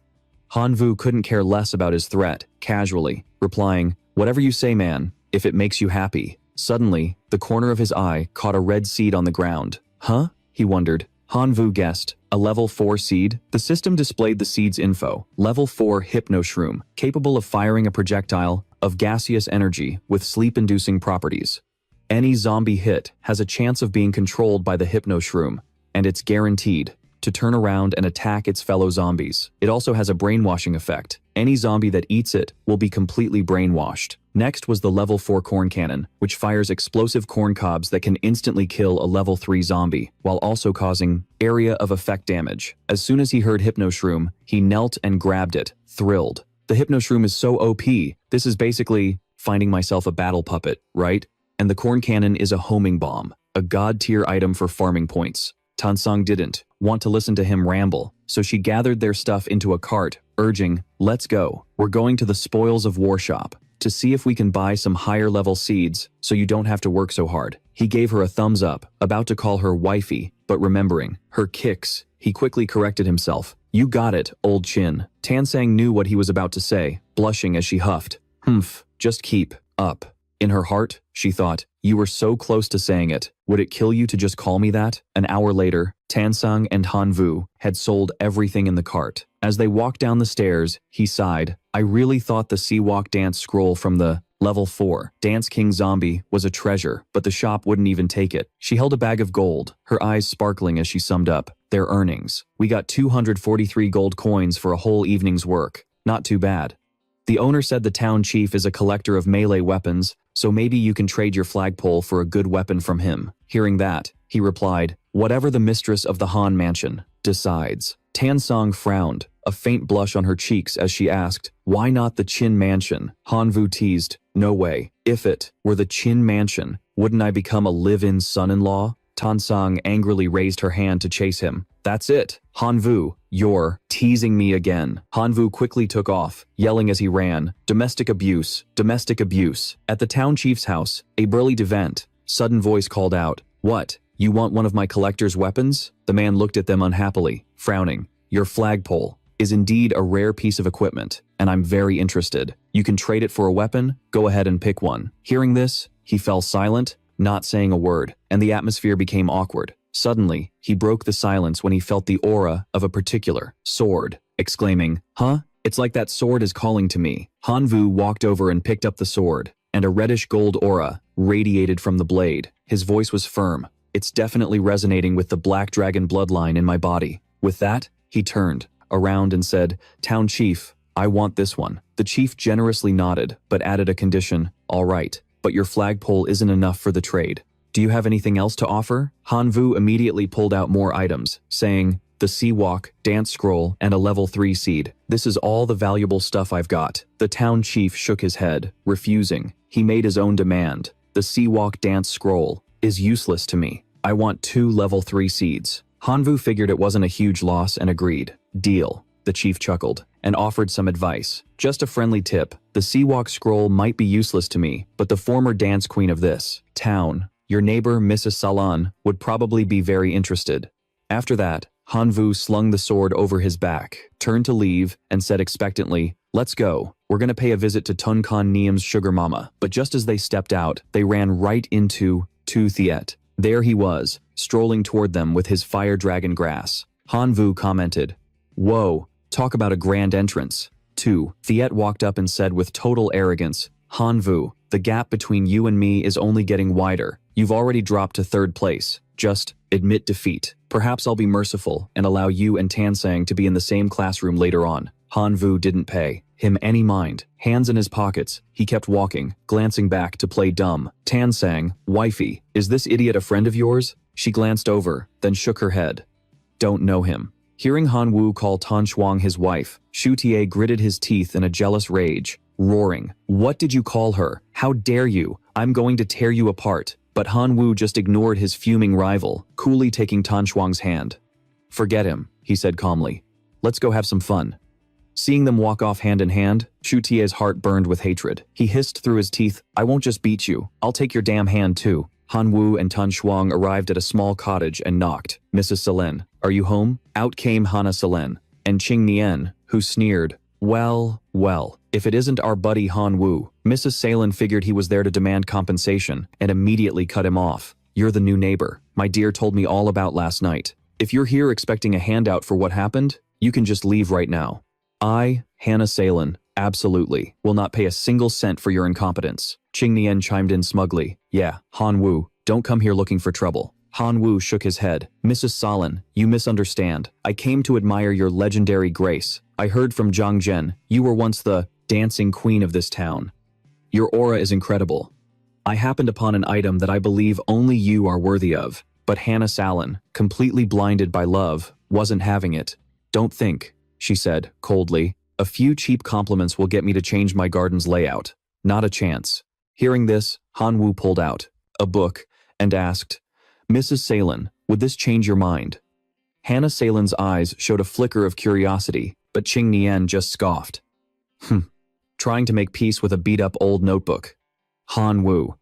Hanvu couldn't care less about his threat, casually, replying, whatever you say, man, if it makes you happy. Suddenly, the corner of his eye caught a red seed on the ground. Huh? He wondered. Hanvu guessed. A level 4 seed? The system displayed the seed's info. Level 4 hypnoshroom, capable of firing a projectile of gaseous energy with sleep-inducing properties. Any zombie hit has a chance of being controlled by the hypnoshroom, and it's guaranteed to turn around and attack its fellow zombies. It also has a brainwashing effect. Any zombie that eats it will be completely brainwashed. Next was the level 4 corn cannon, which fires explosive corn cobs that can instantly kill a level 3 zombie, while also causing area of effect damage. As soon as he heard Hypnoshroom, he knelt and grabbed it, thrilled. The Hypnoshroom is so OP, this is basically finding myself a battle puppet, right? And the corn cannon is a homing bomb, a god-tier item for farming points. Tansong didn't want to listen to him ramble, so she gathered their stuff into a cart, urging, let's go. We're going to the Spoils of War shop to see if we can buy some higher level seeds so you don't have to work so hard. He gave her a thumbs up, about to call her wifey, but remembering her kicks, he quickly corrected himself. You got it, old chin. Tansang knew what he was about to say, blushing as she huffed. Humph, just keep up. In her heart, she thought, you were so close to saying it. Would it kill you to just call me that? An hour later, Tansung and Hanvu had sold everything in the cart. As they walked down the stairs, he sighed. I really thought the Sea Walk dance scroll from the Level 4 Dance King Zombie was a treasure, but the shop wouldn't even take it. She held a bag of gold, her eyes sparkling as she summed up their earnings. We got 243 gold coins for a whole evening's work. Not too bad. The owner said the town chief is a collector of melee weapons, so maybe you can trade your flagpole for a good weapon from him. Hearing that, he replied, whatever the mistress of the Han mansion decides. Tansong frowned, a faint blush on her cheeks as she asked, why not the Qin mansion? Hanvu teased, no way. If it were the Qin mansion, wouldn't I become a live-in son-in-law? Tansong angrily raised her hand to chase him. That's it. Hanvu, you're teasing me again. Hanvu quickly took off, yelling as he ran, domestic abuse, domestic abuse. At the town chief's house, a burly Devant, sudden voice called out, what, you want one of my collector's weapons? The man looked at them unhappily, frowning. Your flagpole is indeed a rare piece of equipment, and I'm very interested. You can trade it for a weapon, go ahead and pick one. Hearing this, he fell silent, not saying a word, and the atmosphere became awkward. Suddenly, he broke the silence when he felt the aura of a particular sword, exclaiming, huh? It's like that sword is calling to me. Hanvu walked over and picked up the sword, and a reddish gold aura radiated from the blade. His voice was firm. It's definitely resonating with the black dragon bloodline in my body. With that, he turned around and said, Town Chief, I want this one. The chief generously nodded, but added a condition, all right, but your flagpole isn't enough for the trade. Do you have anything else to offer? Hanvu immediately pulled out more items, saying, the Sea Walk, Dance Scroll, and a level 3 seed. This is all the valuable stuff I've got. The town chief shook his head, refusing. He made his own demand. The Sea Walk Dance Scroll is useless to me. I want 2 level 3 seeds. Hanvu figured it wasn't a huge loss and agreed. Deal. The chief chuckled and offered some advice. Just a friendly tip. The Sea Walk Scroll might be useless to me, but the former dance queen of this town, your neighbor Mrs. Salan, would probably be very interested. After that, Hanvu slung the sword over his back, turned to leave, and said expectantly, let's go. We're gonna pay a visit to Tun Khan Niam's sugar mama. But just as they stepped out, they ran right into Tu Thiet. There he was, strolling toward them with his fire dragon grass. Hanvu commented, whoa, talk about a grand entrance. Tu Thiet walked up and said with total arrogance, Hanvu, the gap between you and me is only getting wider. You've already dropped to 3rd place. Just admit defeat. Perhaps I'll be merciful and allow you and Tansang to be in the same classroom later on. Hanvu didn't pay him any mind. Hands in his pockets, he kept walking, glancing back to play dumb. Tansang, wifey, is this idiot a friend of yours? She glanced over, then shook her head. Don't know him. Hearing Hanwu call Tan Shuang his wife, Shu Tie gritted his teeth in a jealous rage, roaring, what did you call her? How dare you? I'm going to tear you apart. But Hanwu just ignored his fuming rival, coolly taking Tan Shuang's hand. Forget him, he said calmly. Let's go have some fun. Seeing them walk off hand in hand, Shu Tie's heart burned with hatred. He hissed through his teeth, "I won't just beat you, I'll take your damn hand too." Han Wu and Tan Shuang arrived at a small cottage and knocked. "Mrs. Selen, are you home?" Out came Hana Selen, and Qing Nian, who sneered, Well, if it isn't our buddy Han Wu." Mrs. Selen figured he was there to demand compensation and immediately cut him off. "You're the new neighbor. My dear told me all about last night. If you're here expecting a handout for what happened, you can just leave right now." "I, Hannah Salen, absolutely, will not pay a single cent for your incompetence." Qing Nian chimed in smugly, "Yeah, Han Wu, don't come here looking for trouble." Han Wu shook his head. "Mrs. Salen, you misunderstand. I came to admire your legendary grace. I heard from Zhang Zhen, you were once the dancing queen of this town. Your aura is incredible. I happened upon an item that I believe only you are worthy of." But Hannah Salen, completely blinded by love, wasn't having it. "Don't think," she said, coldly. "A few cheap compliments will get me to change my garden's layout. Not a chance." Hearing this, Han Wu pulled out a book and asked, "Mrs. Salen, would this change your mind?" Hannah Salen's eyes showed a flicker of curiosity, but Qing Nian just scoffed. Trying to make peace with a beat-up old notebook. Han Wu,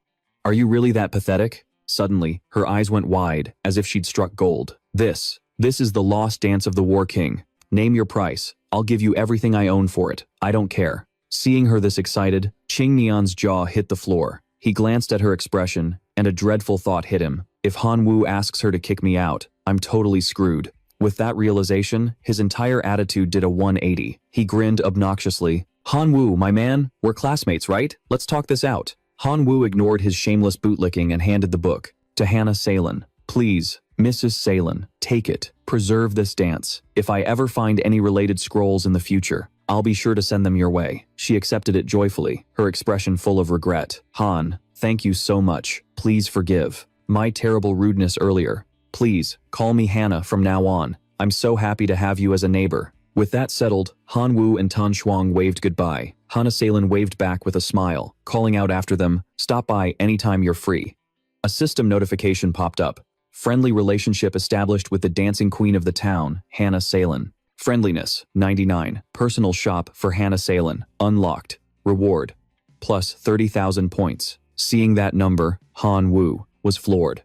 are you really that pathetic?" Suddenly, her eyes went wide, as if she'd struck gold. This is the lost dance of the War King. Name your price. I'll give you everything I own for it. I don't care." Seeing her this excited, Qing Nian's jaw hit the floor. He glanced at her expression, and a dreadful thought hit him. If Han Wu asks her to kick me out, I'm totally screwed. With that realization, his entire attitude did a 180. He grinned obnoxiously. "Han Wu, my man, we're classmates, right? Let's talk this out." Han Wu ignored his shameless bootlicking and handed the book to Hannah Salen. "Please, Mrs. Salen, take it. Preserve this dance. If I ever find any related scrolls in the future, I'll be sure to send them your way." She accepted it joyfully, her expression full of regret. "Han, thank you so much. Please forgive my terrible rudeness earlier. Please, call me Hannah from now on. I'm so happy to have you as a neighbor." With that settled, Han Wu and Tan Shuang waved goodbye. Hannah Salen waved back with a smile, calling out after them, "Stop by anytime you're free." A system notification popped up. Friendly relationship established with the dancing queen of the town, Hannah Salen. Friendliness, 99. Personal shop for Hannah Salen, unlocked. Reward, plus 30,000 points. Seeing that number, Han Wu was floored.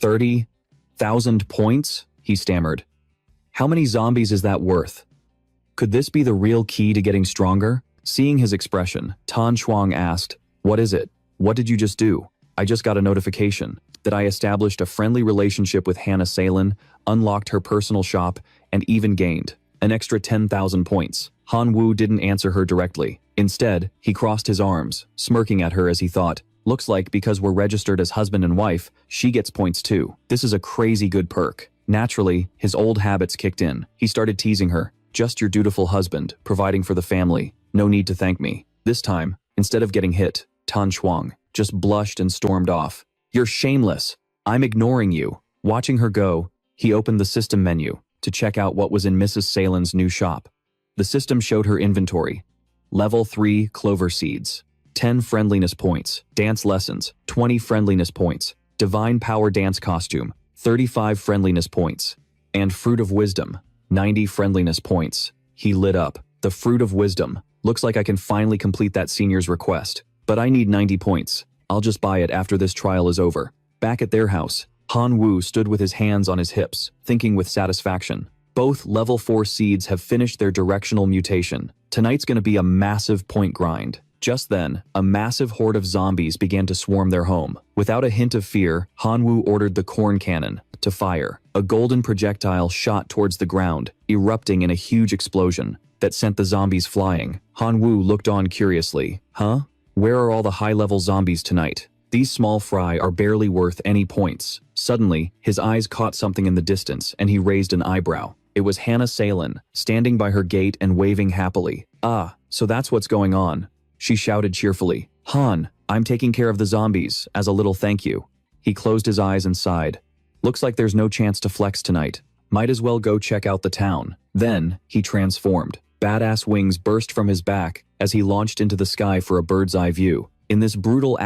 30,000 points? He stammered. How many zombies is that worth? Could this be the real key to getting stronger? Seeing his expression, Tan Shuang asked, "What is it? What did you just do?" "I just got a notification that I established a friendly relationship with Hannah Salen, unlocked her personal shop, and even gained an extra 10,000 points." Han Wu didn't answer her directly. Instead, he crossed his arms, smirking at her as he thought, "Looks like because we're registered as husband and wife, she gets points too. This is a crazy good perk." Naturally, his old habits kicked in. He started teasing her. "Just your dutiful husband, providing for the family. No need to thank me." This time, instead of getting hit, Tan Shuang just blushed and stormed off. "You're shameless. I'm ignoring you." Watching her go, he opened the system menu to check out what was in Mrs. Salen's new shop. The system showed her inventory. Level 3 clover seeds, 10 friendliness points, dance lessons, 20 friendliness points, divine power dance costume, 35 friendliness points, and fruit of wisdom, 90 friendliness points. He lit up. The fruit of wisdom. Looks like I can finally complete that senior's request. But I need 90 points. I'll just buy it after this trial is over. Back at their house, Han Wu stood with his hands on his hips, thinking with satisfaction. Both level 4 seeds have finished their directional mutation. Tonight's gonna be a massive point grind. Just then, a massive horde of zombies began to swarm their home. Without a hint of fear, Han Wu ordered the corn cannon to fire. A golden projectile shot towards the ground, erupting in a huge explosion that sent the zombies flying. Han Wu looked on curiously. "Huh? Where are all the high-level zombies tonight? These small fry are barely worth any points." Suddenly, his eyes caught something in the distance, and he raised an eyebrow. It was Hannah Salen, standing by her gate and waving happily. "Ah, so that's what's going on," she shouted cheerfully. "Han, I'm taking care of the zombies, as a little thank you." He closed his eyes and sighed. "Looks like there's no chance to flex tonight. Might as well go check out the town." Then, he transformed. Badass wings burst from his back as he launched into the sky for a bird's eye view. In this brutal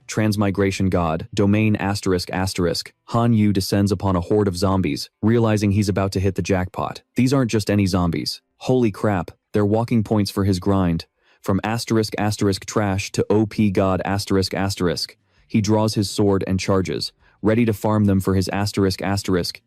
transmigration god, domain Han Yu descends upon a horde of zombies, realizing he's about to hit the jackpot. These aren't just any zombies. Holy crap, they're walking points for his grind. From trash to OP god he draws his sword and charges, ready to farm them for his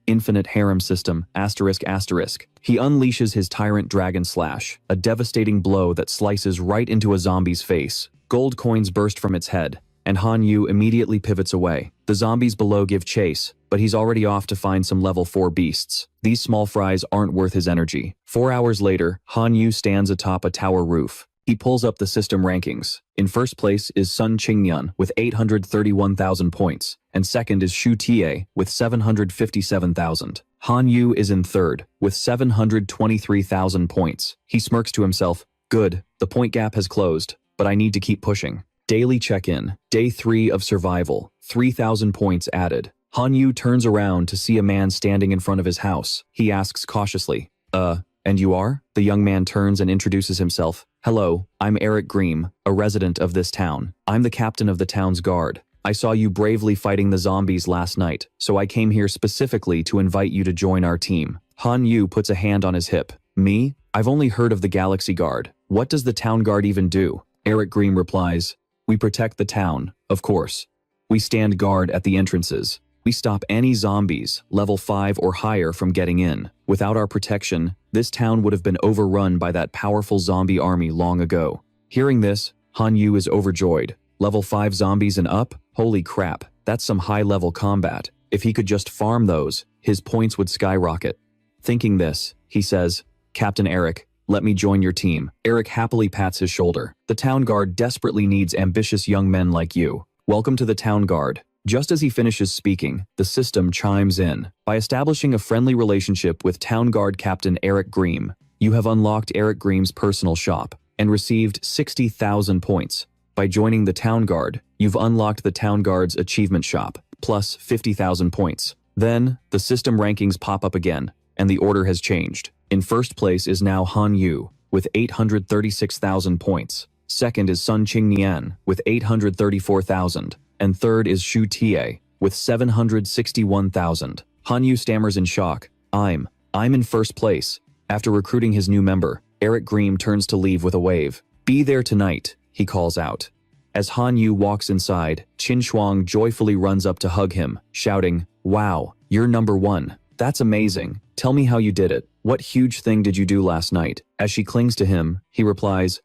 infinite harem system He unleashes his tyrant dragon slash, a devastating blow that slices right into a zombie's face. Gold coins burst from its head, and Han Yu immediately pivots away. The zombies below give chase, but he's already off to find some level 4 beasts. These small fries aren't worth his energy. 4 hours later, Han Yu stands atop a tower roof. He pulls up the system rankings. In first place is Sun Qingyan with 831,000 points, and second is Shu Tie with 757,000. Han Yu is in third with 723,000 points. He smirks to himself. Good, the point gap has closed, but I need to keep pushing. Daily check-in. Day 3 of survival. 3,000 points added. Han Yu turns around to see a man standing in front of his house. He asks cautiously, and you are? The young man turns and introduces himself. Hello, I'm Eric Grimm, a resident of this town. I'm the captain of the town's guard. I saw you bravely fighting the zombies last night, so I came here specifically to invite you to join our team. Han Yu puts a hand on his hip. Me? I've only heard of the Galaxy Guard. What does the town guard even do? Eric Grimm replies, we protect the town, of course. We stand guard at the entrances. We stop any zombies, level 5 or higher, from getting in. Without our protection, this town would have been overrun by that powerful zombie army long ago. Hearing this, Han Yu is overjoyed. Level 5 zombies and up? Holy crap, that's some high-level combat. If he could just farm those, his points would skyrocket. Thinking this, he says, Captain Eric, let me join your team. Eric happily pats his shoulder. The town guard desperately needs ambitious young men like you. Welcome to the town guard. Just as he finishes speaking, the system chimes in. By establishing a friendly relationship with Town Guard Captain Eric Grimm, you have unlocked Eric Grimm's personal shop and received 60,000 points. By joining the Town Guard, you've unlocked the Town Guard's achievement shop, plus 50,000 points. Then, the system rankings pop up again, and the order has changed. In first place is now Han Yu, with 836,000 points. Second is Sun Qingyan, with 834,000. And third is Shu Tie, with 761,000. Han Yu stammers in shock. I'm in first place. After recruiting his new member, Eric Grimm turns to leave with a wave. Be there tonight, he calls out. As Han Yu walks inside, Qin Shuang joyfully runs up to hug him, shouting, wow, you're number 1. That's amazing. Tell me how you did it. What huge thing did you do last night? As she clings to him, he replies,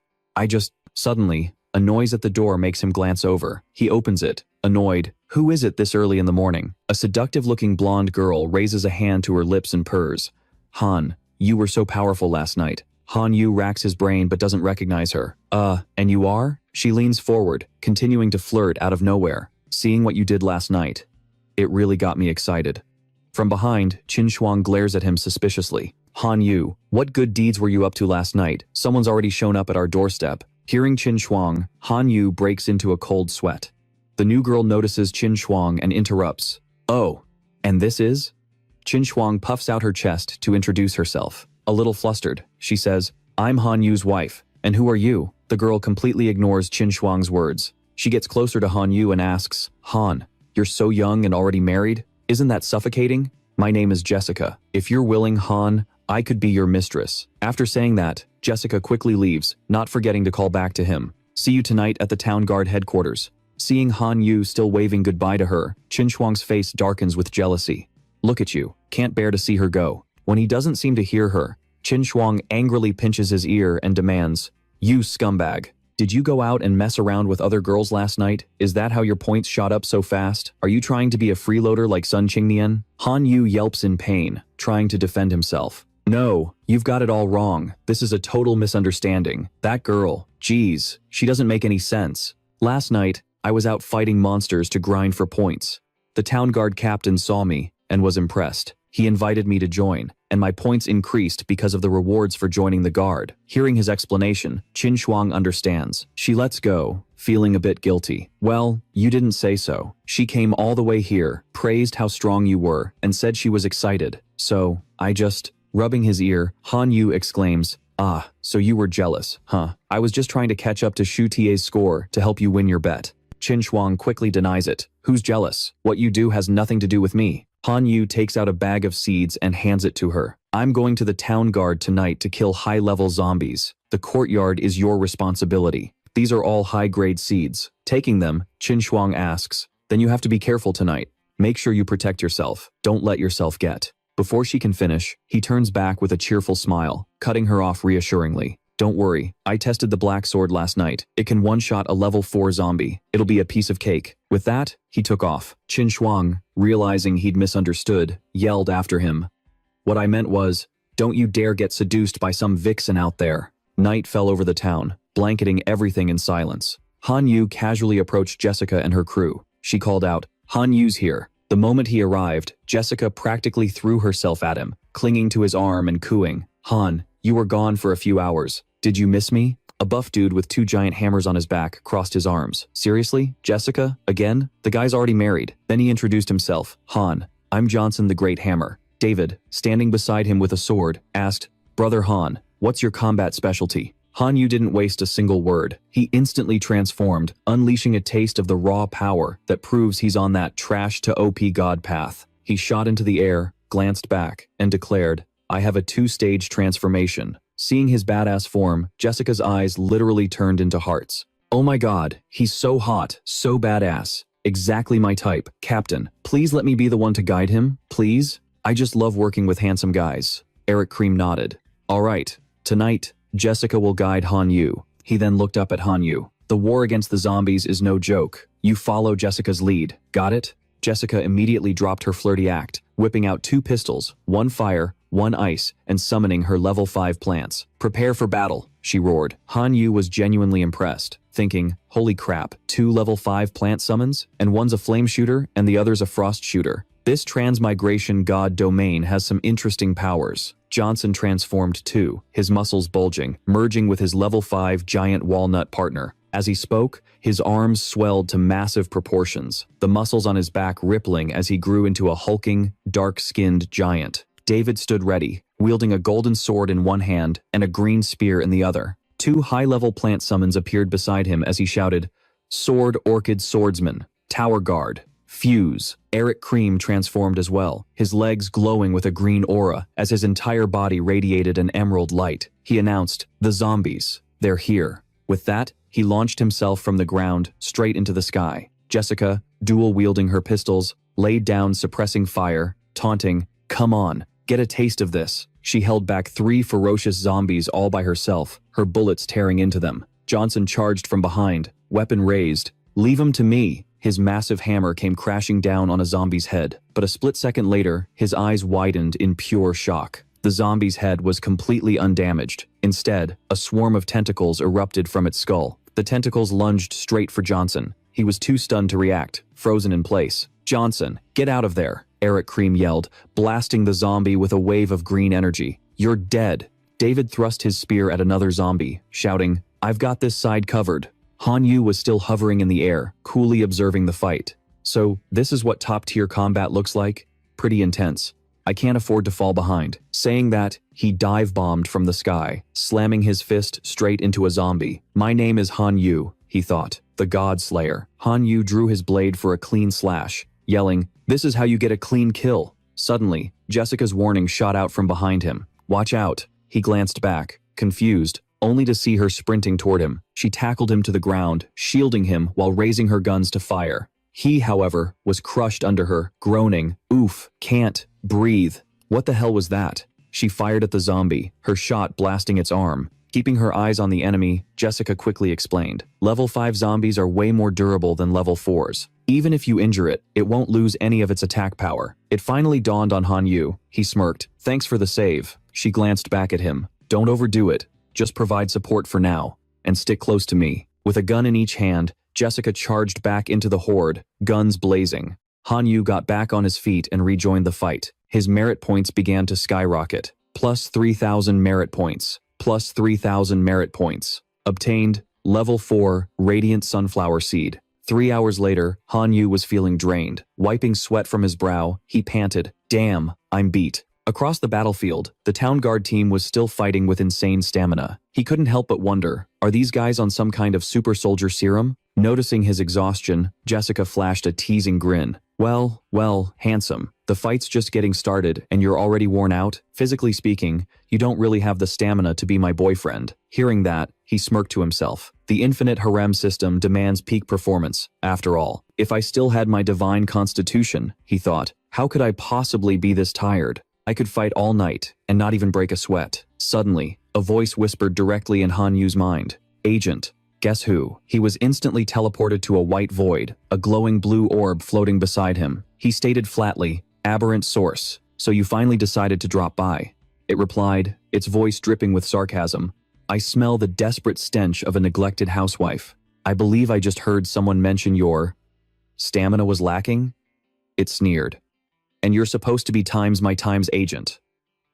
Suddenly, a noise at the door makes him glance over. He opens it, annoyed. Who is it this early in the morning? A seductive-looking blonde girl raises a hand to her lips and purrs. Han, you were so powerful last night. Han Yu racks his brain but doesn't recognize her. And you are? She leans forward, continuing to flirt out of nowhere. Seeing what you did last night. It really got me excited. From behind, Qin Shuang glares at him suspiciously. Han Yu, what good deeds were you up to last night? Someone's already shown up at our doorstep. Hearing Qin Shuang, Han Yu breaks into a cold sweat. The new girl notices Qin Shuang and interrupts. Oh, and this is? Qin Shuang puffs out her chest to introduce herself. A little flustered, she says, I'm Han Yu's wife. And who are you? The girl completely ignores Qin Shuang's words. She gets closer to Han Yu and asks, Han, you're so young and already married? Isn't that suffocating? My name is Jessica. If you're willing, Han, I could be your mistress. After saying that, Jessica quickly leaves, not forgetting to call back to him. See you tonight at the town guard headquarters. Seeing Han Yu still waving goodbye to her, Qin Shuang's face darkens with jealousy. Look at you, can't bear to see her go. When he doesn't seem to hear her, Qin Shuang angrily pinches his ear and demands, You scumbag. Did you go out and mess around with other girls last night? Is that how your points shot up so fast? Are you trying to be a freeloader like Sun Qingyan? Han Yu yelps in pain, trying to defend himself. No, you've got it all wrong. This is a total misunderstanding. That girl, geez, she doesn't make any sense. Last night, I was out fighting monsters to grind for points. The town guard captain saw me and was impressed. He invited me to join, and my points increased because of the rewards for joining the guard. Hearing his explanation, Qin Shuang understands. She lets go, feeling a bit guilty. Well, you didn't say so. She came all the way here, praised how strong you were, and said she was excited. So, Rubbing his ear, Han Yu exclaims, Ah, so you were jealous, huh? I was just trying to catch up to Shu Tie's score to help you win your bet. Qin Shuang quickly denies it. Who's jealous? What you do has nothing to do with me. Han Yu takes out a bag of seeds and hands it to her. I'm going to the town guard tonight to kill high-level zombies. The courtyard is your responsibility. These are all high-grade seeds. Taking them, Qin Shuang asks, then you have to be careful tonight. Make sure you protect yourself. Don't let yourself get. Before she can finish, he turns back with a cheerful smile, cutting her off reassuringly. Don't worry, I tested the black sword last night. It can one-shot a level 4 zombie. It'll be a piece of cake. With that, he took off. Qin Shuang, realizing he'd misunderstood, yelled after him. What I meant was, don't you dare get seduced by some vixen out there. Night fell over the town, blanketing everything in silence. Han Yu casually approached Jessica and her crew. She called out, Han Yu's here. The moment he arrived, Jessica practically threw herself at him, clinging to his arm and cooing. Han, you were gone for a few hours. Did you miss me? A buff dude with 2 giant hammers on his back crossed his arms. Seriously? Jessica? Again? The guy's already married. Then he introduced himself. Han, I'm Johnson the Great Hammer. David, standing beside him with a sword, asked, Brother Han, what's your combat specialty? Han Yu didn't waste a single word. He instantly transformed, unleashing a taste of the raw power that proves he's on that trash to OP god path. He shot into the air, glanced back, and declared, I have a 2-stage transformation. Seeing his badass form, Jessica's eyes literally turned into hearts. Oh my god, he's so hot, so badass. Exactly my type. Captain, please let me be the one to guide him, please? I just love working with handsome guys. Eric Cream nodded. All right, tonight, Jessica will guide Han Yu. He then looked up at Han Yu. The war against the zombies is no joke. You follow Jessica's lead. Got it? Jessica immediately dropped her flirty act, whipping out 2 pistols, 1 fire, 1 ice, and summoning her level 5 plants. Prepare for battle, she roared. Han Yu was genuinely impressed, thinking, holy crap, 2 level 5 plant summons, and one's a flame shooter and the other's a frost shooter. This transmigration god domain has some interesting powers. Johnson transformed too, his muscles bulging, merging with his level 5 giant walnut partner. As he spoke, his arms swelled to massive proportions, the muscles on his back rippling as he grew into a hulking, dark-skinned giant. David stood ready, wielding a golden sword in one hand and a green spear in the other. 2 high-level plant summons appeared beside him as he shouted, Sword Orchid Swordsman, Tower Guard, Fuse. Eric Cream transformed as well, his legs glowing with a green aura as his entire body radiated an emerald light. He announced, the zombies, they're here. With that, he launched himself from the ground straight into the sky. Jessica, dual-wielding her pistols, laid down suppressing fire, taunting, come on, get a taste of this. She held back 3 ferocious zombies all by herself, her bullets tearing into them. Johnson charged from behind, weapon raised. Leave him to me. His massive hammer came crashing down on a zombie's head, but a split second later, his eyes widened in pure shock. The zombie's head was completely undamaged. Instead, a swarm of tentacles erupted from its skull. The tentacles lunged straight for Johnson. He was too stunned to react, frozen in place. Johnson, get out of there, Eric Cream yelled, blasting the zombie with a wave of green energy. You're dead. David thrust his spear at another zombie, shouting, I've got this side covered. Han Yu was still hovering in the air, coolly observing the fight. So, this is what top-tier combat looks like? Pretty intense. I can't afford to fall behind. Saying that, he dive-bombed from the sky, slamming his fist straight into a zombie. My name is Han Yu, he thought, the God Slayer. Han Yu drew his blade for a clean slash, yelling, this is how you get a clean kill. Suddenly, Jessica's warning shot out from behind him. Watch out. He glanced back, confused, only to see her sprinting toward him. She tackled him to the ground, shielding him while raising her guns to fire. He, however, was crushed under her, groaning, oof, can't breathe. What the hell was that? She fired at the zombie, her shot blasting its arm. Keeping her eyes on the enemy, Jessica quickly explained, level 5 zombies are way more durable than level 4s. Even if you injure it, it won't lose any of its attack power. It finally dawned on Han Yu. He smirked. Thanks for the save. She glanced back at him. Don't overdo it. Just provide support for now, and stick close to me. With a gun in each hand, Jessica charged back into the horde, guns blazing. Han Yu got back on his feet and rejoined the fight. His merit points began to skyrocket. Plus 3,000 merit points. Plus 3,000 merit points. Obtained, level 4, Radiant Sunflower Seed. 3 hours later, Han Yu was feeling drained. Wiping sweat from his brow, he panted, damn, I'm beat. Across the battlefield, the town guard team was still fighting with insane stamina. He couldn't help but wonder, are these guys on some kind of super soldier serum? Noticing his exhaustion, Jessica flashed a teasing grin. Well, handsome. The fight's just getting started and you're already worn out? Physically speaking, you don't really have the stamina to be my boyfriend. Hearing that, he smirked to himself. The infinite harem system demands peak performance, after all. If I still had my divine constitution, he thought, how could I possibly be this tired? I could fight all night and not even break a sweat. Suddenly, a voice whispered directly in Han Yu's mind. Agent. Guess who? He was instantly teleported to a white void, a glowing blue orb floating beside him. He stated flatly, aberrant source. So you finally decided to drop by. It replied, its voice dripping with sarcasm. I smell the desperate stench of a neglected housewife. I believe I just heard someone mention your stamina was lacking? It sneered. And you're supposed to be my times agent.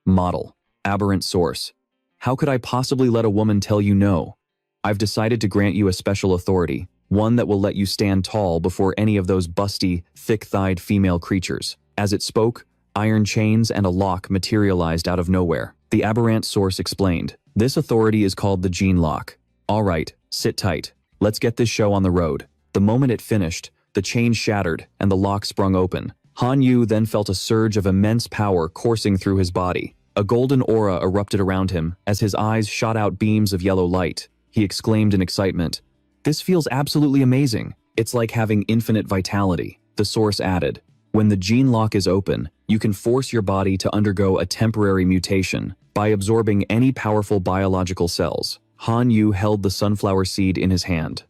Model. Aberrant source. How could I possibly let a woman tell you no? I've decided to grant you a special authority, one that will let you stand tall before any of those busty, thick-thighed female creatures. As it spoke, iron chains and a lock materialized out of nowhere. The aberrant source explained, this authority is called the Gene Lock. All right, sit tight. Let's get this show on the road. The moment it finished, the chain shattered and the lock sprung open. Han Yu then felt a surge of immense power coursing through his body. A golden aura erupted around him as his eyes shot out beams of yellow light. He exclaimed in excitement, this feels absolutely amazing. It's like having infinite vitality. The source added, when the gene lock is open, you can force your body to undergo a temporary mutation by absorbing any powerful biological cells. Han Yu held the sunflower seed in his hand.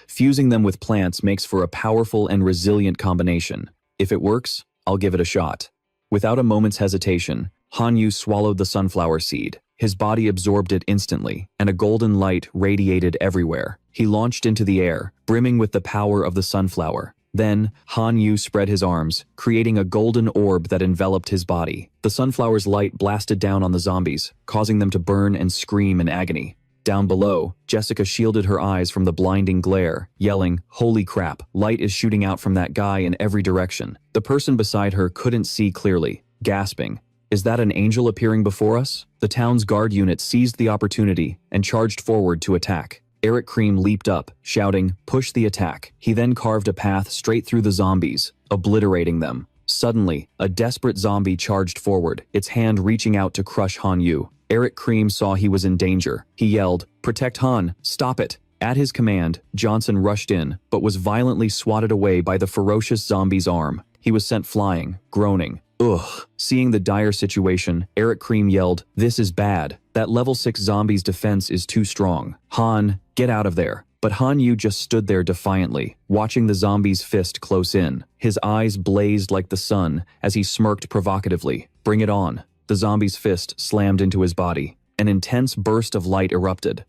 Fusing them with plants makes for a powerful and resilient combination. If it works, I'll give it a shot. Without a moment's hesitation, Han Yu swallowed the sunflower seed. His body absorbed it instantly, and a golden light radiated everywhere. He launched into the air, brimming with the power of the sunflower. Then, Han Yu spread his arms, creating a golden orb that enveloped his body. The sunflower's light blasted down on the zombies, causing them to burn and scream in agony. Down below, Jessica shielded her eyes from the blinding glare, yelling, holy crap, light is shooting out from that guy in every direction. The person beside her couldn't see clearly, gasping, is that an angel appearing before us? The town's guard unit seized the opportunity and charged forward to attack. Eric Cream leaped up, shouting, push the attack. He then carved a path straight through the zombies, obliterating them. Suddenly, a desperate zombie charged forward, its hand reaching out to crush Han Yu. Eric Cream saw he was in danger. He yelled, protect Han, stop it. At his command, Johnson rushed in, but was violently swatted away by the ferocious zombie's arm. He was sent flying, groaning. Ugh. Seeing the dire situation, Eric Cream yelled, this is bad. That level 6 zombie's defense is too strong. Han, get out of there. But Han Yu just stood there defiantly, watching the zombie's fist close in. His eyes blazed like the sun as he smirked provocatively. Bring it on. The zombie's fist slammed into his body. An intense burst of light erupted.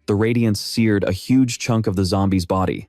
The radiance seared a huge chunk of the zombie's body,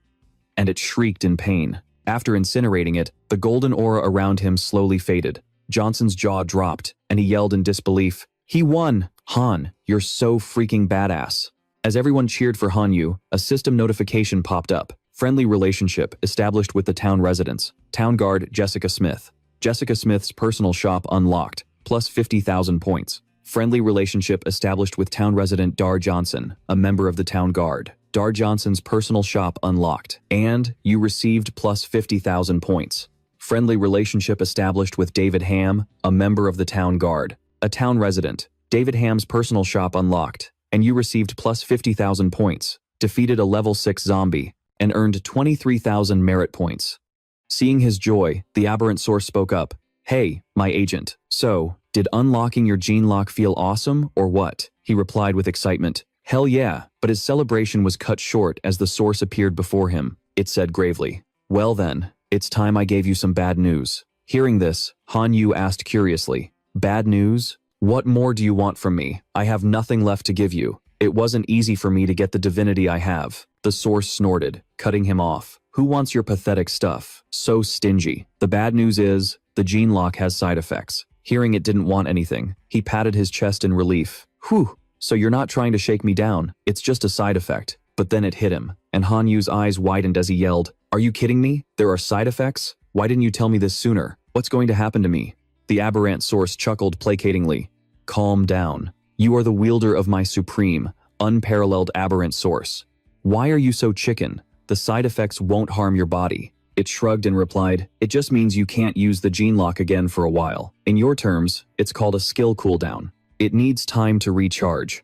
and it shrieked in pain. After incinerating it, the golden aura around him slowly faded. Johnson's jaw dropped, and he yelled in disbelief, he won! Han, you're so freaking badass. As everyone cheered for Han Yu, a system notification popped up. Friendly relationship established with the town residents. Town guard Jessica Smith. Jessica Smith's personal shop unlocked, plus 50,000 points. Friendly relationship established with town resident Dar Johnson, a member of the town guard. Dar Johnson's personal shop unlocked, and you received plus 50,000 points. Friendly relationship established with David Ham, a member of the town guard. A town resident. David Ham's personal shop unlocked, and you received plus 50,000 points. Defeated a level 6 zombie, and earned 23,000 merit points. Seeing his joy, the aberrant source spoke up. Hey, my agent. So, did unlocking your gene lock feel awesome, or what? He replied with excitement. Hell yeah, but his celebration was cut short as the source appeared before him. It said gravely, well then, it's time I gave you some bad news. Hearing this, Han Yu asked curiously, bad news? What more do you want from me? I have nothing left to give you. It wasn't easy for me to get the divinity I have. The source snorted, cutting him off. Who wants your pathetic stuff? So stingy. The bad news is, the gene lock has side effects. Hearing it didn't want anything, he patted his chest in relief. Whew, so you're not trying to shake me down, it's just a side effect. But then it hit him, and Han Yu's eyes widened as he yelled, are you kidding me? There are side effects? Why didn't you tell me this sooner? What's going to happen to me? The aberrant source chuckled placatingly. Calm down. You are the wielder of my supreme, unparalleled aberrant source. Why are you so chicken? The side effects won't harm your body. It shrugged and replied, it just means you can't use the gene lock again for a while. In your terms, it's called a skill cooldown. It needs time to recharge.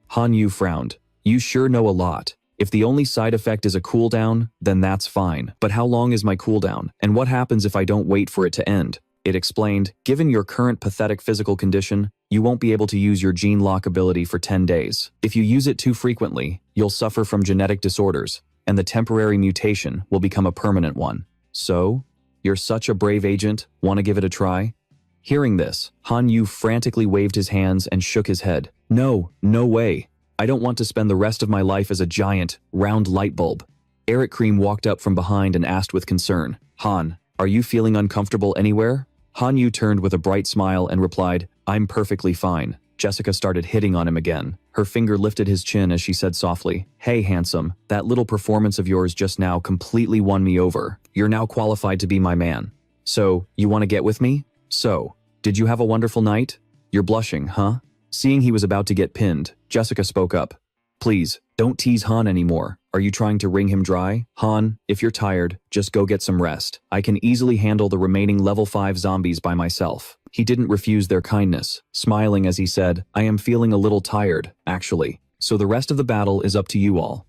Han Yu frowned. You sure know a lot. If the only side effect is a cooldown, then that's fine. But how long is my cooldown? And what happens if I don't wait for it to end? It explained, given your current pathetic physical condition, you won't be able to use your gene lock ability for 10 days. If you use it too frequently, you'll suffer from genetic disorders, and the temporary mutation will become a permanent one. So, you're such a brave agent, want to give it a try? Hearing this, Han Yu frantically waved his hands and shook his head. No, no way. I don't want to spend the rest of my life as a giant, round light bulb. Eric Cream walked up from behind and asked with concern, Han, are you feeling uncomfortable anywhere? Han Yu turned with a bright smile and replied, I'm perfectly fine. Jessica started hitting on him again. Her finger lifted his chin as she said softly, Hey handsome, that little performance of yours just now completely won me over. You're now qualified to be my man. So, you want to get with me? So, did you have a wonderful night? You're blushing, huh? Seeing he was about to get pinned, Jessica spoke up. Please, don't tease Han anymore. Are you trying to wring him dry? Han, if you're tired, just go get some rest. I can easily handle the remaining level 5 zombies by myself. He didn't refuse their kindness, smiling as he said, I am feeling a little tired, actually. So the rest of the battle is up to you all.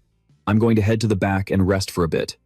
I'm going to head to the back and rest for a bit.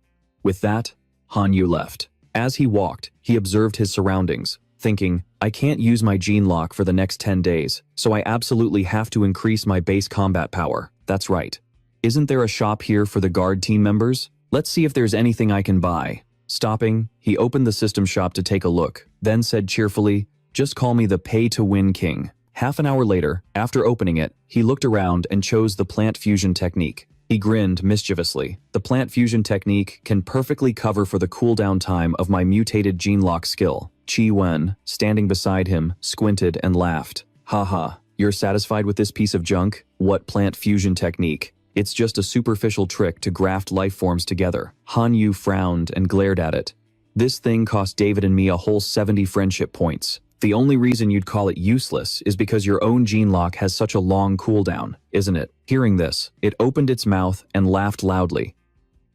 With that, Han Yu left. As he walked, he observed his surroundings, thinking, I can't use my gene lock for the next 10 days, so I absolutely have to increase my base combat power. That's right. Isn't there a shop here for the guard team members? Let's see if there's anything I can buy. Stopping, he opened the system shop to take a look, then said cheerfully, just call me the pay-to-win king. Half an hour later, after opening it, he looked around and chose the plant fusion technique. He grinned mischievously. The plant fusion technique can perfectly cover for the cooldown time of my mutated gene lock skill. Chi Wen, standing beside him, squinted and laughed. Haha, you're satisfied with this piece of junk? What plant fusion technique? It's just a superficial trick to graft life forms together. Han Yu frowned and glared at it. This thing cost David and me a whole 70 friendship points. The only reason you'd call it useless is because your own gene lock has such a long cooldown, isn't it? Hearing this, it opened its mouth and laughed loudly.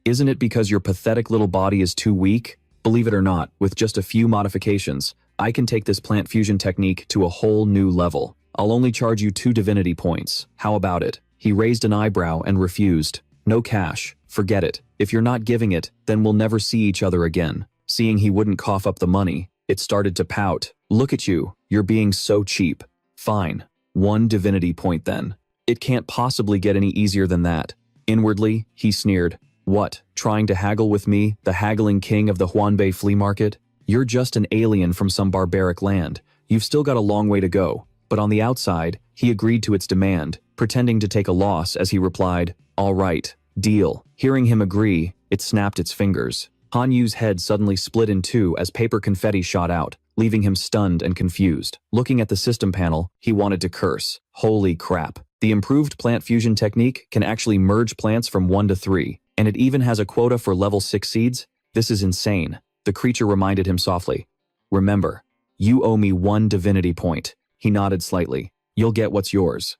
Isn't it because your pathetic little body is too weak? Believe it or not, with just a few modifications, I can take this plant fusion technique to a whole new level. I'll only charge you 2 divinity points. How about it? He raised an eyebrow and refused. No cash. Forget it. If you're not giving it, then we'll never see each other again. Seeing he wouldn't cough up the money, it started to pout. Look at you. You're being so cheap. Fine. 1 divinity point then. It can't possibly get any easier than that. Inwardly, he sneered. What, trying to haggle with me, the haggling king of the Huanbei flea market? You're just an alien from some barbaric land. You've still got a long way to go. But on the outside, he agreed to its demand, pretending to take a loss as he replied, all right, deal. Hearing him agree, it snapped its fingers. Han Yu's head suddenly split in two as paper confetti shot out, leaving him stunned and confused. Looking at the system panel, he wanted to curse. Holy crap. The improved plant fusion technique can actually merge plants from 1 to 3, and it even has a quota for level 6 seeds? This is insane. The creature reminded him softly. Remember, you owe me 1 divinity point. He nodded slightly. You'll get what's yours.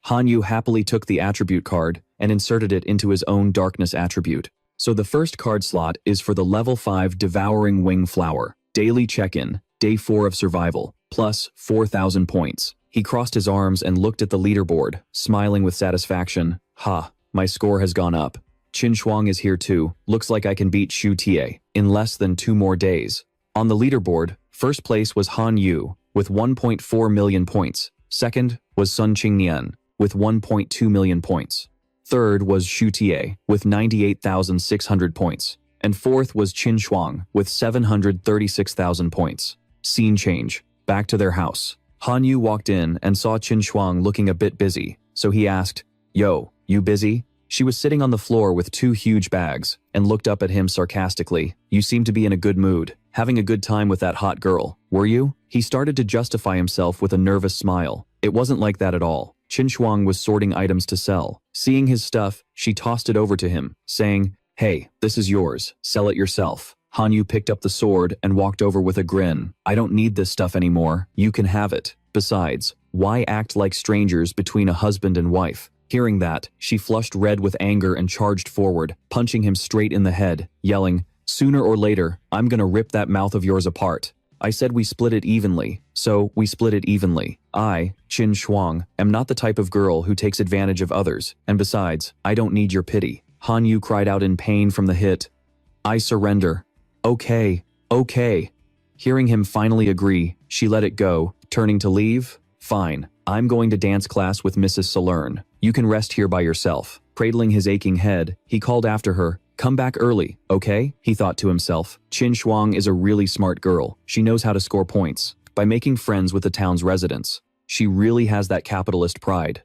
Han Yu happily took the attribute card and inserted it into his own darkness attribute. So the first card slot is for the level 5 Devouring Wing Flower. Daily check-in, day 4 of survival, plus 4,000 points. He crossed his arms and looked at the leaderboard, smiling with satisfaction. Ha, my score has gone up. Qin Shuang is here too. Looks like I can beat Xu Tie in less than 2 more days. On the leaderboard, first place was Han Yu with 1.4 million points. Second was Sun Qingnian with 1.2 million points. Third was Xu Tie with 98,600 points. And fourth was Qin Shuang with 736,000 points. Scene change. Back to their house. Han Yu walked in and saw Qin Shuang looking a bit busy, so he asked, Yo, you busy? She was sitting on the floor with 2 huge bags and looked up at him sarcastically. You seem to be in a good mood, having a good time with that hot girl, were you? He started to justify himself with a nervous smile. It wasn't like that at all. Qin Shuang was sorting items to sell. Seeing his stuff, she tossed it over to him, saying, Hey, this is yours, sell it yourself. Hanyu picked up the sword and walked over with a grin. I don't need this stuff anymore. You can have it. Besides, why act like strangers between a husband and wife? Hearing that, she flushed red with anger and charged forward, punching him straight in the head, yelling, "Sooner or later, I'm gonna rip that mouth of yours apart. I said we split it evenly, so we split it evenly. I, Qin Shuang, am not the type of girl who takes advantage of others, and besides, I don't need your pity." Hanyu cried out in pain from the hit. "I surrender." "Okay, okay." Hearing him finally agree, she let it go, turning to leave. "Fine, I'm going to dance class with Mrs. Salern. You can rest here by yourself." Cradling his aching head, he called after her, "Come back early, okay?" He thought to himself. Qin Shuang is a really smart girl. She knows how to score points by making friends with the town's residents. She really has that capitalist pride.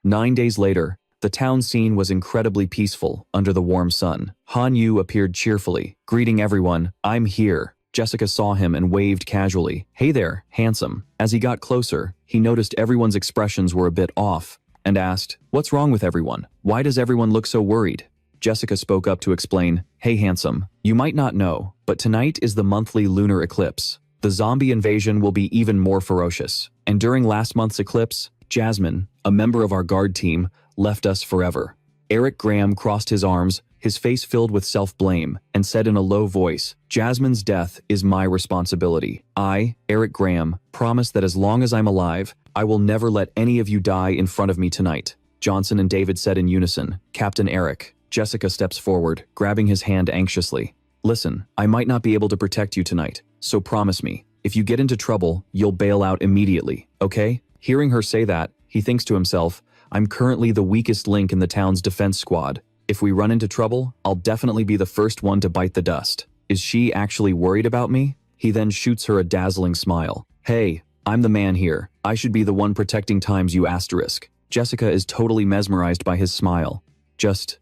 9 days later, the town scene was incredibly peaceful under the warm sun. Hanyu appeared cheerfully, greeting everyone. "I'm here." Jessica saw him and waved casually. "Hey there, handsome." As he got closer, he noticed everyone's expressions were a bit off and asked, "What's wrong with everyone? Why does everyone look so worried?" Jessica spoke up to explain, "Hey handsome, you might not know, but tonight is the monthly lunar eclipse. The zombie invasion will be even more ferocious. And during last month's eclipse, Jasmine, a member of our guard team, left us forever." Eric Graham crossed his arms, his face filled with self-blame, and said in a low voice, "Jasmine's death is my responsibility. I, Eric Graham, promise that as long as I'm alive, I will never let any of you die in front of me tonight." Johnson and David said in unison, "Captain Eric." Jessica steps forward, grabbing his hand anxiously. "Listen, I might not be able to protect you tonight, so promise me, if you get into trouble, you'll bail out immediately, okay?" Hearing her say that, he thinks to himself, "I'm currently the weakest link in the town's defense squad. If we run into trouble, I'll definitely be the first one to bite the dust. Is she actually worried about me?" He then shoots her a dazzling smile. "Hey, I'm the man here. I should be the one protecting times you asterisk." Jessica is totally mesmerized by his smile. "Just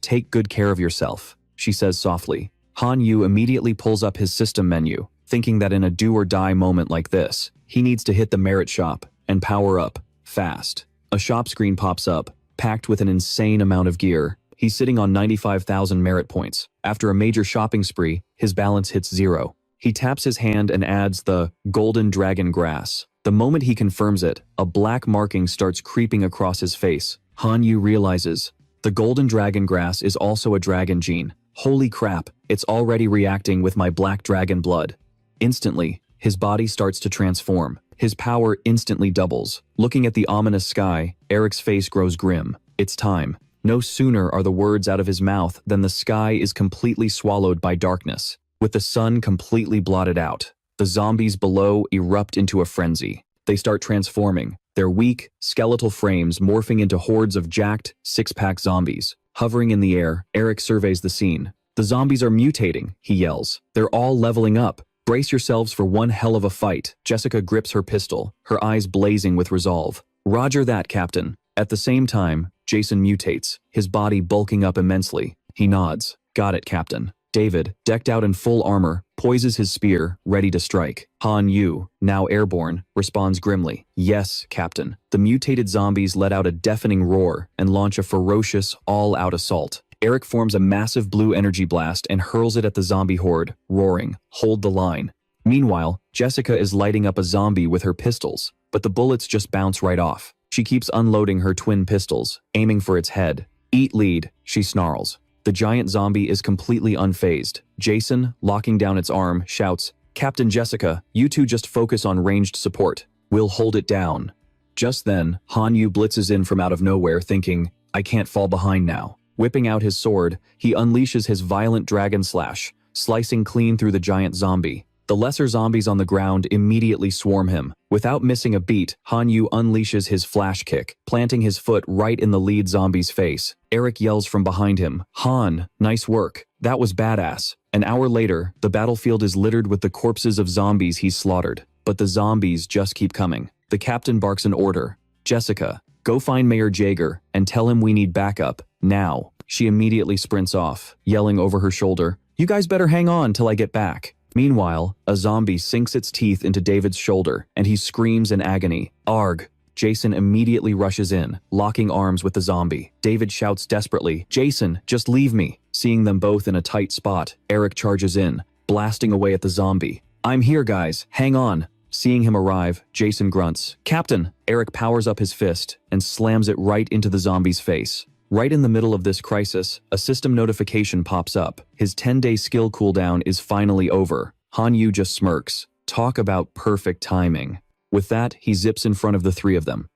take good care of yourself," she says softly. Hanyu immediately pulls up his system menu, thinking that in a do-or-die moment like this, he needs to hit the merit shop and power up fast. A shop screen pops up, packed with an insane amount of gear. He's sitting on 95,000 merit points. After a major shopping spree, his balance hits 0. He taps his hand and adds the golden dragon grass. The moment he confirms it, a black marking starts creeping across his face. Hanyu realizes, the golden dragon grass is also a dragon gene. Holy crap, it's already reacting with my black dragon blood. Instantly, his body starts to transform. His power instantly doubles. Looking at the ominous sky, Eric's face grows grim. It's time. No sooner are the words out of his mouth than the sky is completely swallowed by darkness, with the sun completely blotted out. The zombies below erupt into a frenzy. They start transforming, their weak, skeletal frames morphing into hordes of jacked, six-pack zombies. Hovering in the air, Eric surveys the scene. "The zombies are mutating," he yells. "They're all leveling up. Brace yourselves for one hell of a fight." Jessica grips her pistol, her eyes blazing with resolve. "Roger that, Captain." At the same time, Jason mutates, his body bulking up immensely. He nods. "Got it, Captain." David, decked out in full armor, poises his spear, ready to strike. Hanyu, now airborne, responds grimly. "Yes, Captain." The mutated zombies let out a deafening roar and launch a ferocious, all-out assault. Eric forms a massive blue energy blast and hurls it at the zombie horde, roaring, "Hold the line." Meanwhile, Jessica is lighting up a zombie with her pistols, but the bullets just bounce right off. She keeps unloading her twin pistols, aiming for its head. "Eat lead," she snarls. The giant zombie is completely unfazed. Jason, locking down its arm, shouts, "Captain Jessica, you two just focus on ranged support. We'll hold it down." Just then, Hanyu blitzes in from out of nowhere thinking, "I can't fall behind now." Whipping out his sword, he unleashes his violent dragon slash, slicing clean through the giant zombie. The lesser zombies on the ground immediately swarm him. Without missing a beat, Hanyu unleashes his flash kick, planting his foot right in the lead zombie's face. Eric yells from behind him, "Han, nice work. That was badass." An hour later, the battlefield is littered with the corpses of zombies he's slaughtered. But the zombies just keep coming. The captain barks an order. "Jessica, go find Mayor Jaeger and tell him we need backup, now." She immediately sprints off, yelling over her shoulder, "You guys better hang on till I get back." Meanwhile, a zombie sinks its teeth into David's shoulder, and he screams in agony. "Arg!" Jason immediately rushes in, locking arms with the zombie. David shouts desperately, "Jason, just leave me." Seeing them both in a tight spot, Eric charges in. blasting away at the zombie. "I'm here, guys. Hang on." Seeing him arrive, Jason grunts. "Captain!" Eric powers up his fist and slams it right into the zombie's face. Right in the middle of this crisis, a system notification pops up. His 10-day skill cooldown is finally over. Han Yu just smirks. Talk about perfect timing. With that, he zips in front of the three of them.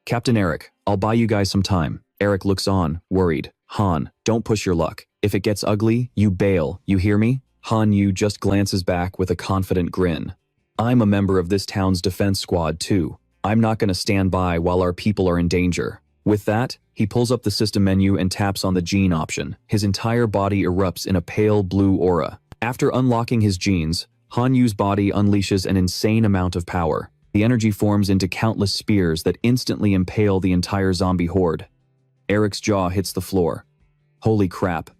"Captain Eric, I'll buy you guys some time." Eric looks on, worried. "Han, don't push your luck. If it gets ugly, you bail, you hear me?" Han Yu just glances back with a confident grin. "I'm a member of this town's defense squad too. I'm not gonna stand by while our people are in danger." With that, he pulls up the system menu and taps on the gene option. His entire body erupts in a pale blue aura. After unlocking his genes, Han Yu's body unleashes an insane amount of power. The energy forms into countless spears that instantly impale the entire zombie horde. Eric's jaw hits the floor. Holy crap.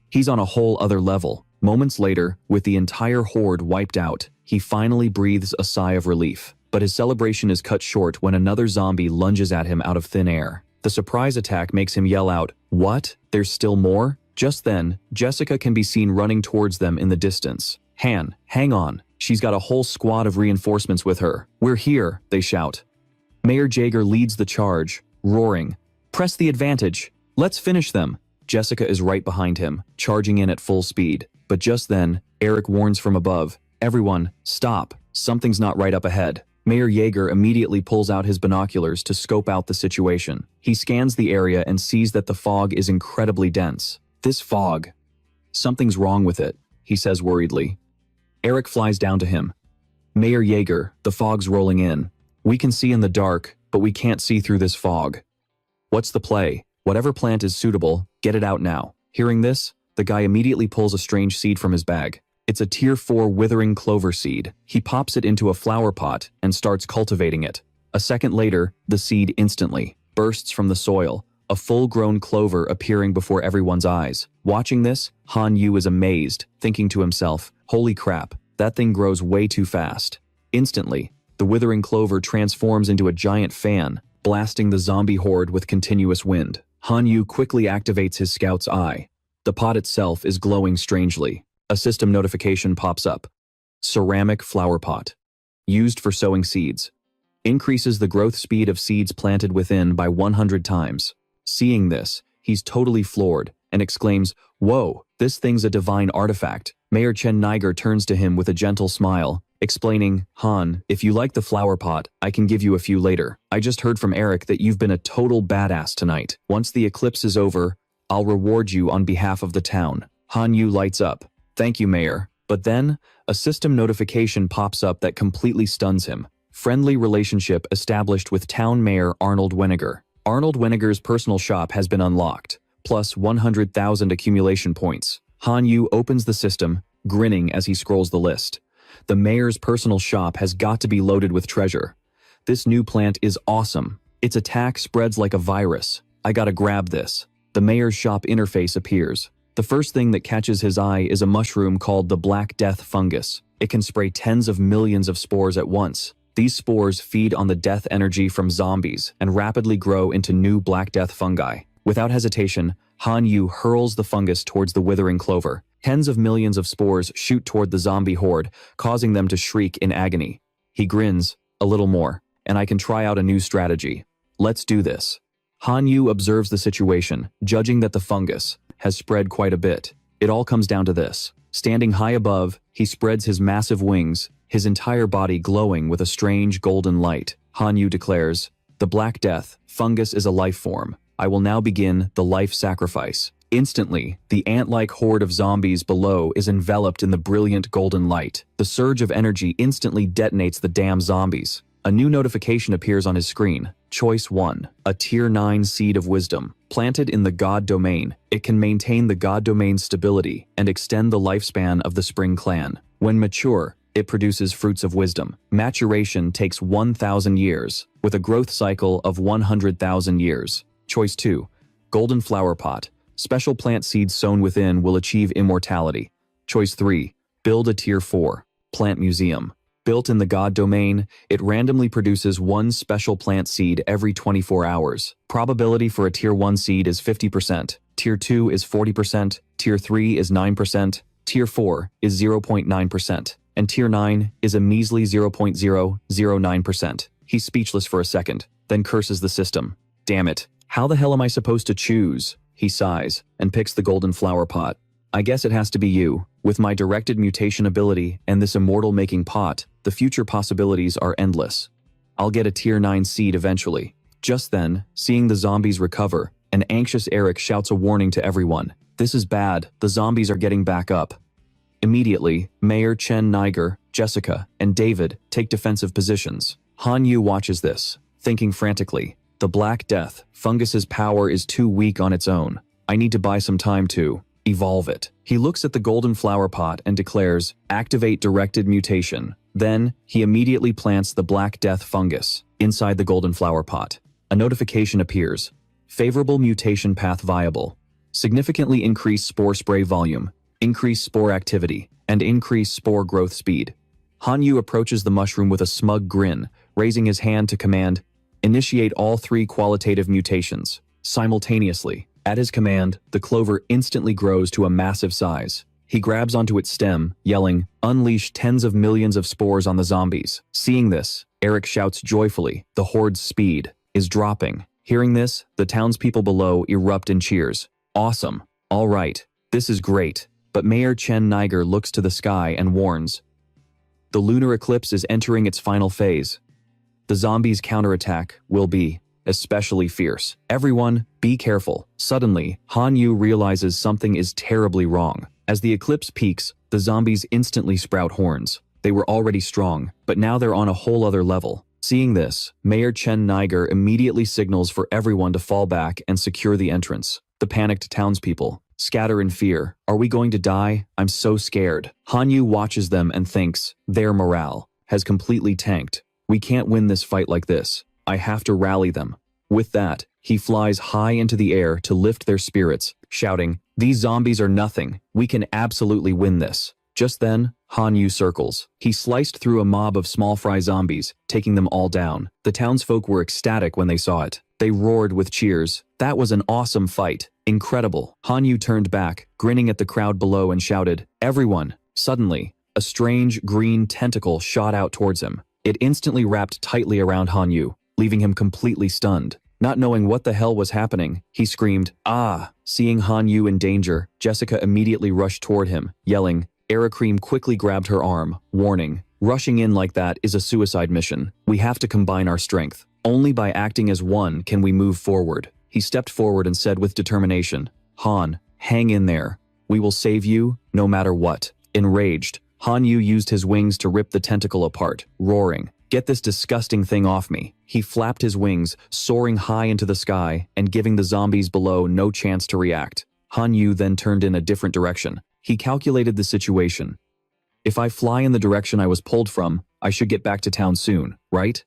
He's on a whole other level. Moments later, with the entire horde wiped out, he finally breathes a sigh of relief. But his celebration is cut short when another zombie lunges at him out of thin air. The surprise attack makes him yell out, "What? There's still more?" Just then, Jessica can be seen running towards them in the distance. "Han, hang on. She's got a whole squad of reinforcements with her. We're here," they shout. Mayor Jaeger leads the charge, roaring, "Press the advantage. Let's finish them." Jessica is right behind him, charging in at full speed. But just then, Eric warns from above, "Everyone, stop. Something's not right up ahead." Mayor Jaeger immediately pulls out his binoculars to scope out the situation. He scans the area and sees that the fog is incredibly dense. "This fog. Something's wrong with it," he says worriedly. Eric flies down to him. "Mayor Jaeger, the fog's rolling in. We can see in the dark, but we can't see through this fog. What's the play? Whatever plant is suitable, get it out now." Hearing this, the guy immediately pulls a strange seed from his bag. It's a tier 4 withering clover seed. He pops it into a flower pot and starts cultivating it. A second later, the seed instantly bursts from the soil, a full-grown clover appearing before everyone's eyes. Watching this, Han Yu is amazed, thinking to himself, "Holy crap, that thing grows way too fast." Instantly, the withering clover transforms into a giant fan, blasting the zombie horde with continuous wind. Han Yu quickly activates his scout's eye. The pot itself is glowing strangely. A system notification pops up. Ceramic flower pot. Used for sowing seeds. Increases the growth speed of seeds planted within by 100 times. Seeing this, he's totally floored and exclaims, "Whoa, this thing's a divine artifact." Mayor Chen Niger turns to him with a gentle smile, explaining, "Han, if you like the flower pot, I can give you a few later. I just heard from Eric that you've been a total badass tonight. Once the eclipse is over, I'll reward you on behalf of the town." Han Yu lights up. "Thank you, Mayor." But then, a system notification pops up that completely stuns him. Friendly relationship established with Town Mayor Arnold Weniger. Arnold Weniger's personal shop has been unlocked, plus 100,000 accumulation points. Han Yu opens the system, grinning as he scrolls the list. The mayor's personal shop has got to be loaded with treasure. This new plant is awesome. Its attack spreads like a virus. I gotta grab this. The mayor's shop interface appears. The first thing that catches his eye is a mushroom called the Black Death fungus. It can spray tens of millions of spores at once. These spores feed on the death energy from zombies and rapidly grow into new Black Death fungi. Without hesitation, Han Yu hurls the fungus towards the withering clover. Tens of millions of spores shoot toward the zombie horde, causing them to shriek in agony. He grins, "A little more, and I can try out a new strategy. Let's do this." Han Yu observes the situation, judging that the fungus has spread quite a bit. It all comes down to this. Standing high above, he spreads his massive wings, his entire body glowing with a strange golden light. Han Yu declares, "The Black Death fungus is a life form. I will now begin the life sacrifice." Instantly, the ant-like horde of zombies below is enveloped in the brilliant golden light. The surge of energy instantly detonates the damn zombies. A new notification appears on his screen. Choice 1. A Tier 9 Seed of Wisdom. Planted in the God Domain, it can maintain the God Domain's stability and extend the lifespan of the Spring Clan. When mature, it produces fruits of wisdom. Maturation takes 1,000 years, with a growth cycle of 100,000 years. Choice 2. Golden Flower Pot. Special plant seeds sown within will achieve immortality. Choice 3. Build a Tier 4. Plant Museum. Built in the God Domain, it randomly produces one special plant seed every 24 hours. Probability for a Tier 1 seed is 50%, Tier 2 is 40%, Tier 3 is 9%, Tier 4 is 0.9%, and Tier 9 is a measly 0.009%. He's speechless for a second, then curses the system. Damn it. How the hell am I supposed to choose? He sighs and picks the golden flower pot. I guess it has to be you. With my directed mutation ability and this immortal-making pot, the future possibilities are endless. I'll get a Tier 9 seed eventually. Just then, seeing the zombies recover, an anxious Eric shouts a warning to everyone. This is bad, the zombies are getting back up. Immediately, Mayor Chen Niger, Jessica, and David take defensive positions. Han Yu watches this, thinking frantically. The Black Death, Fungus's power is too weak on its own. I need to buy some time to evolve it. He looks at the golden flower pot and declares, activate directed mutation. Then, he immediately plants the Black Death fungus inside the golden flower pot. A notification appears. Favorable mutation path viable. Significantly increase spore spray volume, increase spore activity, and increase spore growth speed. Han Yu approaches the mushroom with a smug grin, raising his hand to command, initiate all 3 qualitative mutations. Simultaneously, at his command, the clover instantly grows to a massive size. He grabs onto its stem, yelling, unleash tens of millions of spores on the zombies. Seeing this, Eric shouts joyfully, the horde's speed is dropping. Hearing this, the townspeople below erupt in cheers. Awesome. All right. This is great. But Mayor Chen Niger looks to the sky and warns. The lunar eclipse is entering its final phase. The zombies' counterattack will be especially fierce. Everyone, be careful. Suddenly, Han Yu realizes something is terribly wrong. As the eclipse peaks, the zombies instantly sprout horns. They were already strong, but now they're on a whole other level. Seeing this, Mayor Chen Niger immediately signals for everyone to fall back and secure the entrance. The panicked townspeople scatter in fear. Are we going to die? I'm so scared. Han Yu watches them and thinks, their morale has completely tanked. We can't win this fight like this. I have to rally them. With that, he flies high into the air to lift their spirits, shouting, these zombies are nothing. We can absolutely win this. Just then, Han Yu circles. He sliced through a mob of small fry zombies, taking them all down. The townsfolk were ecstatic when they saw it. They roared with cheers. That was an awesome fight. Incredible. Han Yu turned back, grinning at the crowd below and shouted, everyone. Suddenly, a strange green tentacle shot out towards him. It instantly wrapped tightly around Han Yu, leaving him completely stunned. Not knowing what the hell was happening, he screamed, ah! Seeing Han Yu in danger, Jessica immediately rushed toward him, yelling. Aerocream quickly grabbed her arm, warning, rushing in like that is a suicide mission. We have to combine our strength. Only by acting as one can we move forward. He stepped forward and said with determination, Han, hang in there. We will save you, no matter what. Enraged, Han Yu used his wings to rip the tentacle apart, roaring, get this disgusting thing off me. He flapped his wings, soaring high into the sky and giving the zombies below no chance to react. Han Yu then turned in a different direction. He calculated the situation. If I fly in the direction I was pulled from, I should get back to town soon, right?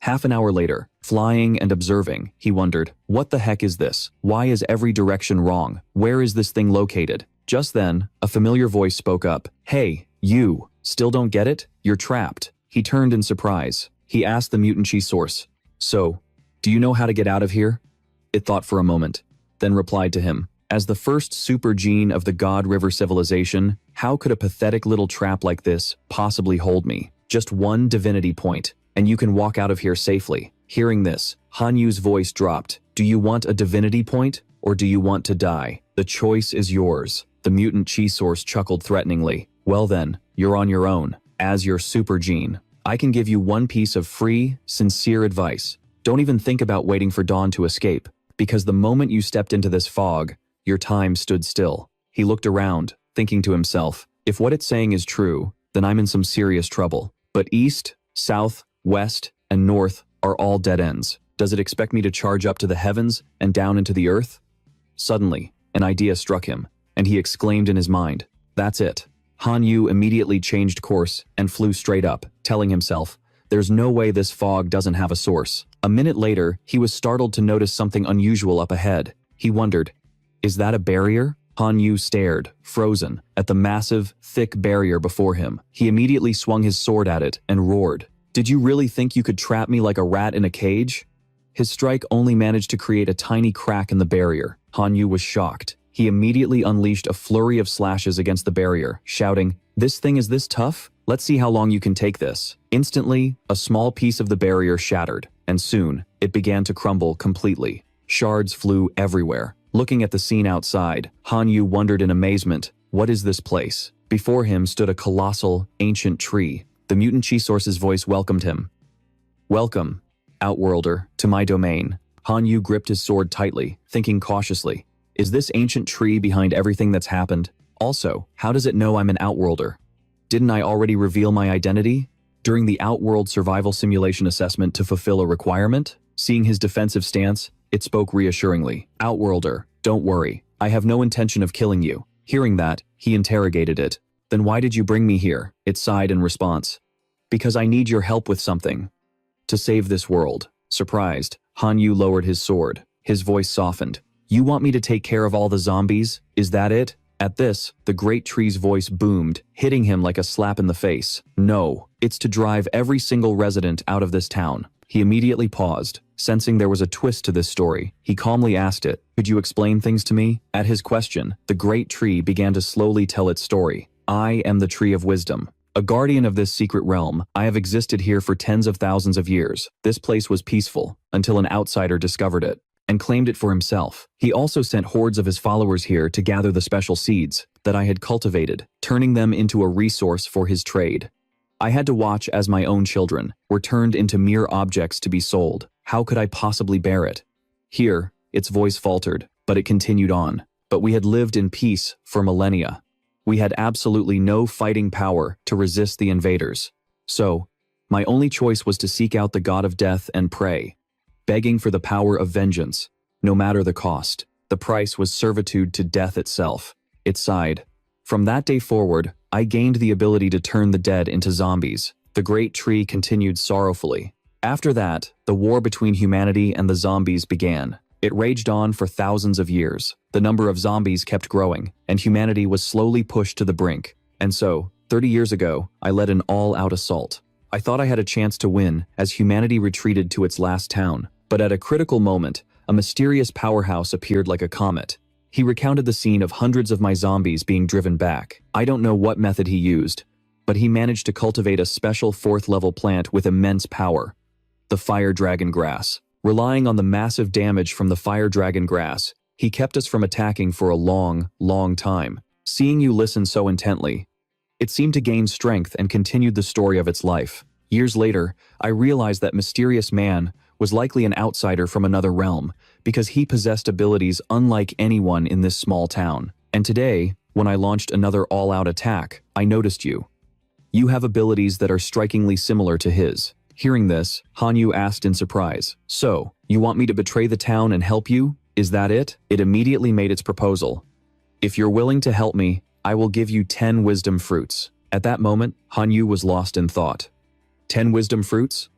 Half an hour later, flying and observing, he wondered, what the heck is this? Why is every direction wrong? Where is this thing located? Just then, a familiar voice spoke up. Hey, you, still don't get it? You're trapped. He turned in surprise. He asked the mutant chi source, so, do you know how to get out of here? It thought for a moment, then replied to him, as the first super gene of the God River civilization, how could a pathetic little trap like this possibly hold me? Just one divinity point, and you can walk out of here safely. Hearing this, Han Yu's voice dropped. Do you want a divinity point, or do you want to die? The choice is yours. The mutant chi source chuckled threateningly. Well then, you're on your own. As your super gene, I can give you one piece of free, sincere advice. Don't even think about waiting for dawn to escape, because the moment you stepped into this fog, your time stood still. He looked around, thinking to himself, if what it's saying is true, then I'm in some serious trouble. But east, south, west, and north are all dead ends. Does it expect me to charge up to the heavens and down into the earth? Suddenly, an idea struck him, and he exclaimed in his mind, that's it. Han Yu immediately changed course and flew straight up, telling himself, there's no way this fog doesn't have a source. A minute later, he was startled to notice something unusual up ahead. He wondered, is that a barrier? Han Yu stared, frozen, at the massive, thick barrier before him. He immediately swung his sword at it and roared. Did you really think you could trap me like a rat in a cage? His strike only managed to create a tiny crack in the barrier. Han Yu was shocked. He immediately unleashed a flurry of slashes against the barrier, shouting, "This thing is this tough? Let's see how long you can take this." Instantly, a small piece of the barrier shattered, and soon, it began to crumble completely. Shards flew everywhere. Looking at the scene outside, Han Yu wondered in amazement, what is this place? Before him stood a colossal, ancient tree. The mutant chi source's voice welcomed him. "Welcome, Outworlder, to my domain." Han Yu gripped his sword tightly, thinking cautiously, is this ancient tree behind everything that's happened? Also, how does it know I'm an Outworlder? Didn't I already reveal my identity? During the Outworld survival simulation assessment to fulfill a requirement? Seeing his defensive stance, it spoke reassuringly. "Outworlder, don't worry. I have no intention of killing you." Hearing that, he interrogated it. "Then why did you bring me here?" It sighed in response. "Because I need your help with something. To save this world." Surprised, Han Yu lowered his sword. His voice softened. "You want me to take care of all the zombies? Is that it?" At this, the great tree's voice boomed, hitting him like a slap in the face. "No, it's to drive every single resident out of this town." He immediately paused, sensing there was a twist to this story. He calmly asked it, "Could you explain things to me?" At his question, the great tree began to slowly tell its story. "I am the Tree of Wisdom. A guardian of this secret realm, I have existed here for tens of thousands of years. This place was peaceful, until an outsider discovered it and claimed it for himself. He also sent hordes of his followers here to gather the special seeds that I had cultivated, turning them into a resource for his trade. I had to watch as my own children were turned into mere objects to be sold. How could I possibly bear it?" Here, its voice faltered, but it continued on. "But we had lived in peace for millennia. We had absolutely no fighting power to resist the invaders. So, my only choice was to seek out the god of death and pray, begging for the power of vengeance, no matter the cost. The price was servitude to death itself." It sighed. "From that day forward, I gained the ability to turn the dead into zombies." The great tree continued sorrowfully. "After that, the war between humanity and the zombies began. It raged on for thousands of years. The number of zombies kept growing, and humanity was slowly pushed to the brink. And so, 30 years ago, I led an all-out assault. I thought I had a chance to win as humanity retreated to its last town. But at a critical moment, a mysterious powerhouse appeared like a comet. He recounted the scene of hundreds of my zombies being driven back. I don't know what method he used, but he managed to cultivate a special 4th-level plant with immense power, the fire dragon grass. Relying on the massive damage from the fire dragon grass, he kept us from attacking for a long, long time. Seeing you listen so intently, it seemed to gain strength and continued the story of its life. Years later, I realized that mysterious man was likely an outsider from another realm, because he possessed abilities unlike anyone in this small town. And today, when I launched another all-out attack, I noticed you. You have abilities that are strikingly similar to his." Hearing this, Han Yu asked in surprise, "So, you want me to betray the town and help you? Is that it?" It immediately made its proposal. "If you're willing to help me, I will give you 10 wisdom fruits." At that moment, Han Yu was lost in thought. 10 wisdom fruits?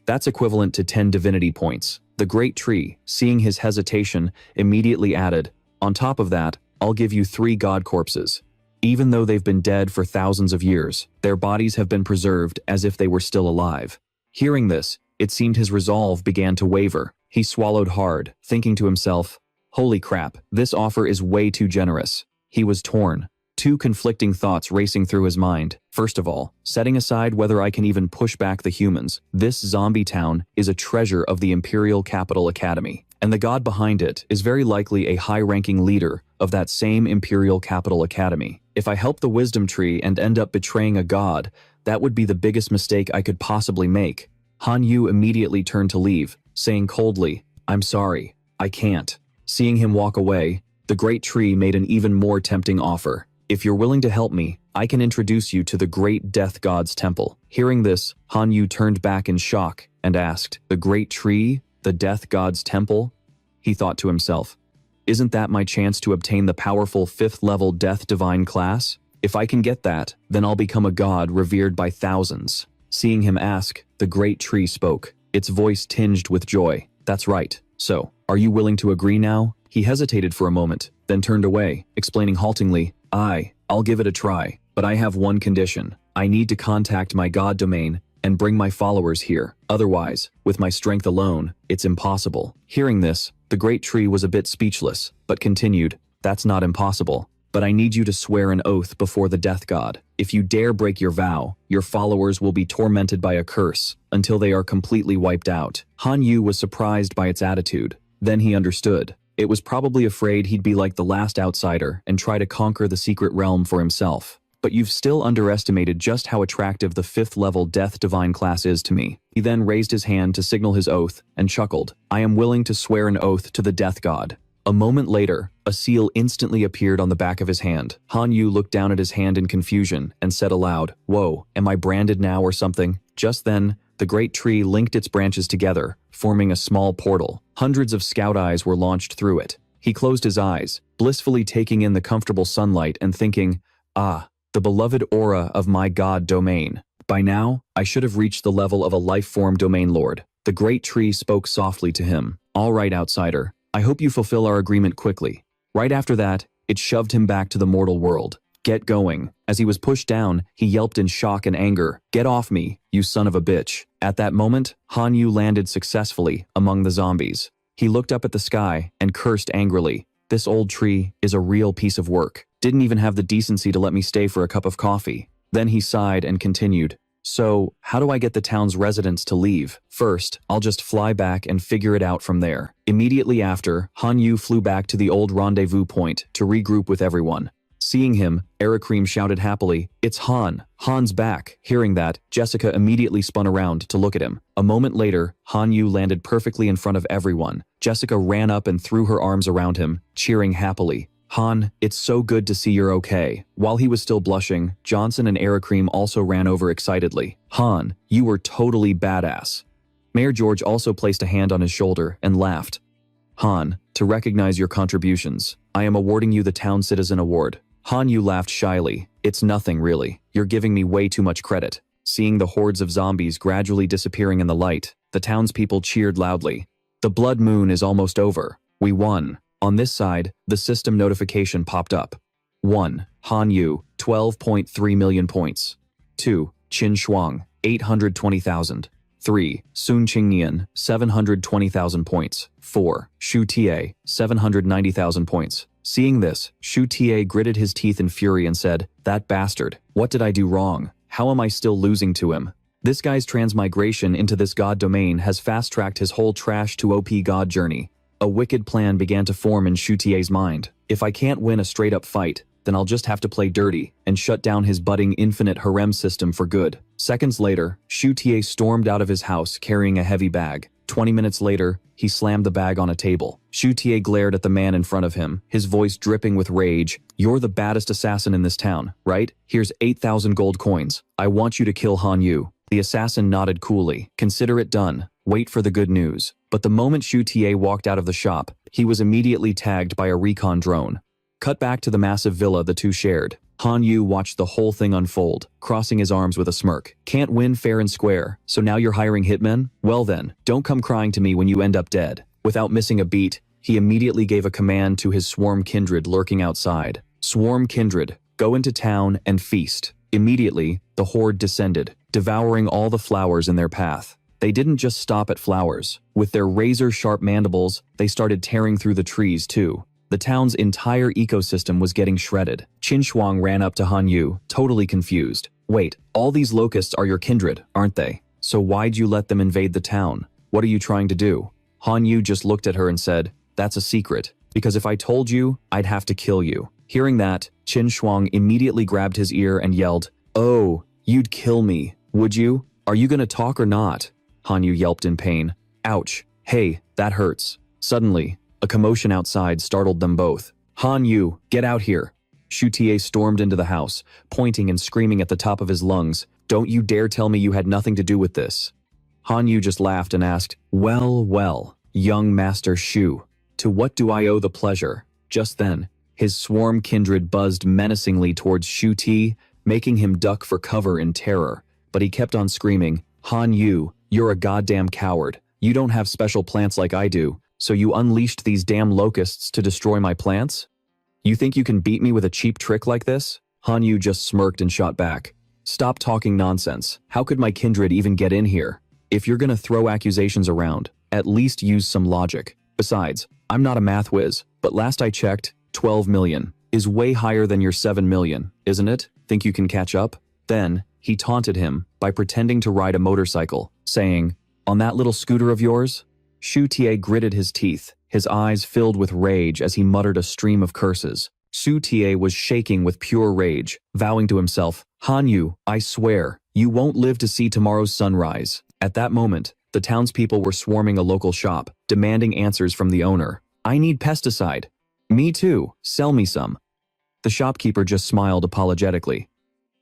That's equivalent to 10 divinity points. The great tree, seeing his hesitation, immediately added, "On top of that, I'll give you 3 god corpses. Even though they've been dead for thousands of years, their bodies have been preserved as if they were still alive." Hearing this, it seemed his resolve began to waver. He swallowed hard, thinking to himself, "Holy crap, this offer is way too generous." He was torn. 2 conflicting thoughts racing through his mind. First of all, setting aside whether I can even push back the humans, this zombie town is a treasure of the Imperial Capital Academy, and the god behind it is very likely a high-ranking leader of that same Imperial Capital Academy. If I help the wisdom tree and end up betraying a god, that would be the biggest mistake I could possibly make. Han Yu immediately turned to leave, saying coldly, "I'm sorry, I can't." Seeing him walk away, the great tree made an even more tempting offer. "If you're willing to help me, I can introduce you to the great death god's temple." Hearing this, Han Yu turned back in shock and asked, "The great tree? The death god's temple?" He thought to himself, "Isn't that my chance to obtain the powerful 5th-level death divine class? If I can get that, then I'll become a god revered by thousands." Seeing him ask, the great tree spoke, its voice tinged with joy. "That's right. So, are you willing to agree now?" He hesitated for a moment, then turned away, explaining haltingly, I'll give it a try, but I have one condition. I need to contact my god domain and bring my followers here. Otherwise, with my strength alone, it's impossible." Hearing this, the great tree was a bit speechless, but continued, That's not impossible. But I need you to swear an oath before the death god. If you dare break your vow, your followers will be tormented by a curse until they are completely wiped out. Han Yu was surprised by its attitude. Then he understood. It was probably afraid he'd be like the last outsider and try to conquer the secret realm for himself. But you've still underestimated just how attractive the 5th level Death Divine class is to me. He then raised his hand to signal his oath and chuckled. I am willing to swear an oath to the death god. A moment later, a seal instantly appeared on the back of his hand. Han Yu looked down at his hand in confusion and said aloud, "Whoa, am I branded now or something?" Just then, the great tree linked its branches together, forming a small portal. Hundreds of scout eyes were launched through it. He closed his eyes, blissfully taking in the comfortable sunlight and thinking, "Ah, the beloved aura of my god domain. By now, I should have reached the level of a life-form domain lord." The great tree spoke softly to him. "All right, outsider. I hope you fulfill our agreement quickly." Right after that, it shoved him back to the mortal world. "Get going." As he was pushed down, he yelped in shock and anger. "Get off me, you son of a bitch." At that moment, Han Yu landed successfully among the zombies. He looked up at the sky and cursed angrily. "This old tree is a real piece of work. Didn't even have the decency to let me stay for a cup of coffee." Then he sighed and continued. "So, how do I get the town's residents to leave? First, I'll just fly back and figure it out from there." Immediately after, Han Yu flew back to the old rendezvous point to regroup with everyone. Seeing him, Ericream shouted happily, "It's Han! Han's back!" Hearing that, Jessica immediately spun around to look at him. A moment later, Han Yu landed perfectly in front of everyone. Jessica ran up and threw her arms around him, cheering happily. "Han, it's so good to see you're okay." While he was still blushing, Johnson and Ericream also ran over excitedly. "Han, you were totally badass." Mayor George also placed a hand on his shoulder and laughed. "Han, to recognize your contributions, I am awarding you the Town Citizen Award." Han Yu laughed shyly. "It's nothing really. You're giving me way too much credit." Seeing the hordes of zombies gradually disappearing in the light, the townspeople cheered loudly. "The blood moon is almost over. We won." On this side, the system notification popped up. 1. Han Yu, 12.3 million points. 2. Qin Shuang, 820,000. 3. Sun Qingnian, 720,000 points. 4. Shu Tie, 790,000 points. Seeing this, Shu Tie gritted his teeth in fury and said, "That bastard. What did I do wrong? How am I still losing to him? This guy's transmigration into this god domain has fast-tracked his whole trash to OP god journey." A wicked plan began to form in Shu Tie's mind. If I can't win a straight-up fight, then I'll just have to play dirty and shut down his budding infinite harem system for good. Seconds later, Shu Tie stormed out of his house carrying a heavy bag. 20 minutes later, he slammed the bag on a table. Shu Tie glared at the man in front of him, his voice dripping with rage. "You're the baddest assassin in this town, right? Here's 8,000 gold coins. I want you to kill Han Yu." The assassin nodded coolly. "Consider it done. Wait for the good news." But the moment Shu Tie walked out of the shop, he was immediately tagged by a recon drone. Cut back to the massive villa the two shared. Han Yu watched the whole thing unfold, crossing his arms with a smirk. "Can't win fair and square, so now you're hiring hitmen? Well then, don't come crying to me when you end up dead." Without missing a beat, he immediately gave a command to his swarm kindred lurking outside. "Swarm kindred, go into town and feast." Immediately, the horde descended, devouring all the flowers in their path. They didn't just stop at flowers. With their razor-sharp mandibles, they started tearing through the trees too. The town's entire ecosystem was getting shredded. Qin Shuang ran up to Han Yu, totally confused. "Wait, all these locusts are your kindred, aren't they? So why'd you let them invade the town? What are you trying to do?" Han Yu just looked at her and said, "That's a secret, because if I told you, I'd have to kill you." Hearing that, Qin Shuang immediately grabbed his ear and yelled, "Oh, you'd kill me, would you? Are you gonna talk or not?" Han Yu yelped in pain. "Ouch. Hey, that hurts." Suddenly, a commotion outside startled them both. "Han Yu, get out here." Shu Tie stormed into the house, pointing and screaming at the top of his lungs, "Don't you dare tell me you had nothing to do with this." Han Yu just laughed and asked, Well, well, young Master Shu, to what do I owe the pleasure?" Just then, his swarm kindred buzzed menacingly towards Shu Tie, making him duck for cover in terror. But he kept on screaming, "Han Yu, you're a goddamn coward. You don't have special plants like I do, so you unleashed these damn locusts to destroy my plants? You think you can beat me with a cheap trick like this?" Han Yu just smirked and shot back. "Stop talking nonsense. How could my kindred even get in here? If you're gonna throw accusations around, at least use some logic. Besides, I'm not a math whiz, but last I checked, 12 million, is way higher than your 7 million, isn't it? Think you can catch up? Then, he taunted him by pretending to ride a motorcycle, saying, "On that little scooter of yours?" Shu Tie gritted his teeth, his eyes filled with rage as he muttered a stream of curses. Shu Tie was shaking with pure rage, vowing to himself, "Han Yu, I swear, you won't live to see tomorrow's sunrise." At that moment, the townspeople were swarming a local shop, demanding answers from the owner. "I need pesticide." "Me too, sell me some." The shopkeeper just smiled apologetically.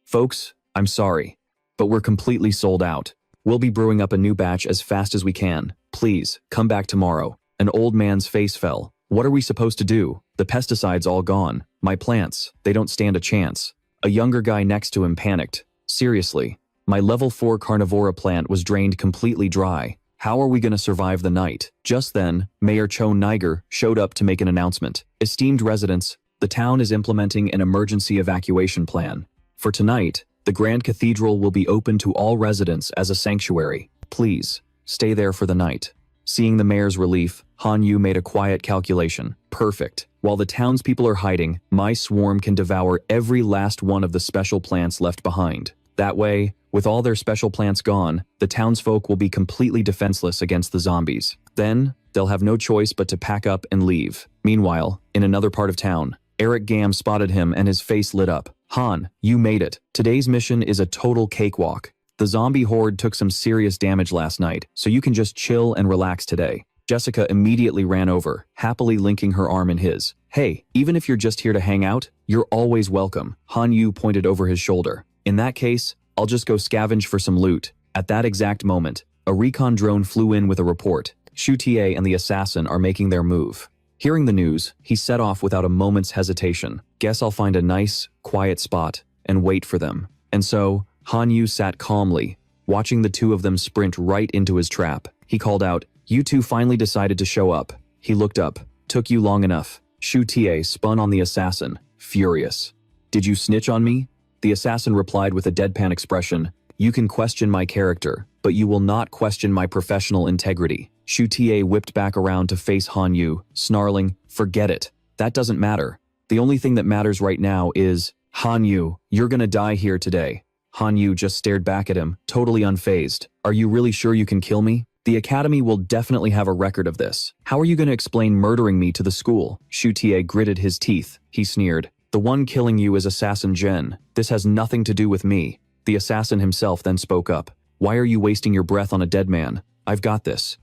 "Folks, I'm sorry, but we're completely sold out. We'll be brewing up a new batch as fast as we can. Please, come back tomorrow." An old man's face fell. "What are we supposed to do? The pesticide's all gone. My plants, they don't stand a chance." A younger guy next to him panicked. "Seriously, my level 4 carnivora plant was drained completely dry. How are we going to survive the night?" Just then, Mayor Cho Niger showed up to make an announcement. "Esteemed residents, the town is implementing an emergency evacuation plan. For tonight, the Grand Cathedral will be open to all residents as a sanctuary. Please, stay there for the night." Seeing the mayor's relief, Han Yu made a quiet calculation. "Perfect. While the townspeople are hiding, my swarm can devour every last one of the special plants left behind. That way, with all their special plants gone, the townsfolk will be completely defenseless against the zombies. Then, they'll have no choice but to pack up and leave." Meanwhile, in another part of town, Eric Gam spotted him and his face lit up. "Han, you made it. Today's mission is a total cakewalk. The zombie horde took some serious damage last night, so you can just chill and relax today." Jessica immediately ran over, happily linking her arm in his. "Hey, even if you're just here to hang out, you're always welcome." Han Yu pointed over his shoulder. "In that case, I'll just go scavenge for some loot." At that exact moment, a recon drone flew in with a report. Shu Tie and the assassin are making their move. Hearing the news, he set off without a moment's hesitation. "Guess I'll find a nice, quiet spot and wait for them." And so, Han Yu sat calmly, watching the two of them sprint right into his trap. He called out, "You two finally decided to show up." He looked up. "Took you long enough." Shu Tie spun on the assassin, furious. "Did you snitch on me?" The assassin replied with a deadpan expression, "You can question my character, but you will not question my professional integrity." Shu Tie whipped back around to face Han Yu, snarling, "Forget it. That doesn't matter. The only thing that matters right now is, Han Yu, you're gonna die here today." Han Yu just stared back at him, totally unfazed. "Are you really sure you can kill me? The academy will definitely have a record of this. How are you going to explain murdering me to the school?" Shu Tie gritted his teeth. He sneered. "The one killing you is Assassin Jen. This has nothing to do with me." The assassin himself then spoke up. "Why are you wasting your breath on a dead man? I've got this."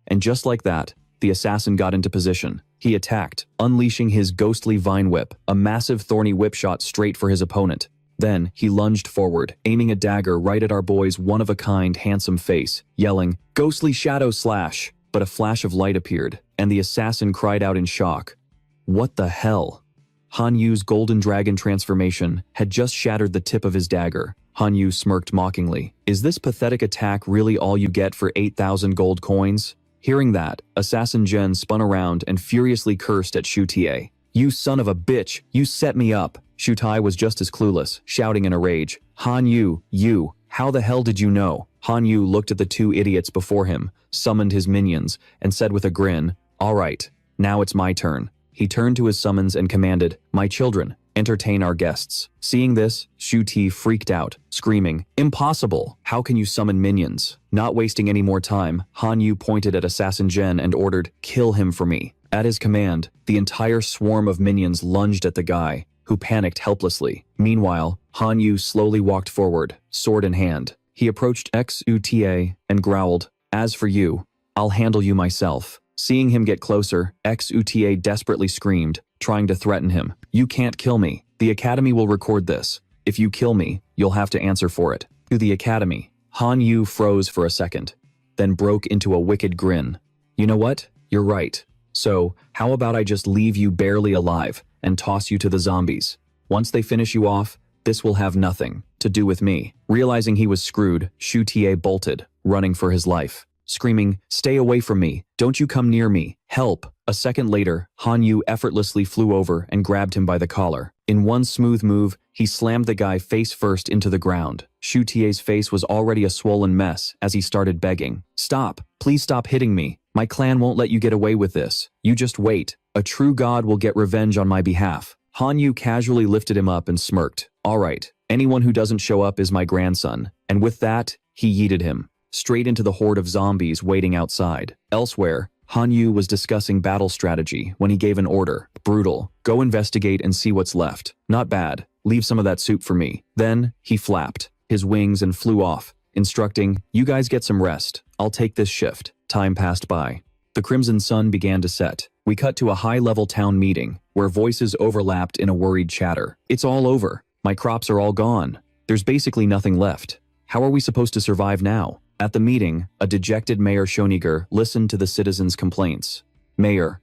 And just like that, the assassin got into position. He attacked, unleashing his ghostly vine whip, a massive thorny whip shot straight for his opponent. Then, he lunged forward, aiming a dagger right at our boy's one-of-a-kind handsome face, yelling, "Ghostly shadow slash!" But a flash of light appeared, and the assassin cried out in shock. What the hell? Han Yu's golden dragon transformation had just shattered the tip of his dagger. Han Yu smirked mockingly. "Is this pathetic attack really all you get for 8,000 gold coins?" Hearing that, Assassin Jen spun around and furiously cursed at Shu Tie. "You son of a bitch, you set me up." Shu Tai was just as clueless, shouting in a rage. "Han Yu, you, how the hell did you know?" Han Yu looked at the two idiots before him, summoned his minions, and said with a grin, "All right, now it's my turn." He turned to his summons and commanded, "My children, entertain our guests." Seeing this, Shu Ti freaked out, screaming, "Impossible! How can you summon minions?" Not wasting any more time, Han Yu pointed at Assassin Jen and ordered, "Kill him for me." At his command, the entire swarm of minions lunged at the guy, who panicked helplessly. Meanwhile, Han Yu slowly walked forward, sword in hand. He approached Xuta and growled, "As for you, I'll handle you myself." Seeing him get closer, Xuta desperately screamed, trying to threaten him. "You can't kill me. The Academy will record this. If you kill me, you'll have to answer for it." To the Academy, Han Yu froze for a second, then broke into a wicked grin. "You know what? You're right. So, how about I just leave you barely alive and toss you to the zombies? Once they finish you off, this will have nothing to do with me." Realizing he was screwed, Shu Tie bolted, running for his life, screaming, "Stay away from me! Don't you come near me! Help!" A second later, Han Yu effortlessly flew over and grabbed him by the collar. In one smooth move, he slammed the guy face first into the ground. Shu Tie's face was already a swollen mess as he started begging, "Stop! Please stop hitting me! My clan won't let you get away with this. You just wait." A true god will get revenge on my behalf. Han Yu casually lifted him up and smirked. All right, anyone who doesn't show up is my grandson. And with that, he yeeted him straight into the horde of zombies waiting outside. Elsewhere, Han Yu was discussing battle strategy when he gave an order. Brutal. Go investigate and see what's left. Not bad. Leave some of that soup for me. Then, he flapped his wings and flew off, instructing, you guys get some rest. I'll take this shift. Time passed by. The crimson sun began to set. We cut to a high-level town meeting, where voices overlapped in a worried chatter. It's all over. My crops are all gone. There's basically nothing left. How are we supposed to survive now? At the meeting, a dejected Mayor Shoniger listened to the citizens' complaints. Mayor,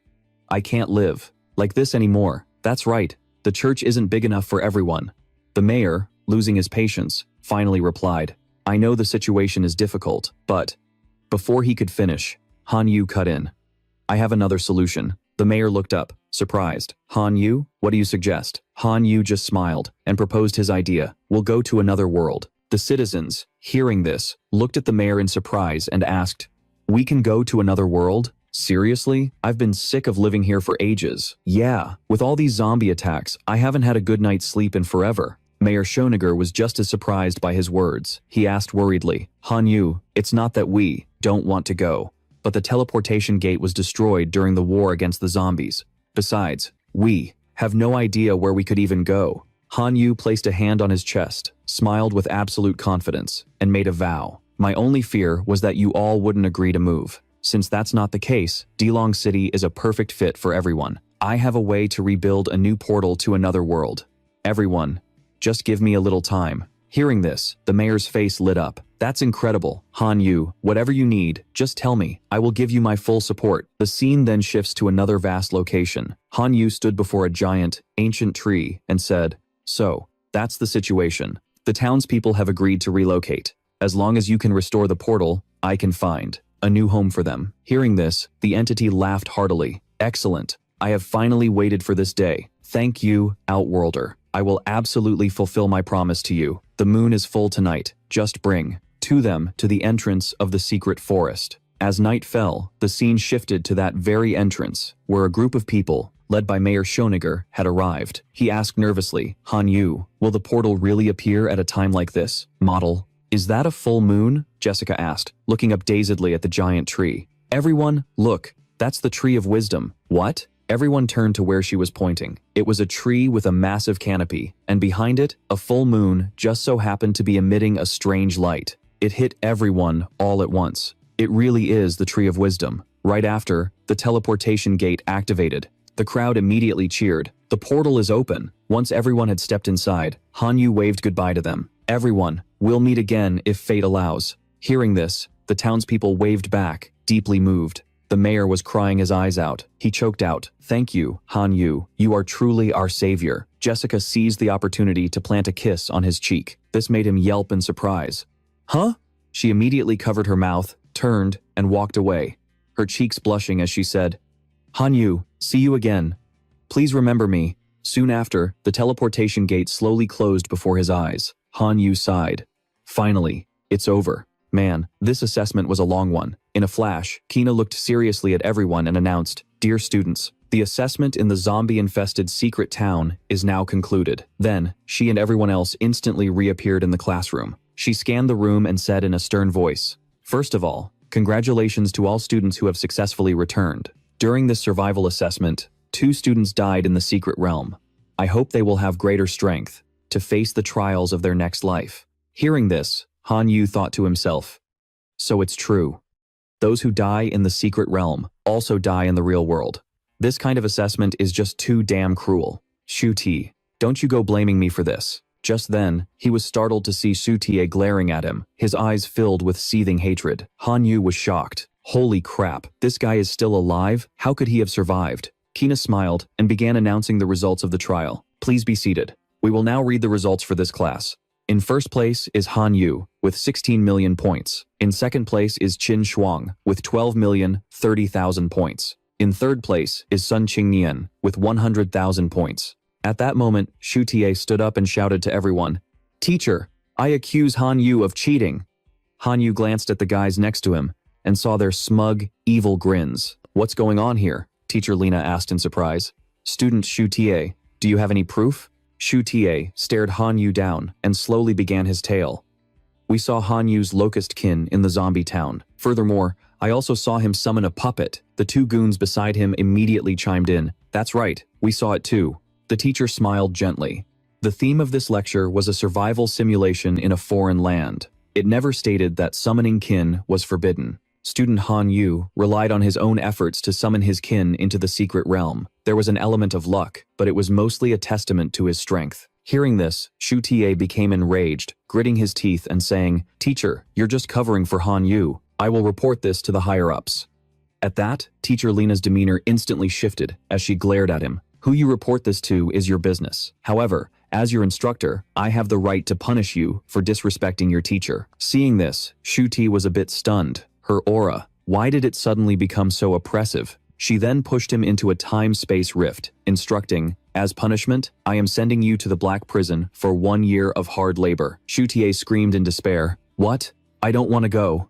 I can't live like this anymore. That's right. The church isn't big enough for everyone. The mayor, losing his patience, finally replied, I know the situation is difficult, but… Before he could finish, Han Yu cut in. I have another solution. The mayor looked up, surprised. Han Yu, what do you suggest? Han Yu just smiled and proposed his idea. We'll go to another world. The citizens, hearing this, looked at the mayor in surprise and asked, we can go to another world? Seriously? I've been sick of living here for ages. Yeah, with all these zombie attacks, I haven't had a good night's sleep in forever. Mayor Shoniger was just as surprised by his words. He asked worriedly, Han Yu, it's not that we don't want to go, but the teleportation gate was destroyed during the war against the zombies. Besides, we have no idea where we could even go. Han Yu placed a hand on his chest, smiled with absolute confidence, and made a vow. My only fear was that you all wouldn't agree to move. Since that's not the case, Delong City is a perfect fit for everyone. I have a way to rebuild a new portal to another world. Everyone, just give me a little time. Hearing this, the mayor's face lit up. That's incredible. Han Yu, whatever you need, just tell me. I will give you my full support. The scene then shifts to another vast location. Han Yu stood before a giant, ancient tree and said, so, that's the situation. The townspeople have agreed to relocate. As long as you can restore the portal, I can find a new home for them. Hearing this, the entity laughed heartily. Excellent. I have finally waited for this day. Thank you, Outworlder. I will absolutely fulfill my promise to you. The moon is full tonight. Just bring them to the entrance of the secret forest. As night fell, the scene shifted to that very entrance, where a group of people, led by Mayor Shoniger, had arrived. He asked nervously, Han Yu, will the portal really appear at a time like this? Model, is that a full moon? Jessica asked, looking up dazedly at the giant tree. Everyone, look, that's the tree of wisdom. What? Everyone turned to where she was pointing. It was a tree with a massive canopy, and behind it, a full moon just so happened to be emitting a strange light. It hit everyone all at once. It really is the tree of wisdom. Right after, the teleportation gate activated. The crowd immediately cheered. The portal is open. Once everyone had stepped inside, Han Yu waved goodbye to them. Everyone, we'll meet again if fate allows. Hearing this, the townspeople waved back, deeply moved. The mayor was crying his eyes out. He choked out, thank you, Han Yu. You are truly our savior. Jessica seized the opportunity to plant a kiss on his cheek. This made him yelp in surprise. Huh? She immediately covered her mouth, turned, and walked away, her cheeks blushing as she said, Han Yu, see you again. Please remember me. Soon after, the teleportation gate slowly closed before his eyes. Han Yu sighed. Finally, it's over. Man, this assessment was a long one. In a flash, Kina looked seriously at everyone and announced, Dear students, the assessment in the zombie-infested secret town is now concluded. Then, she and everyone else instantly reappeared in the classroom. She scanned the room and said in a stern voice, First of all, congratulations to all students who have successfully returned. During this survival assessment, 2 students died in the secret realm. I hope they will have greater strength to face the trials of their next life. Hearing this, Han Yu thought to himself, so it's true. Those who die in the secret realm also die in the real world. This kind of assessment is just too damn cruel. Shu Ti, don't you go blaming me for this. Just then, he was startled to see Shu Tie glaring at him, his eyes filled with seething hatred. Han Yu was shocked. Holy crap, this guy is still alive? How could he have survived? Kina smiled and began announcing the results of the trial. Please be seated. We will now read the results for this class. In first place is Han Yu with 16 million points. In second place is Qin Shuang with 12,030,000 points. In third place is Sun Qingnian with 100,000 points. At that moment, Shu Tie stood up and shouted to everyone, Teacher, I accuse Han Yu of cheating. Han Yu glanced at the guys next to him and saw their smug, evil grins. What's going on here? Teacher Lena asked in surprise. Student Shu Tie, do you have any proof? Shu Tie stared Han Yu down and slowly began his tale. We saw Han Yu's locust kin in the zombie town. Furthermore, I also saw him summon a puppet. The two goons beside him immediately chimed in. That's right, we saw it too. The teacher smiled gently. The theme of this lecture was a survival simulation in a foreign land. It never stated that summoning kin was forbidden. Student Han Yu relied on his own efforts to summon his kin into the secret realm. There was an element of luck, but it was mostly a testament to his strength. Hearing this, Shu Tie became enraged, gritting his teeth and saying, Teacher, you're just covering for Han Yu. I will report this to the higher-ups. At that, Teacher Lena's demeanor instantly shifted as she glared at him. Who you report this to is your business. However, as your instructor, I have the right to punish you for disrespecting your teacher. Seeing this, Shu Tie was a bit stunned. Her aura, why did it suddenly become so oppressive? She then pushed him into a time-space rift, instructing, as punishment, I am sending you to the Black Prison for 1 year of hard labor. Shu Tie screamed in despair. What? I don't want to go.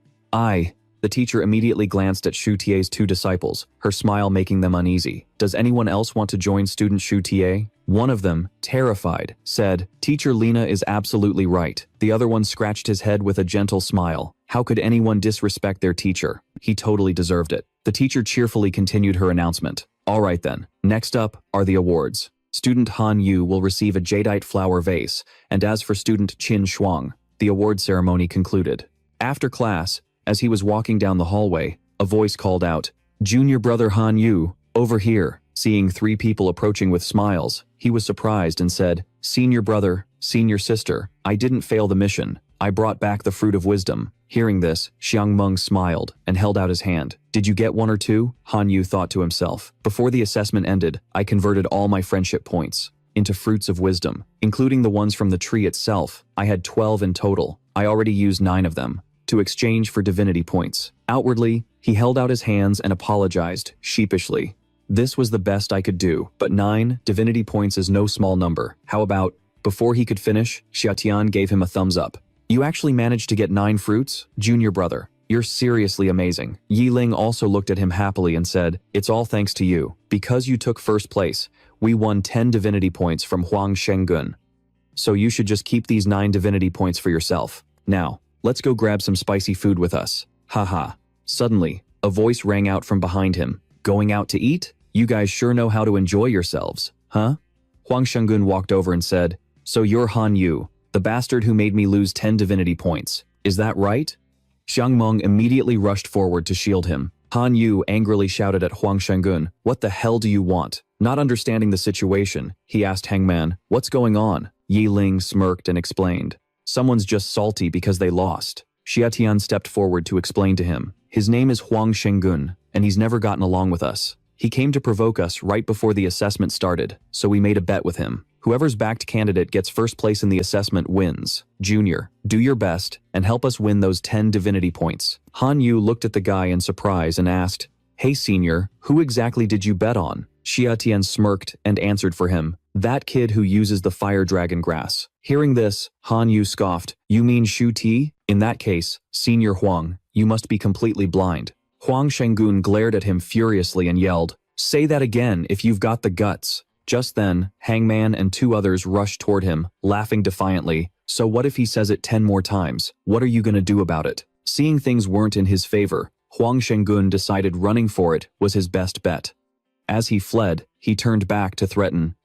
The teacher immediately glanced at Shu Tie's two disciples, her smile making them uneasy. Does anyone else want to join student Shu Tie? One of them, terrified, said, Teacher Lena is absolutely right. The other one scratched his head with a gentle smile. How could anyone disrespect their teacher? He totally deserved it. The teacher cheerfully continued her announcement. All right then, next up are the awards. Student Han Yu will receive a jadeite flower vase, and as for student Qin Shuang, the award ceremony concluded. After class, as he was walking down the hallway, a voice called out, Junior brother Han Yu, over here. Seeing 3 people approaching with smiles, he was surprised and said, Senior brother, senior sister, I didn't fail the mission. I brought back the fruit of wisdom. Hearing this, Xiang Meng smiled and held out his hand. Did you get 1 or 2? Han Yu thought to himself. Before the assessment ended, I converted all my friendship points into fruits of wisdom, including the ones from the tree itself. I had 12 in total. I already used 9 of them to exchange for divinity points. Outwardly, he held out his hands and apologized, sheepishly. This was the best I could do, but 9 divinity points is no small number. How about, before he could finish, Xia Tian gave him a thumbs up. You actually managed to get 9 fruits? Junior brother, you're seriously amazing. Yi Ling also looked at him happily and said, It's all thanks to you. Because you took first place, we won 10 divinity points from Huang Shenggun. So you should just keep these 9 divinity points for yourself. Now, let's go grab some spicy food with us. Haha. Suddenly, a voice rang out from behind him. Going out to eat? You guys sure know how to enjoy yourselves, huh? Huang Shenggun walked over and said, So you're Han Yu, the bastard who made me lose 10 divinity points. Is that right? Xiang Meng immediately rushed forward to shield him. Han Yu angrily shouted at Huang Shenggun, What the hell do you want? Not understanding the situation, he asked Hangman, What's going on? Yi Ling smirked and explained, Someone's just salty because they lost. Xia Tian stepped forward to explain to him, His name is Huang Shenggun, and he's never gotten along with us. He came to provoke us right before the assessment started, so we made a bet with him. Whoever's backed candidate gets first place in the assessment wins. Junior, do your best and help us win those 10 divinity points. Han Yu looked at the guy in surprise and asked, Hey senior, who exactly did you bet on? Xia Tian smirked and answered for him, That kid who uses the fire dragon grass. Hearing this, Han Yu scoffed, You mean Shu Ti? In that case, Senior Huang, you must be completely blind. Huang Shenggun glared at him furiously and yelled, Say that again if you've got the guts. Just then, Hangman and 2 others rushed toward him, laughing defiantly. So what if he says it 10 more times? What are you gonna do about it? Seeing things weren't in his favor, Huang Shenggun decided running for it was his best bet. As he fled, he turned back to threaten,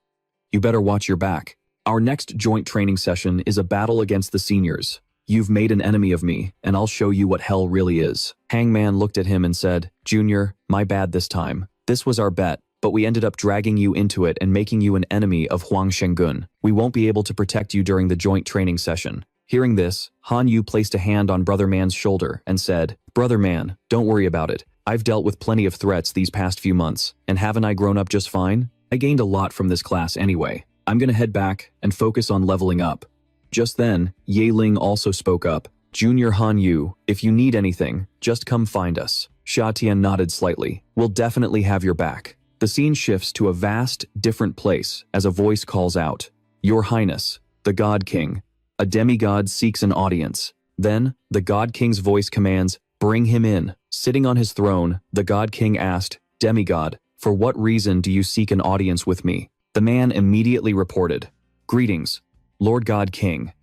You better watch your back. Our next joint training session is a battle against the seniors. You've made an enemy of me, and I'll show you what hell really is. Hangman looked at him and said, Junior, my bad this time. This was our bet, but we ended up dragging you into it and making you an enemy of Huang Shenggun. We won't be able to protect you during the joint training session. Hearing this, Han Yu placed a hand on Brother Man's shoulder and said, Brother Man, don't worry about it. I've dealt with plenty of threats these past few months, and haven't I grown up just fine? I gained a lot from this class anyway. I'm gonna head back and focus on leveling up. Just then, Ye Ling also spoke up. Junior Han Yu, if you need anything, just come find us. Xia Tian nodded slightly. We'll definitely have your back. The scene shifts to a vast, different place as a voice calls out, Your Highness, the God King. A demigod seeks an audience. Then, the God King's voice commands, Bring him in. Sitting on his throne, the God King asked, Demigod, For what reason do you seek an audience with me? The man immediately reported, Greetings, Lord God King.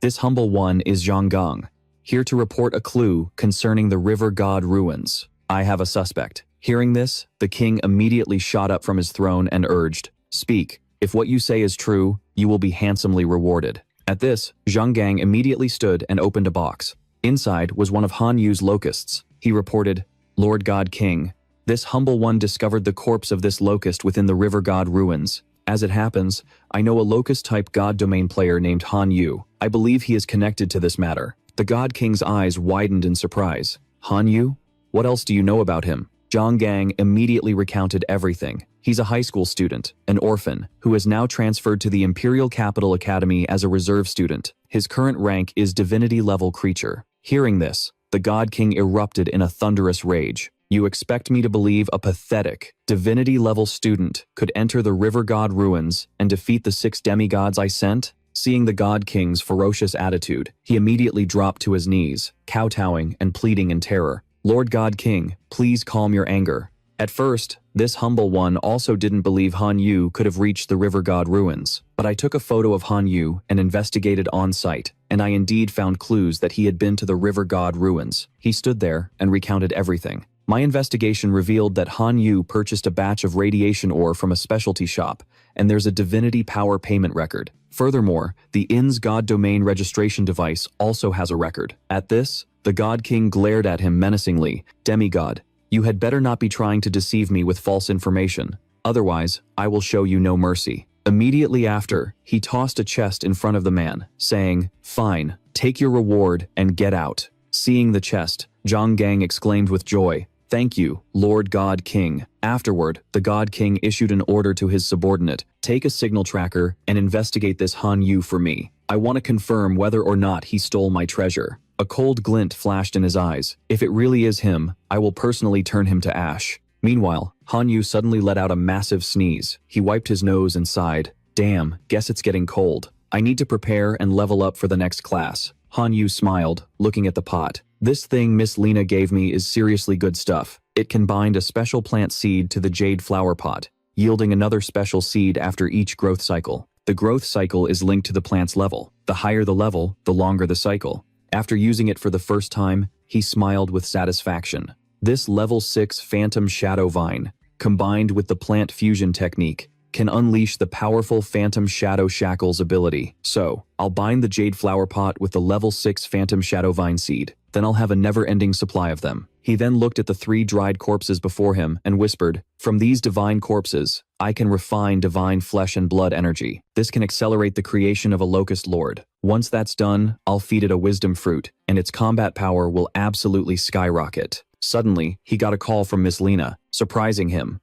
This humble one is Zhanggang, here to report a clue concerning the river god ruins. I have a suspect. Hearing this, the king immediately shot up from his throne and urged, Speak. If what you say is true, you will be handsomely rewarded. At this, Zhang Gang immediately stood and opened a box. Inside was one of Han Yu's locusts. He reported, Lord God King, this humble one discovered the corpse of this locust within the river god ruins. As it happens, I know a locust-type god domain player named Han Yu. I believe he is connected to this matter. The God King's eyes widened in surprise. Han Yu? What else do you know about him? Zhang Gang immediately recounted everything. He's a high school student, an orphan, who is now transferred to the Imperial Capital Academy as a reserve student. His current rank is divinity-level creature. Hearing this, the God King erupted in a thunderous rage. You expect me to believe a pathetic, divinity-level student could enter the river god ruins and defeat the 6 demigods I sent? Seeing the God King's ferocious attitude, he immediately dropped to his knees, kowtowing and pleading in terror. Lord God King, please calm your anger. At first, this humble one also didn't believe Han Yu could have reached the river god ruins, but I took a photo of Han Yu and investigated on site, and I indeed found clues that he had been to the river god ruins. He stood there and recounted everything. My investigation revealed that Han Yu purchased a batch of radiation ore from a specialty shop, and there's a divinity power payment record. Furthermore, the inn's god domain registration device also has a record. At this, the God King glared at him menacingly. Demigod, you had better not be trying to deceive me with false information. Otherwise, I will show you no mercy. Immediately after, he tossed a chest in front of the man, saying, Fine, take your reward and get out. Seeing the chest, Zhang Gang exclaimed with joy, Thank you, Lord God King. Afterward, the God King issued an order to his subordinate, Take a signal tracker and investigate this Han Yu for me. I want to confirm whether or not he stole my treasure. A cold glint flashed in his eyes. If it really is him, I will personally turn him to ash. Meanwhile, Han Yu suddenly let out a massive sneeze. He wiped his nose and sighed. Damn, guess it's getting cold. I need to prepare and level up for the next class. Han Yu smiled, looking at the pot. This thing Miss Lena gave me is seriously good stuff. It can bind a special plant seed to the jade flower pot, yielding another special seed after each growth cycle. The growth cycle is linked to the plant's level. The higher the level, the longer the cycle. After using it for the first time, he smiled with satisfaction. This level 6 phantom shadow vine, combined with the plant fusion technique, can unleash the powerful Phantom Shadow Shackles ability. So, I'll bind the Jade Flower Pot with the level 6 Phantom Shadow Vine Seed. Then I'll have a never-ending supply of them. He then looked at the 3 dried corpses before him and whispered, From these divine corpses, I can refine divine flesh and blood energy. This can accelerate the creation of a Locust Lord. Once that's done, I'll feed it a wisdom fruit, and its combat power will absolutely skyrocket. Suddenly, he got a call from Miss Lena, surprising him.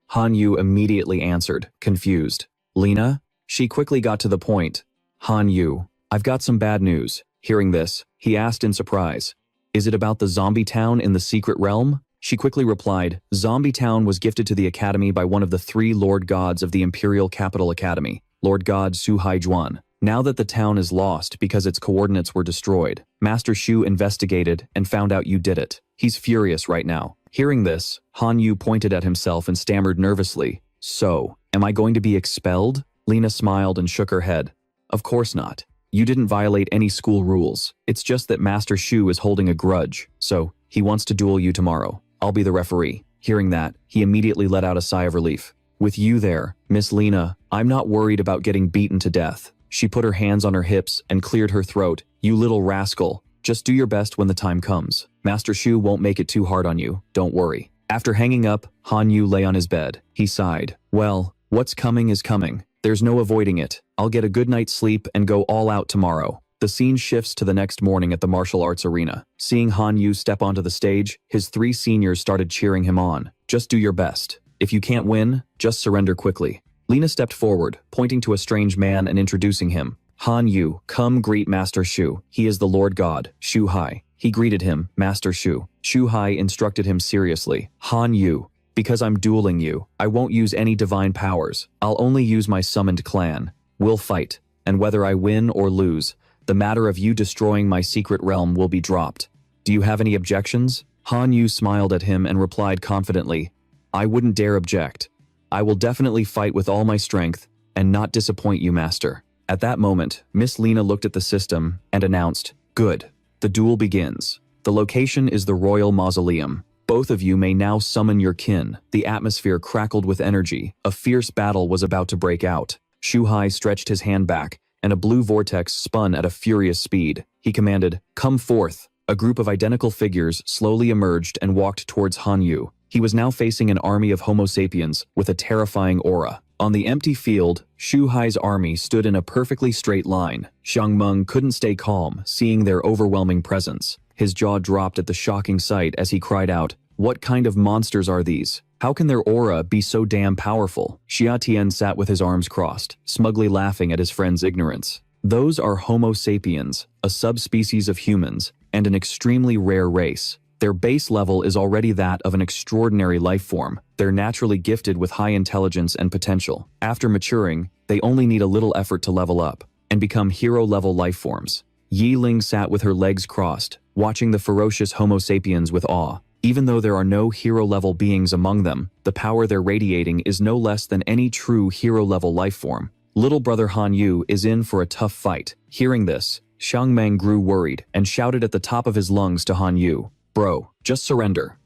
Han Yu immediately answered, confused. Lena? She quickly got to the point. Han Yu, I've got some bad news. Hearing this, he asked in surprise. Is it about the zombie town in the secret realm? She quickly replied, Zombie Town was gifted to the academy by one of the 3 Lord Gods of the Imperial Capital Academy, Lord God Su Hai Juan. Now that the town is lost because its coordinates were destroyed, Master Shu investigated and found out you did it. He's furious right now. Hearing this, Han Yu pointed at himself and stammered nervously. So, am I going to be expelled? Lena smiled and shook her head. Of course not. You didn't violate any school rules. It's just that Master Shu is holding a grudge, so he wants to duel you tomorrow. I'll be the referee. Hearing that, he immediately let out a sigh of relief. With you there, Miss Lena, I'm not worried about getting beaten to death. She put her hands on her hips and cleared her throat. You little rascal. Just do your best when the time comes. Master Shu won't make it too hard on you, don't worry. After hanging up, Han Yu lay on his bed. He sighed. Well, what's coming is coming. There's no avoiding it. I'll get a good night's sleep and go all out tomorrow. The scene shifts to the next morning at the martial arts arena. Seeing Han Yu step onto the stage, his 3 seniors started cheering him on. Just do your best. If you can't win, just surrender quickly. Lena stepped forward, pointing to a strange man and introducing him. Han Yu, come greet Master Shu. He is the Lord God, Shu Hai. He greeted him, Master Shu. Shu Hai instructed him seriously. Han Yu, because I'm dueling you, I won't use any divine powers. I'll only use my summoned clan. We'll fight, and whether I win or lose, the matter of you destroying my secret realm will be dropped. Do you have any objections? Han Yu smiled at him and replied confidently, I wouldn't dare object. I will definitely fight with all my strength and not disappoint you, master. At that moment, Miss Lena looked at the system and announced, "Good. The duel begins. The location is the Royal Mausoleum. Both of you may now summon your kin." The atmosphere crackled with energy. A fierce battle was about to break out. Shuhai stretched his hand back, and a blue vortex spun at a furious speed. He commanded, "Come forth." A group of identical figures slowly emerged and walked towards Han Yu. He was now facing an army of Homo sapiens with a terrifying aura. On the empty field, Shu Hai's army stood in a perfectly straight line. Xiang Meng couldn't stay calm, seeing their overwhelming presence. His jaw dropped at the shocking sight as he cried out, "What kind of monsters are these? How can their aura be so damn powerful?" Xia Tian sat with his arms crossed, smugly laughing at his friend's ignorance. Those are Homo sapiens, a subspecies of humans, and an extremely rare race. Their base level is already that of an extraordinary life form. They're naturally gifted with high intelligence and potential. After maturing, they only need a little effort to level up and become hero-level life forms. Yi Ling sat with her legs crossed, watching the ferocious Homo sapiens with awe. Even though there are no hero-level beings among them, the power they're radiating is no less than any true hero-level life form. Little brother Han Yu is in for a tough fight. Hearing this, Xiang Meng grew worried and shouted at the top of his lungs to Han Yu, "Bro, just surrender.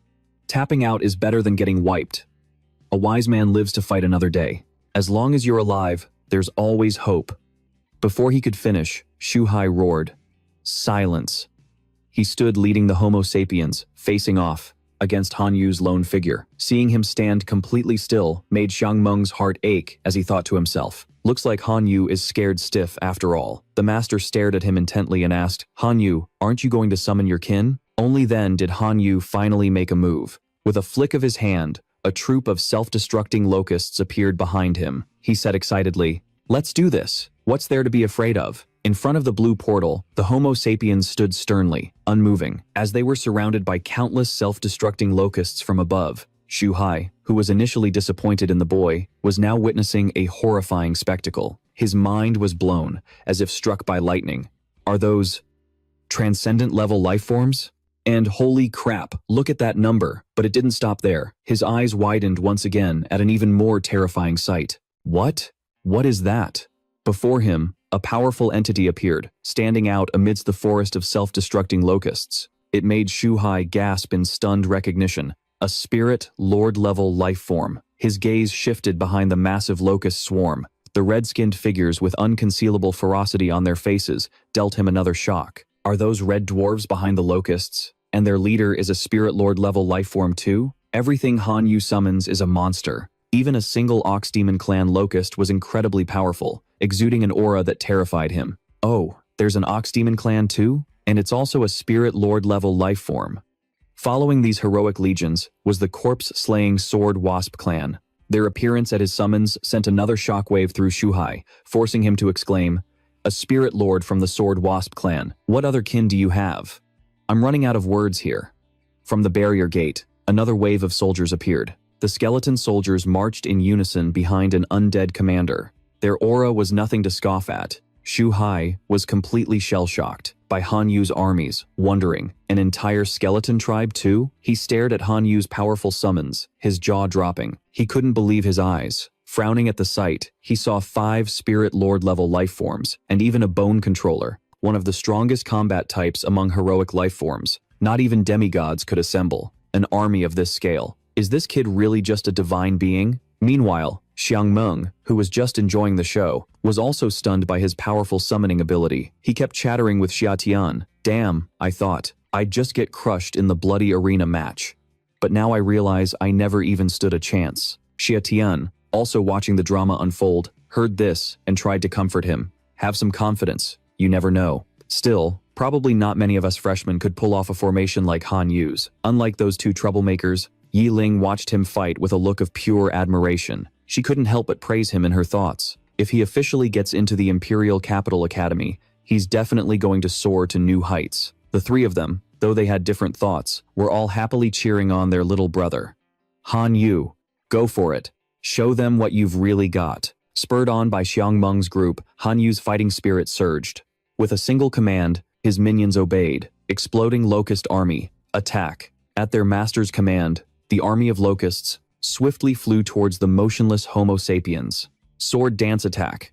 Tapping out is better than getting wiped. A wise man lives to fight another day. As long as you're alive, there's always hope." Before he could finish, Shu Hai roared, "Silence." He stood leading the Homo sapiens, facing off, against Han Yu's lone figure. Seeing him stand completely still made Xiang Meng's heart ache as he thought to himself, "Looks like Han Yu is scared stiff after all." The master stared at him intently and asked, "Han Yu, aren't you going to summon your kin?" Only then did Han Yu finally make a move. With a flick of his hand, a troop of self-destructing locusts appeared behind him. He said excitedly, "Let's do this. What's there to be afraid of?" In front of the blue portal, the Homo sapiens stood sternly, unmoving, as they were surrounded by countless self-destructing locusts from above. Shu Hai, who was initially disappointed in the boy, was now witnessing a horrifying spectacle. His mind was blown, as if struck by lightning. Are those transcendent-level life forms? And holy crap, look at that number. But it didn't stop there. His eyes widened once again at an even more terrifying sight. What? What is that? Before him, a powerful entity appeared, standing out amidst the forest of self-destructing locusts. It made Shu Hai gasp in stunned recognition. A spirit, lord-level life form. His gaze shifted behind the massive locust swarm. The red-skinned figures with unconcealable ferocity on their faces dealt him another shock. Are those red dwarves behind the locusts? And their leader is a spirit lord-level life form too? Everything Han Yu summons is a monster. Even a single Ox Demon Clan locust was incredibly powerful, exuding an aura that terrified him. Oh, there's an Ox Demon Clan too? And it's also a spirit lord-level life form. Following these heroic legions was the corpse-slaying Sword Wasp clan. Their appearance at his summons sent another shockwave through Shu Hai, forcing him to exclaim, "A spirit lord from the Sword Wasp clan. What other kin do you have?" "I'm running out of words here." From the barrier gate, another wave of soldiers appeared. The skeleton soldiers marched in unison behind an undead commander. Their aura was nothing to scoff at. Shu Hai was completely shell-shocked by Han Yu's armies, wondering, an entire skeleton tribe too? He stared at Han Yu's powerful summons, his jaw dropping. He couldn't believe his eyes. Frowning at the sight, he saw 5 spirit lord-level life forms, and even a bone controller, one of the strongest combat types among heroic life forms. Not even demigods could assemble an army of this scale. Is this kid really just a divine being? Meanwhile, Xiang Meng, who was just enjoying the show, was also stunned by his powerful summoning ability. He kept chattering with Xia Tian. "Damn, I thought I'd just get crushed in the bloody arena match. But now I realize I never even stood a chance." Xia Tian, also watching the drama unfold, heard this and tried to comfort him. "Have some confidence. You never know." Still, probably not many of us freshmen could pull off a formation like Han Yu's. Unlike those two troublemakers, Yi Ling watched him fight with a look of pure admiration. She couldn't help but praise him in her thoughts. If he officially gets into the Imperial Capital Academy, he's definitely going to soar to new heights. The three of them, though they had different thoughts, were all happily cheering on their little brother. "Han Yu, go for it. Show them what you've really got." Spurred on by Xiang Meng's group, Han Yu's fighting spirit surged. With a single command, his minions obeyed. Exploding locust army, attack. At their master's command, the army of locusts swiftly flew towards the motionless Homo sapiens. Sword dance attack.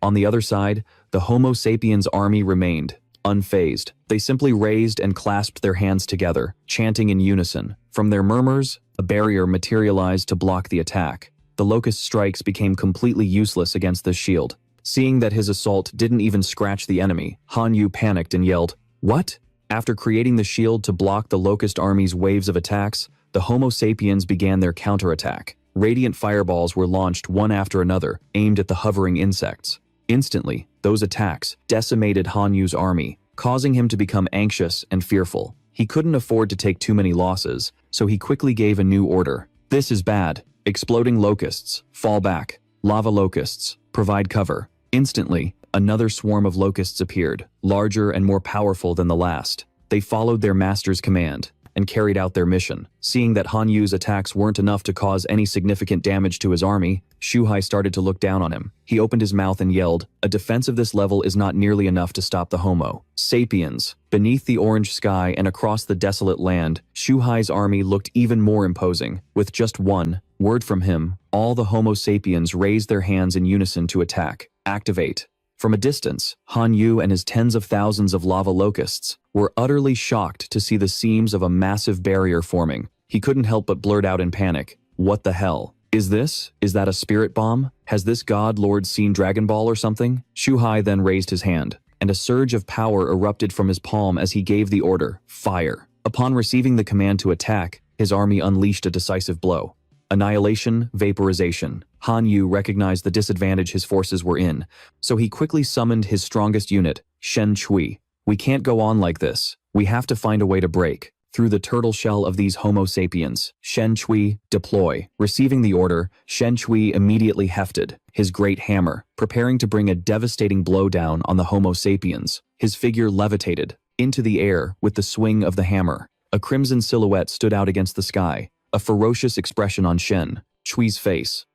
On the other side, the Homo sapiens army remained, unfazed. They simply raised and clasped their hands together, chanting in unison. From their murmurs, a barrier materialized to block the attack. The locust strikes became completely useless against this shield. Seeing that his assault didn't even scratch the enemy, Han Yu panicked and yelled, "What?" After creating the shield to block the locust army's waves of attacks, the Homo sapiens began their counterattack. Radiant fireballs were launched one after another, aimed at the hovering insects. Instantly, those attacks decimated Han Yu's army, causing him to become anxious and fearful. He couldn't afford to take too many losses, so he quickly gave a new order. "This is bad. Exploding locusts, fall back. Lava locusts, provide cover." Instantly, another swarm of locusts appeared, larger and more powerful than the last. They followed their master's command and carried out their mission. Seeing that Han Yu's attacks weren't enough to cause any significant damage to his army, Shu Hai started to look down on him. He opened his mouth and yelled, "A defense of this level is not nearly enough to stop the Homo sapiens." Beneath the orange sky and across the desolate land, Shu Hai's army looked even more imposing. With just one word from him, all the Homo sapiens raised their hands in unison to attack. Activate. From a distance, Han Yu and his tens of thousands of lava locusts were utterly shocked to see the seams of a massive barrier forming. He couldn't help but blurt out in panic, "What the hell? Is that a spirit bomb? Has this god lord seen Dragon Ball or something?" Shu Hai then raised his hand, and a surge of power erupted from his palm as he gave the order, "Fire." Upon receiving the command to attack, his army unleashed a decisive blow. Annihilation, vaporization. Han Yu recognized the disadvantage his forces were in, so he quickly summoned his strongest unit, Shen Chui. "We can't go on like this. We have to find a way to break through the turtle shell of these Homo sapiens." Shen Chui, deploy. Receiving the order, Shen Chui immediately hefted his great hammer, preparing to bring a devastating blow down on the Homo sapiens. His figure levitated into the air with the swing of the hammer. A crimson silhouette stood out against the sky, a ferocious expression on Shen Chui's face.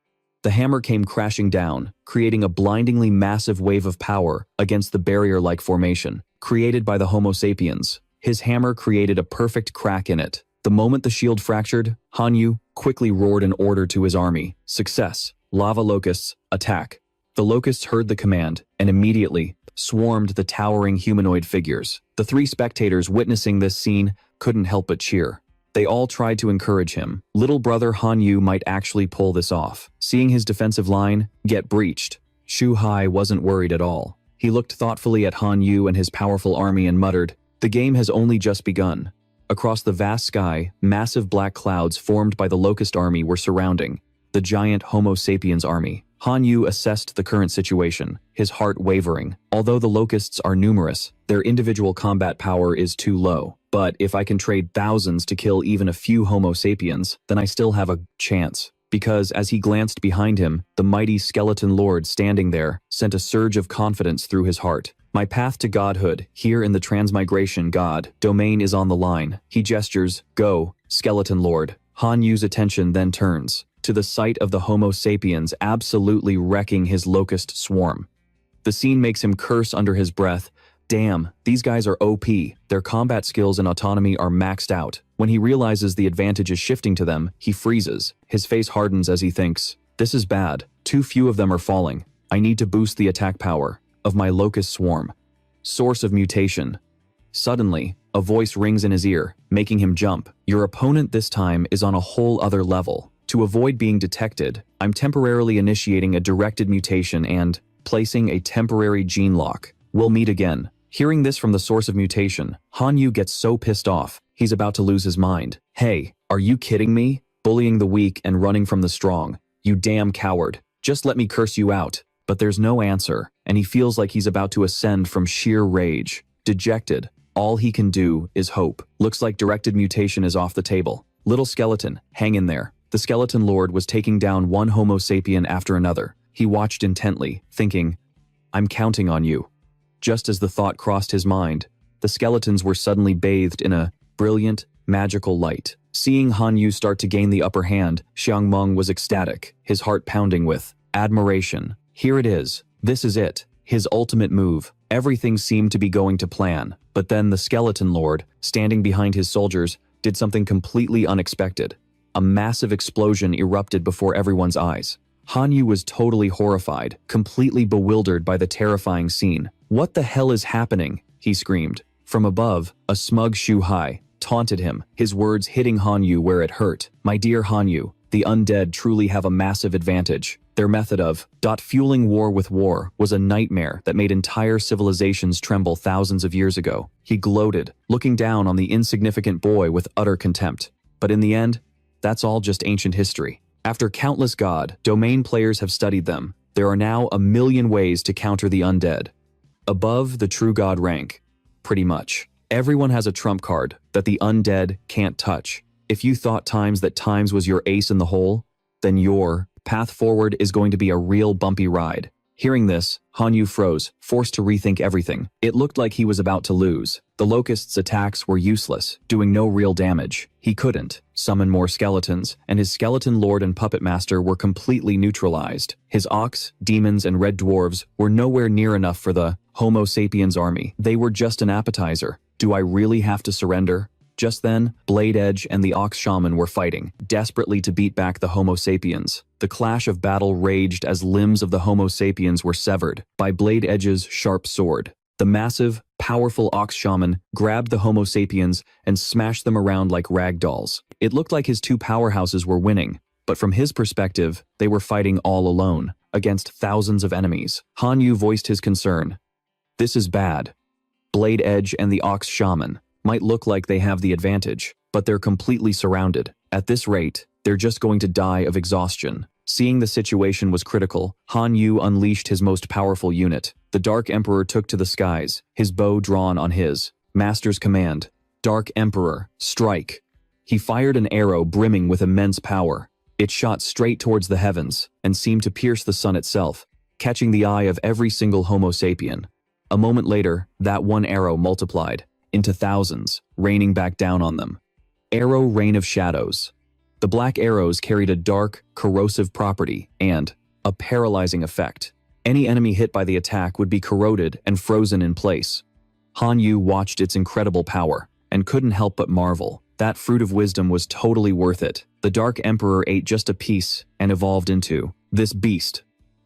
The hammer came crashing down, creating a blindingly massive wave of power against the barrier-like formation created by the Homo sapiens. His hammer created a perfect crack in it. The moment the shield fractured, Han Yu quickly roared an order to his army. "Success! Lava locusts, attack!" The locusts heard the command and immediately swarmed the towering humanoid figures. The three spectators witnessing this scene couldn't help but cheer. They all tried to encourage him. Little brother Han Yu might actually pull this off. Seeing his defensive line get breached, Shu Hai wasn't worried at all. He looked thoughtfully at Han Yu and his powerful army and muttered, "The game has only just begun." Across the vast sky, massive black clouds formed by the locust army were surrounding the giant Homo sapiens army. Han Yu assessed the current situation, his heart wavering. Although the locusts are numerous, their individual combat power is too low. But if I can trade thousands to kill even a few Homo sapiens, then I still have a chance. Because as he glanced behind him, the mighty skeleton lord standing there sent a surge of confidence through his heart. "My path to godhood, here in the transmigration god domain, is on the line." He gestures, "Go, skeleton lord." Han Yu's attention then turns to the sight of the Homo sapiens absolutely wrecking his locust swarm. The scene makes him curse under his breath. Damn, these guys are OP. Their combat skills and autonomy are maxed out. When he realizes the advantage is shifting to them, he freezes. His face hardens as he thinks, "This is bad. Too few of them are falling. I need to boost the attack power of my locust swarm." Source of mutation. Suddenly, a voice rings in his ear, making him jump. "Your opponent this time is on a whole other level. To avoid being detected, I'm temporarily initiating a directed mutation and placing a temporary gene lock. We'll meet again." Hearing this from the source of mutation, Han Yu gets so pissed off, he's about to lose his mind. "Hey, are you kidding me? Bullying the weak and running from the strong. You damn coward. Just let me curse you out." But there's no answer, and he feels like he's about to ascend from sheer rage. Dejected, all he can do is hope. Looks like directed mutation is off the table. "Little skeleton, hang in there." The skeleton lord was taking down one Homo sapien after another. He watched intently, thinking, "I'm counting on you." Just as the thought crossed his mind, the skeletons were suddenly bathed in a brilliant, magical light. Seeing Han Yu start to gain the upper hand, Xiang Meng was ecstatic, his heart pounding with admiration. Here it is. This is it. His ultimate move. Everything seemed to be going to plan. But then the skeleton lord, standing behind his soldiers, did something completely unexpected. a massive explosion erupted before everyone's eyes. Han Yu was totally horrified, completely bewildered by the terrifying scene. "What the hell is happening?" he screamed. From above, a smug Shu Hai taunted him, his words hitting Han Yu where it hurt. "My dear Han Yu, the undead truly have a massive advantage. Their method of fueling war with war was a nightmare that made entire civilizations tremble thousands of years ago." He gloated, looking down on the insignificant boy with utter contempt. But in the end, that's all just ancient history. After countless god domain players have studied them, there are now a million ways to counter the undead. Above the true god rank, pretty much. Everyone has a trump card that the undead can't touch. If you thought times was your ace in the hole, then your path forward is going to be a real bumpy ride. Hearing this, Han Yu froze, forced to rethink everything. It looked like he was about to lose. The locusts' attacks were useless, doing no real damage. He couldn't summon more skeletons, and his skeleton lord and puppet master were completely neutralized. His ox, demons, and red dwarves were nowhere near enough for the Homo sapiens army. They were just an appetizer. Do I really have to surrender? Just then, Blade Edge and the Ox Shaman were fighting, desperately to beat back the Homo sapiens. The clash of battle raged as limbs of the Homo sapiens were severed by Blade Edge's sharp sword. The massive, powerful Ox Shaman grabbed the Homo sapiens and smashed them around like rag dolls. It looked like his two powerhouses were winning, but from his perspective, they were fighting all alone, against thousands of enemies. Han Yu voiced his concern. "This is bad. Blade Edge and the Ox Shaman might look like they have the advantage, but they're completely surrounded. At this rate, they're just going to die of exhaustion." Seeing the situation was critical, Han Yu unleashed his most powerful unit. The Dark Emperor took to the skies, his bow drawn on his master's command. "Dark Emperor, strike." He fired an arrow brimming with immense power. It shot straight towards the heavens and seemed to pierce the sun itself, catching the eye of every single Homo sapien. A moment later, that one arrow multiplied into thousands, raining back down on them. Arrow Rain of Shadows. The black arrows carried a dark, corrosive property and a paralyzing effect. Any enemy hit by the attack would be corroded and frozen in place. Han Yu watched its incredible power and couldn't help but marvel. That fruit of wisdom was totally worth it. The Dark Emperor ate just a piece and evolved into this beast.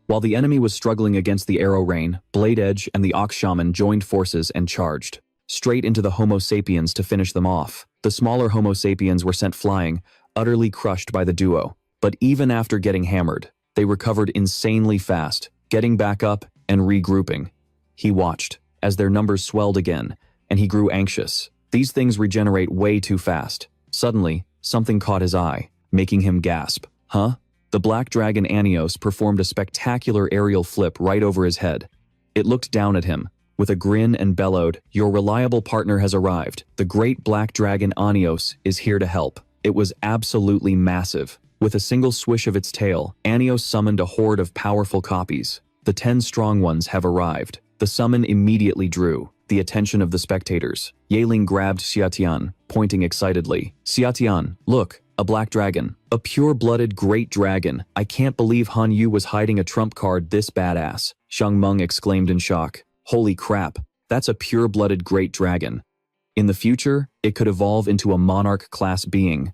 While the enemy was struggling against the arrow rain, Blade Edge and the Ox Shaman joined forces and charged straight into the Homo sapiens to finish them off. The smaller Homo sapiens were sent flying, utterly crushed by the duo. But even after getting hammered, they recovered insanely fast, getting back up and regrouping. He watched as their numbers swelled again, and he grew anxious. These things regenerate way too fast. Suddenly, something caught his eye, making him gasp. "Huh?" The black dragon Anios performed a spectacular aerial flip right over his head. It looked down at him, with a grin and bellowed, "Your reliable partner has arrived. The great black dragon Anios is here to help." It was absolutely massive. With a single swish of its tail, Anios summoned a horde of powerful copies. The 10 strong ones have arrived. The summon immediately drew the attention of the spectators. Yeling grabbed Xiatian, pointing excitedly. "Xiatian, look, a black dragon. A pure-blooded great dragon. I can't believe Han Yu was hiding a trump card this badass." Shang Meng exclaimed in shock. "Holy crap, that's a pure-blooded great dragon. In the future, it could evolve into a monarch-class being."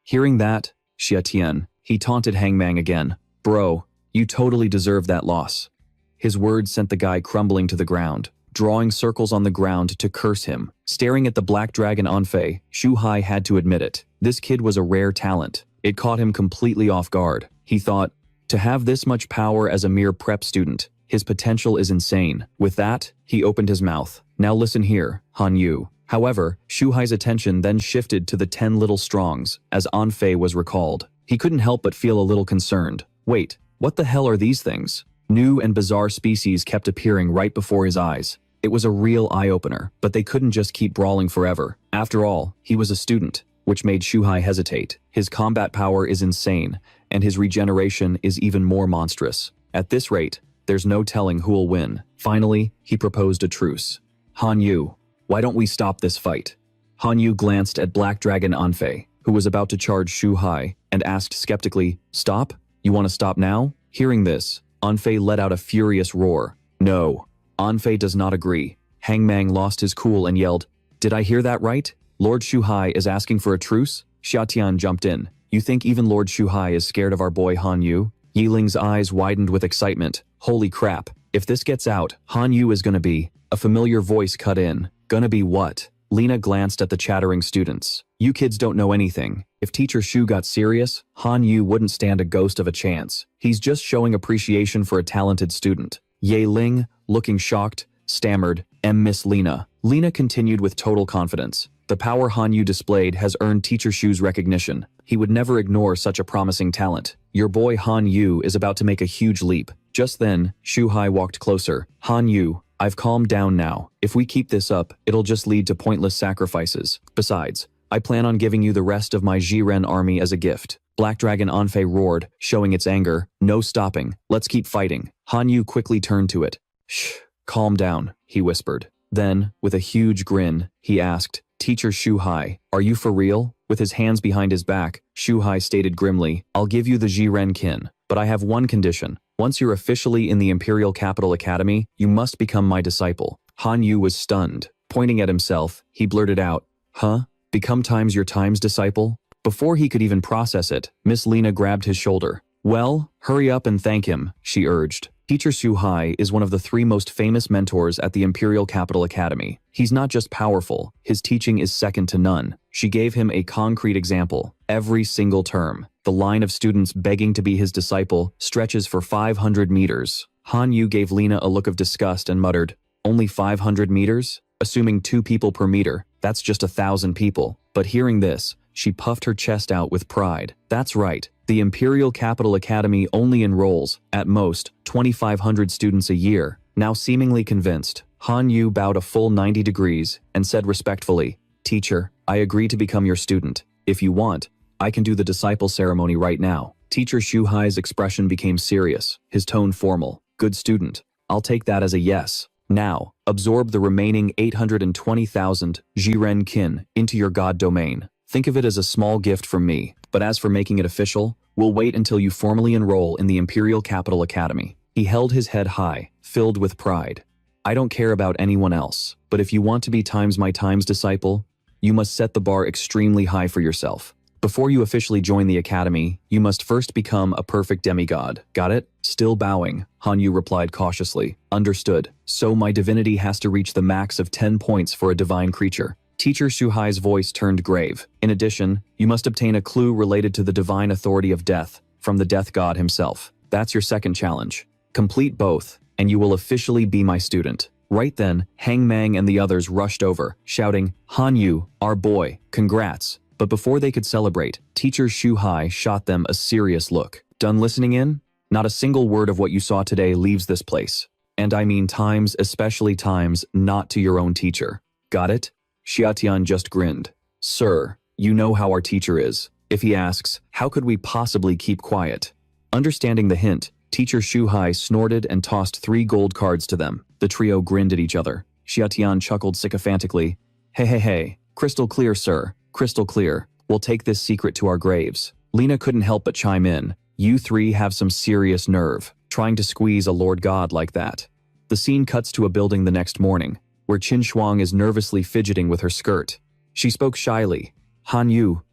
Hearing that, Xiatian, he taunted Hangmang again. "Bro, you totally deserve that loss." His words sent the guy crumbling to the ground, drawing circles on the ground to curse him. Staring at the black dragon Anfei, Shu Hai had to admit it. This kid was a rare talent. It caught him completely off guard. He thought, to have this much power as a mere prep student, his potential is insane. With that, he opened his mouth. "Now listen here, Han Yu." However, Shu Hai's attention then shifted to the 10 little strongs, as Anfei was recalled. He couldn't help but feel a little concerned. Wait, what the hell are these things? New and bizarre species kept appearing right before his eyes. It was a real eye-opener, but they couldn't just keep brawling forever. After all, he was a student, which made Shu Hai hesitate. His combat power is insane, and his regeneration is even more monstrous. At this rate, there's no telling who'll win. Finally, he proposed a truce. "Han Yu, why don't we stop this fight?" Han Yu glanced at Black Dragon Anfei, who was about to charge Shu Hai, and asked skeptically, "Stop? You want to stop now?" Hearing this, Anfei let out a furious roar. "No." Anfei does not agree. Hangmang lost his cool and yelled, "Did I hear that right? Lord Shu Hai is asking for a truce?" Xiatian jumped in. You think even Lord Shuhai is scared of our boy Han Yu? Yiling's eyes widened with excitement. Holy crap. If this gets out, Han Yu is gonna be… A familiar voice cut in. Gonna be what? Lena glanced at the chattering students. You kids don't know anything. If Teacher Shu got serious, Han Yu wouldn't stand a ghost of a chance. He's just showing appreciation for a talented student. Ye Ling, looking shocked, stammered, Miss Lena. Lena continued with total confidence. The power Han Yu displayed has earned Teacher Shu's recognition. He would never ignore such a promising talent. Your boy Han Yu is about to make a huge leap. Just then, Shu Hai walked closer. Han Yu, I've calmed down now. If we keep this up, it'll just lead to pointless sacrifices. Besides, I plan on giving you the rest of my Jiren army as a gift. Black Dragon Anfei roared, showing its anger. No stopping. Let's keep fighting. Han Yu quickly turned to it. Shh, calm down, he whispered. Then, with a huge grin, he asked, Teacher Shu Hai, are you for real? With his hands behind his back, Shu Hai stated grimly, I'll give you the Jiren kin, but I have one condition. Once you're officially in the Imperial Capital Academy, you must become my disciple. Han Yu was stunned. Pointing at himself, he blurted out, Huh? Become times your times disciple? Before he could even process it, Miss Lena grabbed his shoulder. Well, hurry up and thank him, she urged. Teacher Shu Hai is one of the 3 most famous mentors at the Imperial Capital Academy. He's not just powerful, his teaching is second to none. She gave him a concrete example. Every single term, the line of students begging to be his disciple stretches for 500 meters. Han Yu gave Lena a look of disgust and muttered, Only 500 meters? Assuming 2 people per meter, that's just 1,000 people. But hearing this, she puffed her chest out with pride. That's right. The Imperial Capital Academy only enrolls, at most, 2,500 students a year. Now seemingly convinced, Han Yu bowed a full 90 degrees and said respectfully, Teacher, I agree to become your student. If you want, I can do the disciple ceremony right now. Teacher Shu Hai's expression became serious, his tone formal. Good student. I'll take that as a yes. Now, absorb the remaining 820,000 Jiren kin into your god domain. Think of it as a small gift from me, but as for making it official, we'll wait until you formally enroll in the Imperial Capital Academy. He held his head high, filled with pride. I don't care about anyone else, but if you want to be times my times disciple, you must set the bar extremely high for yourself. Before you officially join the academy, you must first become a perfect demigod. Got it? Still bowing, Han Yu replied cautiously. Understood. So my divinity has to reach the max of 10 points for a divine creature. Teacher Shu Hai's voice turned grave. In addition, you must obtain a clue related to the divine authority of death from the death god himself. That's your second challenge. Complete both, and you will officially be my student. Right then, Hang Mang and the others rushed over, shouting, Han Yu, our boy, congrats. But before they could celebrate, Teacher Shu Hai shot them a serious look. Done listening in? Not a single word of what you saw today leaves this place. And I mean times, especially times, not to your own teacher. Got it? Xiatian just grinned. Sir, you know how our teacher is. If he asks, how could we possibly keep quiet? Understanding the hint, Teacher Shu Hai snorted and tossed 3 gold cards to them. The trio grinned at each other. Xiatian chuckled sycophantically. Hey, crystal clear, sir. Crystal clear. We'll take this secret to our graves. Lena couldn't help but chime in. You 3 have some serious nerve, trying to squeeze a Lord God like that. The scene cuts to a building the next morning, where Qin Shuang is nervously fidgeting with her skirt. She spoke shyly. Han Yu,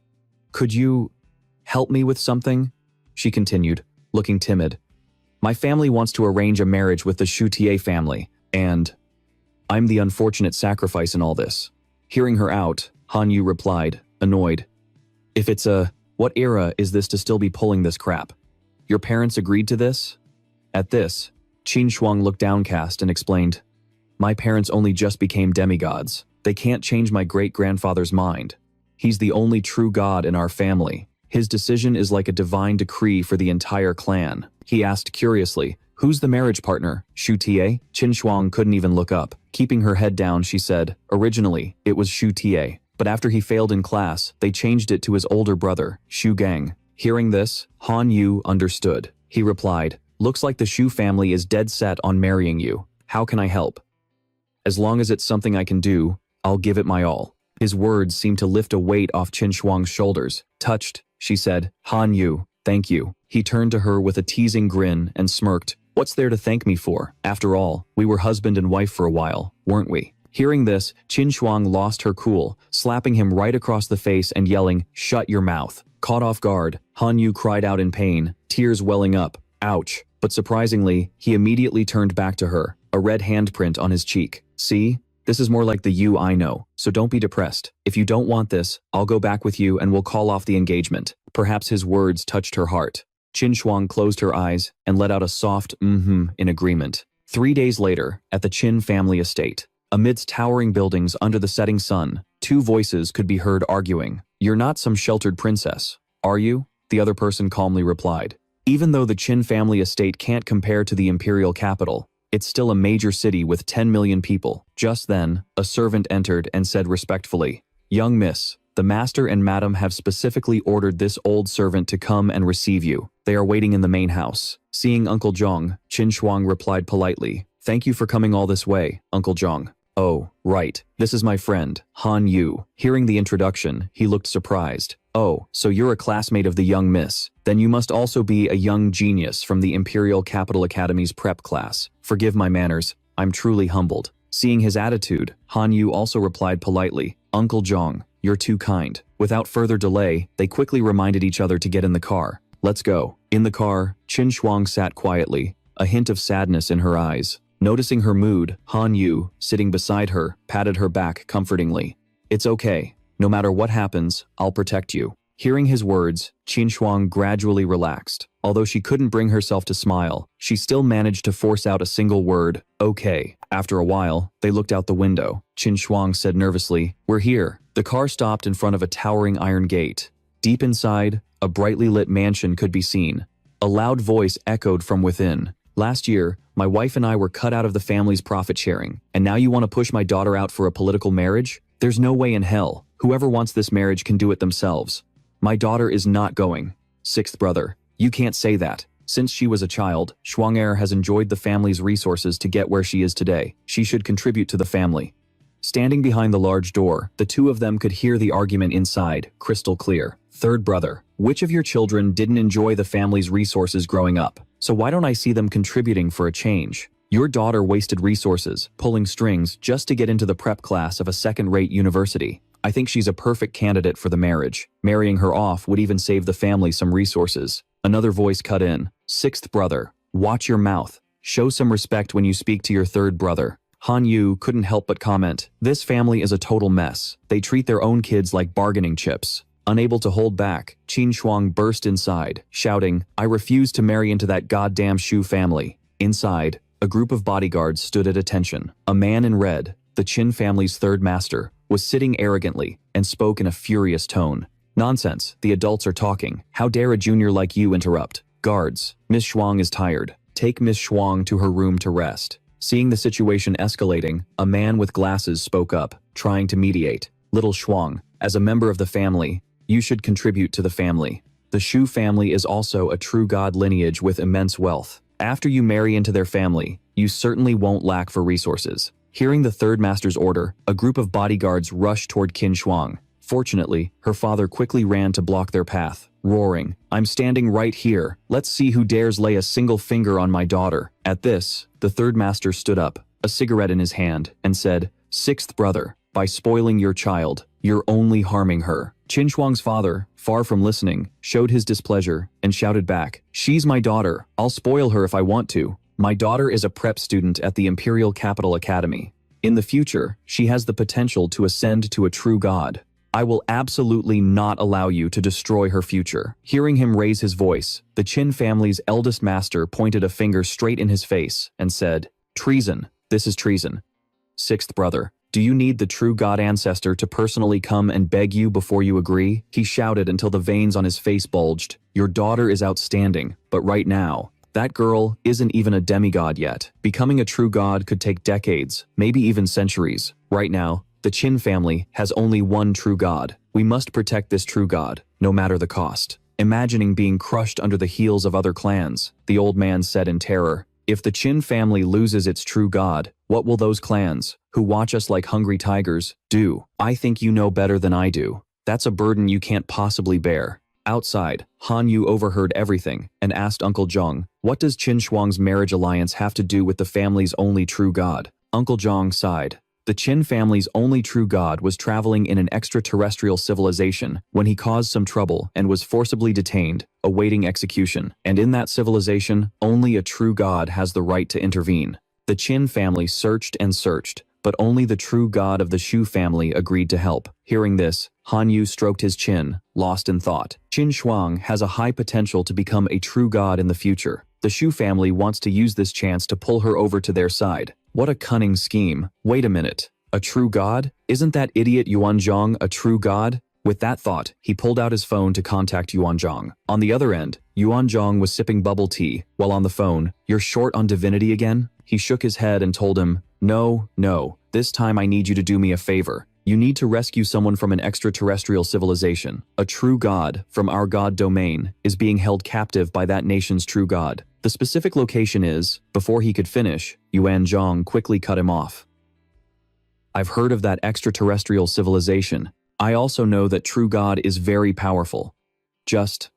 could you help me with something? She continued, looking timid. My family wants to arrange a marriage with the Shu Tie family, and I'm the unfortunate sacrifice in all this. Hearing her out, Han Yu replied, annoyed. If it's what era is this to still be pulling this crap? Your parents agreed to this? At this, Qin Shuang looked downcast and explained, my parents only just became demigods. They can't change my great-grandfather's mind. He's the only true god in our family. His decision is like a divine decree for the entire clan. He asked curiously, who's the marriage partner, Shu Tie? Qin Shuang couldn't even look up. Keeping her head down, she said, originally, it was Shu Tie. But after he failed in class, they changed it to his older brother, Shu Gang. Hearing this, Han Yu understood. He replied, looks like the Shu family is dead set on marrying you. How can I help? As long as it's something I can do, I'll give it my all. His words seemed to lift a weight off Qin Shuang's shoulders. Touched, she said, Han Yu, thank you. He turned to her with a teasing grin and smirked. What's there to thank me for? After all, we were husband and wife for a while, weren't we? Hearing this, Qin Shuang lost her cool, slapping him right across the face and yelling, shut your mouth. Caught off guard, Han Yu cried out in pain, tears welling up. Ouch. But surprisingly, he immediately turned back to her, a red handprint on his cheek. See? This is more like the you I know, so don't be depressed. If you don't want this, I'll go back with you and we'll call off the engagement. Perhaps his words touched her heart. Qin Shuang closed her eyes and let out a soft in agreement. 3 days later, at the Qin family estate, amidst towering buildings under the setting sun, two voices could be heard arguing. You're not some sheltered princess, are you? The other person calmly replied. Even though the Qin family estate can't compare to the imperial capital, it's still a major city with 10 million people. Just then, a servant entered and said respectfully, Young miss, the master and madam have specifically ordered this old servant to come and receive you. They are waiting in the main house. Seeing Uncle Zhong, Qin Shuang replied politely, Thank you for coming all this way, Uncle Zhong. Oh, right. This is my friend, Han Yu. Hearing the introduction, he looked surprised. Oh, so you're a classmate of the young miss. Then you must also be a young genius from the Imperial Capital Academy's prep class. Forgive my manners. I'm truly humbled. Seeing his attitude, Han Yu also replied politely, Uncle Zhong, you're too kind. Without further delay, they quickly reminded each other to get in the car. Let's go. In the car, Qin Shuang sat quietly, a hint of sadness in her eyes. Noticing her mood, Han Yu, sitting beside her, patted her back comfortingly. It's okay. No matter what happens, I'll protect you. Hearing his words, Qin Shuang gradually relaxed. Although she couldn't bring herself to smile, she still managed to force out a single word, okay. After a while, they looked out the window. Qin Shuang said nervously, We're here. The car stopped in front of a towering iron gate. Deep inside, a brightly lit mansion could be seen. A loud voice echoed from within. Last year, my wife and I were cut out of the family's profit sharing, and now you want to push my daughter out for a political marriage? There's no way in hell. Whoever wants this marriage can do it themselves. My daughter is not going. Sixth brother, you can't say that. Since she was a child, Shuang'er has enjoyed the family's resources to get where she is today. She should contribute to the family. Standing behind the large door, the two of them could hear the argument inside, crystal clear. Third brother, which of your children didn't enjoy the family's resources growing up? So why don't I see them contributing for a change? Your daughter wasted resources, pulling strings just to get into the prep class of a second-rate university. I think she's a perfect candidate for the marriage. Marrying her off would even save the family some resources. Another voice cut in. Sixth brother, watch your mouth. Show some respect when you speak to your third brother. Han Yu couldn't help but comment, This family is a total mess. They treat their own kids like bargaining chips. Unable to hold back, Qin Shuang burst inside, shouting, I refuse to marry into that goddamn Shu family. Inside, a group of bodyguards stood at attention. A man in red, the Qin family's third master, was sitting arrogantly and spoke in a furious tone. Nonsense, the adults are talking. How dare a junior like you interrupt? Guards, Miss Shuang is tired. Take Miss Shuang to her room to rest. Seeing the situation escalating, a man with glasses spoke up, trying to mediate. Little Shuang, as a member of the family, you should contribute to the family. The Shu family is also a true god lineage with immense wealth. After you marry into their family, you certainly won't lack for resources. Hearing the third master's order, a group of bodyguards rushed toward Qin Shuang. Fortunately, her father quickly ran to block their path, roaring, I'm standing right here. Let's see who dares lay a single finger on my daughter. At this, the third master stood up, a cigarette in his hand, and said, Sixth brother, by spoiling your child, you're only harming her. Qin Shuang's father, far from listening, showed his displeasure and shouted back, She's my daughter. I'll spoil her if I want to. My daughter is a prep student at the Imperial Capital Academy. In the future, she has the potential to ascend to a true god. I will absolutely not allow you to destroy her future. Hearing him raise his voice, the Qin family's eldest master pointed a finger straight in his face and said, Treason. This is treason. Sixth brother, do you need the true god ancestor to personally come and beg you before you agree? He shouted until the veins on his face bulged. Your daughter is outstanding, but right now, that girl isn't even a demigod yet. Becoming a true god could take decades, maybe even centuries. Right now, the Qin family has only one true god. We must protect this true god, no matter the cost. Imagining being crushed under the heels of other clans, the old man said in terror, If the Qin family loses its true god, what will those clans, who watch us like hungry tigers, do? I think you know better than I do. That's a burden you can't possibly bear. Outside, Han Yu overheard everything and asked Uncle Zhong, What does Qin Shuang's marriage alliance have to do with the family's only true god? Uncle Zhong sighed. The Qin family's only true god was traveling in an extraterrestrial civilization when he caused some trouble and was forcibly detained, awaiting execution. And in that civilization, only a true god has the right to intervene. The Qin family searched and searched, but only the true god of the Shu family agreed to help. Hearing this, Han Yu stroked his chin, lost in thought. Qin Shuang has a high potential to become a true god in the future. The Shu family wants to use this chance to pull her over to their side. What a cunning scheme. Wait a minute. A true god? Isn't that idiot Yuanzhang a true god? With that thought, he pulled out his phone to contact Yuanzhang. On the other end, Yuanzhang was sipping bubble tea, while on the phone, "You're short on divinity again?" He shook his head and told him, No, this time I need you to do me a favor. You need to rescue someone from an extraterrestrial civilization. A true god, from our god domain, is being held captive by that nation's true god. The specific location is." Before he could finish, Yuanzhang quickly cut him off. "I've heard of that extraterrestrial civilization. I also know that true god is very powerful. Just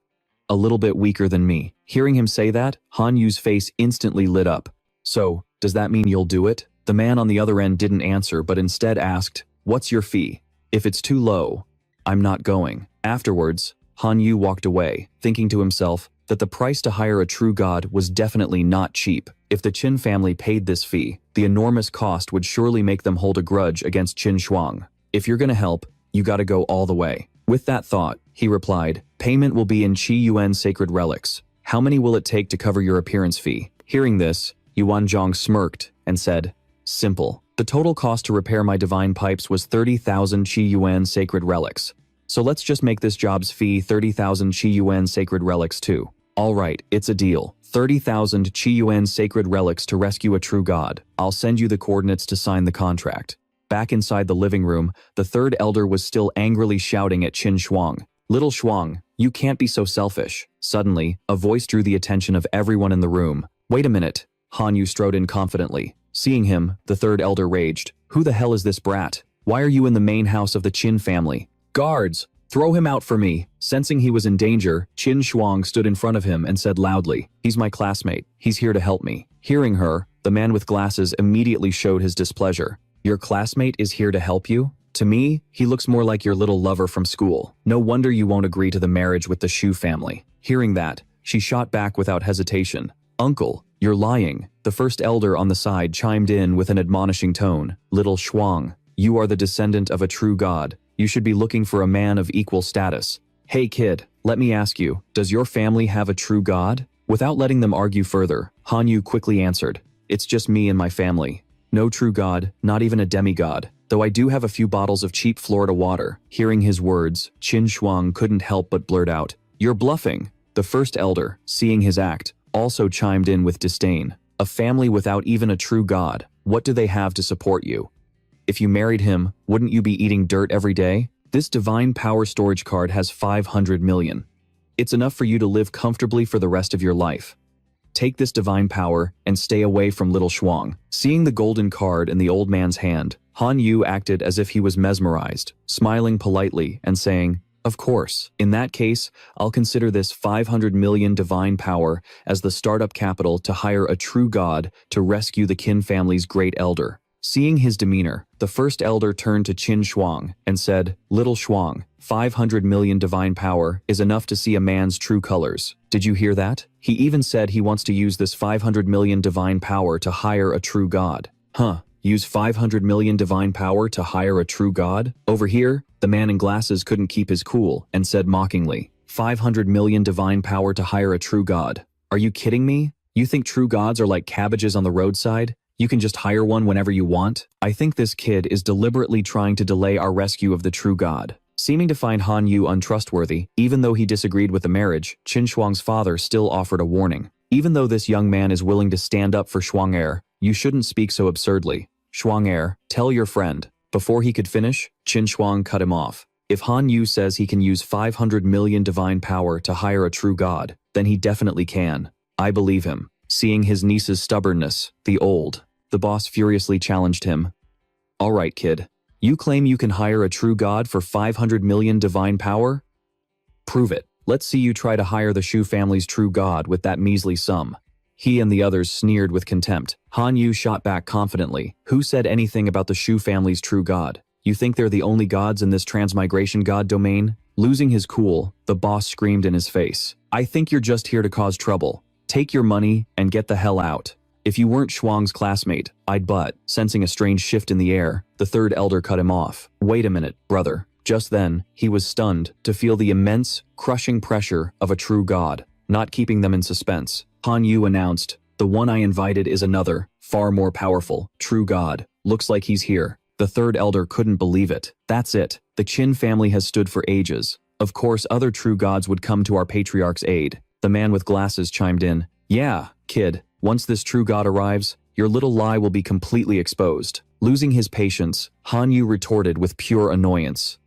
a little bit weaker than me." Hearing him say that, Han Yu's face instantly lit up. "So, does that mean you'll do it?" The man on the other end didn't answer but instead asked, "What's your fee? If it's too low, I'm not going." Afterwards, Han Yu walked away, thinking to himself that the price to hire a true god was definitely not cheap. If the Qin family paid this fee, the enormous cost would surely make them hold a grudge against Qin Shuang. If you're gonna help, you gotta go all the way. With that thought, he replied, "Payment will be in Qi Yuan sacred relics. How many will it take to cover your appearance fee?" Hearing this, Yuanzhang smirked and said, "Simple. The total cost to repair my divine pipes was 30,000 Qi Yuan sacred relics. So let's just make this job's fee 30,000 Qi Yuan sacred relics too." "Alright, it's a deal. 30,000 Qi Yuan sacred relics to rescue a true god. I'll send you the coordinates to sign the contract." Back inside the living room, the third elder was still angrily shouting at Qin Shuang. "Little Shuang, you can't be so selfish." Suddenly, a voice drew the attention of everyone in the room. "Wait a minute." Han Yu strode in confidently. Seeing him, the third elder raged. "Who the hell is this brat? Why are you in the main house of the Qin family? Guards, throw him out for me." Sensing he was in danger, Qin Shuang stood in front of him and said loudly, "He's my classmate. He's here to help me." Hearing her, the man with glasses immediately showed his displeasure. "Your classmate is here to help you? To me, he looks more like your little lover from school. No wonder you won't agree to the marriage with the Shu family." Hearing that, she shot back without hesitation. "Uncle, you're lying." The first elder on the side chimed in with an admonishing tone. "Little Shuang, you are the descendant of a true god. You should be looking for a man of equal status. Hey kid, let me ask you, does your family have a true god?" Without letting them argue further, Han Yu quickly answered, "It's just me and my family. No true god, not even a demigod. Though I do have a few bottles of cheap Florida water." Hearing his words, Qin Shuang couldn't help but blurt out, "You're bluffing." The first elder, seeing his act, also chimed in with disdain. "A family without even a true god, what do they have to support you? If you married him, wouldn't you be eating dirt every day? This divine power storage card has 500 million. It's enough for you to live comfortably for the rest of your life. Take this divine power and stay away from little Shuang." Seeing the golden card in the old man's hand, Han Yu acted as if he was mesmerized, smiling politely and saying, "Of course. In that case, I'll consider this 500 million divine power as the startup capital to hire a true god to rescue the Qin family's great elder." Seeing his demeanor, the first elder turned to Qin Shuang and said, "Little Shuang, 500 million divine power is enough to see a man's true colors. Did you hear that? He even said he wants to use this 500 million divine power to hire a true god." "Huh? Use 500 million divine power to hire a true god?" Over here, the man in glasses couldn't keep his cool and said mockingly, 500 million divine power to hire a true god? Are you kidding me? You think true gods are like cabbages on the roadside? You can just hire one whenever you want? I think this kid is deliberately trying to delay our rescue of the true god." Seeming to find Han Yu untrustworthy, even though he disagreed with the marriage, Qin Shuang's father still offered a warning. "Even though this young man is willing to stand up for Shuang you shouldn't speak so absurdly. Shuang tell your friend." Before he could finish, Qin Shuang cut him off. If Han Yu says he can use 500 million divine power to hire a true god, then he definitely can. I believe him. Seeing his niece's stubbornness, the boss furiously challenged him. "Alright kid, you claim you can hire a true god for 500 million divine power? Prove it. Let's see you try to hire the Shu family's true god with that measly sum." He and the others sneered with contempt. Han Yu shot back confidently. Who said anything about the Shu family's true god? You think they're the only gods in this transmigration god domain? Losing his cool, the boss screamed in his face. I think you're just here to cause trouble. Take your money and get the hell out. If you weren't Shuang's classmate, I'd but, sensing a strange shift in the air, the third elder cut him off. Wait a minute, brother. Just then, he was stunned to feel the immense, crushing pressure of a true god. Not keeping them in suspense, Han Yu announced, the one I invited is another, far more powerful, true god. Looks like he's here. The third elder couldn't believe it. That's it. The Qin family has stood for ages. Of course, other true gods would come to our patriarch's aid. The man with glasses chimed in. Yeah, kid. Once this true god arrives, your little lie will be completely exposed. Losing his patience, Han Yu retorted with pure annoyance.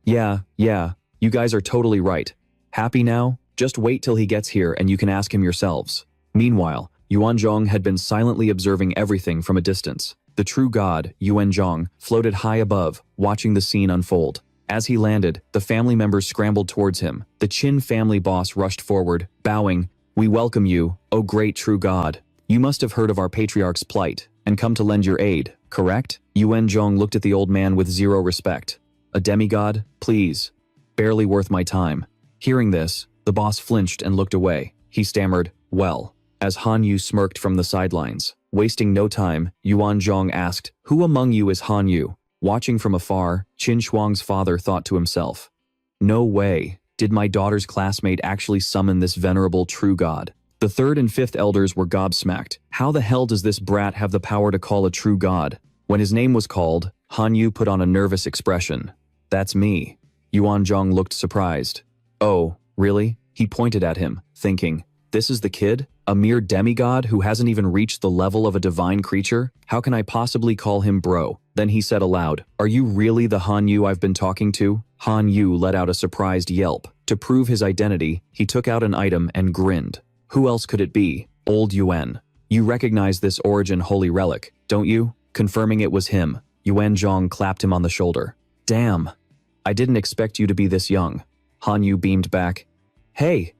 Yeah, you guys are totally right. Happy now? Just wait till he gets here and you can ask him yourselves. Meanwhile, Yuanzhong had been silently observing everything from a distance. The true god, Yuanzhong, floated high above, watching the scene unfold. As he landed, the family members scrambled towards him. The Qin family boss rushed forward, bowing. We welcome you, O great true god. You must have heard of our patriarch's plight and come to lend your aid, correct? Yuanzhong looked at the old man with zero respect. A demigod? Please. Barely worth my time. Hearing this, the boss flinched and looked away. He stammered, well, as Han Yu smirked from the sidelines. Wasting no time, Yuanzhong asked, who among you is Han Yu? Watching from afar, Qin Shuang's father thought to himself. No way. Did my daughter's classmate actually summon this venerable true god? The third and fifth elders were gobsmacked. How the hell does this brat have the power to call a true god? When his name was called, Han Yu put on a nervous expression. That's me. Yuanzhong looked surprised. Oh, really? He pointed at him, thinking, this is the kid? A mere demigod who hasn't even reached the level of a divine creature? How can I possibly call him bro? Then he said aloud, are you really the Han Yu I've been talking to? Han Yu let out a surprised yelp. To prove his identity, he took out an item and grinned. Who else could it be? Old Yuan. You recognize this origin holy relic, don't you? Confirming it was him, Yuanzhong clapped him on the shoulder. Damn. I didn't expect you to be this young. Han Yu beamed back. Hey,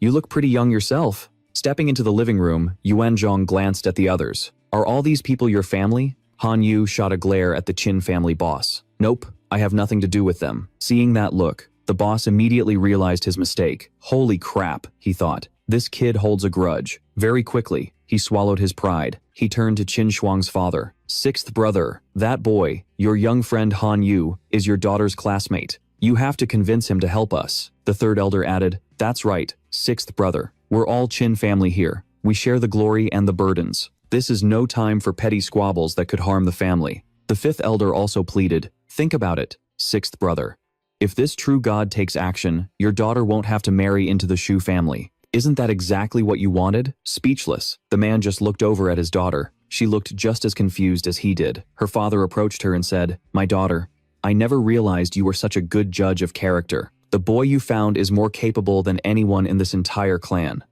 you look pretty young yourself. Stepping into the living room, Yuanzhong glanced at the others. Are all these people your family? Han Yu shot a glare at the Qin family boss. Nope, I have nothing to do with them. Seeing that look, the boss immediately realized his mistake. Holy crap, he thought. This kid holds a grudge. Very quickly, he swallowed his pride. He turned to Qin Shuang's father. Sixth brother, that boy, your young friend Han Yu, is your daughter's classmate. You have to convince him to help us. The third elder added, that's right, sixth brother. We're all Qin family here. We share the glory and the burdens. This is no time for petty squabbles that could harm the family. The fifth elder also pleaded, think about it, sixth brother. If this true god takes action, your daughter won't have to marry into the Shu family. Isn't that exactly what you wanted? Speechless, the man just looked over at his daughter. She looked just as confused as he did. Her father approached her and said, my daughter, I never realized you were such a good judge of character. The boy you found is more capable than anyone in this entire clan.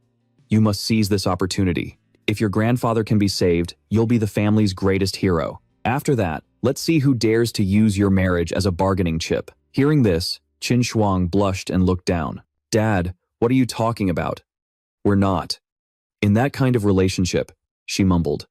You must seize this opportunity. If your grandfather can be saved, you'll be the family's greatest hero. After that, let's see who dares to use your marriage as a bargaining chip. Hearing this, Qin Shuang blushed and looked down. Dad, what are you talking about? We're not in that kind of relationship, she mumbled.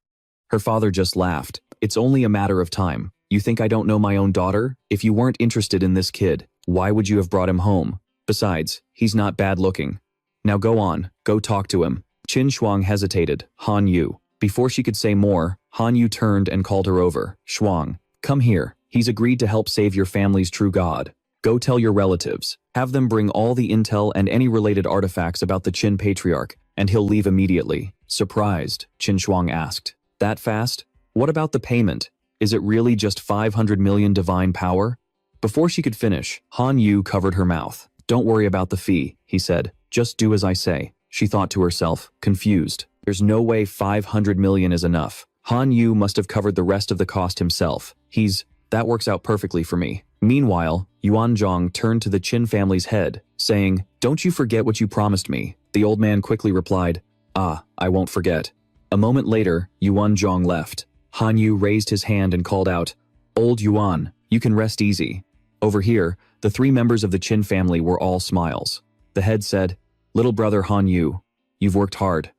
Her father just laughed. It's only a matter of time. You think I don't know my own daughter? If you weren't interested in this kid, why would you have brought him home? Besides, he's not bad looking. Now go on, go talk to him. Qin Shuang hesitated. Han Yu. Before she could say more, Han Yu turned and called her over. Shuang, come here. He's agreed to help save your family's true god. Go tell your relatives. Have them bring all the intel and any related artifacts about the Qin patriarch, and he'll leave immediately. Surprised, Qin Shuang asked. That fast? What about the payment? Is it really just 500 million divine power? Before she could finish, Han Yu covered her mouth. Don't worry about the fee, he said. Just do as I say. She thought to herself, confused. There's no way 500 million is enough. Han Yu must have covered the rest of the cost himself. That works out perfectly for me. Meanwhile, Yuanzhong turned to the Qin family's head, saying, don't you forget what you promised me. The old man quickly replied, I won't forget. A moment later, Yuanzhong left. Han Yu raised his hand and called out, Old Yuan, you can rest easy. Over here, the three members of the Qin family were all smiles. The head said, Little brother Han Yu, you've worked hard.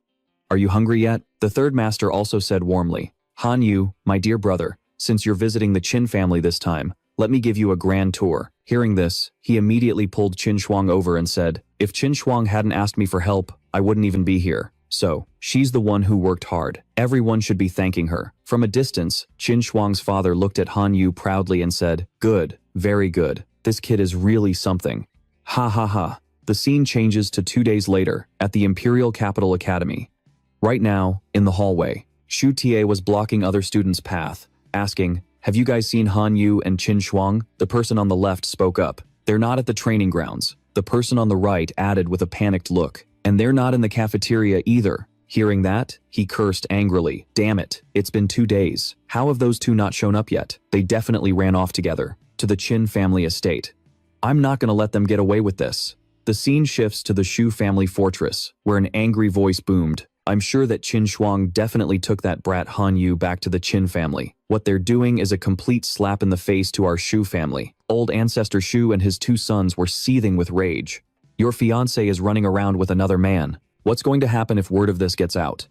Are you hungry yet? The third master also said warmly, Han Yu, my dear brother, since you're visiting the Qin family this time, let me give you a grand tour. Hearing this, he immediately pulled Qin Shuang over and said, if Qin Shuang hadn't asked me for help, I wouldn't even be here. So, she's the one who worked hard. Everyone should be thanking her. From a distance, Qin Shuang's father looked at Han Yu proudly and said, good, very good. This kid is really something. Ha ha ha. The scene changes to 2 days later, at the Imperial Capital Academy. Right now, in the hallway, Shu Tie was blocking other students' path, asking, have you guys seen Han Yu and Qin Shuang? The person on the left spoke up. They're not at the training grounds. The person on the right added with a panicked look. And they're not in the cafeteria either. Hearing that, he cursed angrily. Damn it, it's been 2 days. How have those two not shown up yet? They definitely ran off together, to the Qin family estate. I'm not gonna let them get away with this. The scene shifts to the Shu family fortress, where an angry voice boomed. I'm sure that Qin Shuang definitely took that brat Han Yu back to the Qin family. What they're doing is a complete slap in the face to our Shu family. Old ancestor Shu and his 2 sons were seething with rage. Your fiancé is running around with another man. What's going to happen if word of this gets out?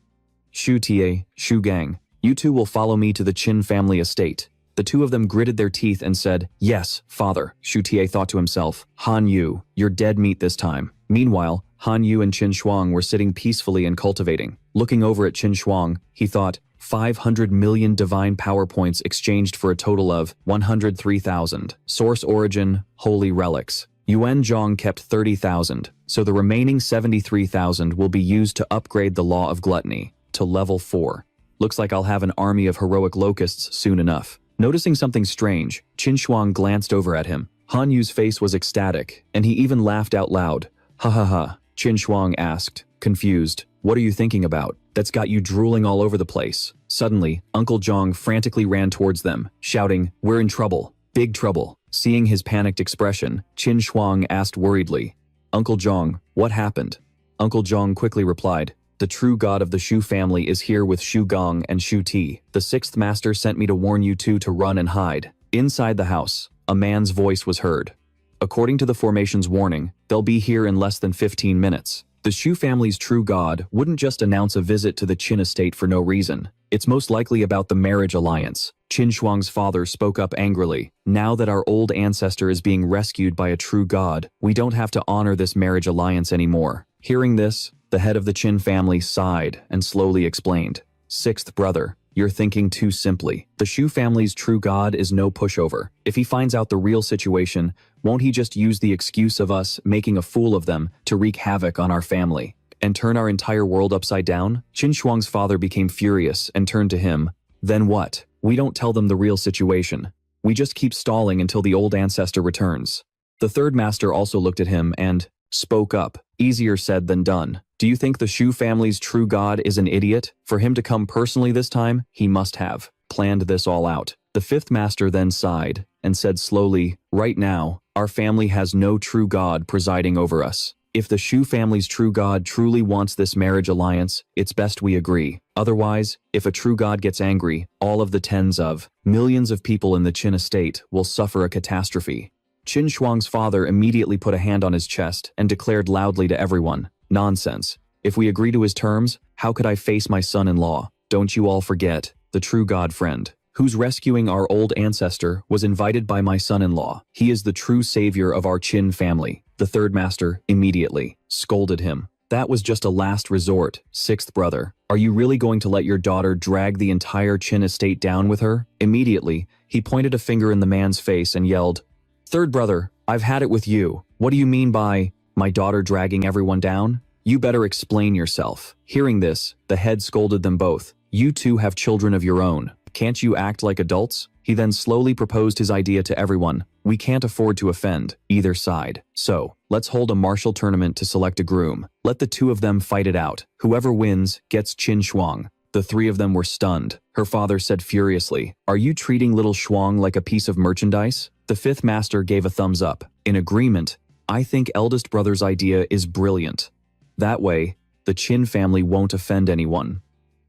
Shu Tie, Shu Gang, you two will follow me to the Qin family estate. The 2 of them gritted their teeth and said, yes, father. Shu Tie thought to himself, Han Yu, you're dead meat this time. Meanwhile, Han Yu and Qin Shuang were sitting peacefully and cultivating. Looking over at Qin Shuang, he thought, 500 million divine power points exchanged for a total of 103,000. Source origin, holy relics. Yuan Zhong kept 30,000, so the remaining 73,000 will be used to upgrade the Law of Gluttony to level 4. Looks like I'll have an army of heroic locusts soon enough. Noticing something strange, Qin Shuang glanced over at him. Han Yu's face was ecstatic, and he even laughed out loud. Ha ha ha, Qin Shuang asked, confused. What are you thinking about? That's got you drooling all over the place. Suddenly, Uncle Zhong frantically ran towards them, shouting, we're in trouble, big trouble. Seeing his panicked expression, Qin Shuang asked worriedly, Uncle Zhong, what happened? Uncle Zhong quickly replied, the true god of the Shu family is here with Shu Gong and Shu Ti. The 6th master sent me to warn you two to run and hide. Inside the house, a man's voice was heard. According to the formation's warning, they'll be here in less than 15 minutes. The Shu family's true god wouldn't just announce a visit to the Qin estate for no reason. It's most likely about the marriage alliance. Qin Shuang's father spoke up angrily. Now that our old ancestor is being rescued by a true god, we don't have to honor this marriage alliance anymore. Hearing this, the head of the Qin family sighed and slowly explained. 6th brother, you're thinking too simply. The Shu family's true god is no pushover. If he finds out the real situation, won't he just use the excuse of us making a fool of them to wreak havoc on our family and turn our entire world upside down? Qin Shuang's father became furious and turned to him. Then what? We don't tell them the real situation. We just keep stalling until the old ancestor returns. The 3rd master also looked at him and spoke up. Easier said than done. Do you think the Shu family's true god is an idiot? For him to come personally this time, he must have planned this all out. The 5th master then sighed and said slowly, right now, our family has no true god presiding over us. If the Shu family's true god truly wants this marriage alliance, it's best we agree. Otherwise, if a true god gets angry, all of the tens of millions of people in the Qin estate will suffer a catastrophe. Qin Shuang's father immediately put a hand on his chest and declared loudly to everyone, nonsense. If we agree to his terms, how could I face my son-in-law? Don't you all forget, the true god friend, who's rescuing our old ancestor, was invited by my son-in-law. He is the true savior of our Qin family. The 3rd master immediately scolded him. That was just a last resort, 6th brother. Are you really going to let your daughter drag the entire Qin estate down with her? Immediately, he pointed a finger in the man's face and yelled, 3rd brother, I've had it with you. What do you mean by my daughter dragging everyone down? You better explain yourself. Hearing this, the head scolded them both. You two have children of your own. Can't you act like adults? He then slowly proposed his idea to everyone. We can't afford to offend either side. So, let's hold a martial tournament to select a groom. Let the 2 of them fight it out. Whoever wins gets Qin Shuang. The 3 of them were stunned. Her father said furiously, are you treating little Shuang like a piece of merchandise? The 5th master gave a thumbs up. In agreement, I think eldest brother's idea is brilliant. That way, the Qin family won't offend anyone.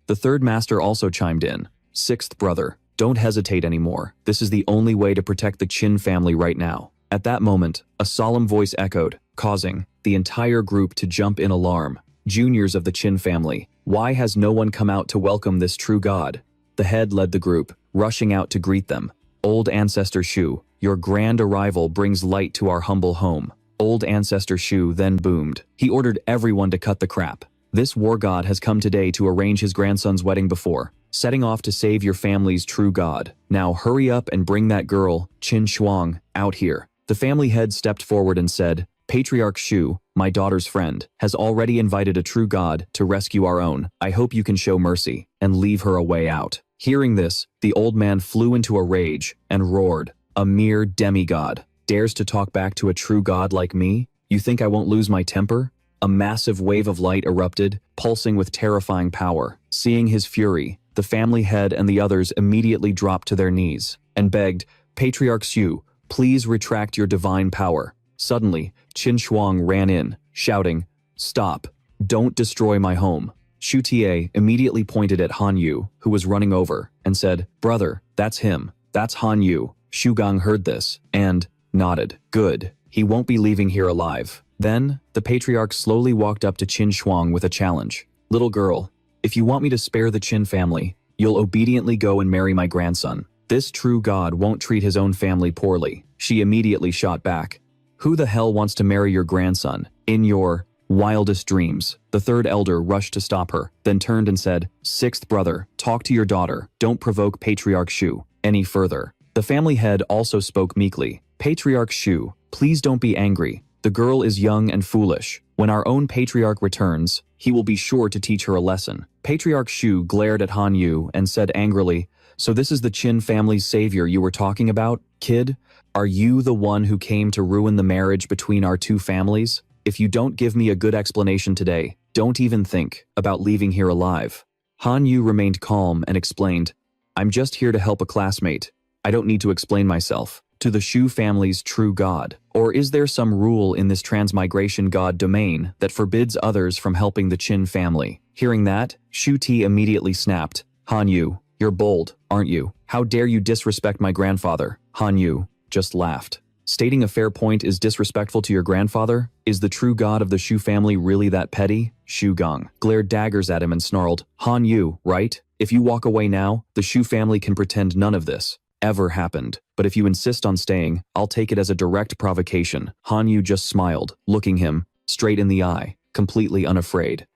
The 3rd master also chimed in. 6th brother, don't hesitate anymore. This is the only way to protect the Qin family right now. At that moment, a solemn voice echoed, causing the entire group to jump in alarm. juniors of the Qin family. Why has no one come out to welcome this true god? The head led the group, rushing out to greet them. Old Ancestor Shu, your grand arrival brings light to our humble home. Old Ancestor Shu then boomed. He ordered everyone to cut the crap. This war god has come today to arrange his grandson's wedding before, setting off to save your family's true god. Now hurry up and bring that girl, Qin Shuang, out here. The family head stepped forward and said, Patriarch Shu, my daughter's friend, has already invited a true god to rescue our own. I hope you can show mercy and leave her a way out. Hearing this, the old man flew into a rage and roared, a mere demigod dares to talk back to a true god like me? You think I won't lose my temper? A massive wave of light erupted, pulsing with terrifying power. Seeing his fury, the family head and the others immediately dropped to their knees and begged, Patriarch Shu, please retract your divine power. Suddenly, Qin Shuang ran in, shouting, Stop! Don't destroy my home. Shu Tie immediately pointed at Han Yu, who was running over, and said, Brother, that's him. That's Han Yu. Shu Gang heard this, and nodded. Good. He won't be leaving here alive. Then, the patriarch slowly walked up to Qin Shuang with a challenge. Little girl, if you want me to spare the Qin family, you'll obediently go and marry my grandson. This true god won't treat his own family poorly. She immediately shot back. Who the hell wants to marry your grandson? In your wildest dreams. The third elder rushed to stop her, then turned and said, Sixth brother, talk to your daughter. Don't provoke Patriarch Shu any further. The family head also spoke meekly. Patriarch Shu, please don't be angry. The girl is young and foolish. When our own patriarch returns, he will be sure to teach her a lesson. Patriarch Shu glared at Han Yu and said angrily, So this is the Qin family's savior you were talking about? Kid, are you the one who came to ruin the marriage between our two families? If you don't give me a good explanation today, don't even think about leaving here alive. Han Yu remained calm and explained, I'm just here to help a classmate. I don't need to explain myself to the Shu family's true god. Or is there some rule in this transmigration god domain that forbids others from helping the Qin family? Hearing that, Shu Ti immediately snapped. Han Yu, you're bold, aren't you? How dare you disrespect my grandfather? Han Yu just laughed. Stating a fair point is disrespectful to your grandfather? Is the true god of the Shu family really that petty? Shu Gang glared daggers at him and snarled, Han Yu, right? If you walk away now, the Shu family can pretend none of this ever happened. But if you insist on staying, I'll take it as a direct provocation. Han Yu just smiled, looking him straight in the eye, completely unafraid.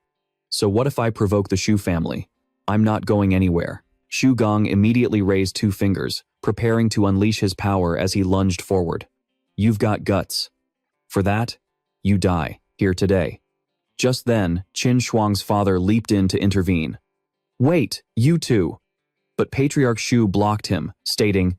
So what if I provoke the Shu family? I'm not going anywhere. Shu Gang immediately raised two fingers, preparing to unleash his power as he lunged forward. You've got guts. For that, you die, here today. Just then, Qin Shuang's father leaped in to intervene. Wait, you two! But Patriarch Shu blocked him, stating,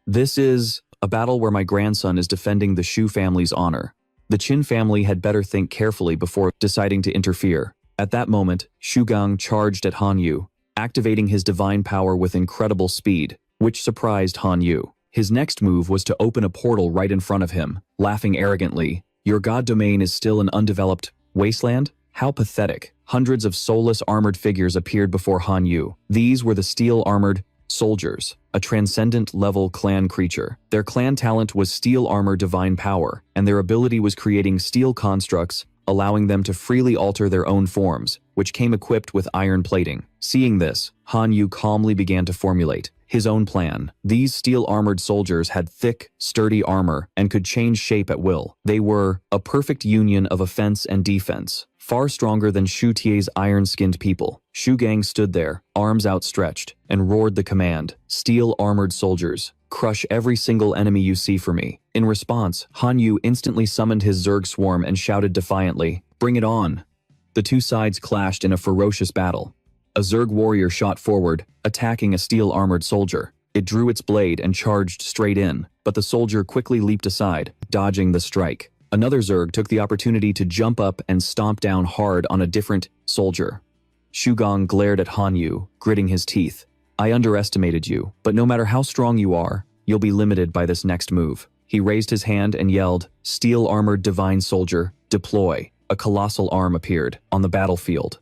This is a battle where my grandson is defending the Shu family's honor. The Qin family had better think carefully before deciding to interfere. At that moment, Shu Gang charged at Han Yu, activating his divine power with incredible speed, which surprised Han Yu. His next move was to open a portal right in front of him, laughing arrogantly. Your god domain is still an undeveloped wasteland? How pathetic. Hundreds of soulless armored figures appeared before Han Yu. These were the steel-armored soldiers, a transcendent-level clan creature. Their clan talent was steel armor divine power, and their ability was creating steel constructs, allowing them to freely alter their own forms, which came equipped with iron plating. Seeing this, Han Yu calmly began to formulate his own plan. These steel-armored soldiers had thick, sturdy armor and could change shape at will. They were a perfect union of offense and defense, far stronger than Shu Tie's iron-skinned people. Shu Gang stood there, arms outstretched, and roared the command, Steel-armored soldiers, crush every single enemy you see for me. In response, Han Yu instantly summoned his Zerg swarm and shouted defiantly, Bring it on! The two sides clashed in a ferocious battle. A Zerg warrior shot forward, attacking a steel-armored soldier. It drew its blade and charged straight in, but the soldier quickly leaped aside, dodging the strike. Another Zerg took the opportunity to jump up and stomp down hard on a different soldier. Shu Gang glared at Han Yu, gritting his teeth. I underestimated you, but no matter how strong you are, you'll be limited by this next move. He raised his hand and yelled, Steel-armored divine soldier, deploy. A colossal arm appeared on the battlefield.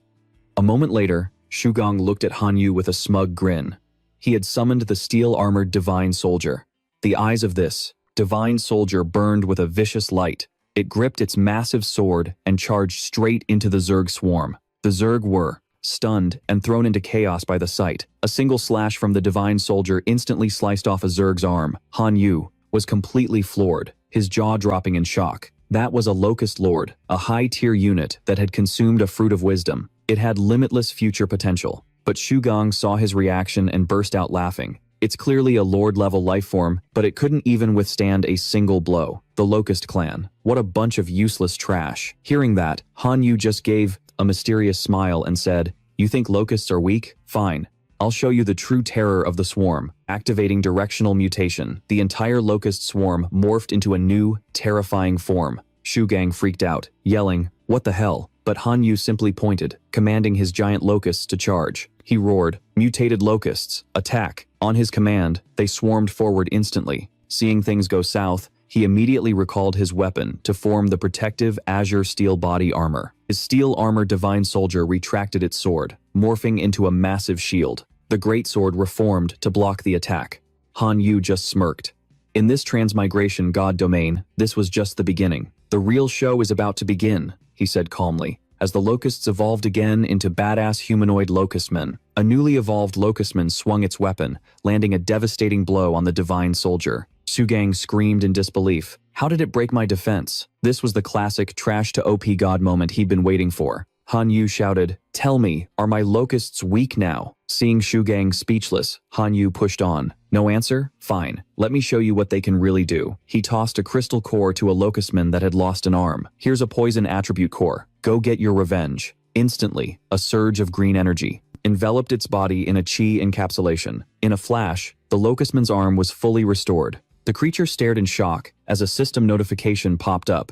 A moment later, Shu Gang looked at Han Yu with a smug grin. He had summoned the steel-armored divine soldier. The eyes of this divine soldier burned with a vicious light, It gripped its massive sword and charged straight into the Zerg swarm. The Zerg were stunned and thrown into chaos by the sight. A single slash from the divine soldier instantly sliced off a Zerg's arm. Han Yu was completely floored, his jaw dropping in shock. That was a Locust Lord, a high-tier unit that had consumed a fruit of wisdom. It had limitless future potential. But Shu Gong saw his reaction and burst out laughing. It's clearly a Lord-level lifeform, but it couldn't even withstand a single blow. The Locust clan. What a bunch of useless trash. Hearing that, Han Yu just gave a mysterious smile and said, "You think locusts are weak? Fine. I'll show you the true terror of the swarm." Activating directional mutation, the entire locust swarm morphed into a new, terrifying form. Shu Gang freaked out, yelling, "What the hell?" But Han Yu simply pointed, commanding his giant locusts to charge. He roared, "Mutated locusts, attack!" On his command, they swarmed forward instantly. Seeing things go south, he immediately recalled his weapon to form the protective azure steel body armor. His steel armor divine soldier retracted its sword, morphing into a massive shield. The great sword reformed to block the attack. Han Yu just smirked. In this transmigration god domain, this was just the beginning. "The real show is about to begin," he said calmly, as the locusts evolved again into badass humanoid locustmen. A newly evolved locustman swung its weapon, landing a devastating blow on the divine soldier. Shu Gang screamed in disbelief. How did it break my defense? This was the classic trash to OP god moment he'd been waiting for. Han Yu shouted, "Tell me, are my locusts weak now?" Seeing Shu Gang speechless, Han Yu pushed on. "No answer? Fine. Let me show you what they can really do." He tossed a crystal core to a locustman that had lost an arm. "Here's a poison attribute core. Go get your revenge." Instantly, a surge of green energy enveloped its body in a chi encapsulation. In a flash, the locustman's arm was fully restored. The creature stared in shock as a system notification popped up.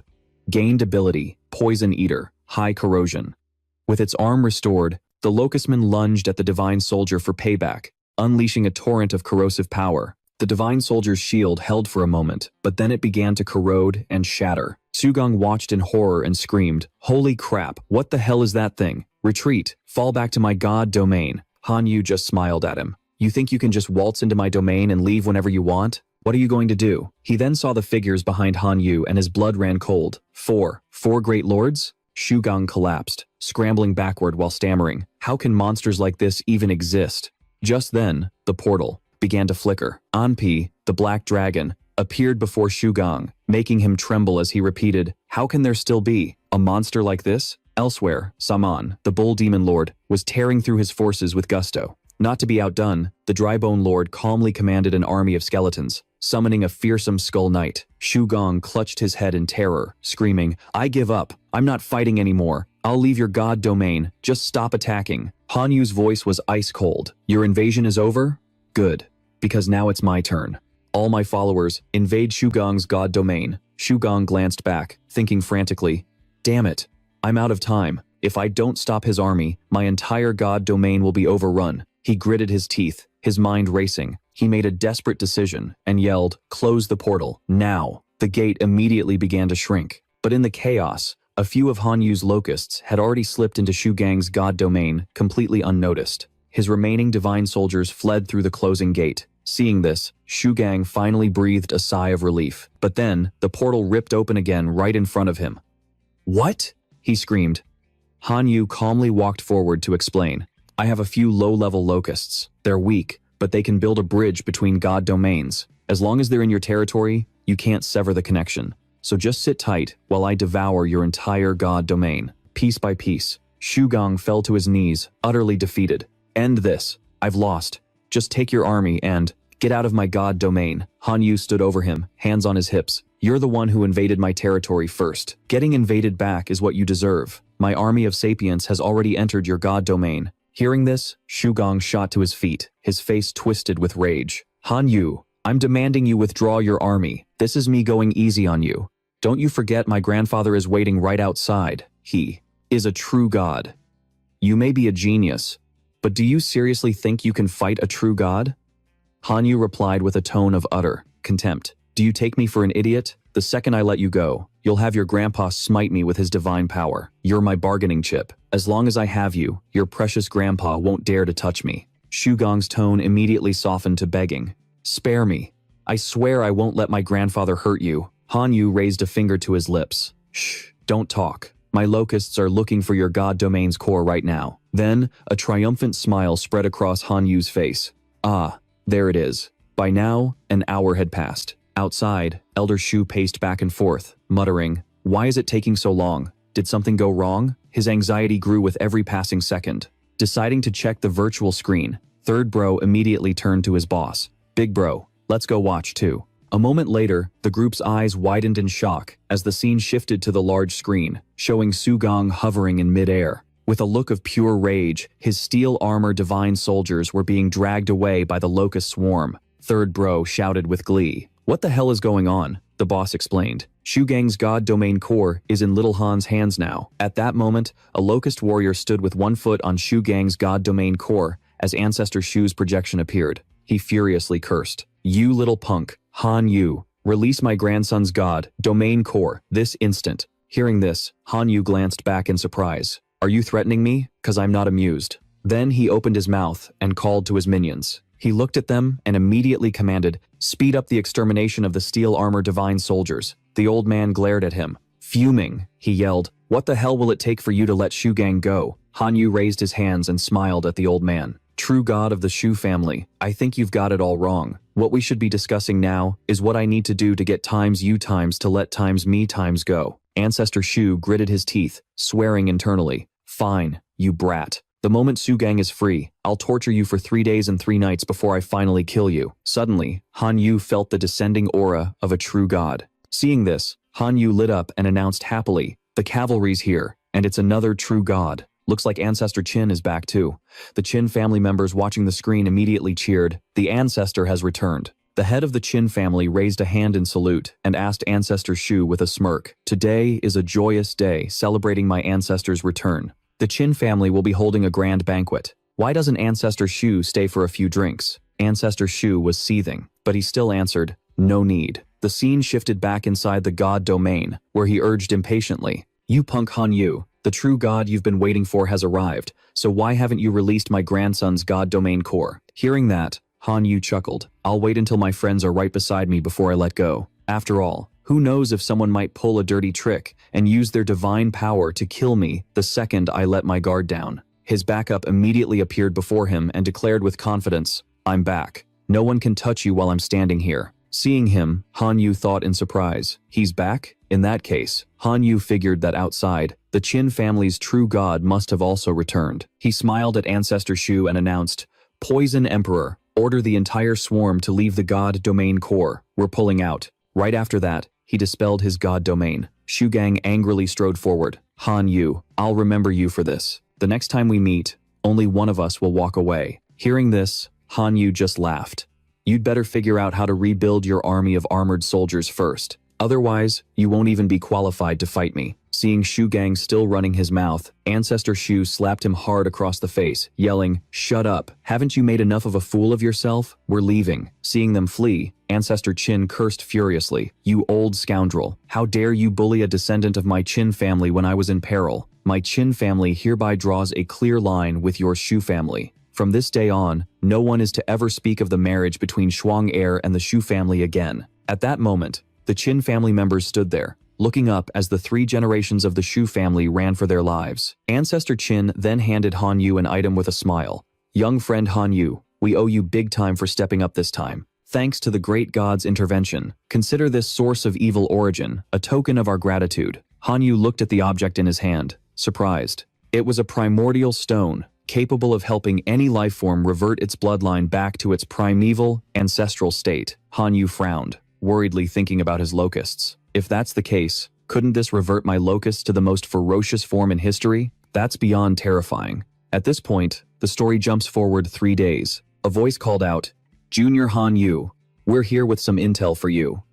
Gained ability, Poison Eater, High Corrosion. With its arm restored, the locustman lunged at the divine soldier for payback, unleashing a torrent of corrosive power. The divine soldier's shield held for a moment, but then it began to corrode and shatter. Shu Gang watched in horror and screamed, "Holy crap, what the hell is that thing? Retreat, fall back to my god domain." Han Yu just smiled at him. "You think you can just waltz into my domain and leave whenever you want? What are you going to do?" He then saw the figures behind Han Yu and his blood ran cold. Four great lords? Shu Gang collapsed, scrambling backward while stammering, "How can monsters like this even exist?" Just then, the portal began to flicker. Anpi, the black dragon, appeared before Shu Gang, making him tremble as he repeated, "How can there still be a monster like this?" Elsewhere, Saman, the bull demon lord, was tearing through his forces with gusto. Not to be outdone, the Drybone Lord calmly commanded an army of skeletons, summoning a fearsome skull knight. Shu Gang clutched his head in terror, screaming, "I give up. I'm not fighting anymore. I'll leave your god domain. Just stop attacking." Han Yu's voice was ice cold. "Your invasion is over? Good. Because now it's my turn. All my followers, invade Shu Gang's god domain." Shu Gang glanced back, thinking frantically, "Damn it. I'm out of time. If I don't stop his army, my entire god domain will be overrun." He gritted his teeth, his mind racing. He made a desperate decision and yelled, "Close the portal, now." The gate immediately began to shrink. But in the chaos, a few of Han Yu's locusts had already slipped into Shu Gang's god domain, completely unnoticed. His remaining divine soldiers fled through the closing gate. Seeing this, Shu Gang finally breathed a sigh of relief. But then, the portal ripped open again right in front of him. "What?" he screamed. Han Yu calmly walked forward to explain. "I have a few low-level locusts. They're weak, but they can build a bridge between god domains. As long as they're in your territory, you can't sever the connection. So just sit tight while I devour your entire god domain." Piece by piece, Shu Gang fell to his knees, utterly defeated. "End this. I've lost. Just take your army and get out of my god domain." Han Yu stood over him, hands on his hips. "You're the one who invaded my territory first. Getting invaded back is what you deserve. My army of sapients has already entered your god domain." Hearing this, Shu Gang shot to his feet, his face twisted with rage. "Han Yu, I'm demanding you withdraw your army. This is me going easy on you. Don't you forget my grandfather is waiting right outside. He is a true god. You may be a genius, but do you seriously think you can fight a true god?" Han Yu replied with a tone of utter contempt. "Do you take me for an idiot? The second I let you go, you'll have your grandpa smite me with his divine power. You're my bargaining chip. As long as I have you, your precious grandpa won't dare to touch me." Shu Gang's tone immediately softened to begging. "Spare me. I swear I won't let my grandfather hurt you." Han Yu raised a finger to his lips. Shh, don't talk. My locusts are looking for your god domain's core right now. Then, a triumphant smile spread across Han Yu's face. Ah, there it is. By now, an hour had passed. Outside, Elder Shu paced back and forth, muttering, "Why is it taking so long? Did something go wrong?" His anxiety grew with every passing second. Deciding to check the virtual screen, Third Bro immediately turned to his boss. "Big Bro, let's go watch too." A moment later, the group's eyes widened in shock as the scene shifted to the large screen, showing Su Gong hovering in midair. With a look of pure rage, his steel armor divine soldiers were being dragged away by the locust swarm. Third Bro shouted with glee. "What the hell is going on?" The boss explained. "Shu Gang's god domain core is in Little Han's hands now." At that moment, a locust warrior stood with one foot on Shu Gang's god domain core as Ancestor Shu's projection appeared. He furiously cursed. "You little punk, Han Yu, release my grandson's god domain core this instant." Hearing this, Han Yu glanced back in surprise. "Are you threatening me? 'Cause I'm not amused." Then he opened his mouth and called to his minions. He looked at them and immediately commanded, "Speed up the extermination of the steel armor divine soldiers." The old man glared at him. Fuming, he yelled, "What the hell will it take for you to let Shu Gang go?" Han Yu raised his hands and smiled at the old man. "True god of the Shu family, I think you've got it all wrong. What we should be discussing now is what I need to do to get times you times to let times me times go." Ancestor Shu gritted his teeth, swearing internally. "Fine, you brat. The moment Su Gang is free, I'll torture you for 3 days and 3 nights before I finally kill you." Suddenly, Han Yu felt the descending aura of a true god. Seeing this, Han Yu lit up and announced happily, "The cavalry's here, and it's another true god. Looks like Ancestor Qin is back too." The Qin family members watching the screen immediately cheered. The ancestor has returned. The head of the Qin family raised a hand in salute and asked Ancestor Shu with a smirk, "Today is a joyous day celebrating my ancestor's return. The Qin family will be holding a grand banquet. Why doesn't Ancestor Shu stay for a few drinks?" Ancestor Shu was seething, but he still answered, "No need." The scene shifted back inside the god domain, where he urged impatiently, "You punk Han Yu, the true god you've been waiting for has arrived, so why haven't you released my grandson's god domain core?" Hearing that, Han Yu chuckled. "I'll wait until my friends are right beside me before I let go. After all, who knows if someone might pull a dirty trick and use their divine power to kill me the second I let my guard down." His backup immediately appeared before him and declared with confidence, "I'm back. No one can touch you while I'm standing here." Seeing him, Han Yu thought in surprise, "He's back?" In that case, Han Yu figured that outside, the Qin family's true god must have also returned. He smiled at Ancestor Shu and announced, "Poison Emperor, order the entire swarm to leave the god domain core. We're pulling out." Right after that, he dispelled his god domain. Shu Gang angrily strode forward. "Han Yu, I'll remember you for this. The next time we meet, only one of us will walk away." Hearing this, Han Yu just laughed. "You'd better figure out how to rebuild your army of armored soldiers first. Otherwise, you won't even be qualified to fight me." Seeing Shu Gang still running his mouth, Ancestor Shu slapped him hard across the face, yelling, "Shut up. Haven't you made enough of a fool of yourself? We're leaving." Seeing them flee, Ancestor Qin cursed furiously, "You old scoundrel. How dare you bully a descendant of my Qin family when I was in peril? My Qin family hereby draws a clear line with your Shu family. From this day on, no one is to ever speak of the marriage between Shuang heir and the Shu family again." At that moment, the Qin family members stood there, looking up as the 3 generations of the Shu family ran for their lives. Ancestor Qin then handed Han Yu an item with a smile. "Young friend Han Yu, we owe you big time for stepping up this time. Thanks to the great god's intervention. Consider this source of evil origin a token of our gratitude." Han Yu looked at the object in his hand, surprised. It was a primordial stone, capable of helping any life form revert its bloodline back to its primeval, ancestral state. Han Yu frowned, worriedly thinking about his locusts. If that's the case, couldn't this revert my locusts to the most ferocious form in history? That's beyond terrifying. At this point, the story jumps forward 3 days. A voice called out, "Junior Han Yu, we're here with some intel for you."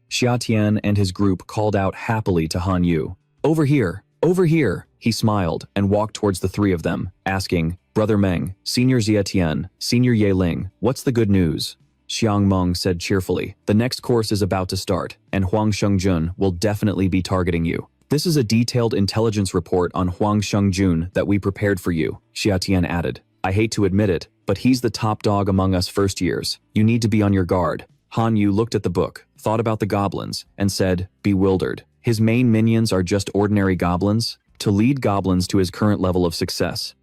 Xia Tian and his group called out happily to Han Yu. "Over here, over here." He smiled and walked towards the 3 of them, asking, "Brother Meng, Senior Xia Tian, Senior Ye Ling, what's the good news?" Xiang Meng said cheerfully, "The next course is about to start, and Huang Shengjun will definitely be targeting you. This is a detailed intelligence report on Huang Shengjun that we prepared for you," Xia Tian added. "I hate to admit it, but he's the top dog among us first years. You need to be on your guard." Han Yu looked at the book, thought about the goblins, and said, bewildered. His main minions are just ordinary goblins? To lead goblins to his current level of success.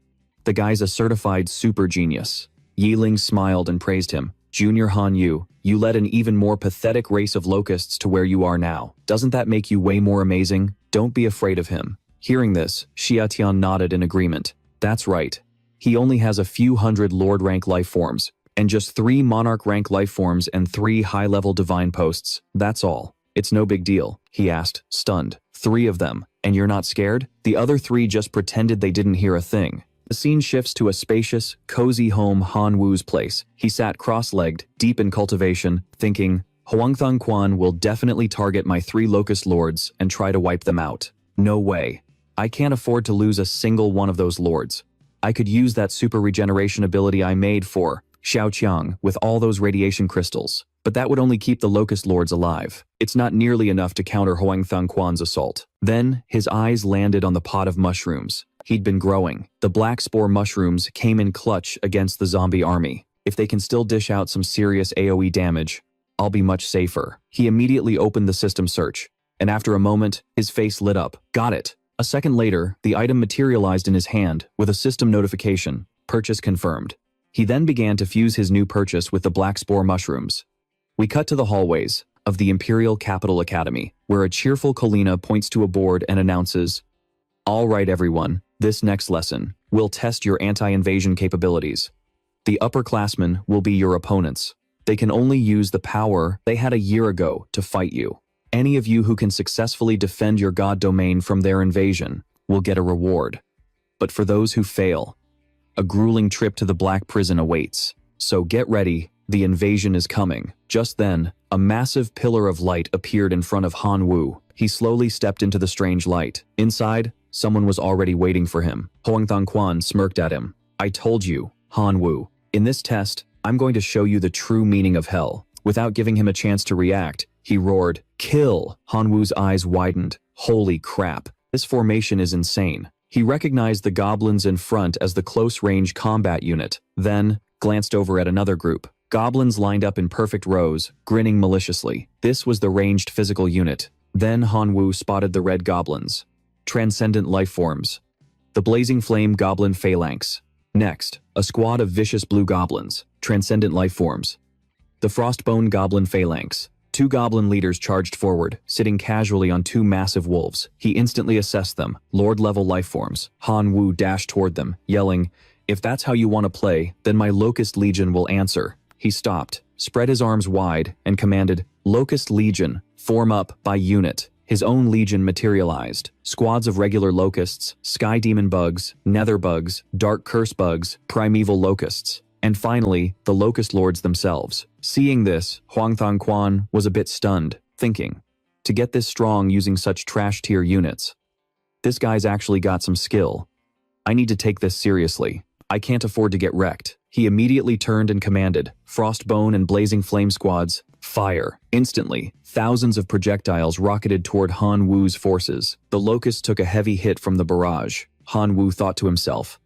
The guy's a certified super genius. Yiling smiled and praised him. Junior Han Yu, you led an even more pathetic race of locusts to where you are now. Doesn't that make you way more amazing? Don't be afraid of him. Hearing this, Xia Tian nodded in agreement. That's right. He only has a few hundred Lord rank life forms, and just 3 Monarch rank life forms and 3 high-level divine posts. That's all. It's no big deal, he asked, stunned. 3 of them, and you're not scared? The other 3 just pretended they didn't hear a thing. The scene shifts to a spacious, cozy home Han Wu's place. He sat cross-legged, deep in cultivation, thinking, Huangthang Quan will definitely target my 3 locust lords and try to wipe them out. No way. I can't afford to lose a single one of those lords. I could use that super regeneration ability I made for Xiaoqiang with all those radiation crystals, but that would only keep the locust lords alive. It's not nearly enough to counter Huangthang Quan's assault. Then, his eyes landed on the pot of mushrooms. He'd been growing. The black spore mushrooms came in clutch against the zombie army. If they can still dish out some serious AoE damage, I'll be much safer. He immediately opened the system search, and after a moment, his face lit up. Got it. A second later, the item materialized in his hand with a system notification. Purchase confirmed. He then began to fuse his new purchase with the black spore mushrooms. We cut to the hallways of the Imperial Capital Academy, where a cheerful Kalina points to a board and announces, all right everyone, this next lesson will test your anti-invasion capabilities. The upperclassmen will be your opponents. They can only use the power they had a year ago to fight you. Any of you who can successfully defend your god domain from their invasion will get a reward. But for those who fail, a grueling trip to the Black Prison awaits. So get ready, the invasion is coming. Just then, a massive pillar of light appeared in front of Han Wu. He slowly stepped into the strange light. Inside, someone was already waiting for him. Huangthang Quan smirked at him. I told you, Han Wu. In this test, I'm going to show you the true meaning of hell. Without giving him a chance to react, he roared, kill! Han Wu's eyes widened. Holy crap. This formation is insane. He recognized the goblins in front as the close-range combat unit, then glanced over at another group. Goblins lined up in perfect rows, grinning maliciously. This was the ranged physical unit. Then Han Wu spotted the red goblins. Transcendent life forms. The blazing flame goblin phalanx. Next, a squad of vicious blue goblins. Transcendent life forms. The frostbone goblin phalanx. 2 goblin leaders charged forward, sitting casually on 2 massive wolves. He instantly assessed them, Lord-level life forms. Han Wu dashed toward them, yelling, if that's how you want to play, then my Locust Legion will answer. He stopped, spread his arms wide, and commanded, Locust Legion, form up by unit. His own legion materialized. Squads of regular locusts, sky demon bugs, nether bugs, dark curse bugs, primeval locusts. And finally, the Locust Lords themselves. Seeing this, Huangthang Quan was a bit stunned, thinking, to get this strong using such trash-tier units, this guy's actually got some skill. I need to take this seriously. I can't afford to get wrecked. He immediately turned and commanded, Frostbone and Blazing Flame squads, fire. Instantly, thousands of projectiles rocketed toward Han Wu's forces. The Locusts took a heavy hit from the barrage. Han Wu thought to himself,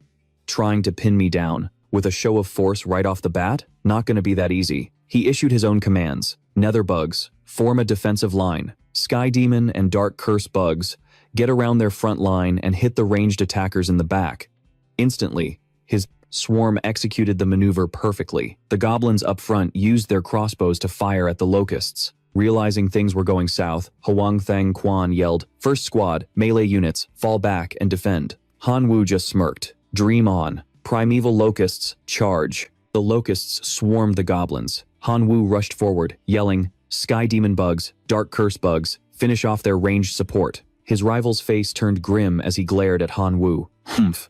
trying to pin me down. With a show of force right off the bat? Not gonna be that easy. He issued his own commands. Nether bugs, form a defensive line. Sky Demon and Dark Curse bugs, get around their front line and hit the ranged attackers in the back. Instantly, his swarm executed the maneuver perfectly. The goblins up front used their crossbows to fire at the locusts. Realizing things were going south, Huangthang Quan yelled, first squad, melee units, fall back and defend. Han Wu just smirked. Dream on. Primeval locusts, charge. The locusts swarmed the goblins. Han Wu rushed forward, yelling, Sky Demon bugs, Dark Curse bugs, finish off their ranged support. His rival's face turned grim as he glared at Han Wu. Humph.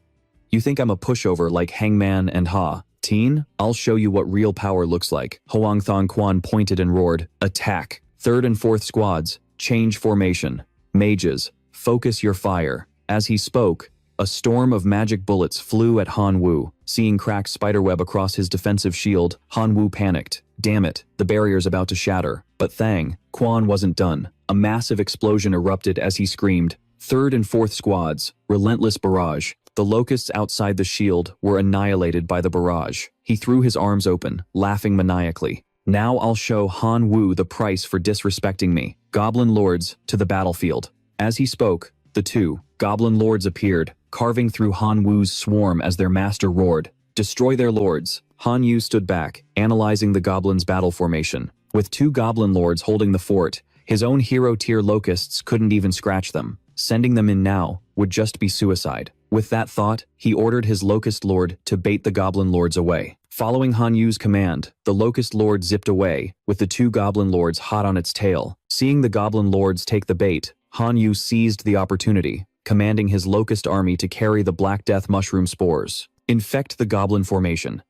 You think I'm a pushover like Hangman and Ha? Teen? I'll show you what real power looks like. Huangthang Quan pointed and roared, attack. 3rd and 4th squads, change formation. Mages, focus your fire. As he spoke, a storm of magic bullets flew at Han Wu. Seeing cracked spiderweb across his defensive shield, Han Wu panicked. Damn it, the barrier's about to shatter. But Thang, Quan wasn't done. A massive explosion erupted as he screamed, 3rd and 4th squads, relentless barrage. The locusts outside the shield were annihilated by the barrage. He threw his arms open, laughing maniacally. Now I'll show Han Wu the price for disrespecting me. Goblin lords, to the battlefield. As he spoke, the two goblin lords appeared, carving through Han Wu's swarm as their master roared, "Destroy their lords." Han Yu stood back, analyzing the goblins' battle formation. With two goblin lords holding the fort, his own hero-tier locusts couldn't even scratch them. Sending them in now would just be suicide. With that thought, he ordered his locust lord to bait the goblin lords away. Following Han Yu's command, the locust lord zipped away, with the two goblin lords hot on its tail. Seeing the goblin lords take the bait, Han Yu seized the opportunity, commanding his locust army to carry the Black Death mushroom spores. Infect the goblin formation.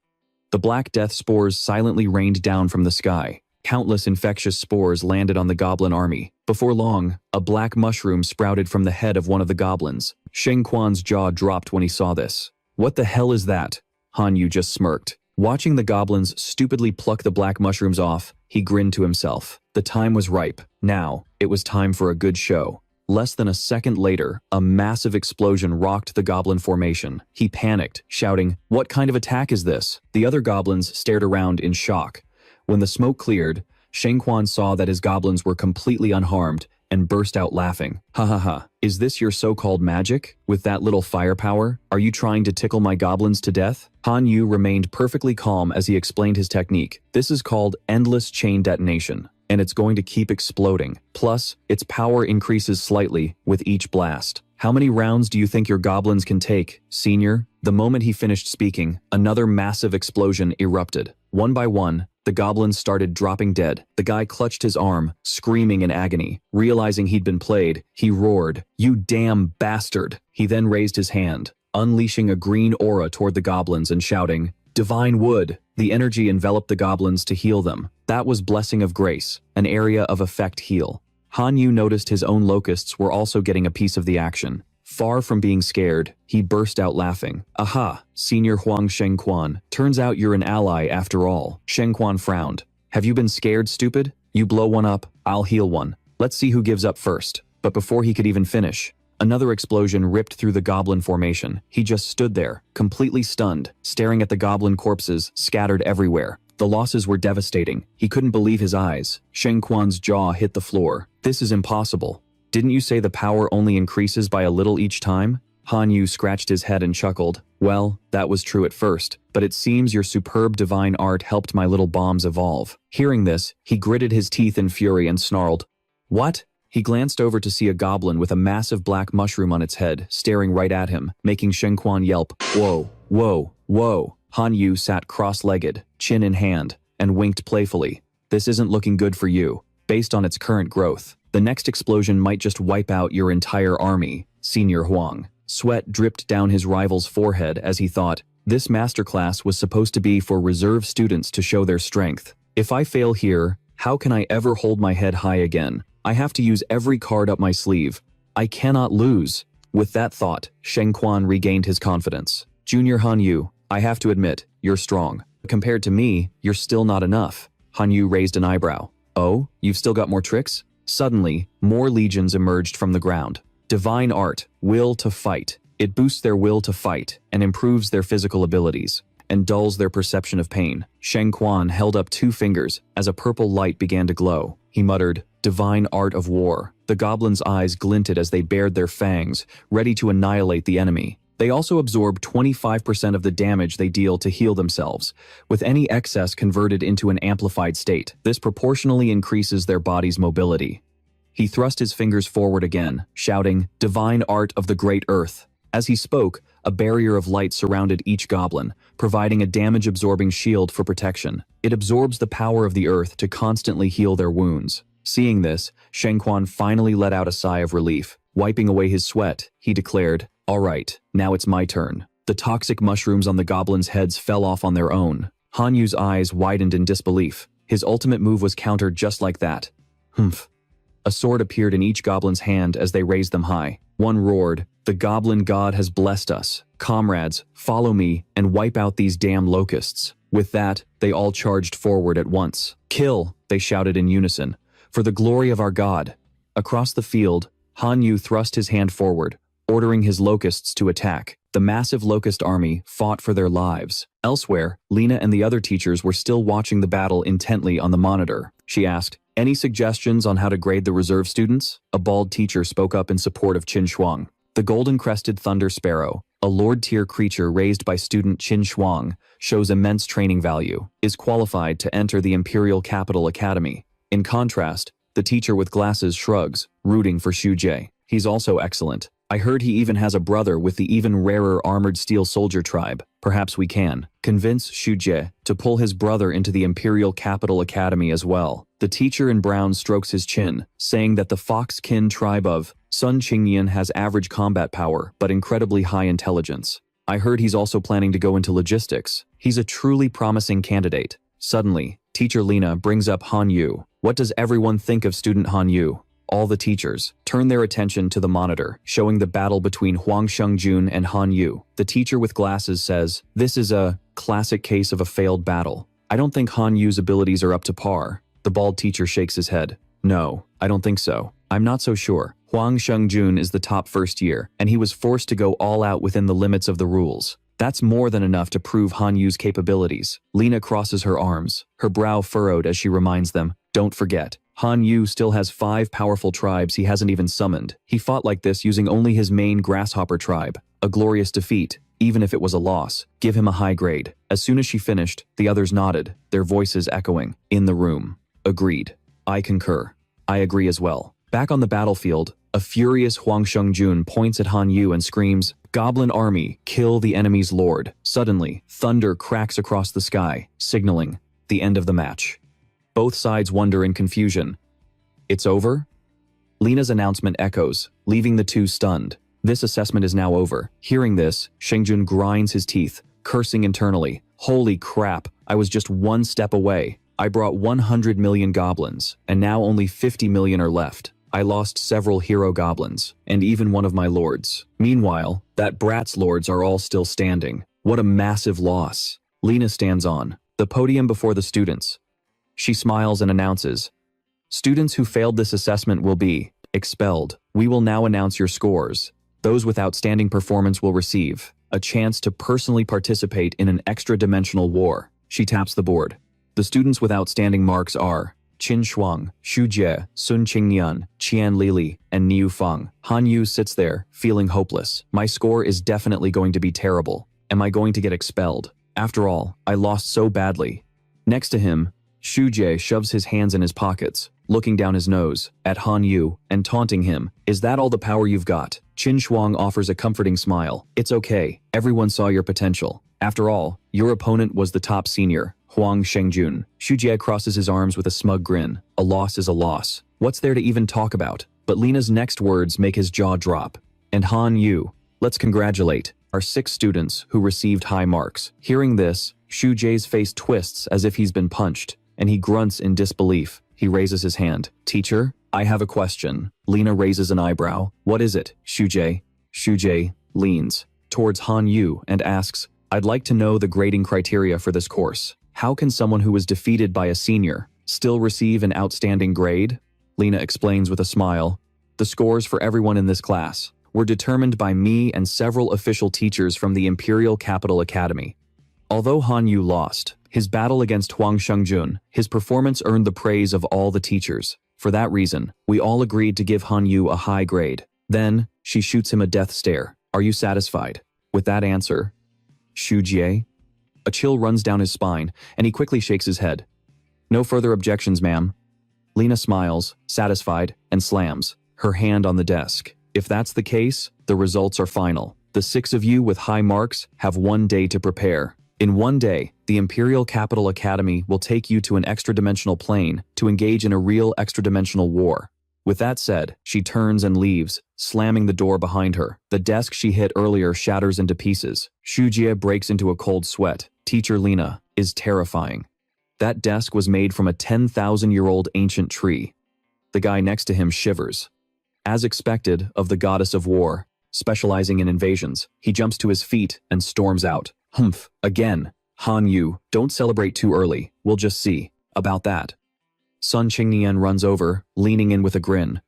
The Black Death spores silently rained down from the sky. Countless infectious spores landed on the goblin army. Before long, a black mushroom sprouted from the head of one of the goblins. Sheng Quan's jaw dropped when he saw this. "What the hell is that?" Han Yu just smirked. Watching the goblins stupidly pluck the black mushrooms off, he grinned to himself. The time was ripe. Now, it was time for a good show. Less than a second later, a massive explosion rocked the goblin formation. He panicked, shouting, "What kind of attack is this?" The other goblins stared around in shock. When the smoke cleared, Sheng Quan saw that his goblins were completely unharmed and burst out laughing. "Ha ha ha, is this your so-called magic? With that little firepower, are you trying to tickle my goblins to death?" Han Yu remained perfectly calm as he explained his technique. "This is called endless chain detonation, and it's going to keep exploding. Plus, its power increases slightly with each blast. How many rounds do you think your goblins can take, senior?" The moment he finished speaking, another massive explosion erupted. One by one, the goblins started dropping dead. The guy clutched his arm, screaming in agony. Realizing he'd been played, he roared, "You damn bastard!" He then raised his hand, unleashing a green aura toward the goblins and shouting, "Divine Wood!" The energy enveloped the goblins to heal them. That was Blessing of Grace, an area of effect heal. Han Yu noticed his own locusts were also getting a piece of the action. Far from being scared, he burst out laughing. "Aha, Senior Huang Sheng Quan, turns out you're an ally after all." Sheng Quan frowned. "Have you been scared, stupid? You blow one up, I'll heal one. Let's see who gives up first." But before he could even finish, another explosion ripped through the goblin formation. He just stood there, completely stunned, staring at the goblin corpses scattered everywhere. The losses were devastating. He couldn't believe his eyes. Sheng Quan's jaw hit the floor. "This is impossible. Didn't you say the power only increases by a little each time?" Han Yu scratched his head and chuckled. "Well, that was true at first, but it seems your superb divine art helped my little bombs evolve." Hearing this, he gritted his teeth in fury and snarled, "What?" He glanced over to see a goblin with a massive black mushroom on its head, staring right at him, making Sheng Quan yelp, "Whoa, whoa, whoa." Han Yu sat cross-legged, chin in hand, and winked playfully. "This isn't looking good for you, based on its current growth. The next explosion might just wipe out your entire army, Senior Huang." Sweat dripped down his rival's forehead as he thought, this masterclass was supposed to be for reserve students to show their strength. If I fail here, how can I ever hold my head high again? I have to use every card up my sleeve. I cannot lose. With that thought, Sheng Quan regained his confidence. "Junior Han Yu, I have to admit, you're strong. Compared to me, you're still not enough." Han Yu raised an eyebrow. "Oh, you've still got more tricks?" Suddenly, more legions emerged from the ground. Divine art, will to fight. It boosts their will to fight and improves their physical abilities, and dulls their perception of pain. Sheng Quan held up two fingers as a purple light began to glow. He muttered, "Divine art of war." The goblins' eyes glinted as they bared their fangs, ready to annihilate the enemy. They also absorb 25% of the damage they deal to heal themselves, with any excess converted into an amplified state. This proportionally increases their body's mobility. He thrust his fingers forward again, shouting, "Divine art of the great earth." As he spoke, a barrier of light surrounded each goblin, providing a damage-absorbing shield for protection. It absorbs the power of the earth to constantly heal their wounds. Seeing this, Sheng Quan finally let out a sigh of relief. Wiping away his sweat, he declared, "All right, now it's my turn." The toxic mushrooms on the goblins' heads fell off on their own. Han Yu's eyes widened in disbelief. His ultimate move was countered just like that. Humph. A sword appeared in each goblin's hand as they raised them high. One roared, "The goblin god has blessed us. Comrades, follow me and wipe out these damn locusts." With that, they all charged forward at once. "Kill!" they shouted in unison. "For the glory of our god." Across the field, Han Yu thrust his hand forward, ordering his locusts to attack. The massive locust army fought for their lives. Elsewhere, Lena and the other teachers were still watching the battle intently on the monitor. She asked, "Any suggestions on how to grade the reserve students?" A bald teacher spoke up in support of Qin Shuang. The golden-crested thunder sparrow, a lord-tier creature raised by student Qin Shuang, shows immense training value, is qualified to enter the Imperial Capital Academy. In contrast, the teacher with glasses shrugs, rooting for Xu Jie. He's also excellent. I heard he even has a brother with the even rarer armored steel soldier tribe. Perhaps we can convince Xu Jie to pull his brother into the Imperial Capital Academy as well. The teacher in brown strokes his chin, saying that the Fox-kin tribe of Sun Qingyan has average combat power, but incredibly high intelligence. I heard he's also planning to go into logistics. He's a truly promising candidate. Suddenly, teacher Lena brings up Han Yu. What does everyone think of student Han Yu? All the teachers turn their attention to the monitor, showing the battle between Huang Shengjun and Han Yu. The teacher with glasses says, "This is a classic case of a failed battle. I don't think Han Yu's abilities are up to par." The bald teacher shakes his head. "No, I don't think so. I'm not so sure. Huang Shengjun is the top first year, and he was forced to go all out within the limits of the rules. That's more than enough to prove Han Yu's capabilities." Lena crosses her arms, her brow furrowed as she reminds them, "Don't forget, Han Yu still has 5 powerful tribes he hasn't even summoned. He fought like this using only his main grasshopper tribe. A glorious defeat, even if it was a loss. Give him a high grade." As soon as she finished, the others nodded, their voices echoing in the room. "Agreed. I concur. I agree as well." Back on the battlefield, a furious Huang Shengjun points at Han Yu and screams, "Goblin army, kill the enemy's lord." Suddenly, thunder cracks across the sky, signaling the end of the match. Both sides wonder in confusion. "It's over?" Lena's announcement echoes, leaving the two stunned. This assessment is now over. Hearing this, Shengjun grinds his teeth, cursing internally. "Holy crap, I was just one step away. I brought 100 million goblins, and now only 50 million are left. I lost several hero goblins, and even one of my lords. Meanwhile, that brat's lords are all still standing. What a massive loss." Lena stands on the podium before the students. She smiles and announces, "Students who failed this assessment will be expelled. We will now announce your scores. Those with outstanding performance will receive a chance to personally participate in an extra-dimensional war." She taps the board. The students with outstanding marks are Qin Shuang, Xu Jie, Sun Qingyan, Qian Lili, and Niu Feng. Han Yu sits there, feeling hopeless. "My score is definitely going to be terrible. Am I going to get expelled? After all, I lost so badly." Next to him, Xu Jie shoves his hands in his pockets, looking down his nose at Han Yu and taunting him. "Is that all the power you've got?" Qin Shuang offers a comforting smile. "It's okay. Everyone saw your potential. After all, your opponent was the top senior, Huang Shengjun." Xu Jie crosses his arms with a smug grin. A loss is a loss. What's there to even talk about? But Lena's next words make his jaw drop. "And Han Yu, let's congratulate our 6 students who received high marks." Hearing this, Xu Jie's face twists as if he's been punched, and he grunts in disbelief. He raises his hand. "Teacher, I have a question." Lena raises an eyebrow. "What is it, Xu Jie?" Xu Jie leans towards Han Yu and asks, "I'd like to know the grading criteria for this course. How can someone who was defeated by a senior still receive an outstanding grade?" Lena explains with a smile. "The scores for everyone in this class were determined by me and several official teachers from the Imperial Capital Academy. Although Han Yu lost his battle against Huang Shengjun, his performance earned the praise of all the teachers. For that reason, we all agreed to give Han Yu a high grade." Then, she shoots him a death stare. "Are you satisfied with that answer, Xu Jie?" A chill runs down his spine, and he quickly shakes his head. "No further objections, ma'am." Lena smiles, satisfied, and slams her hand on the desk. "If that's the case, the results are final. The 6 of you with high marks have 1 day to prepare. In 1 day, the Imperial Capital Academy will take you to an extra-dimensional plane to engage in a real extra-dimensional war." With that said, she turns and leaves, slamming the door behind her. The desk she hit earlier shatters into pieces. Xu Jie breaks into a cold sweat. Teacher Lena is terrifying. That desk was made from a 10,000-year-old ancient tree. The guy next to him shivers. As expected of the goddess of war, specializing in invasions, he jumps to his feet and storms out. "Humph, again. Han Yu, don't celebrate too early. We'll just see about that." Sun Qingyan runs over, leaning in with a grin.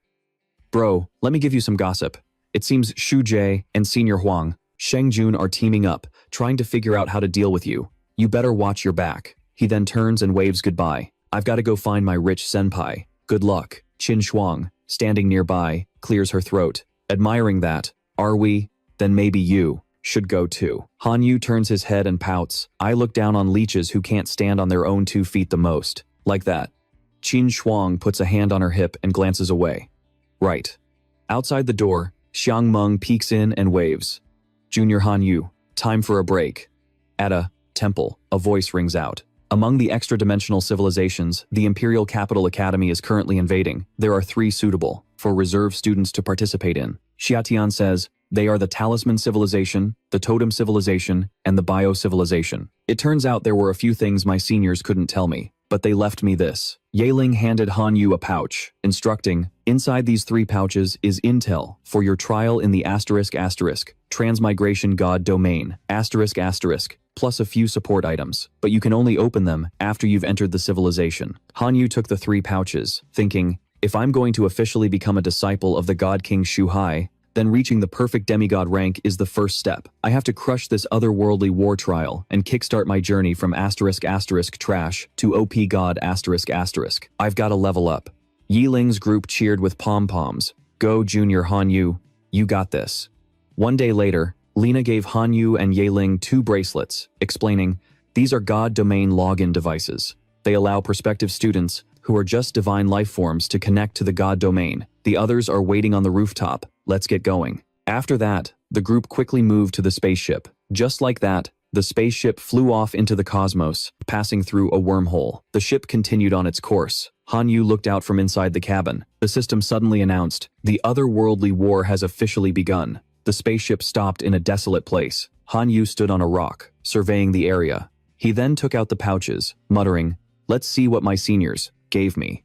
"Bro, let me give you some gossip. It seems Xu Jie and Senior Huang Shengjun are teaming up, trying to figure out how to deal with you. You better watch your back. He then turns and waves goodbye. I've got to go find my rich senpai. Good luck. Qin Shuang, standing nearby, clears her throat. Admiring that. Are we? Then maybe you should go too. Han Yu turns his head and pouts. I look down on leeches who can't stand on their own 2 feet the most. Like that. Qin Shuang puts a hand on her hip and glances away. Right. Outside the door, Xiang Meng peeks in and waves. Junior Han Yu, time for a break. At a temple, a voice rings out. Among the extra-dimensional civilizations the Imperial Capital Academy is currently invading, there are 3 suitable for reserve students to participate in. Xiatian says, they are the Talisman Civilization, the Totem Civilization, and the Bio Civilization. It turns out there were a few things my seniors couldn't tell me, but they left me this. Yeling handed Han Yu a pouch, instructing, inside these 3 pouches is intel for your trial in the *** transmigration god domain, ***, plus a few support items, but you can only open them after you've entered the civilization. Han Yu took the 3 pouches, thinking, if I'm going to officially become a disciple of the God King Shu Hai, then reaching the perfect demigod rank is the first step. I have to crush this otherworldly war trial and kickstart my journey from *** trash to OP god ***. I've got to level up. Yiling's group cheered with pom-poms. Go Junior Han Yu, you got this. One day later, Lena gave Han Yu and Yeling 2 bracelets, explaining, these are God Domain login devices. They allow prospective students, who are just divine life forms, to connect to the God Domain. The others are waiting on the rooftop. Let's get going. After that, the group quickly moved to the spaceship. Just like that, the spaceship flew off into the cosmos, passing through a wormhole. The ship continued on its course. Han Yu looked out from inside the cabin. The system suddenly announced, the otherworldly war has officially begun. The spaceship stopped in a desolate place. Han Yu stood on a rock, surveying the area. He then took out the pouches, muttering, let's see what my seniors gave me.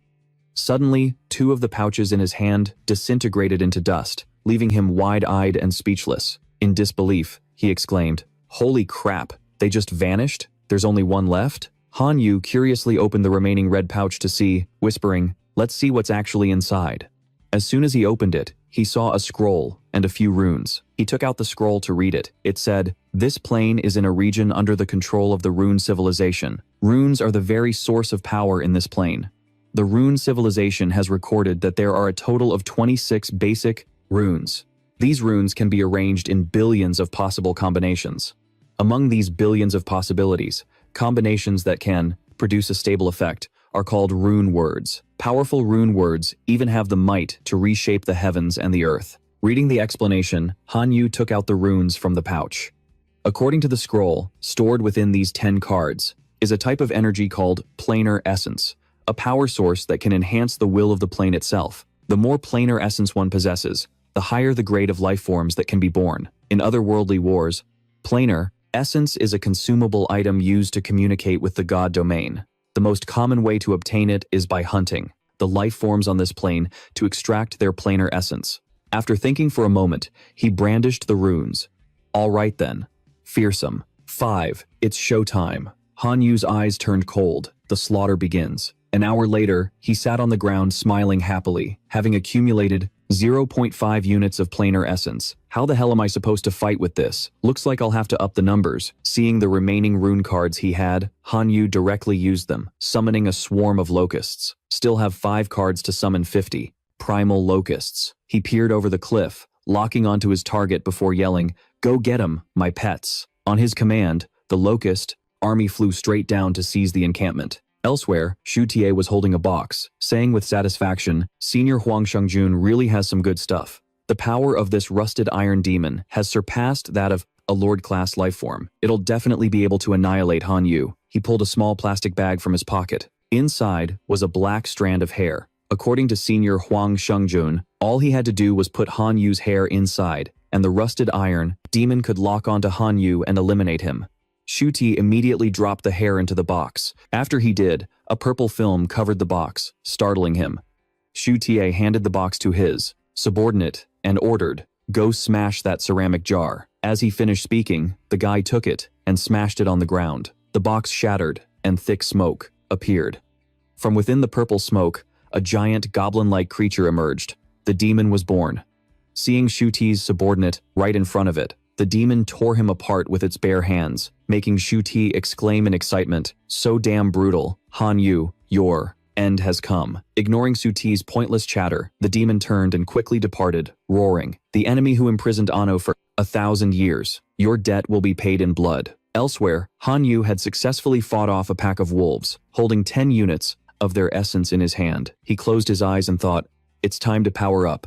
Suddenly, 2 of the pouches in his hand disintegrated into dust, leaving him wide-eyed and speechless. In disbelief, he exclaimed, holy crap, they just vanished? There's only 1 left? Han Yu curiously opened the remaining red pouch to see, whispering, let's see what's actually inside. As soon as he opened it, he saw a scroll and a few runes. He took out the scroll to read it. It said, this plane is in a region under the control of the Rune Civilization. Runes are the very source of power in this plane. The Rune Civilization has recorded that there are a total of 26 basic runes. These runes can be arranged in billions of possible combinations. Among these billions of possibilities, combinations that can produce a stable effect are called rune words. Powerful rune words even have the might to reshape the heavens and the earth. Reading the explanation, Han Yu took out the runes from the pouch. According to the scroll, stored within these 10 cards, is a type of energy called planar essence, a power source that can enhance the will of the plane itself. The more planar essence one possesses, the higher the grade of life forms that can be born. In otherworldly wars, planar essence is a consumable item used to communicate with the God Domain. The most common way to obtain it is by hunting the life forms on this plane to extract their planar essence. After thinking for a moment, he brandished the runes. All right then. Fearsome. 5. It's showtime. Han Yu's eyes turned cold. The slaughter begins. An hour later, he sat on the ground smiling happily, having accumulated 0.5 units of planar essence. How the hell am I supposed to fight with this? Looks like I'll have to up the numbers. Seeing the remaining rune cards he had, Han Yu directly used them, summoning a swarm of locusts. Still have 5 cards to summon 50. Primal locusts. He peered over the cliff, locking onto his target before yelling, "Go get 'em, my pets." On his command, the locust army flew straight down to seize the encampment. Elsewhere, Shu Tie was holding a box, saying with satisfaction, Senior Huang Shengjun really has some good stuff. The power of this rusted iron demon has surpassed that of a Lord-class lifeform. It'll definitely be able to annihilate Han Yu. He pulled a small plastic bag from his pocket. Inside was a black strand of hair. According to Senior Huang Shengjun, all he had to do was put Han Yu's hair inside, and the rusted iron demon could lock onto Han Yu and eliminate him. Shu Ti immediately dropped the hair into the box. After he did, a purple film covered the box, startling him. Shu Ti handed the box to his subordinate and ordered, "Go smash that ceramic jar." As he finished speaking, the guy took it and smashed it on the ground. The box shattered, and thick smoke appeared. From within the purple smoke, a giant goblin-like creature emerged. The demon was born. Seeing Shu Ti's subordinate right in front of it, The demon tore him apart with its bare hands, making Shu Ti exclaim in excitement, "So damn brutal, Han Yu, your end has come." Ignoring Su Ti's pointless chatter, the demon turned and quickly departed, roaring, "The enemy who imprisoned Ano for 1,000 years, your debt will be paid in blood." Elsewhere, Han Yu had successfully fought off a pack of wolves, holding 10 units of their essence in his hand. He closed his eyes and thought, "It's time to power up.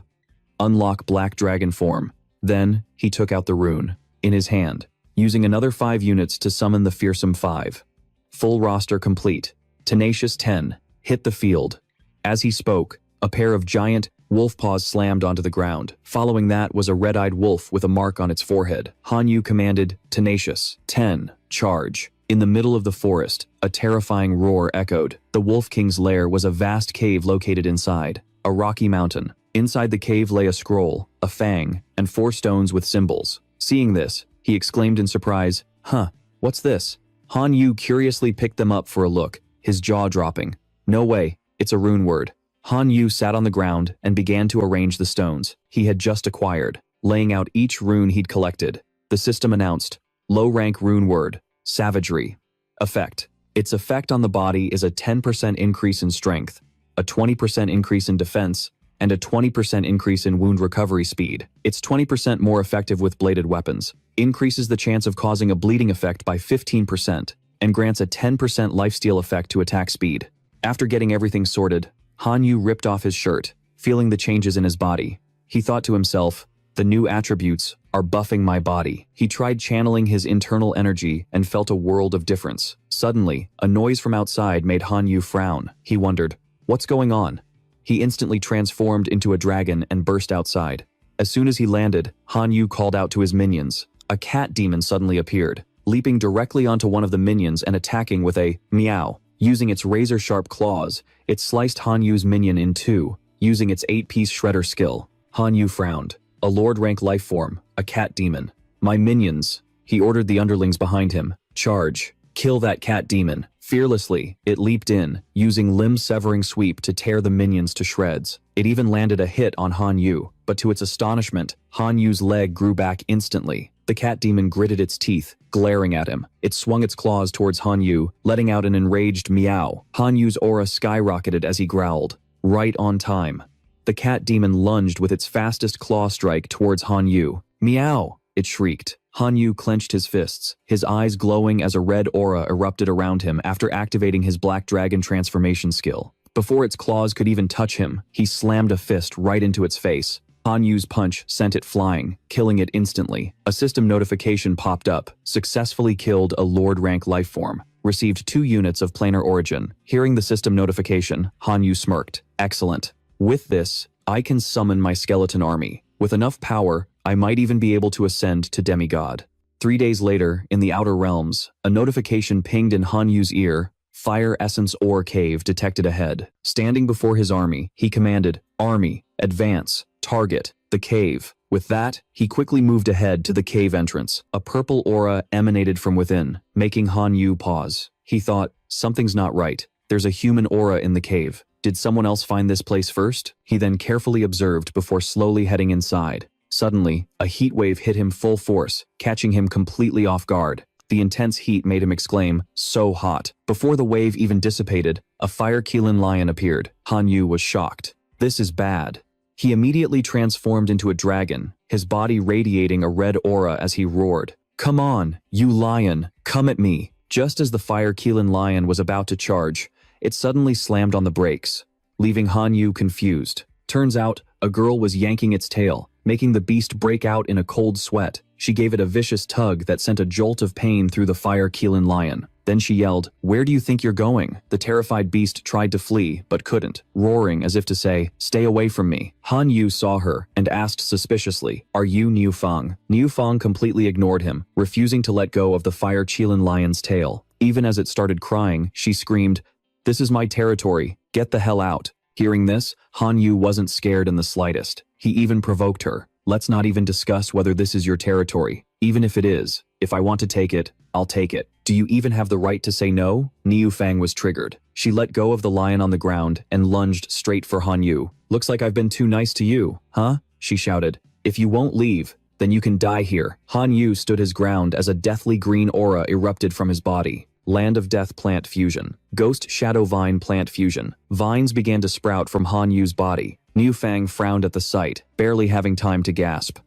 Unlock Black Dragon form." Then, he took out the rune in his hand, using another 5 units to summon the fearsome 5. Full roster complete. Tenacious 10 hit the field. As he spoke, a pair of giant wolf paws slammed onto the ground. Following that was a red-eyed wolf with a mark on its forehead. Han Yu commanded, "Tenacious 10, charge." In the middle of the forest, a terrifying roar echoed. The Wolf King's lair was a vast cave located inside a rocky mountain. Inside the cave lay a scroll, a fang, and 4 stones with symbols. Seeing this, he exclaimed in surprise, "Huh, what's this?" Han Yu curiously picked them up for a look, his jaw dropping. "No way, it's a rune word." Han Yu sat on the ground and began to arrange the stones he had just acquired, laying out each rune he'd collected. The system announced, "Low-rank rune word, Savagery. Effect. Its effect on the body is a 10% increase in strength, a 20% increase in defense, and a 20% increase in wound recovery speed. It's 20% more effective with bladed weapons, increases the chance of causing a bleeding effect by 15%, and grants a 10% lifesteal effect to attack speed." After getting everything sorted, Han Yu ripped off his shirt, feeling the changes in his body. He thought to himself, "The new attributes are buffing my body." He tried channeling his internal energy and felt a world of difference. Suddenly, a noise from outside made Han Yu frown. He wondered, "What's going on?" He instantly transformed into a dragon and burst outside. As soon as he landed, Han Yu called out to his minions. A cat demon suddenly appeared, leaping directly onto one of the minions and attacking with a meow. Using its razor-sharp claws, it sliced Han Yu's minion in 2, using its 8-piece shredder skill. Han Yu frowned. A Lord-rank life form, a cat demon. "My minions," he ordered the underlings behind him. "Charge. Kill that cat demon." Fearlessly, it leaped in, using limb-severing sweep to tear the minions to shreds. It even landed a hit on Han Yu, but to its astonishment, Han Yu's leg grew back instantly. The cat demon gritted its teeth, glaring at him. It swung its claws towards Han Yu, letting out an enraged meow. Han Yu's aura skyrocketed as he growled. Right on time. The cat demon lunged with its fastest claw strike towards Han Yu. "Meow!" it shrieked. Han Yu clenched his fists, his eyes glowing as a red aura erupted around him after activating his Black Dragon transformation skill. Before its claws could even touch him, he slammed a fist right into its face. Han Yu's punch sent it flying, killing it instantly. A system notification popped up. Successfully killed a Lord-rank lifeform. Received 2 units of planar origin. Hearing the system notification, Han Yu smirked. "Excellent. With this, I can summon my skeleton army. With enough power, I might even be able to ascend to demigod." 3 days later, in the Outer Realms, a notification pinged in Han Yu's ear. Fire Essence Ore Cave detected ahead. Standing before his army, he commanded, "Army, advance, target, the cave." With that, he quickly moved ahead to the cave entrance. A purple aura emanated from within, making Han Yu pause. He thought, something's not right. There's a human aura in the cave. Did someone else find this place first? He then carefully observed before slowly heading inside. Suddenly, a heat wave hit him full force, catching him completely off guard. The intense heat made him exclaim, "So hot." Before the wave even dissipated, a fire-Keelan lion appeared. Han Yu was shocked. "This is bad." He immediately transformed into a dragon, his body radiating a red aura as he roared, "Come on, you lion, come at me." Just as the fire-Keelan lion was about to charge, it suddenly slammed on the brakes, leaving Han Yu confused. Turns out, a girl was yanking its tail, making the beast break out in a cold sweat. She gave it a vicious tug that sent a jolt of pain through the fire-Keelan lion. Then she yelled, "Where do you think you're going?" The terrified beast tried to flee, but couldn't, roaring as if to say, "Stay away from me." Han Yu saw her and asked suspiciously, "Are you Niu Fang?" Niu Fang completely ignored him, refusing to let go of the fire-Keelan lion's tail. Even as it started crying, she screamed, "This is my territory, get the hell out." Hearing this, Han Yu wasn't scared in the slightest. He even provoked her. "Let's not even discuss whether this is your territory. Even if it is, if I want to take it, I'll take it. Do you even have the right to say no?" Niu Fang was triggered. She let go of the lion on the ground and lunged straight for Han Yu. "Looks like I've been too nice to you, huh?" she shouted. "If you won't leave, Then you can die here. Han Yu stood his ground as a deathly green aura erupted from his body. Land of Death plant fusion. Ghost Shadow Vine plant fusion. Vines began to sprout from Han Yu's body. Niu Fang frowned at the sight, barely having time to gasp.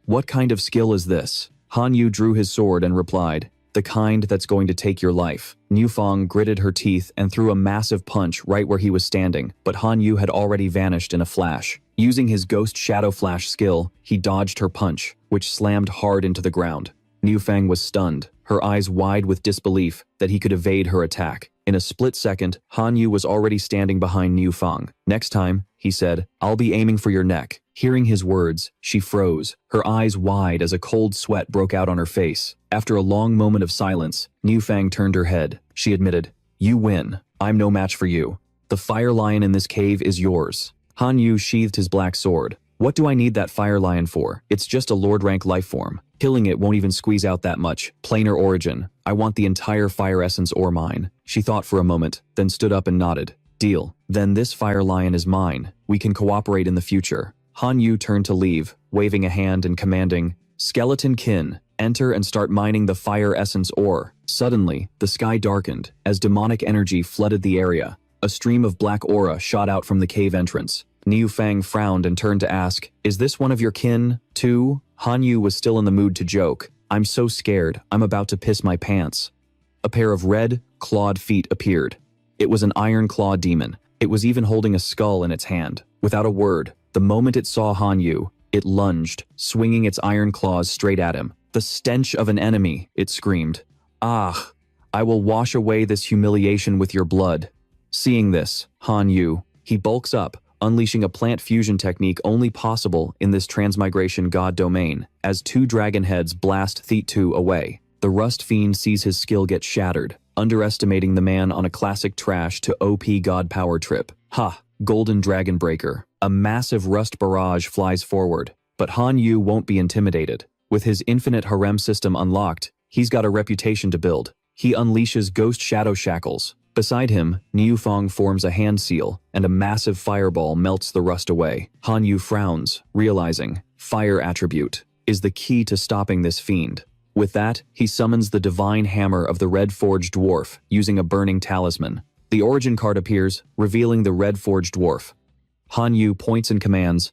What kind of skill is this? Han Yu drew his sword and replied, the kind that's going to take your life. Niu Fang gritted her teeth and threw a massive punch right where he was standing, but Han Yu had already vanished in a flash. Using his Ghost Shadow Flash skill, he dodged her punch, which slammed hard into the ground. Niu Fang was stunned, her eyes wide with disbelief that he could evade her attack. In a split second, Han Yu was already standing behind Niu Fang. Next time, he said, I'll be aiming for your neck. Hearing his words, she froze, her eyes wide as a cold sweat broke out on her face. After a long moment of silence, Niu Fang turned her head. She admitted, you win. I'm no match for you. The fire lion in this cave is yours. Han Yu sheathed his black sword. What do I need that fire lion for? It's just a Lord rank life form. Killing it won't even squeeze out that much. Planar origin. I want the entire fire essence ore mine. She thought for a moment, then stood up and nodded. Deal. Then this fire lion is mine. We can cooperate in the future. Han Yu turned to leave, waving a hand and commanding, Skeleton Kin, enter and start mining the fire essence ore. Suddenly, the sky darkened as demonic energy flooded the area. A stream of black aura shot out from the cave entrance. Niu Fang frowned and turned to ask, is this one of your kin, too? Han Yu was still in the mood to joke. I'm so scared, I'm about to piss my pants. A pair of red, clawed feet appeared. It was an iron claw demon. It was even holding a skull in its hand. Without a word, the moment it saw Han Yu, it lunged, swinging its iron claws straight at him. The stench of an enemy, it screamed. Ah, I will wash away this humiliation with your blood. Seeing this, Han Yu, he bulks up, unleashing a plant fusion technique only possible in this transmigration god domain, as two dragon heads blast Theet-Tu away. The Rust Fiend sees his skill get shattered, underestimating the man on a classic trash to OP god power trip. Ha! Golden Dragon Breaker. A massive rust barrage flies forward, but Han Yu won't be intimidated. With his infinite harem system unlocked, he's got a reputation to build. He unleashes Ghost Shadow Shackles. Beside him, Niu Fang forms a hand seal, and a massive fireball melts the rust away. Han Yu frowns, realizing fire attribute is the key to stopping this fiend. With that, he summons the divine hammer of the Red Forged Dwarf, using a burning talisman. The origin card appears, revealing the Red Forged Dwarf. Han Yu points and commands,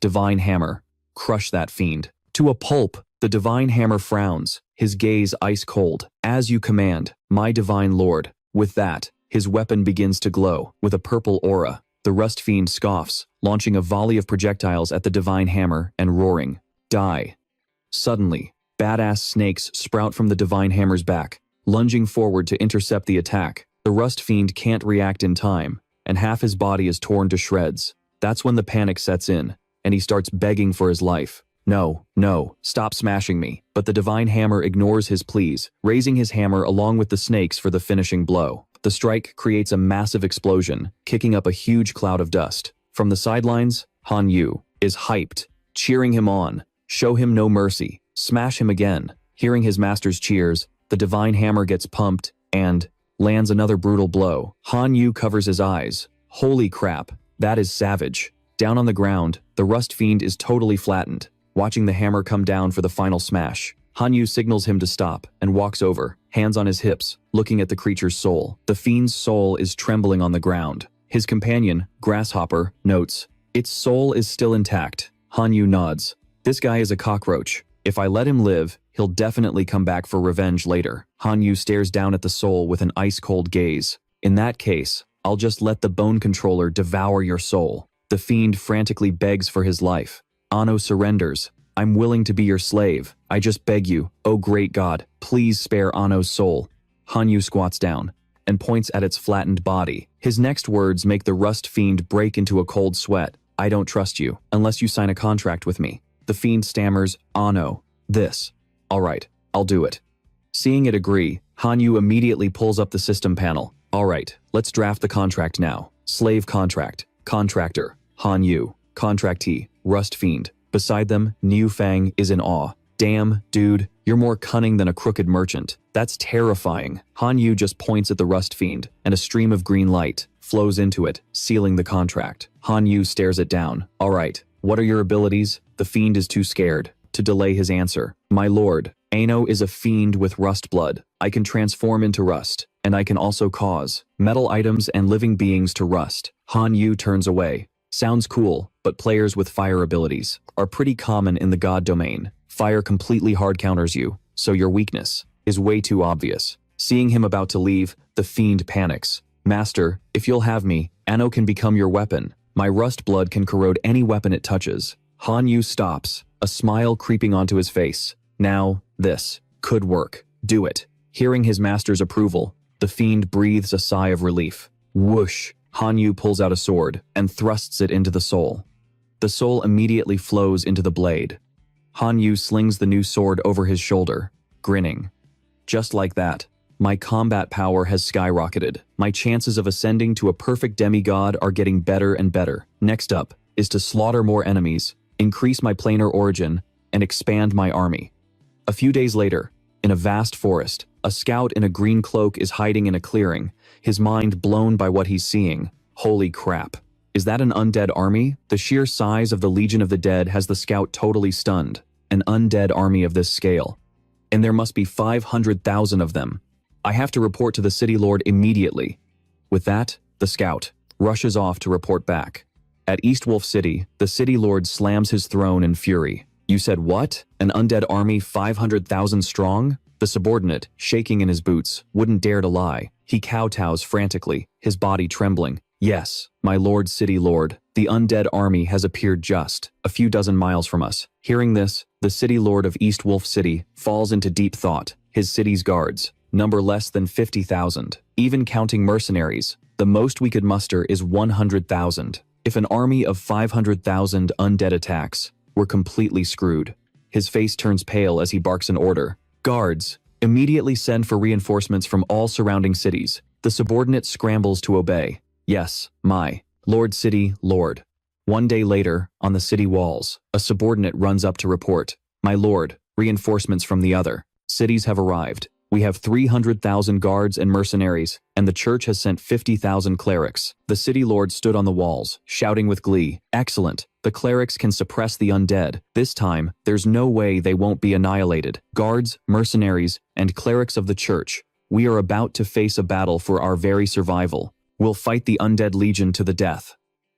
Divine Hammer, crush that fiend. To a pulp, the Divine Hammer frowns, his gaze ice cold. As you command, my divine lord. With that, his weapon begins to glow, with a purple aura. The Rust Fiend scoffs, launching a volley of projectiles at the Divine Hammer and roaring, die. Suddenly, badass snakes sprout from the Divine Hammer's back, lunging forward to intercept the attack. The Rust Fiend can't react in time, and half his body is torn to shreds. That's when the panic sets in, and he starts begging for his life. No, no, stop smashing me. But the Divine Hammer ignores his pleas, raising his hammer along with the snakes for the finishing blow. The strike creates a massive explosion, kicking up a huge cloud of dust. From the sidelines, Han Yu is hyped, cheering him on. Show him no mercy. Smash him again. Hearing his master's cheers, the Divine Hammer gets pumped and lands another brutal blow. Han Yu covers his eyes. Holy crap, that is savage. Down on the ground, the Rust Fiend is totally flattened. Watching the hammer come down for the final smash, Han Yu signals him to stop and walks over, hands on his hips, looking at the creature's soul. The fiend's soul is trembling on the ground. His companion, Grasshopper, notes, its soul is still intact. Han Yu nods. This guy is a cockroach. If I let him live, he'll definitely come back for revenge later. Han Yu stares down at the soul with an ice-cold gaze. In that case, I'll just let the bone controller devour your soul. The fiend frantically begs for his life. Anno surrenders. I'm willing to be your slave. I just beg you, oh great God, please spare Anno's soul. Han Yu squats down and points at its flattened body. His next words make the Rust Fiend break into a cold sweat. I don't trust you, unless you sign a contract with me. The fiend stammers, Anno, this. All right, I'll do it. Seeing it agree, Han Yu immediately pulls up the system panel. All right, let's draft the contract now. Slave contract. Contractor, Han Yu. Contractee, Rust Fiend. Beside them, Niu Fang is in awe. Damn, dude, you're more cunning than a crooked merchant. That's terrifying. Han Yu just points at the Rust Fiend, and a stream of green light flows into it, sealing the contract. Han Yu stares it down. All right, what are your abilities? The fiend is too scared to delay his answer. My lord, Ano is a fiend with rust blood. I can transform into rust, and I can also cause metal items and living beings to rust. Han Yu turns away. Sounds cool, but players with fire abilities are pretty common in the god domain. Fire completely hard counters you, so your weakness is way too obvious. Seeing him about to leave, the fiend panics. Master, if you'll have me, Ano can become your weapon. My rust blood can corrode any weapon it touches. Han Yu stops, a smile creeping onto his face. Now, this could work. Do it. Hearing his master's approval, the fiend breathes a sigh of relief. Whoosh! Han Yu pulls out a sword and thrusts it into the soul. The soul immediately flows into the blade. Han Yu slings the new sword over his shoulder, grinning. Just like that, my combat power has skyrocketed. My chances of ascending to a perfect demigod are getting better and better. Next up is to slaughter more enemies, increase my planar origin, and expand my army. A few days later, in a vast forest, a scout in a green cloak is hiding in a clearing, his mind blown by what he's seeing. Holy crap. Is that an undead army? The sheer size of the Legion of the Dead has the scout totally stunned. An undead army of this scale. And there must be 500,000 of them. I have to report to the city lord immediately. With that, the scout rushes off to report back. At East Wolf City, the city lord slams his throne in fury. You said what? An undead army 500,000 strong? The subordinate, shaking in his boots, wouldn't dare to lie. He kowtows frantically, his body trembling. Yes, my lord city lord, the undead army has appeared just a few dozen miles from us. Hearing this, the city lord of East Wolf City falls into deep thought. His city's guards number less than 50,000. Even counting mercenaries, the most we could muster is 100,000. If an army of 500,000 undead attacks, we're completely screwed. His face turns pale as he barks an order. Guards, immediately send for reinforcements from all surrounding cities. The subordinate scrambles to obey. Yes, my lord city lord. One day later, on the city walls, a subordinate runs up to report. My lord, reinforcements from the other cities have arrived. We have 300,000 guards and mercenaries, and the church has sent 50,000 clerics. The city lord stood on the walls, shouting with glee. Excellent. The clerics can suppress the undead. This time, there's no way they won't be annihilated. Guards, mercenaries, and clerics of the church, we are about to face a battle for our very survival. We'll fight the undead legion to the death.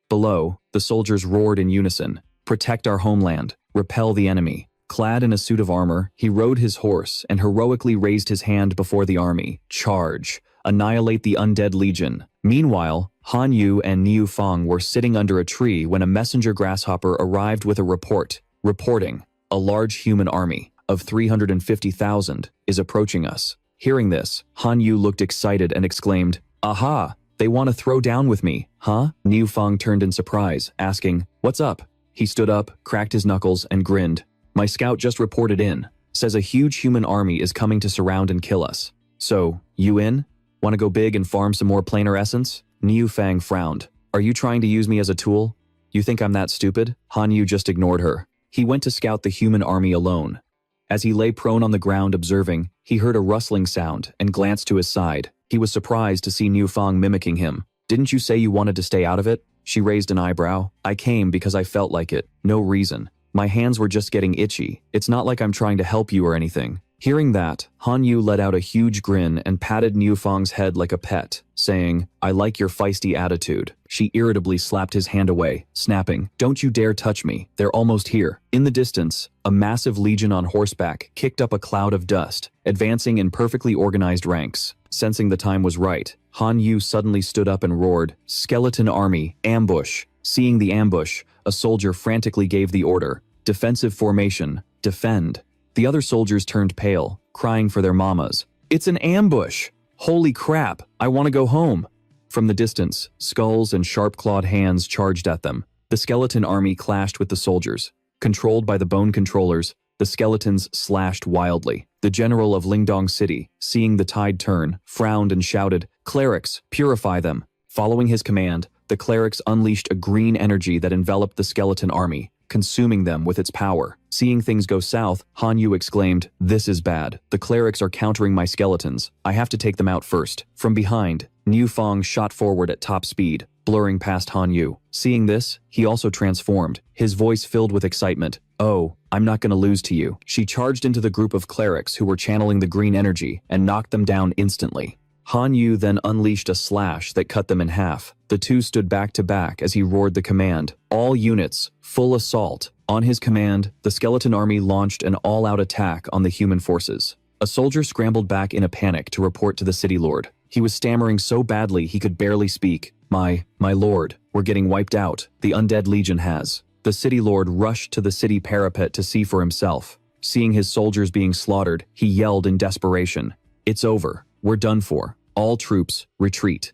Below, the soldiers roared in unison. Protect our homeland. Repel the enemy. Clad in a suit of armor, he rode his horse and heroically raised his hand before the army. Charge. Annihilate the undead legion. Meanwhile, Han Yu and Niu Fang were sitting under a tree when a messenger grasshopper arrived with a report. Reporting, a large human army of 350,000 is approaching us. Hearing this, Han Yu looked excited and exclaimed, Aha! They want to throw down with me, huh? Niu Fang turned in surprise, asking, What's up? He stood up, cracked his knuckles, and grinned. My scout just reported in. Says a huge human army is coming to surround and kill us. So, you in? Want to go big and farm some more planar essence? Niu Fang frowned. Are you trying to use me as a tool? You think I'm that stupid? Han Yu just ignored her. He went to scout the human army alone. As he lay prone on the ground observing, he heard a rustling sound and glanced to his side. He was surprised to see Niu Fang mimicking him. Didn't you say you wanted to stay out of it? She raised an eyebrow. I came because I felt like it. No reason. My hands were just getting itchy. It's not like I'm trying to help you or anything. Hearing that, Han Yu let out a huge grin and patted Niu Fang's head like a pet, saying, I like your feisty attitude. She irritably slapped his hand away, snapping, Don't you dare touch me. They're almost here. In the distance, a massive legion on horseback kicked up a cloud of dust, advancing in perfectly organized ranks. Sensing the time was right, Han Yu suddenly stood up and roared, Skeleton army, ambush. Seeing the ambush, a soldier frantically gave the order, Defensive formation, defend. The other soldiers turned pale, crying for their mamas. It's an ambush! Holy crap, I want to go home! From the distance, skulls and sharp-clawed hands charged at them. The skeleton army clashed with the soldiers. Controlled by the bone controllers, the skeletons slashed wildly. The general of Lingdong City, seeing the tide turn, frowned and shouted, Clerics, purify them! Following his command, the clerics unleashed a green energy that enveloped the skeleton army, consuming them with its power. Seeing things go south, Han Yu exclaimed, This is bad. The clerics are countering my skeletons. I have to take them out first. From behind, Niu Fang shot forward at top speed, blurring past Han Yu. Seeing this, he also transformed, his voice filled with excitement. Oh, I'm not gonna lose to you. She charged into the group of clerics who were channeling the green energy and knocked them down instantly. Han Yu then unleashed a slash that cut them in half. The two stood back to back as he roared the command, "All units, full assault." On his command, the skeleton army launched an all-out attack on the human forces. A soldier scrambled back in a panic to report to the city lord. He was stammering so badly he could barely speak. My lord, we're getting wiped out. The undead legion has." The city lord rushed to the city parapet to see for himself. Seeing his soldiers being slaughtered, he yelled in desperation, "It's over. We're done for. All troops, retreat."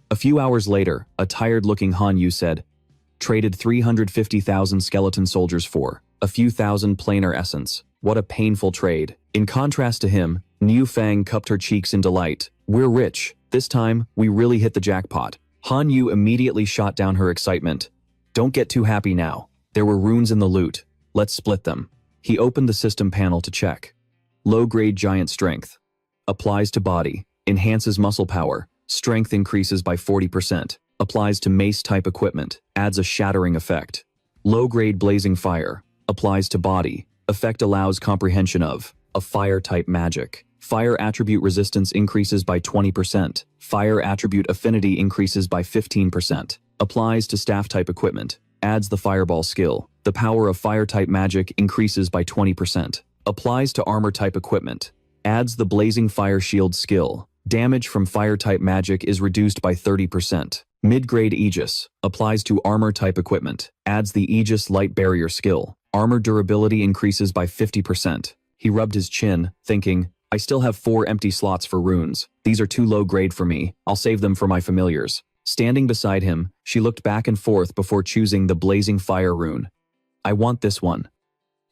A few hours later, a tired-looking Han Yu said, "Traded 350,000 skeleton soldiers for a few thousand planar essence. What a painful trade." In contrast to him, Niu Fang cupped her cheeks in delight. "We're rich. This time, we really hit the jackpot." Han Yu immediately shot down her excitement. "Don't get too happy now. There were runes in the loot. Let's split them." He opened the system panel to check. Low-grade giant strength. Applies to body. Enhances muscle power. Strength increases by 40%. Applies to mace-type equipment. Adds a shattering effect. Low-grade blazing fire. Applies to body. Effect allows comprehension of a fire-type magic. Fire attribute resistance increases by 20%. Fire attribute affinity increases by 15%. Applies to staff-type equipment. Adds the fireball skill. The power of fire-type magic increases by 20%. Applies to armor-type equipment. Adds the blazing fire shield skill. Damage from fire-type magic is reduced by 30%. Mid-grade Aegis. Applies to armor-type equipment. Adds the Aegis light barrier skill. Armor durability increases by 50%. He rubbed his chin, thinking, "I still have 4 empty slots for runes. These are too low grade for me. I'll save them for my familiars." Standing beside him, she looked back and forth before choosing the blazing fire rune. "I want this one."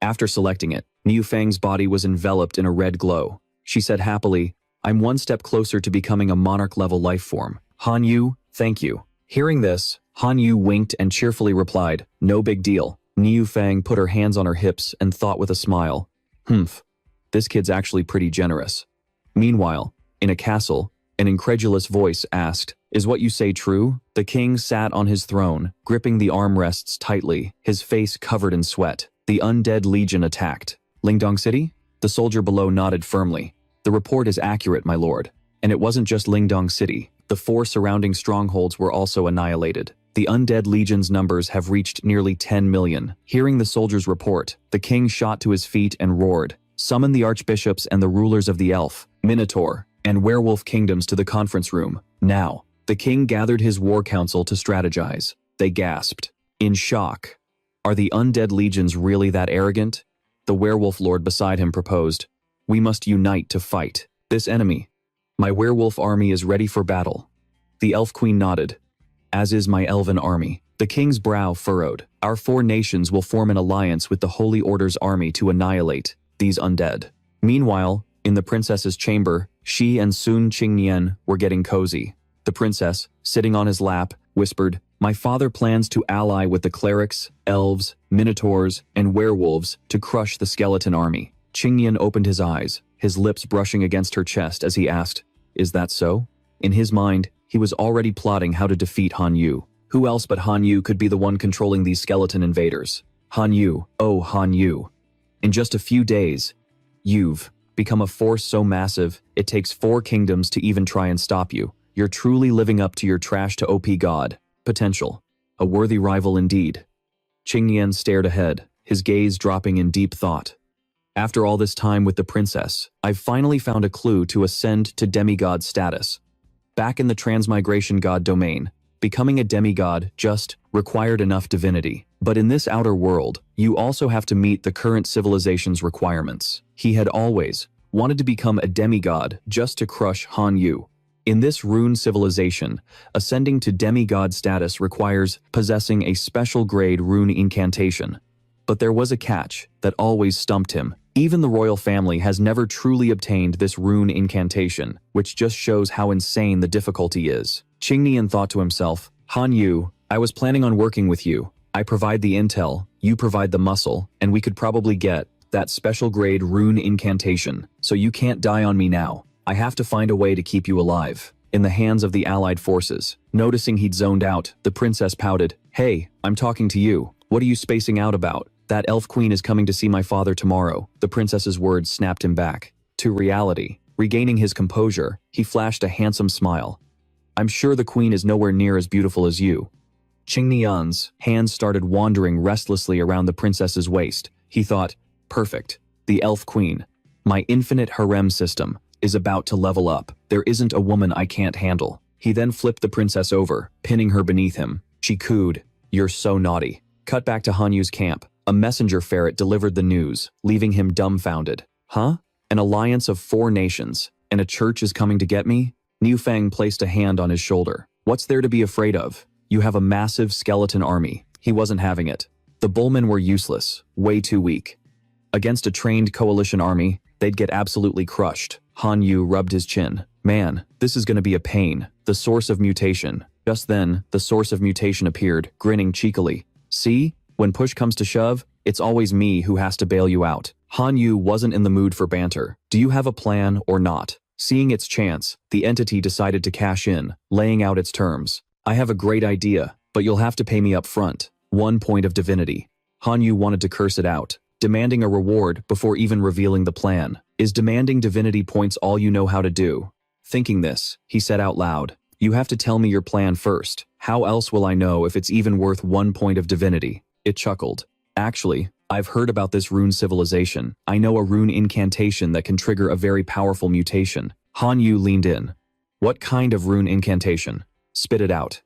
After selecting it, Niu Fang's body was enveloped in a red glow. She said happily, "I'm one step closer to becoming a monarch-level life form. Han Yu, thank you." Hearing this, Han Yu winked and cheerfully replied, "No big deal." Niu Fang put her hands on her hips and thought with a smile, "Humph, this kid's actually pretty generous." Meanwhile, in a castle, an incredulous voice asked, "Is what you say true?" The king sat on his throne, gripping the armrests tightly, his face covered in sweat. The undead legion attacked. Lingdong City? The soldier below nodded firmly. "The report is accurate, my lord. And it wasn't just Lingdong City. The 4 surrounding strongholds were also annihilated. The undead legion's numbers have reached nearly 10 million. Hearing the soldier's report, the king shot to his feet and roared, "Summon the archbishops and the rulers of the elf, minotaur, and werewolf kingdoms to the conference room, now." The king gathered his war council to strategize. They gasped, in shock. "Are the undead legions really that arrogant?" The werewolf lord beside him proposed, "We must unite to fight this enemy. My werewolf army is ready for battle." The elf queen nodded, "As is my elven army." The king's brow furrowed. "Our 4 nations will form an alliance with the Holy Order's army to annihilate these undead." Meanwhile, in the princess's chamber, she and Sun Qingnian were getting cozy. The princess, sitting on his lap, whispered, "My father plans to ally with the clerics, elves, minotaurs, and werewolves to crush the skeleton army." Qingnian opened his eyes, his lips brushing against her chest as he asked, "Is that so?" In his mind, he was already plotting how to defeat Han Yu. Who else but Han Yu could be the one controlling these skeleton invaders? Han Yu, oh Han Yu. In just a few days, you've become a force so massive, it takes 4 kingdoms to even try and stop you. You're truly living up to your trash to OP god potential. A worthy rival indeed. Qingnian stared ahead, his gaze dropping in deep thought. "After all this time with the princess, I've finally found a clue to ascend to demigod status. Back in the transmigration god domain, becoming a demigod just required enough divinity. But in this outer world, you also have to meet the current civilization's requirements." He had always wanted to become a demigod just to crush Han Yu. In this rune civilization, ascending to demigod status requires possessing a special grade rune incantation. But there was a catch that always stumped him. Even the royal family has never truly obtained this rune incantation, which just shows how insane the difficulty is. Qingnian thought to himself, "Han Yu, I was planning on working with you. I provide the intel, you provide the muscle, and we could probably get that special grade rune incantation, so you can't die on me now. I have to find a way to keep you alive." In the hands of the allied forces. Noticing he'd zoned out, the princess pouted, "Hey, I'm talking to you. What are you spacing out about?" That elf queen is coming to see my father tomorrow. The princess's words snapped him back to reality. Regaining his composure, he flashed a handsome smile. I'm sure the queen is nowhere near as beautiful as you. Qingnian's hands started wandering restlessly around the princess's waist. He thought, perfect. The elf queen, my infinite harem system, is about to level up. There isn't a woman I can't handle. He then flipped the princess over, pinning her beneath him. She cooed, you're so naughty. Cut back to Hanyu's camp. A messenger ferret delivered the news, leaving him dumbfounded. Huh? An alliance of 4 nations, and a church is coming to get me? Niu Feng placed a hand on his shoulder. What's there to be afraid of? You have a massive skeleton army. He wasn't having it. The bullmen were useless, way too weak. Against a trained coalition army, they'd get absolutely crushed. Han Yu rubbed his chin. Man, this is gonna be a pain. The source of mutation. Just then, the source of mutation appeared, grinning cheekily. See? When push comes to shove, it's always me who has to bail you out. Han Yu wasn't in the mood for banter. Do you have a plan or not? Seeing its chance, the entity decided to cash in, laying out its terms. I have a great idea, but you'll have to pay me up front. 1 point of divinity. Han Yu wanted to curse it out, demanding a reward before even revealing the plan. Is demanding divinity points all you know how to do? Thinking this, he said out loud, you have to tell me your plan first. How else will I know if it's even worth 1 point of divinity? It chuckled. Actually, I've heard about this rune civilization. I know a rune incantation that can trigger a very powerful mutation. Han Yu leaned in. What kind of rune incantation? Spit it out.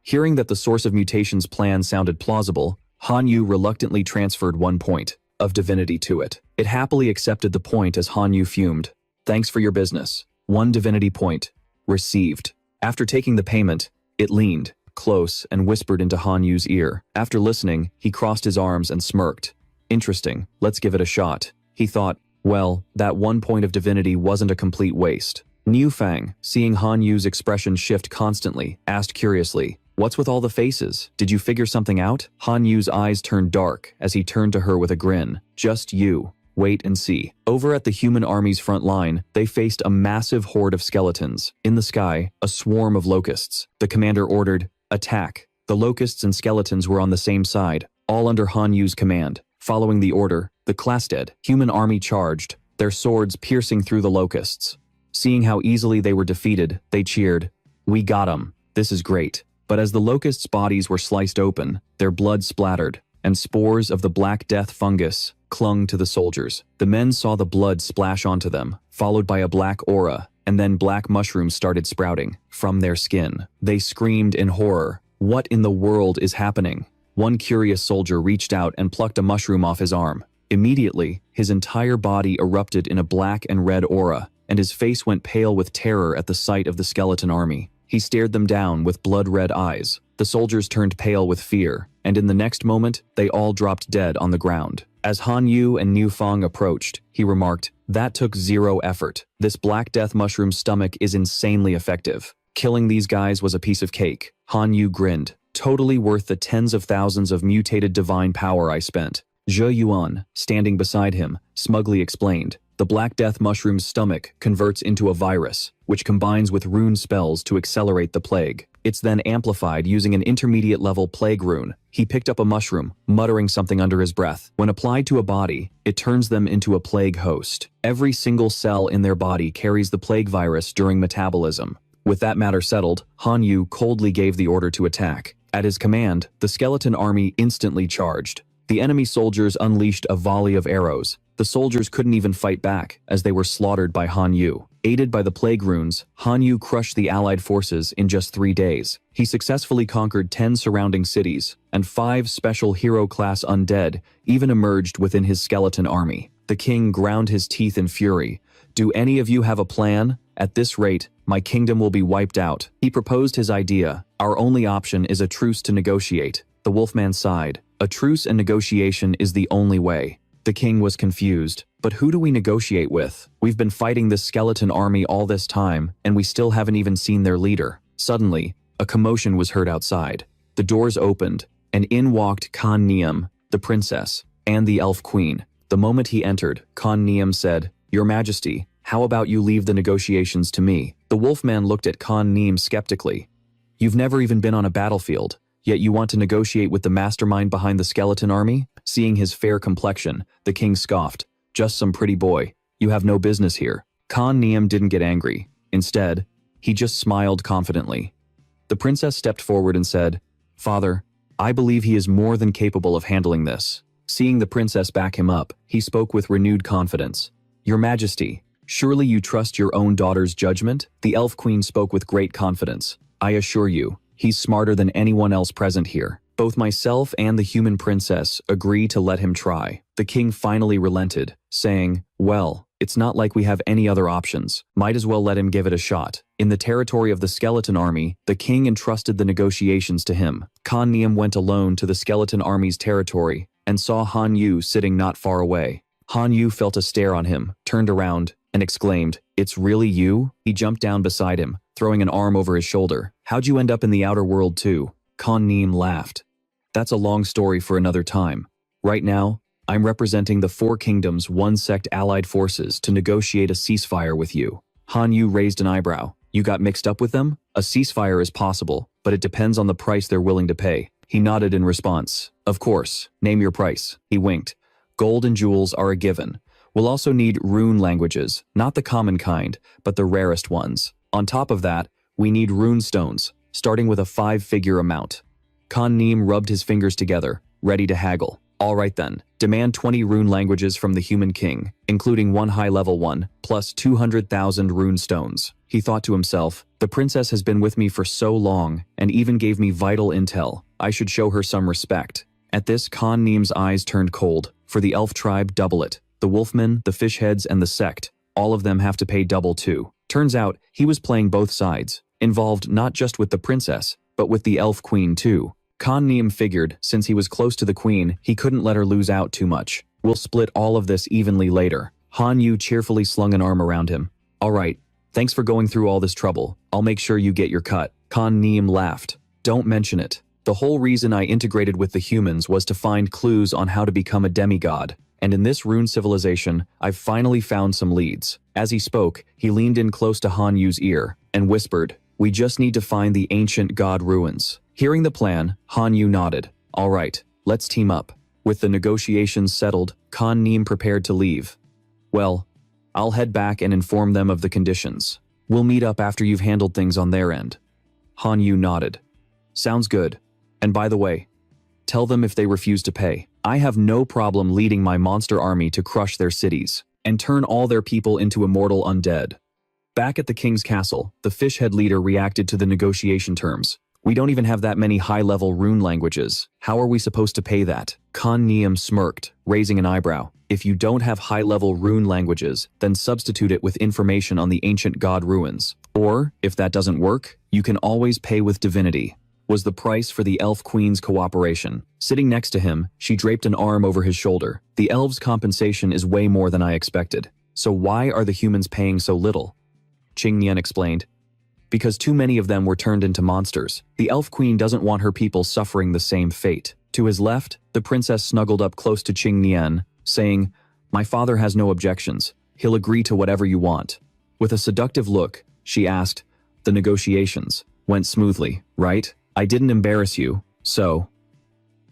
Hearing that the source of mutation's plan sounded plausible, Han Yu reluctantly transferred 1 point of divinity to it. It happily accepted the point as Han Yu fumed. Thanks for your business. 1 divinity point. Received. After taking the payment, it leaned close and whispered into Han Yu's ear. After listening, he crossed his arms and smirked. Interesting, let's give it a shot. He thought, well, that 1 point of divinity wasn't a complete waste. Niu Feng, seeing Han Yu's expression shift constantly, asked curiously, what's with all the faces? Did you figure something out? Han Yu's eyes turned dark as he turned to her with a grin. Just you. Wait and see. Over at the human army's front line, they faced a massive horde of skeletons. In the sky, a swarm of locusts. The commander ordered, attack. The locusts and skeletons were on the same side, all under Han Yu's command. Following the order, the Clasted human army charged, their swords piercing through the locusts. Seeing how easily they were defeated, they cheered, we got 'em. This is great. But as the locusts' bodies were sliced open, their blood splattered, and spores of the Black Death fungus clung to the soldiers. The men saw the blood splash onto them, followed by a black aura, and then black mushrooms started sprouting from their skin. They screamed in horror. What in the world is happening? One curious soldier reached out and plucked a mushroom off his arm. Immediately, his entire body erupted in a black and red aura, and his face went pale with terror at the sight of the skeleton army. He stared them down with blood-red eyes. The soldiers turned pale with fear, and in the next moment, they all dropped dead on the ground. As Han Yu and Niu Feng approached, he remarked, that took 0 effort. This Black Death mushroom stomach is insanely effective. Killing these guys was a piece of cake. Han Yu grinned. Totally worth the tens of thousands of mutated divine power I spent. Zhe Yuan, standing beside him, smugly explained, the Black Death mushroom's stomach converts into a virus, which combines with rune spells to accelerate the plague. It's then amplified using an intermediate-level plague rune. He picked up a mushroom, muttering something under his breath. When applied to a body, it turns them into a plague host. Every single cell in their body carries the plague virus during metabolism. With that matter settled, Han Yu coldly gave the order to attack. At his command, the skeleton army instantly charged. The enemy soldiers unleashed a volley of arrows. The soldiers couldn't even fight back, as they were slaughtered by Han Yu. Aided by the plague runes, Han Yu crushed the allied forces in just 3 days. He successfully conquered 10 surrounding cities, and 5 special hero-class undead even emerged within his skeleton army. The king ground his teeth in fury. Do any of you have a plan? At this rate, my kingdom will be wiped out. He proposed his idea. Our only option is a truce to negotiate. The Wolfman sighed. A truce and negotiation is the only way. The king was confused. But who do we negotiate with? We've been fighting this skeleton army all this time, and we still haven't even seen their leader. Suddenly, a commotion was heard outside. The doors opened, and in walked Khan Niam, the princess, and the elf queen. The moment he entered, Khan Niam said, Your Majesty, how about you leave the negotiations to me? The Wolfman looked at Khan Niam skeptically. You've never even been on a battlefield. Yet you want to negotiate with the mastermind behind the skeleton army? Seeing his fair complexion, the king scoffed. Just some pretty boy. You have no business here. Khan Niam didn't get angry. Instead, he just smiled confidently. The princess stepped forward and said, "Father, I believe he is more than capable of handling this." Seeing the princess back him up, he spoke with renewed confidence. "Your Majesty, surely you trust your own daughter's judgment?" The elf queen spoke with great confidence. "I assure you, he's smarter than anyone else present here. Both myself and the human princess agree to let him try." The king finally relented, saying, "Well, it's not like we have any other options. Might as well let him give it a shot." In the territory of the skeleton army, the king entrusted the negotiations to him. Khan Niam went alone to the skeleton army's territory and saw Han Yu sitting not far away. Han Yu felt a stare on him, turned around, and exclaimed, "It's really you?" He jumped down beside him, throwing an arm over his shoulder. "How'd you end up in the outer world too?" Khan Niam laughed. "That's a long story for another time. Right now, I'm representing the Four Kingdoms' one-sect allied forces to negotiate a ceasefire with you." Han Yu raised an eyebrow. "You got mixed up with them? A ceasefire is possible, but it depends on the price they're willing to pay." He nodded in response. "Of course, name your price." He winked. "Gold and jewels are a given. We'll also need rune languages, not the common kind, but the rarest ones. On top of that, we need rune stones, starting with a 5-figure amount." Khan Niam rubbed his fingers together, ready to haggle. "All right then, demand 20 rune languages from the human king, including one high-level one, plus 200,000 rune stones." He thought to himself, "The princess has been with me for so long, and even gave me vital intel. I should show her some respect." At this, Khan Niam's eyes turned cold. For the elf tribe, double it. The wolfmen, the fishheads, and the sect, all of them have to pay double too. Turns out, he was playing both sides, involved not just with the princess, but with the elf queen too. Khan Niam figured, since he was close to the queen, he couldn't let her lose out too much. "We'll split all of this evenly later." Han Yu cheerfully slung an arm around him. "All right, thanks for going through all this trouble. I'll make sure you get your cut." Khan Niam laughed. "Don't mention it. The whole reason I integrated with the humans was to find clues on how to become a demigod. And in this rune civilization, I've finally found some leads." As he spoke, he leaned in close to Han Yu's ear and whispered, "We just need to find the ancient god ruins." Hearing the plan, Han Yu nodded. "All right, let's team up." With the negotiations settled, Khan Niam prepared to leave. "Well, I'll head back and inform them of the conditions. We'll meet up after you've handled things on their end." Han Yu nodded. "Sounds good. And by the way, tell them if they refuse to pay, I have no problem leading my monster army to crush their cities and turn all their people into immortal undead." Back at the king's castle, the fishhead leader reacted to the negotiation terms. "We don't even have that many high-level rune languages. How are we supposed to pay that?" Khan Niam smirked, raising an eyebrow. "If you don't have high-level rune languages, then substitute it with information on the ancient god ruins. Or, if that doesn't work, you can always pay with divinity," was the price for the elf queen's cooperation. Sitting next to him, she draped an arm over his shoulder. "The elves' compensation is way more than I expected. So why are the humans paying so little?" Qing Nian explained. "Because too many of them were turned into monsters. The elf queen doesn't want her people suffering the same fate." To his left, the princess snuggled up close to Qing Nian, saying, "My father has no objections. He'll agree to whatever you want." With a seductive look, she asked, "The negotiations went smoothly, right? I didn't embarrass you, so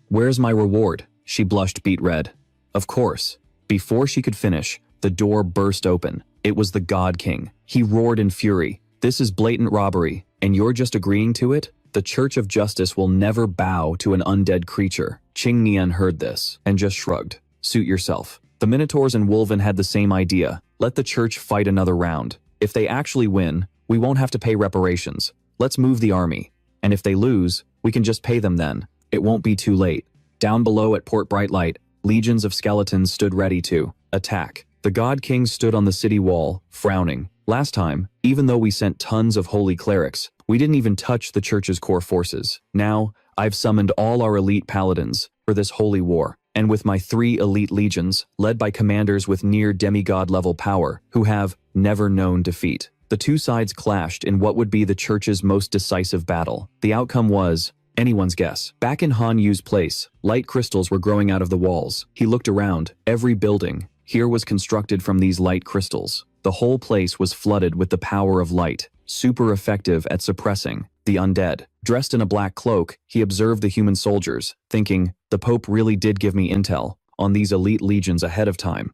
where's my reward?" She blushed beet red. Of course. Before she could finish, the door burst open. It was the God King. He roared in fury. "This is blatant robbery, and you're just agreeing to it? The Church of Justice will never bow to an undead creature." Qing Nian heard this, and just shrugged. "Suit yourself." The Minotaurs and Wolven had the same idea. Let the Church fight another round. If they actually win, we won't have to pay reparations. Let's move the army. And if they lose, we can just pay them then. It won't be too late. Down below at Port Brightlight, legions of skeletons stood ready to attack. The God King stood on the city wall, frowning. "Last time, even though we sent tons of holy clerics, we didn't even touch the Church's core forces. Now, I've summoned all our elite paladins for this holy war, and with my 3 elite legions, led by commanders with near demigod-level power, who have never known defeat." The two sides clashed in what would be the Church's most decisive battle. The outcome was anyone's guess. Back in Han Yu's place, light crystals were growing out of the walls. He looked around. Every building here was constructed from these light crystals. The whole place was flooded with the power of light, super effective at suppressing the undead. Dressed in a black cloak, he observed the human soldiers, thinking, the Pope really did give me intel on these elite legions ahead of time.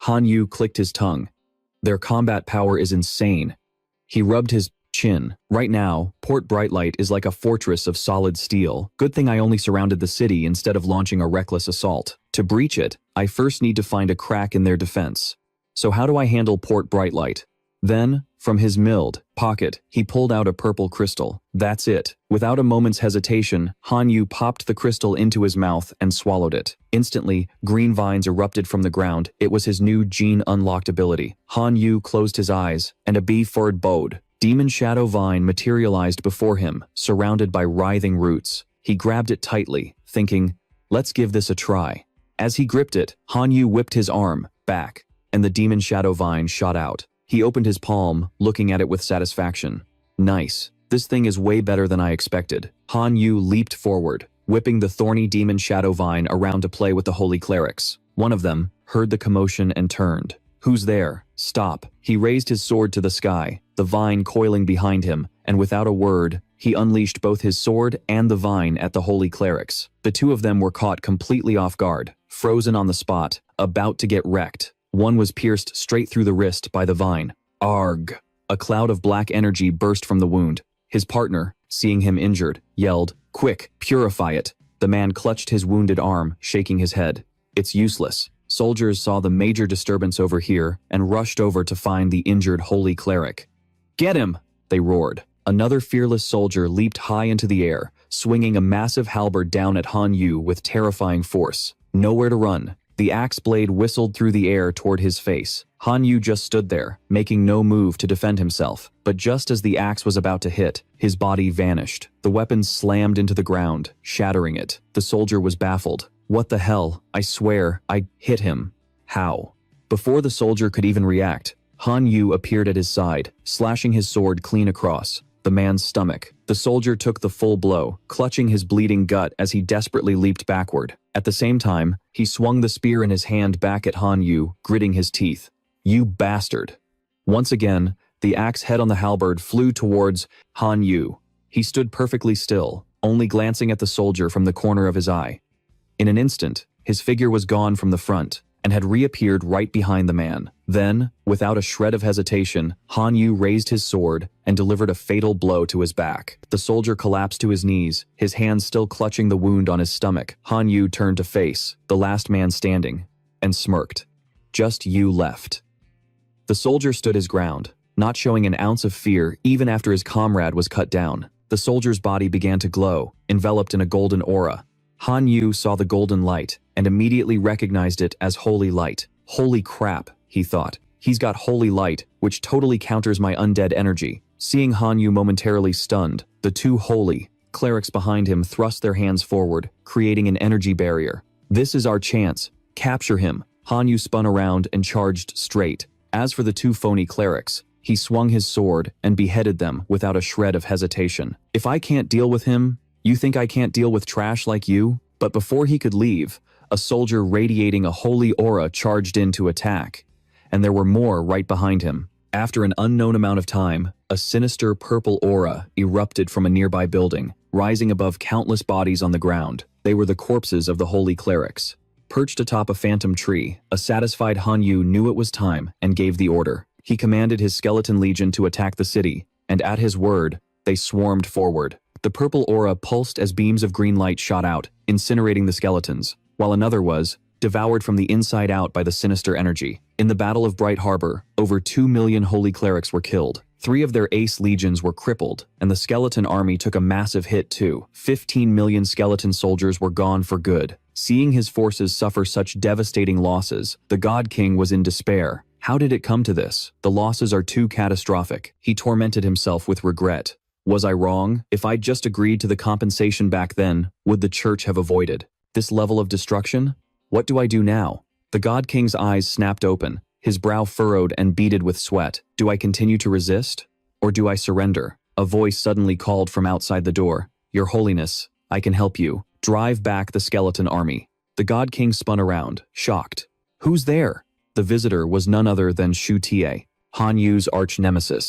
Han Yu clicked his tongue. Their combat power is insane. He rubbed his chin. Right now, Port Brightlight is like a fortress of solid steel. Good thing I only surrounded the city instead of launching a reckless assault. To breach it, I first need to find a crack in their defense. So how do I handle Port Brightlight? Then, from his milled pocket, he pulled out a purple crystal. That's it. Without a moment's hesitation, Han Yu popped the crystal into his mouth and swallowed it. Instantly, green vines erupted from the ground. It was his new gene-unlocked ability. Han Yu closed his eyes, and a bee-furred bode. Demon Shadow Vine materialized before him, surrounded by writhing roots. He grabbed it tightly, thinking, let's give this a try. As he gripped it, Han Yu whipped his arm back, and the Demon Shadow Vine shot out. He opened his palm, looking at it with satisfaction. Nice. This thing is way better than I expected. Han Yu leaped forward, whipping the thorny Demon Shadow Vine around to play with the holy clerics. One of them heard the commotion and turned. Who's there? Stop. He raised his sword to the sky, the vine coiling behind him, and without a word, he unleashed both his sword and the vine at the holy clerics. The two of them were caught completely off guard, frozen on the spot, about to get wrecked. One was pierced straight through the wrist by the vine. Arg! A cloud of black energy burst from the wound. His partner, seeing him injured, yelled, quick, purify it. The man clutched his wounded arm, shaking his head. It's useless. Soldiers saw the major disturbance over here and rushed over to find the injured holy cleric. Get him! They roared. Another fearless soldier leaped high into the air, swinging a massive halberd down at Han Yu with terrifying force. Nowhere to run. The axe blade whistled through the air toward his face. Han Yu just stood there, making no move to defend himself. But just as the axe was about to hit, his body vanished. The weapon slammed into the ground, shattering it. The soldier was baffled. What the hell? I swear, I hit him. How? Before the soldier could even react, Han Yu appeared at his side, slashing his sword clean across the man's stomach. The soldier took the full blow, clutching his bleeding gut as he desperately leaped backward. At the same time, he swung the spear in his hand back at Han Yu, gritting his teeth. You bastard. Once again, the axe head on the halberd flew towards Han Yu. He stood perfectly still, only glancing at the soldier from the corner of his eye. In an instant, his figure was gone from the front and had reappeared right behind the man. Then, without a shred of hesitation, Han Yu raised his sword and delivered a fatal blow to his back. The soldier collapsed to his knees, his hands still clutching the wound on his stomach. Han Yu turned to face the last man standing and smirked. Just you left. The soldier stood his ground, not showing an ounce of fear even after his comrade was cut down. The soldier's body began to glow, enveloped in a golden aura. Han Yu saw the golden light and immediately recognized it as holy light. Holy crap, he thought. He's got holy light, which totally counters my undead energy. Seeing Han Yu momentarily stunned, the two holy clerics behind him thrust their hands forward, creating an energy barrier. This is our chance. Capture him. Han Yu spun around and charged straight. As for the two phony clerics, he swung his sword and beheaded them without a shred of hesitation. If I can't deal with him, you think I can't deal with trash like you? But before he could leave, a soldier radiating a holy aura charged in to attack, and there were more right behind him. After an unknown amount of time, a sinister purple aura erupted from a nearby building, rising above countless bodies on the ground. They were the corpses of the holy clerics. Perched atop a phantom tree, a satisfied Han Yu knew it was time and gave the order. He commanded his skeleton legion to attack the city, and at his word, they swarmed forward. The purple aura pulsed as beams of green light shot out, incinerating the skeletons, while another was devoured from the inside out by the sinister energy. In the Battle of Bright Harbor, over 2 million holy clerics were killed. 3 of their ace legions were crippled, and the skeleton army took a massive hit too. 15 million skeleton soldiers were gone for good. Seeing his forces suffer such devastating losses, the God King was in despair. How did it come to this? The losses are too catastrophic. He tormented himself with regret. Was I wrong? If I'd just agreed to the compensation back then, would the church have avoided this level of destruction? What do I do now? The God King's eyes snapped open, his brow furrowed and beaded with sweat. Do I continue to resist? Or do I surrender? A voice suddenly called from outside the door. Your Holiness, I can help you. Drive back the skeleton army. The God King spun around, shocked. Who's there? The visitor was none other than Shu Tie, Han Yu's arch nemesis.